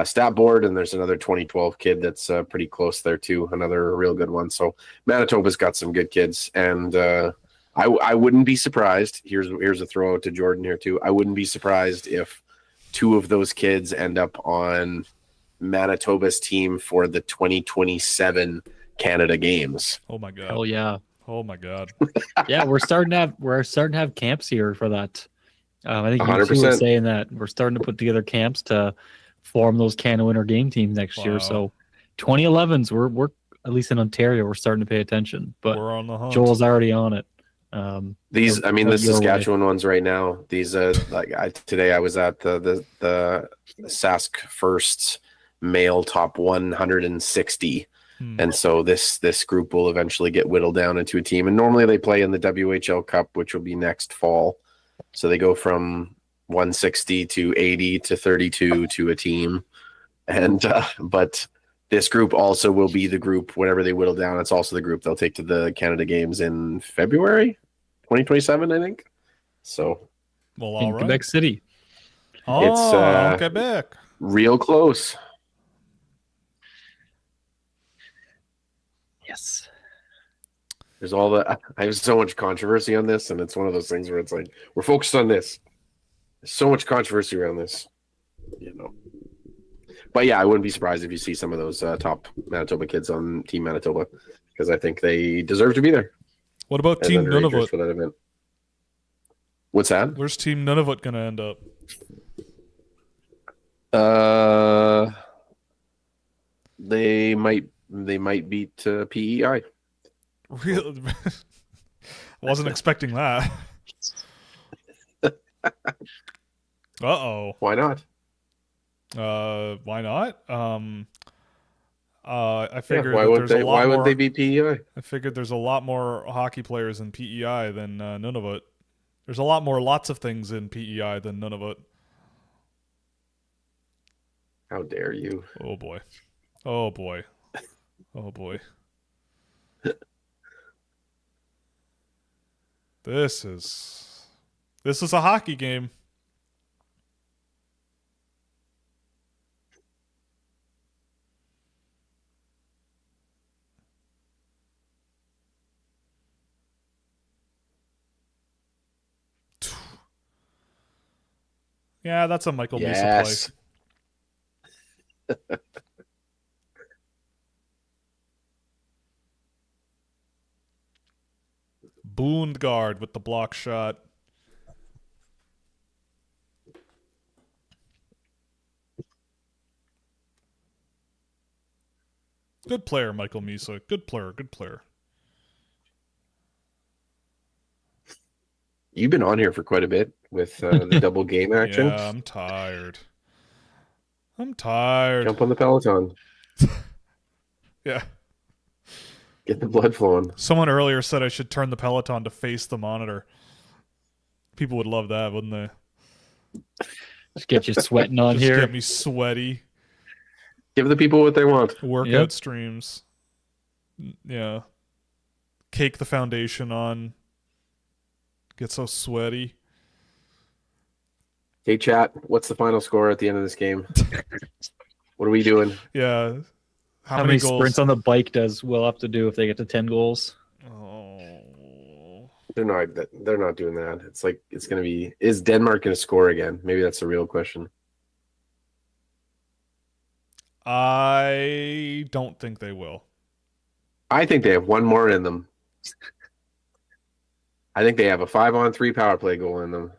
stat board, and there's another 2012 kid that's pretty close there too, another real good one. So Manitoba's got some good kids, and I wouldn't be surprised. Here's a throw out to Jordan here too. I wouldn't be surprised if 2 of those kids end up on Manitoba's team for the 2027 Canada Games. Oh my god! Oh yeah! Oh my god! Yeah, we're starting to have camps here for that. I think you 100%. two were saying that we're starting to put together camps to form those Canada Winter game teams next year. So 2011s, we're at least in Ontario, we're starting to pay attention. But we're on the hunt. Joel's already on it. These, I mean, the Saskatchewan ones right now. These, today I was at the Sask First male top 160. And so this group will eventually get whittled down into a team. And normally they play in the WHL Cup, which will be next fall. So they go from 160 to 80 to 32 to a team. And but this group also will be the group, whenever they whittle down, it's also the group they'll take to the Canada Games in February 2027, I think. So, well, all right. Quebec City. It's Quebec. Real close. Yes. There's I have so much controversy on this, and it's one of those things where it's like, we're focused on this. There's so much controversy around this, But yeah, I wouldn't be surprised if you see some of those top Manitoba kids on Team Manitoba, because I think they deserve to be there. What about Team Nunavut for that event? What's that? Where's Team Nunavut going to end up? They might beat PEI. Really? Wasn't expecting that. Uh-oh. Why not? Why not? I figured why would they beat PEI? I figured there's a lot more hockey players in PEI than Nunavut. There's a lot more lots of things in PEI than Nunavut. How dare you? Oh boy. Oh boy. Oh boy. This is a hockey game. Yeah, that's a Michael Misa play. Boondgard with the block shot. Good player, Michael Misa. Good player, good player. You've been on here for quite a bit with the double game action. Yeah, I'm tired. Jump on the Peloton. Yeah. Get the blood flowing. Someone earlier said I should turn the Peloton to face the monitor. People would love that, wouldn't they? Just get you sweating on here. Get me sweaty. Give the people what they want. Workout streams. Yeah. Cake the foundation on. Get so sweaty. Hey, chat. What's the final score at the end of this game? What are we doing? Yeah. How many sprints on the bike does Will have to do if they get to 10 goals? Oh. They're not doing that. It's like, it's going to be, is Denmark going to score again? Maybe that's the real question. I don't think they will. I think they have one more in them. I think they have a 5-on-3 power play goal in them.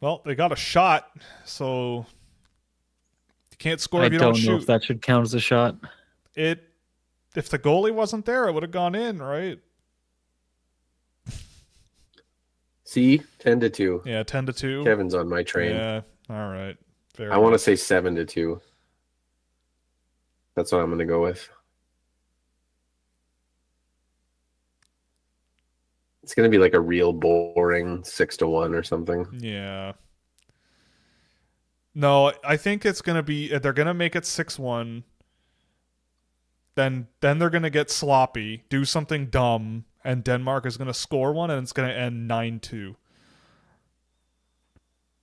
Well, they got a shot, so you can't score if you don't shoot. know if that should count as a shot. If the goalie wasn't there, it would have gone in, right? See, 10-2. Yeah, 10-2. Kevin's on my train. Yeah, all right. I want to say 7-2. That's what I'm going to go with. It's going to be like a real boring 6-1 or something. Yeah. No, I think it's going to be, they're going to make it 6-1. Then they're going to get sloppy, do something dumb, and Denmark is going to score one, and it's going to end 9-2.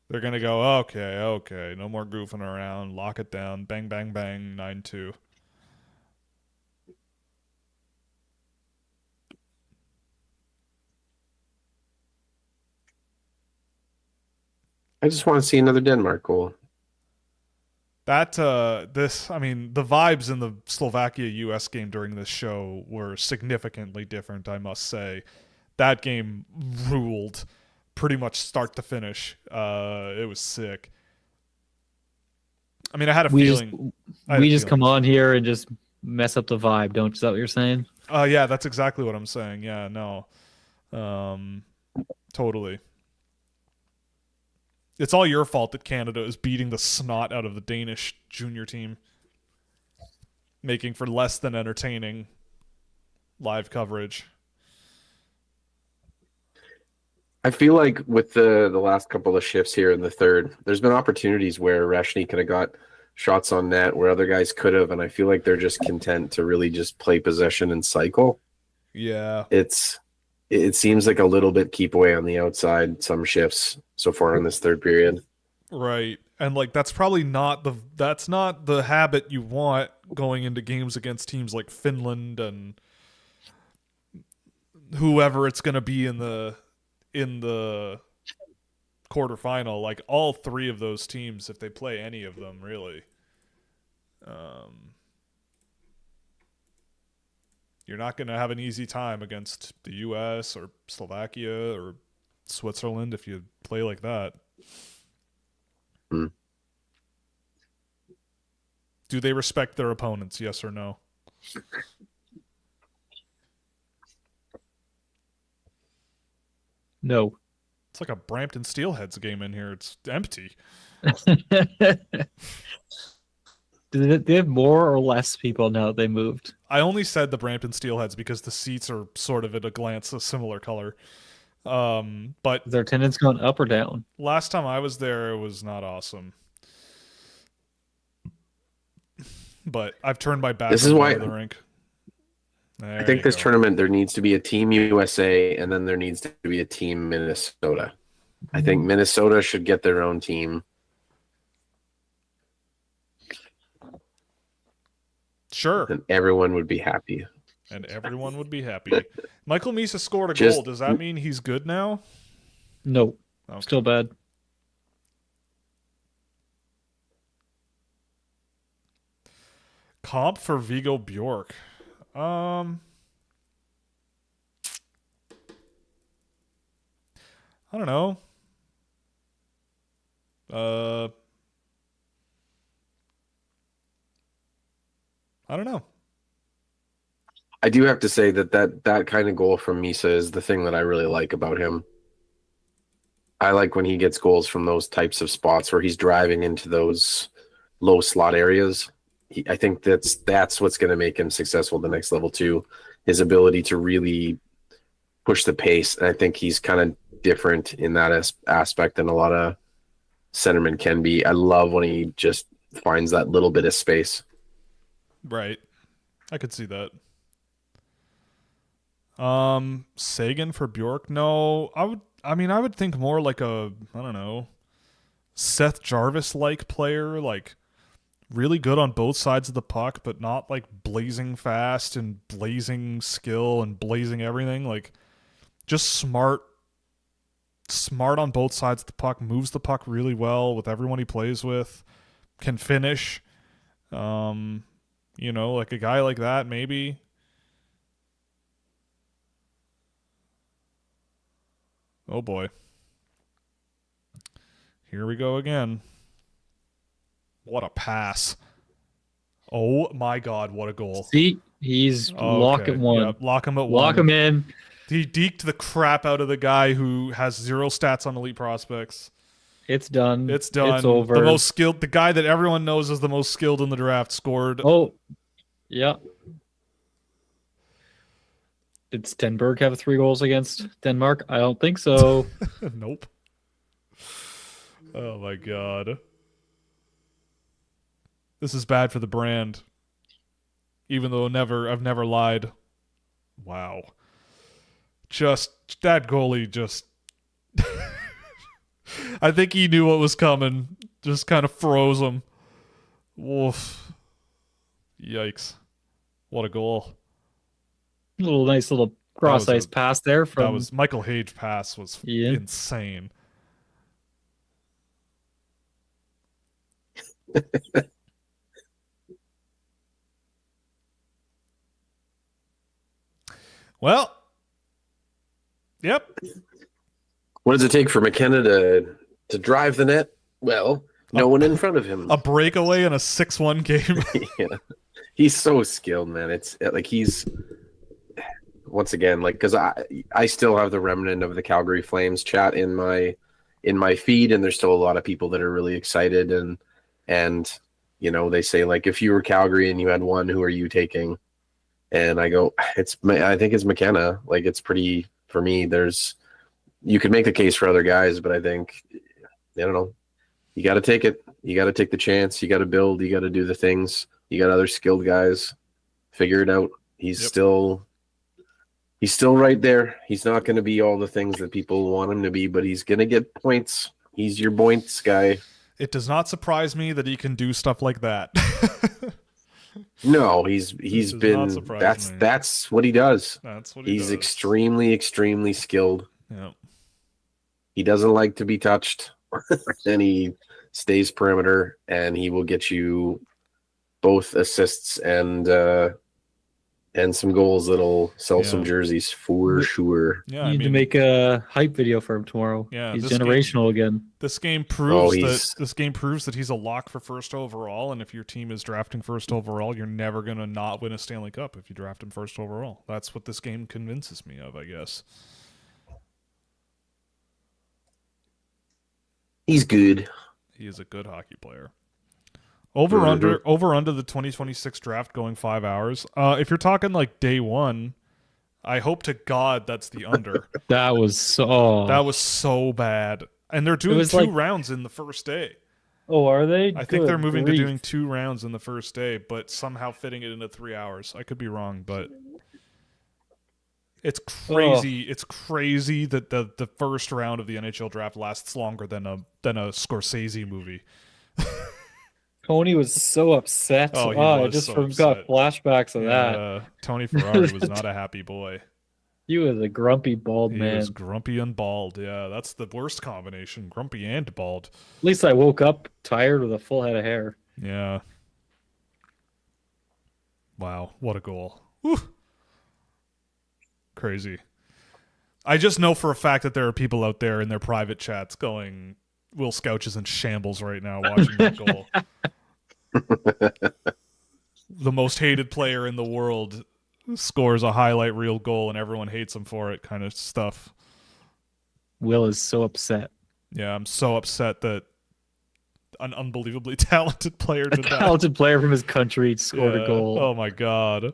They're going to go, okay, no more goofing around, lock it down, bang, bang, bang, 9-2. I just want to see another Denmark goal. That the vibes in the Slovakia-US game during this show were significantly different, I must say. That game ruled pretty much start to finish. It was sick. I mean, I had a feeling. We just come on here and just mess up the vibe, don't you? Is that what you're saying? Yeah, that's exactly what I'm saying. Yeah, no. Totally. It's all your fault that Canada is beating the snot out of the Danish junior team, making for less than entertaining live coverage. I feel like with the last couple of shifts here in the third, there's been opportunities where Rashni could have got shots on net where other guys could have, and I feel like they're just content to really just play possession and cycle. Yeah. It seems like a little bit keep away on the outside some shifts so far in this third period. Right. And like that's probably not the habit you want going into games against teams like Finland and whoever it's going to be in the quarterfinal. Like all three of those teams, if they play any of them, really. You're not going to have an easy time against the US or Slovakia or Switzerland if you play like that. Do they respect their opponents, yes or no? No. It's like a Brampton Steelheads game in here. It's empty. Do they have more or less people now that they moved? I only said the Brampton Steelheads because the seats are sort of at a glance a similar color. But has their attendance gone up or down? Last time I was there, it was not awesome. But I've turned my back on the rink. I think this tournament, there needs to be a Team USA and then there needs to be a Team Minnesota. I think Minnesota should get their own team. Sure. And everyone would be happy. Michael Misa scored a goal. Does that mean he's good now? No. Okay. Still bad. Comp for Viggo Bjork. I don't know. I don't know. I do have to say that kind of goal from Misa is the thing that I really like about him. I like when he gets goals from those types of spots where he's driving into those low slot areas. I think that's what's going to make him successful at the next level too. His ability to really push the pace. And I think he's kind of different in that aspect than a lot of centermen can be. I love when he just finds that little bit of space. Right. I could see that. Sagan for Bjork? No. I would think more like a, I don't know, Seth Jarvis-like player, like really good on both sides of the puck, but not like blazing fast and blazing skill and blazing everything. Like just smart on both sides of the puck, moves the puck really well with everyone he plays with, can finish. Like a guy like that, maybe. Oh boy. Here we go again. What a pass. Oh my God, what a goal. See, he's lock at one. Yep, lock him at one. Lock him in. He deked the crap out of the guy who has 0 stats on Elite Prospects. It's done. It's over. The most skilled, the guy that everyone knows is the most skilled in the draft scored. Oh, yeah. Did Stenberg have 3 goals against Denmark? I don't think so. Nope. Oh my God. This is bad for the brand. Even though I've never lied. Wow. Just that goalie just I think he knew what was coming. Just kind of froze him. Woof. Yikes. What a goal. Nice little cross ice pass there from that was Michael Hage pass was insane. Well, yep. What does it take for McKenna to drive the net? Well, no one in front of him. A breakaway in a 6-1 game. Yeah. He's so skilled, man. It's like he's once again, like, because I still have the remnant of the Calgary Flames chat in my feed, and there's still a lot of people that are really excited, and you know, they say, like, if you were Calgary and you had one, who are you taking? And I go, I think it's McKenna. Like, it's pretty, for me, you could make the case for other guys, but I think, I don't know, you got to take it. You got to take the chance. You got to build. You got to do the things. You got other skilled guys. Figure it out. He's still right there. He's not going to be all the things that people want him to be, but he's going to get points. He's your points guy. It does not surprise me that he can do stuff like that. No, he's been that's what he does. That's what he does. He's extremely, extremely skilled. Yeah. He doesn't like to be touched, and he stays perimeter, and he will get you both assists and some goals that'll sell some jerseys for sure. Yeah, you need to make a hype video for him tomorrow. Yeah, he's generational again. This game proves that he's a lock for first overall, and if your team is drafting first overall, you're never gonna not win a Stanley Cup if you draft him first overall. That's what this game convinces me of, I guess. He's good. He is a good hockey player. Over under the 2026 draft going 5 hours. If you're talking like day one, I hope to God that's the under. That was so bad. And they're doing two rounds in the first day. Oh, are they? I think they're moving to doing 2 rounds in the first day, but somehow fitting it into 3 hours. I could be wrong, but it's crazy. It's crazy that the first round of the NHL draft lasts longer than a Scorsese movie. Tony was so upset. I just got flashbacks of that. Tony Ferrari was not a happy boy. He was a grumpy bald man. He was grumpy and bald. Yeah, that's the worst combination, grumpy and bald. At least I woke up tired with a full head of hair. Yeah. Wow, what a goal. Whew. Crazy. I just know for a fact that there are people out there in their private chats going, Will Scouch is in shambles right now watching that goal. The most hated player in the world scores a highlight reel goal and everyone hates him for it, kind of stuff. Will is so upset. Yeah, I'm so upset that an unbelievably talented player did that. Talented player from his country scored a goal. Oh my God.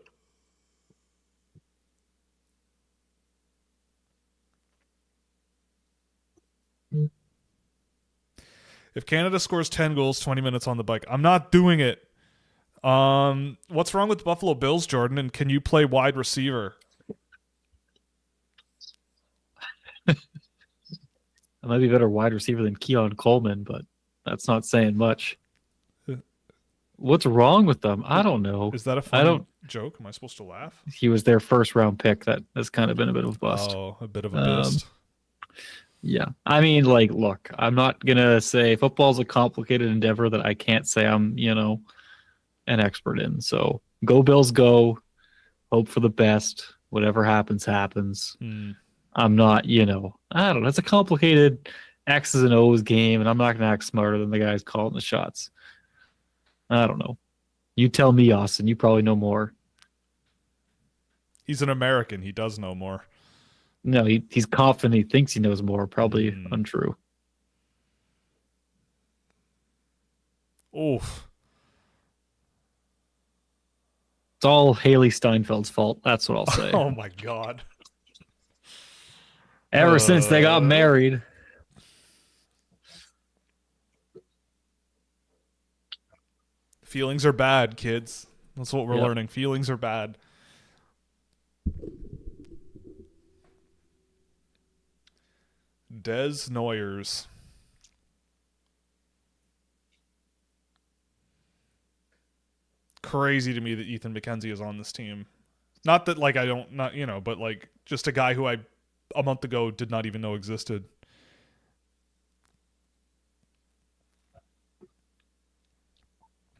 If Canada scores 10 goals, 20 minutes on the bike, I'm not doing it. What's wrong with the Buffalo Bills, Jordan? And can you play wide receiver? I might be a better wide receiver than Keon Coleman, but that's not saying much. What's wrong with them? I don't know. Is that a funny joke? Am I supposed to laugh? He was their first round pick. That has kind of been a bit of a bust. Oh, a bit of a bust. Yeah. I mean, like, look, I'm not going to say football's a complicated endeavor that I can't say I'm, an expert in. So go Bills, go. Hope for the best. Whatever happens, happens. I'm not, I don't know. It's a complicated X's and O's game, and I'm not going to act smarter than the guys calling the shots. I don't know. You tell me, Austin. You probably know more. He's an American. He does know more. No, he's confident he thinks he knows more. Probably untrue. Oof. It's all Haley Steinfeld's fault. That's what I'll say. Oh, my God. Ever since they got married. Feelings are bad, kids. That's what we're learning. Feelings are bad. Des Noyers. Crazy to me that Ethan McKenzie is on this team. Not that, like, but, like, just a guy who I, a month ago, did not even know existed.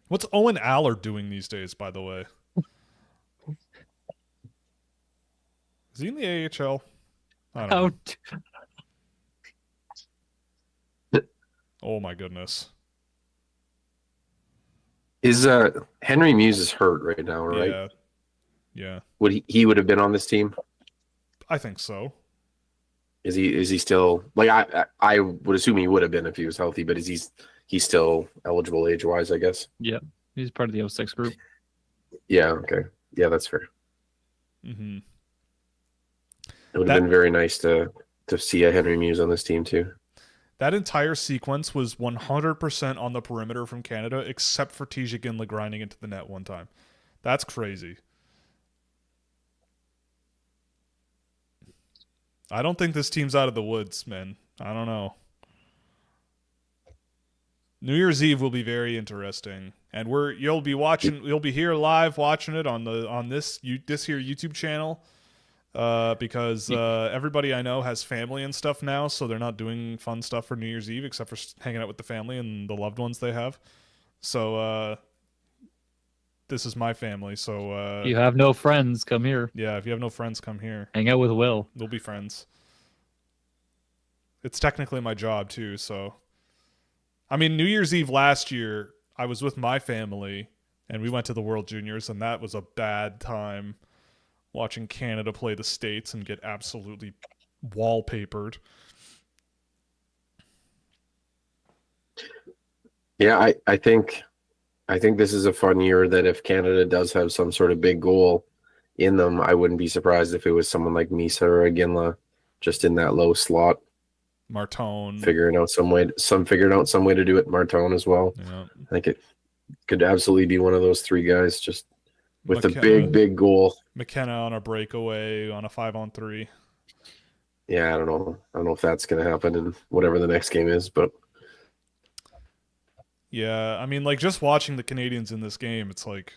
What's Owen Aller doing these days, by the way? Is he in the AHL? I don't know. Oh my goodness. Is Henry Muse is hurt right now, right? Yeah. Yeah. Would he would have been on this team? I think so. Is he still like I would assume he would have been if he was healthy, but he's still eligible age wise, I guess. Yeah. He's part of the 06 group. Yeah, okay. Yeah, that's fair. Mm-hmm. It would have been very nice to see a Henry Muse on this team too. That entire sequence was 100% on the perimeter from Canada, except for Tisha Ginla grinding into the net one time. That's crazy. I don't think this team's out of the woods, man. I don't know. New Year's Eve will be very interesting, and you'll be here live watching it on this here YouTube channel. Because everybody I know has family and stuff now, so they're not doing fun stuff for New Year's Eve except for hanging out with the family and the loved ones they have. So this is my family. So you have no friends, come here. Yeah, if you have no friends, come here. Hang out with Will. We'll be friends. It's technically my job too, so I mean, New Year's Eve last year, I was with my family and we went to the World Juniors, and that was a bad time. Watching Canada play the States and get absolutely wallpapered. Yeah, I think this is a fun year that if Canada does have some sort of big goal in them, I wouldn't be surprised if it was someone like Misa or Ginla just in that low slot. Martone. Figuring out some way to do it. Martone as well. Yeah. I think it could absolutely be one of those three guys just with a big goal. McKenna on a breakaway on a 5-on-3. Yeah, I don't know if that's going to happen in whatever the next game is, but yeah, I mean, like, just watching the Canadians in this game, it's like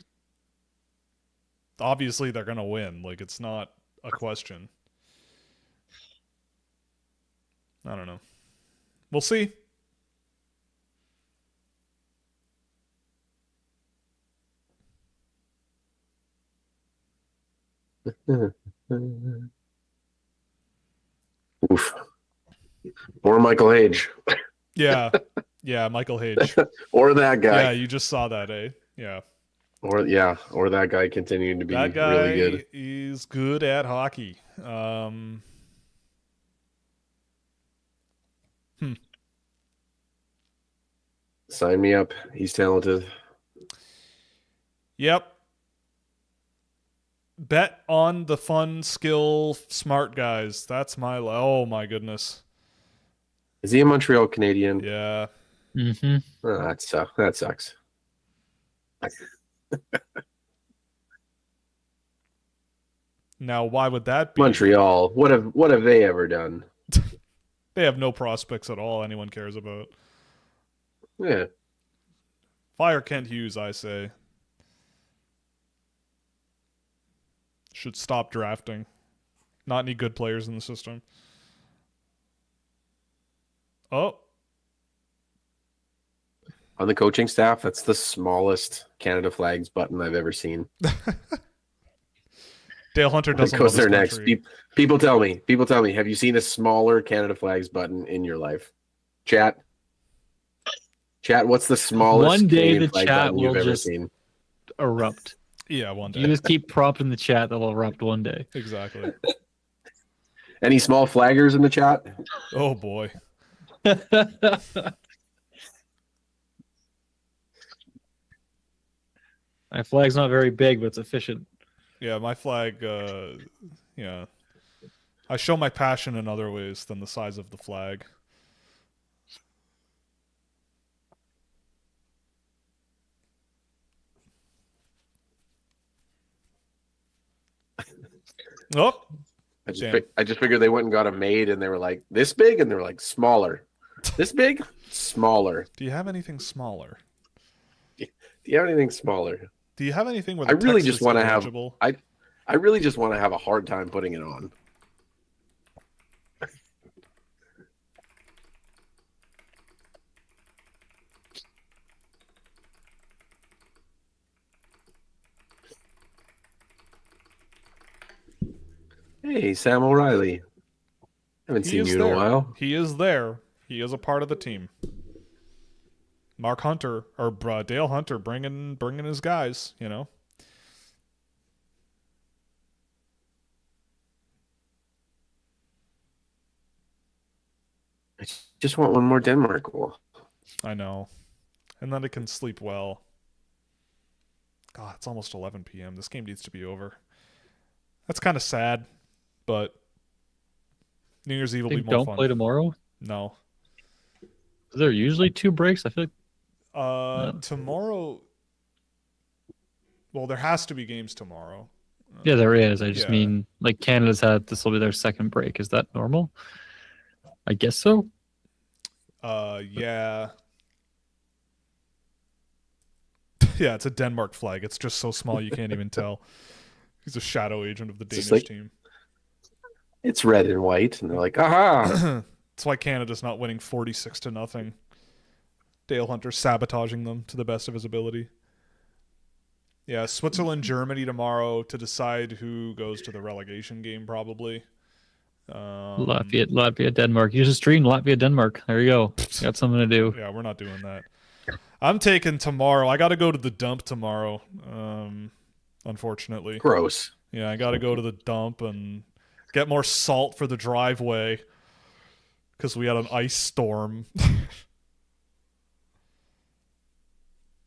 obviously they're going to win. Like, it's not a question. I don't know. We'll see. Oof. Or Michael Hage. Yeah, Michael Hage. Or that guy. Yeah, you just saw that, eh? Yeah. Or that guy continuing to be that guy really good. Is good at hockey. Sign me up. He's talented. Yep. Bet on the fun, skill, smart guys. That's oh my goodness. Is he a Montreal Canadian? Yeah. Mm-hmm. Oh, that sucks. Now, why would that be? Montreal. What have they ever done? They have no prospects at all anyone cares about. Yeah. Fire Kent Hughes, I say. Should stop drafting. Not any good players in the system. Oh. On the coaching staff, that's the smallest Canada flags button I've ever seen. Dale Hunter doesn't goes love there his next. People tell me, have you seen a smaller Canada flags button in your life? Chat, what's the smallest one day Canadian the flag chat button you've will ever just seen? Erupt. Yeah, one day. You just keep prompting the chat, that'll erupt one day. Exactly. Any small flaggers in the chat? Oh boy. My flag's not very big, but it's efficient. Yeah, my flag, yeah. I show my passion in other ways than the size of the flag. Oh, I just figured they went and got a maid, and they were like, this big? And they were like, smaller. This big? Smaller. Do you have anything smaller? Do you have anything smaller? Do you have anything where I really just want to have I really just want to have a hard time putting it on. Hey, Sam O'Reilly. Haven't seen you in a while. He is there. He is a part of the team. Mark Hunter or Dale Hunter bringing his guys. You know. I just want one more Denmark goal. I know. And then it can sleep well. God, it's almost 11 p.m. This game needs to be over. That's kind of sad, but New Year's Eve will be more fun. Don't play tomorrow? No. Is there usually 2 breaks? I feel like... Tomorrow... Well, there has to be games tomorrow. Yeah, there is. I just mean, like, Canada's had... This will be their second break. Is that normal? I guess so. Yeah. Yeah, it's a Denmark flag. It's just so small you can't even tell. He's a shadow agent of the Danish team. It's red and white, and they're like, aha! That's why Canada's not winning 46-0. Dale Hunter sabotaging them to the best of his ability. Yeah, Switzerland, Germany tomorrow to decide who goes to the relegation game, probably. Latvia, Denmark. You should stream Latvia, Denmark. There you go. Got something to do. Yeah, we're not doing that. I'm taking tomorrow. I got to go to the dump tomorrow, unfortunately. Gross. Yeah, I got to go to the dump and get more salt for the driveway because we had an ice storm.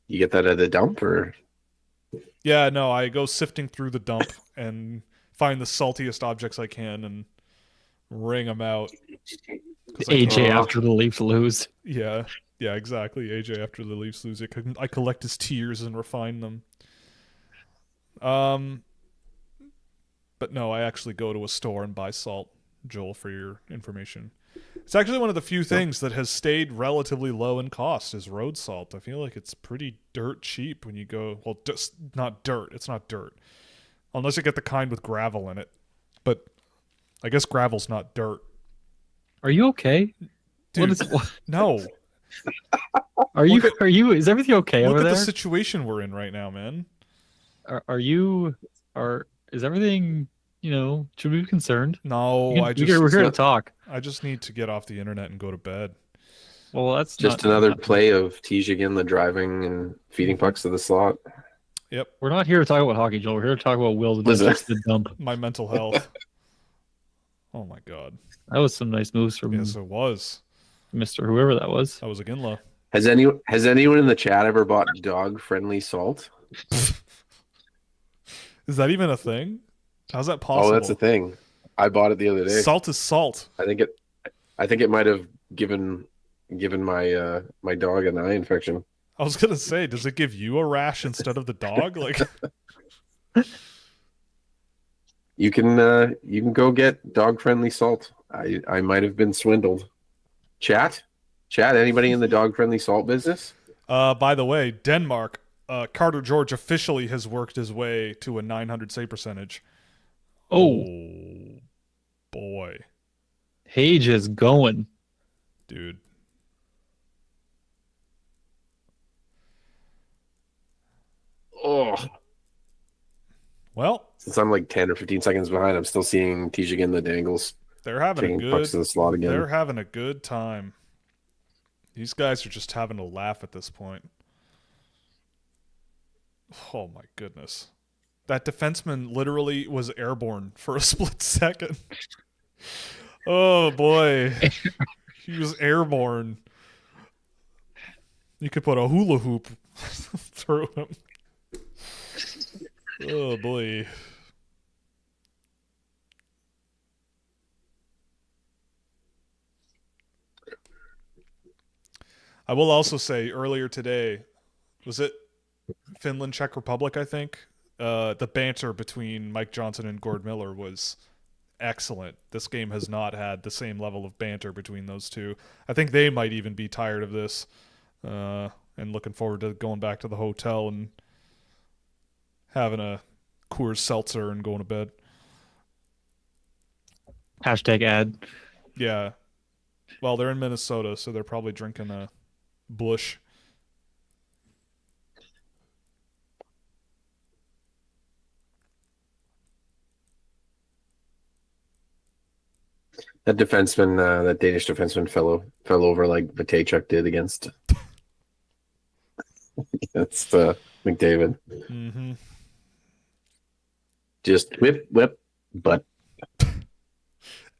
You get that at the dump, or? Yeah, no, I go sifting through the dump and find the saltiest objects I can and wring them out. AJ after the Leafs lose. Yeah, exactly. AJ after the Leafs lose. I collect his tears and refine them. But no, I actually go to a store and buy salt, Joel, for your information. It's actually one of the few things that has stayed relatively low in cost is road salt. I feel like it's pretty dirt cheap when you go... Well, just not dirt. It's not dirt. Unless you get the kind with gravel in it. But I guess gravel's not dirt. Are you okay? Dude, no. Are you? Is everything okay over there? Look at the situation we're in right now, man. Is everything... should we be concerned? No, we're here to talk. I just need to get off the internet and go to bed. Well, that's just another play of Tijigan, the driving and feeding pucks to the slot. Yep. We're not here to talk about hockey, Joel. We're here to talk about Will's the dump. My mental health. Oh my god. That was some nice moves from Yes, it was. Mr. Whoever that was. That was Aginla. Has anyone in the chat ever bought dog-friendly salt? Is that even a thing? How's that possible? Oh, that's a thing. I bought it the other day. Salt is salt. I think it might have given my my dog an eye infection. I was gonna say, does it give you a rash instead of the dog? Like, you can go get dog-friendly salt. I might have been swindled. Chat, anybody in the dog-friendly salt business? By the way, Denmark, Carter George officially has worked his way to a 900 save percentage. Oh boy. Page is going. Dude. Oh. Well, since I'm like 10 or 15 seconds behind, I'm still seeing Tijigan the dangles. They're having pucks to the slot again. They're having a good time. These guys are just having a laugh at this point. Oh my goodness. That defenseman literally was airborne for a split second. Oh boy. He was airborne. You could put a hula hoop through him. Oh boy. I will also say earlier today, was it Finland, Czech Republic, I think? The banter between Mike Johnson and Gord Miller was excellent. This game has not had the same level of banter between those two. I think they might even be tired of this and looking forward to going back to the hotel and having a Coors Seltzer and going to bed. Hashtag ad. Yeah. Well, they're in Minnesota, so they're probably drinking a Busch. That defenseman, that Danish defenseman fell over like Matejchuk did against. That's McDavid. Mm-hmm. Just whip, butt.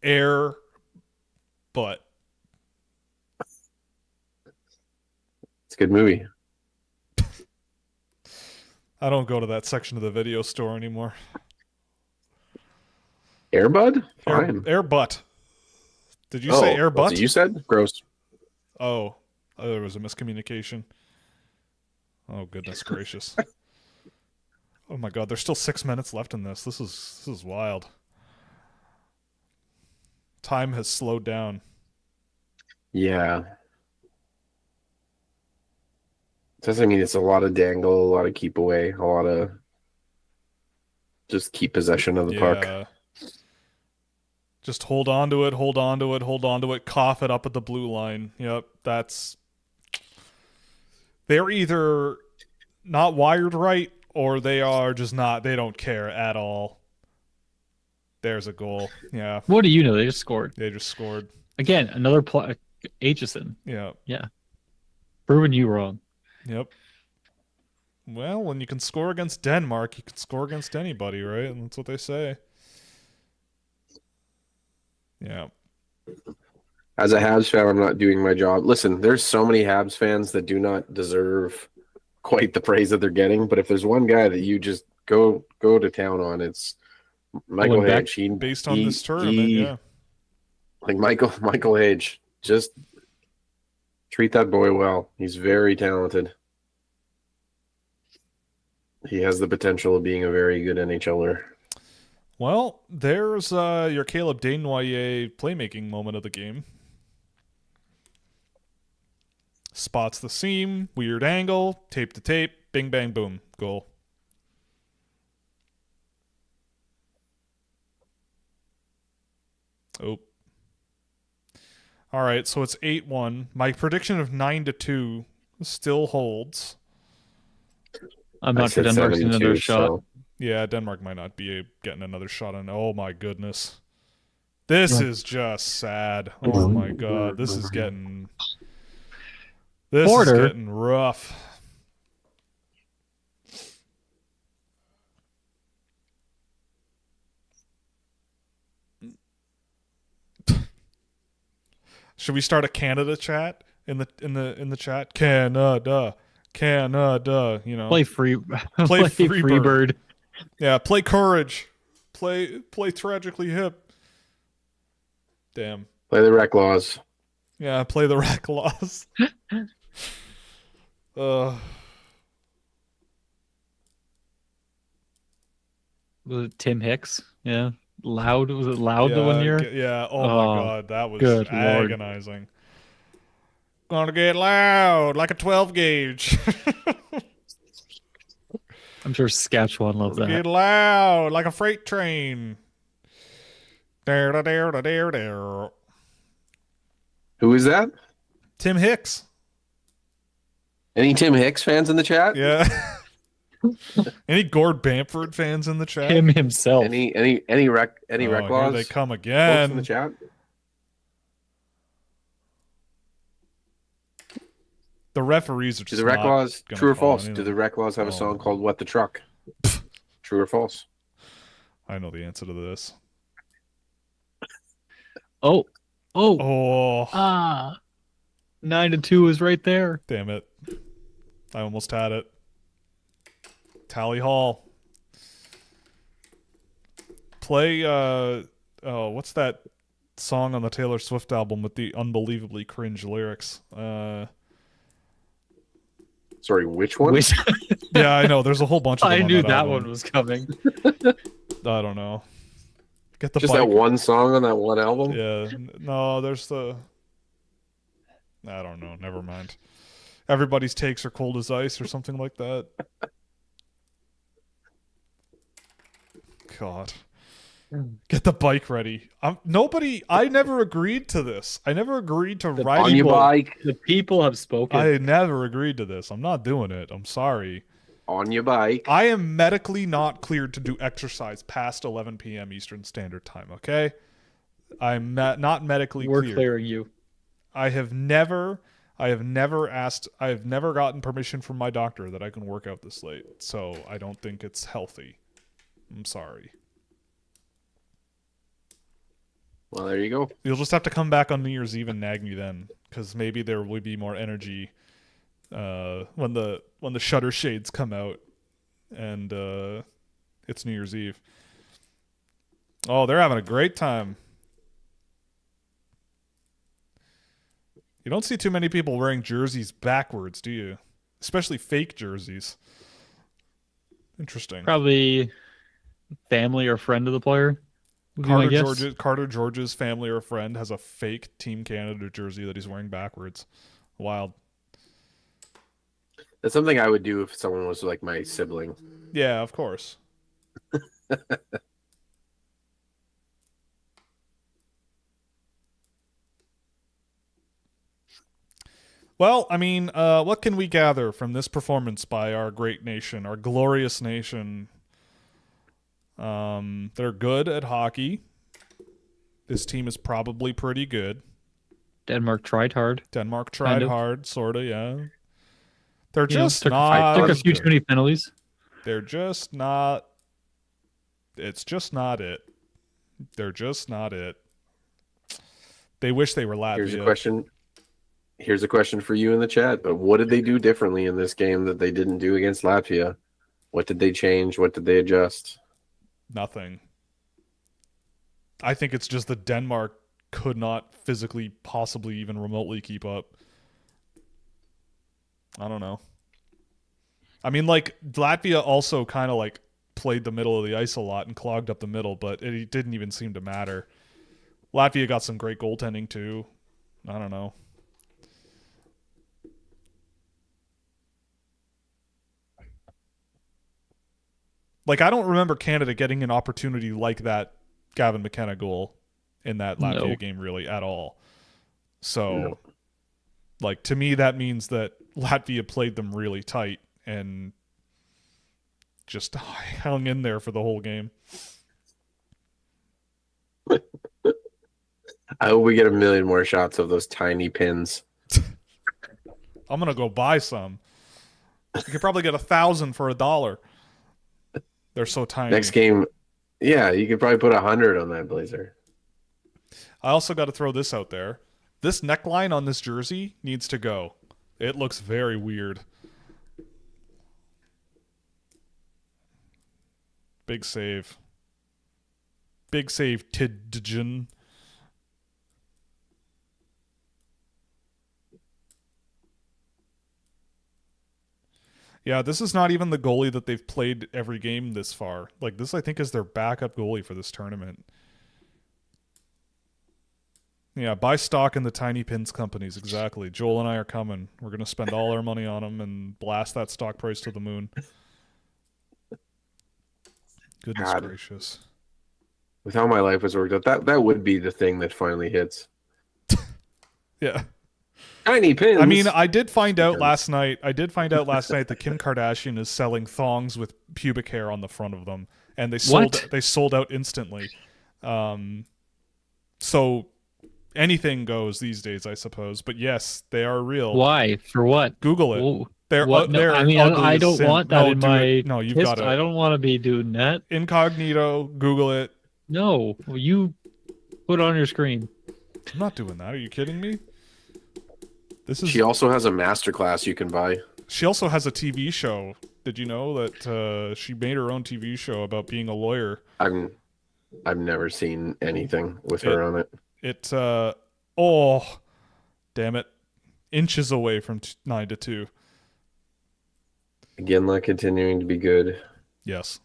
Air, butt. It's a good movie. I don't go to that section of the video store anymore. Air bud? Fine. Air butt. Did you say air butt? That's what you said? Gross. Oh, there was a miscommunication. Oh, goodness gracious. Oh my God, there's still 6 minutes left in this. This is wild. Time has slowed down. Yeah. Doesn't mean it's a lot of dangle, a lot of keep away, a lot of just keep possession of the puck. Just hold on to it, cough it up at the blue line. Yep, they're either not wired right or they are just not, they don't care at all. There's a goal. Yeah. What do you know? They just scored. Again, another play. Aitchison. Yeah. Yeah. Proving you wrong. Yep. Well, when you can score against Denmark, you can score against anybody, right? And that's what they say. Yeah. As a Habs fan, I'm not doing my job. Listen, there's so many Habs fans that do not deserve quite the praise that they're getting. But if there's one guy that you just go to town on, it's Michael Hage. Based on this tournament, yeah. Like Michael Hage, just treat that boy well. He's very talented. He has the potential of being a very good NHLer. Well, there's your Caleb Desnoyers playmaking moment of the game. Spots the seam, weird angle, tape to tape, bing, bang, boom, goal. Oh. All right, so it's 8-1. My prediction of 9-2 still holds. I'm not sure Denmark's another shot. So. Yeah, Denmark might not be getting another shot on. Oh my goodness. This is just sad. Oh my God. This is getting rough. Should we start a Canada chat in the chat? Canada, you know. Play Freebird. Yeah, play Courage. Play Tragically Hip. Damn. Play the Rec Laws. Yeah, play the Rec Laws. Was it Tim Hicks? Yeah. Loud? Was it Loud the one year? Yeah. Oh my God, that was agonizing. Lord. Gonna get loud like a 12 gauge. I'm sure Saskatchewan loved that. Get loud like a freight train. There. Who is that? Tim Hicks. Any Tim Hicks fans in the chat? Yeah. Any Gord Bamford fans in the chat? Him himself. Any Rec Laws? Here they come again. In the chat? The referees are just Do the Rec Laws, true or false? Do the Rec Laws have a song called What the Truck? True or false? I know the answer to this. Oh. 9-2 is right there. Damn it. I almost had it. Tally Hall. Play, what's that song on the Taylor Swift album with the unbelievably cringe lyrics? Sorry, which one? Yeah, I know. There's a whole bunch of them. I knew that one was coming. I don't know. Get the Just bike. that one song on that one album? Yeah. No, there's the... I don't know. Never mind. Everybody's takes are cold as ice or something like that. God. Get the bike ready. I never agreed to this. I never agreed to riding on your bike. The people have spoken. I never agreed to this. I'm not doing it. I'm sorry. On your bike. I am medically not cleared to do exercise past 11 p.m. Eastern Standard Time, okay? I'm not medically We're cleared. clearing you. I have never gotten permission from my doctor that I can work out this late. So I don't think it's healthy. I'm sorry. Well, there you go. You'll just have to come back on New Year's Eve and nag me then, because maybe there will be more energy when the shutter shades come out and it's New Year's Eve. Oh, they're having a great time. You don't see too many people wearing jerseys backwards, do you? Especially fake jerseys. Interesting. Probably family or friend of the player. Carter George's family or friend has a fake Team Canada jersey that he's wearing backwards. Wild. That's something I would do if someone was like my sibling. Yeah, of course. Well, I mean, what can we gather from this performance by our great nation, our glorious nation? They're good at hockey. This team is probably pretty good. Denmark tried hard. Hard, sort of, yeah. They're just not... Took a few too many penalties. They're just not... It's just not it. They're just not it. They wish they were Latvia. Here's a question for you in the chat. But what did they do differently in this game that they didn't do against Latvia? What did they change? What did they adjust? Nothing. I think it's just that Denmark could not physically, possibly even remotely keep up. I don't know. I mean, like, Latvia also kind of like played the middle of the ice a lot and clogged up the middle, but it didn't even seem to matter. Latvia got some great goaltending too. I don't know. Like, I don't remember Canada getting an opportunity like that Gavin McKenna goal in that Latvia game really at all. So, like, to me, that means that Latvia played them really tight and just hung in there for the whole game. I hope we get a million more shots of those tiny pins. I'm going to go buy some. You could probably get 1,000 for $1. They're so tiny. Next game, yeah, you could probably put 100 on that blazer. I also got to throw this out there. This neckline on this jersey needs to go. It looks very weird. Big save. Big save, Tidgen. Yeah, this is not even the goalie that they've played every game this far. Like, this, I think, is their backup goalie for this tournament. Yeah, buy stock in the Tiny Pins companies, exactly. Joel and I are coming. We're going to spend all our money on them and blast that stock price to the moon. Goodness gracious. With how my life has worked out, that would be the thing that finally hits. Yeah. Tiny pins. I mean, I did find out last night that Kim Kardashian is selling thongs with pubic hair on the front of them, and they sold out instantly. So anything goes these days, I suppose. But yes, they are real. Why? For what? Google it. Well, they're I mean, I don't want that in my. No, you've got it. I don't want to be doing that. Incognito. Google it. No, you put it on your screen. I'm not doing that. Are you kidding me? She also has a masterclass you can buy. She also has a TV show. Did you know that she made her own TV show about being a lawyer? I've never seen anything with her on it. It's oh, damn it, inches away from 9-2. Ginla continuing to be good. Yes.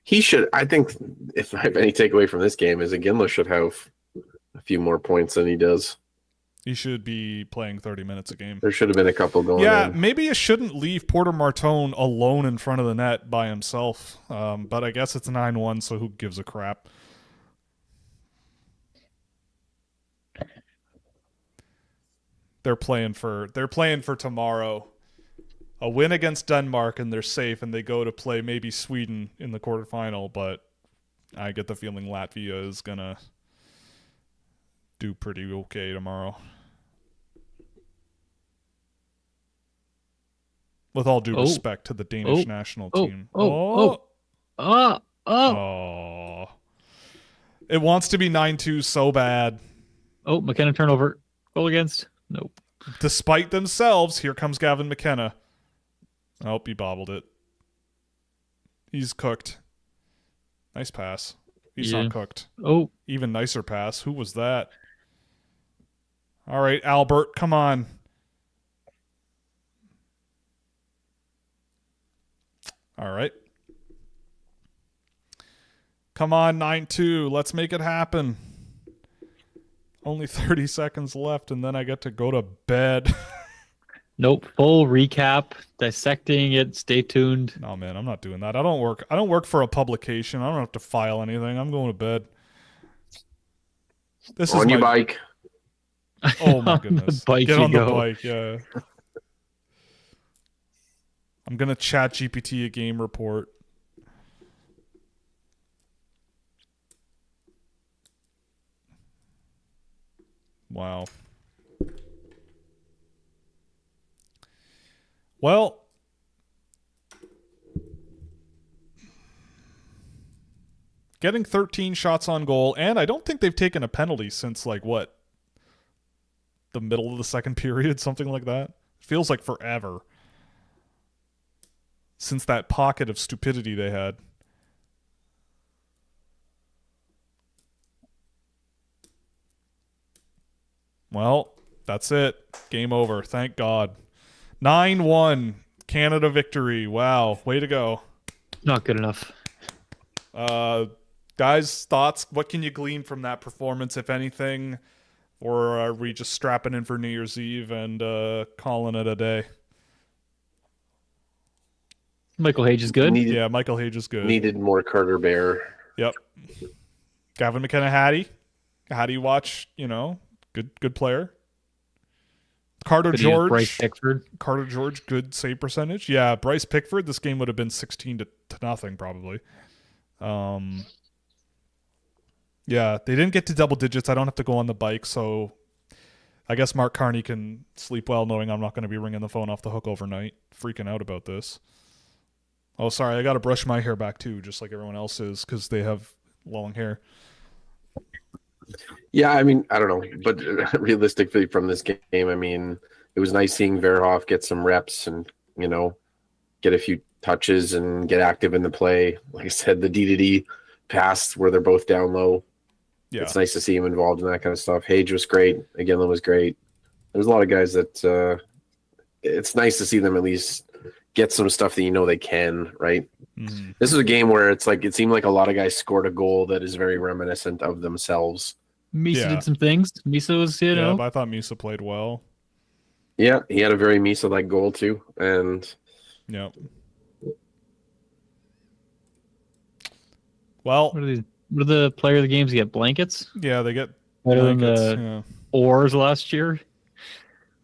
He should. I think if I have any takeaway from this game is Ginla should have a few more points than he does. He should be playing 30 minutes a game. There should have been a couple going. Yeah, maybe you shouldn't leave Porter Martone alone in front of the net by himself. But I guess it's 9-1, so who gives a crap? They're playing for tomorrow. a win against Denmark and they're safe and they go to play maybe Sweden in the quarterfinal, but I get the feeling Latvia is going to do pretty okay tomorrow. With all due respect to the Danish national team. It wants to be 9-2 so bad. Oh, McKenna turnover. Goal against? Nope. Despite themselves, here comes Gavin McKenna. Oh, he bobbled it. He's cooked. Nice pass. He's not cooked. Oh. Even nicer pass. Who was that? All right, Albert, come on. All right. Come on, 9-2. Let's make it happen. Only 30 seconds left, and then I get to go to bed. Nope. Full recap, dissecting it. Stay tuned. No, man, I'm not doing that. I don't work for a publication. I don't have to file anything. I'm going to bed. This is on your bike. Oh my goodness. Get on the go. bike, yeah. I'm gonna chat GPT a game report. Wow. Well, getting 13 shots on goal, and I don't think they've taken a penalty since, like, what? The middle of the second period, something like that. Feels like forever since that pocket of stupidity they had. Well, that's it. Game over. Thank God. 9-1. Canada victory. Wow. Way to go. Not good enough. Guys, thoughts? What can you glean from that performance, if anything? Or are we just strapping in for New Year's Eve and calling it a day? Michael Hage is good. Michael Hage is good. Needed more Carter Bear. Yep. Gavin McKenna, Hattie. Hattie watch, good player. Carter George. Bryce Pickford. Carter George, good save percentage. Yeah, Bryce Pickford, this game would have been 16-0 probably. Yeah, they didn't get to double digits. I don't have to go on the bike, so I guess Mark Carney can sleep well knowing I'm not going to be ringing the phone off the hook overnight, freaking out about this. Oh, sorry, I got to brush my hair back too, just like everyone else is, because they have long hair. Yeah, I mean, I don't know, but realistically from this game, I mean, it was nice seeing Verhoff get some reps and, get a few touches and get active in the play. Like I said, the D-to-D pass where they're both down low. Yeah. It's nice to see him involved in that kind of stuff. Hage was great. Aguilin was great. There's a lot of guys that it's nice to see them at least get some stuff that they can, right? Mm-hmm. This is a game where it's like it seemed like a lot of guys scored a goal that is very reminiscent of themselves. Misa did some things. Misa was, Yeah, but I thought Misa played well. Yeah, he had a very Misa-like goal too. And yeah. Well, what are the player of the games get? Blankets? Yeah, they get better blankets, than the oars last year.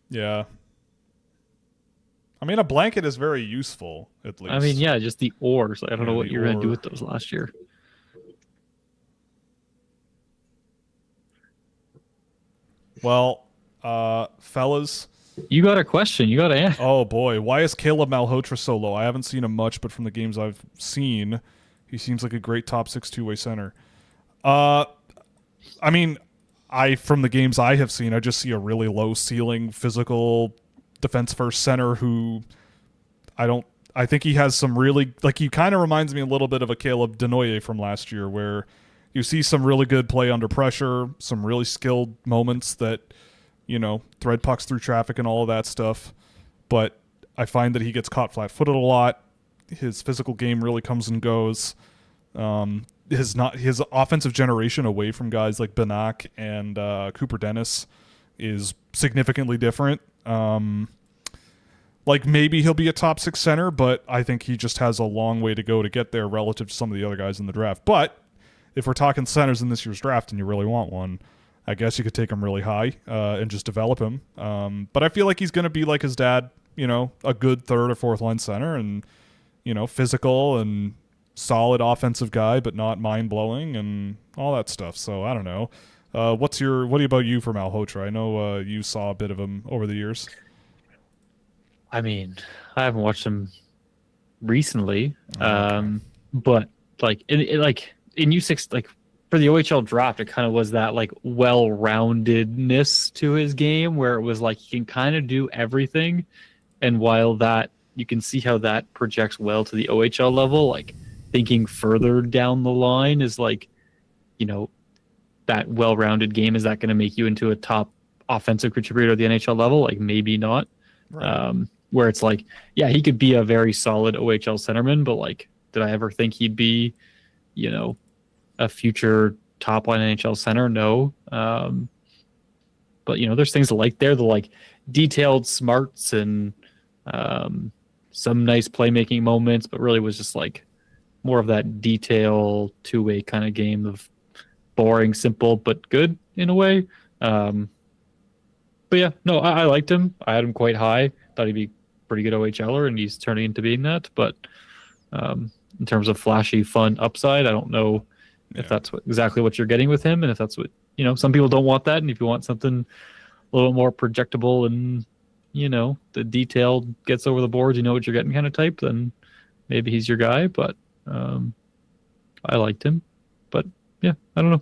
Yeah. I mean, a blanket is very useful, at least. I mean, yeah, just the oars. I don't know what you're going to do with those last year. Well, fellas. You got a question. You got to answer. Oh, boy. Why is Caleb Malhotra so low? I haven't seen him much, but from the games I've seen, he seems like a great top 6 two-way center. I mean, from the games I have seen, I just see a really low ceiling, physical defense first center who I think he has some really, like, he kind of reminds me a little bit of a Caleb Denoye from last year, where you see some really good play under pressure, some really skilled moments that, thread pucks through traffic and all of that stuff. But I find that he gets caught flat-footed a lot. His physical game really comes and goes. His offensive generation away from guys like Benak and Cooper Dennis is significantly different. Like, maybe he'll be a top 6 center, but I think he just has a long way to go to get there relative to some of the other guys in the draft. But if we're talking centers in this year's draft and you really want one, I guess you could take him really high and just develop him. But I feel like he's going to be like his dad, a good third or fourth line center, and physical and solid offensive guy, but not mind blowing and all that stuff. So I don't know. What about you for Malhotra? I know you saw a bit of him over the years. I mean, I haven't watched him recently, okay. but like in U6, like for the OHL draft, it kind of was that like well-roundedness to his game where it was like he can kind of do everything, and while that you can see how that projects well to the OHL level, like thinking further down the line is like, that well-rounded game, is that going to make you into a top offensive contributor at the NHL level? Like maybe not. Right. Where it's like, yeah, he could be a very solid OHL centerman, but like, did I ever think he'd be, a future top line NHL center? No. But there's things to like there, the like detailed smarts and some nice playmaking moments, but really was just like more of that detail two-way kind of game of boring, simple, but good in a way. But yeah, no, I liked him. I had him quite high. Thought he'd be pretty good OHLer, and he's turning into being that. But in terms of flashy, fun upside, I don't know if that's exactly what you're getting with him, and if that's what some people don't want that, and if you want something a little more projectable and the detail gets over the boards, what you're getting kind of type, then maybe he's your guy. But I liked him. But yeah, I don't know.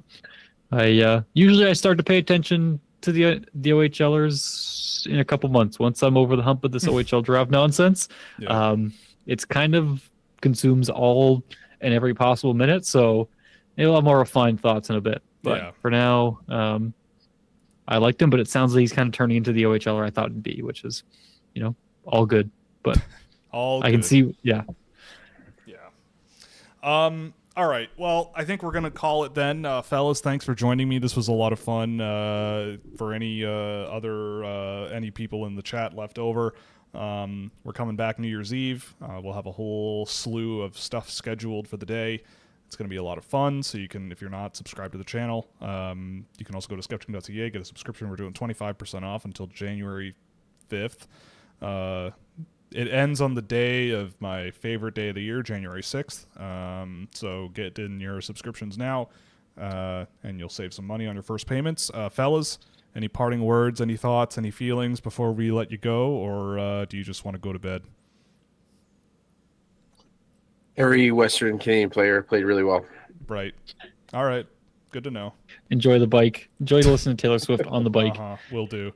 I usually I start to pay attention to the OHLers in a couple months. Once I'm over the hump of this OHL draft nonsense, it's kind of consumes all and every possible minute. So maybe I'll have more refined thoughts in a bit. But for now, I liked him. But it sounds like he's kind of turning into the OHLer I thought it'd be, which is, all good. But I can see, yeah. All right. Well, I think we're going to call it then. Fellas, thanks for joining me. This was a lot of fun. For any any people in the chat left over, we're coming back New Year's Eve. We'll have a whole slew of stuff scheduled for the day. It's going to be a lot of fun. So you can, if you're not subscribed to the channel, you can also go to Scouching.ca, get a subscription. We're doing 25% off until January 5th. It ends on the day of my favorite day of the year, January 6th. So get in your subscriptions now, and you'll save some money on your first payments. Fellas, any parting words, any thoughts, any feelings before we let you go, or do you just want to go to bed? Every Western Canadian player played really well. Right. All right. Good to know. Enjoy the bike. Enjoy to listen to Taylor Swift on the bike. Will do.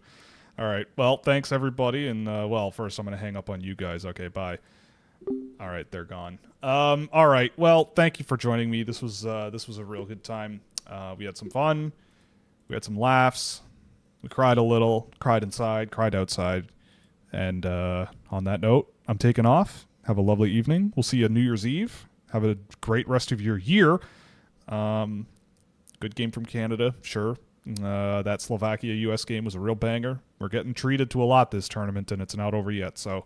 All right. Well, thanks everybody, and first I'm gonna hang up on you guys. Okay, bye. All right, they're gone. All right. Well, thank you for joining me. This was a real good time. We had some fun. We had some laughs. We cried a little. Cried inside. Cried outside. And on that note, I'm taking off. Have a lovely evening. We'll see you New Year's Eve. Have a great rest of your year. Good game from Canada, sure. That Slovakia-US game was a real banger. We're getting treated to a lot this tournament, and it's not over yet. So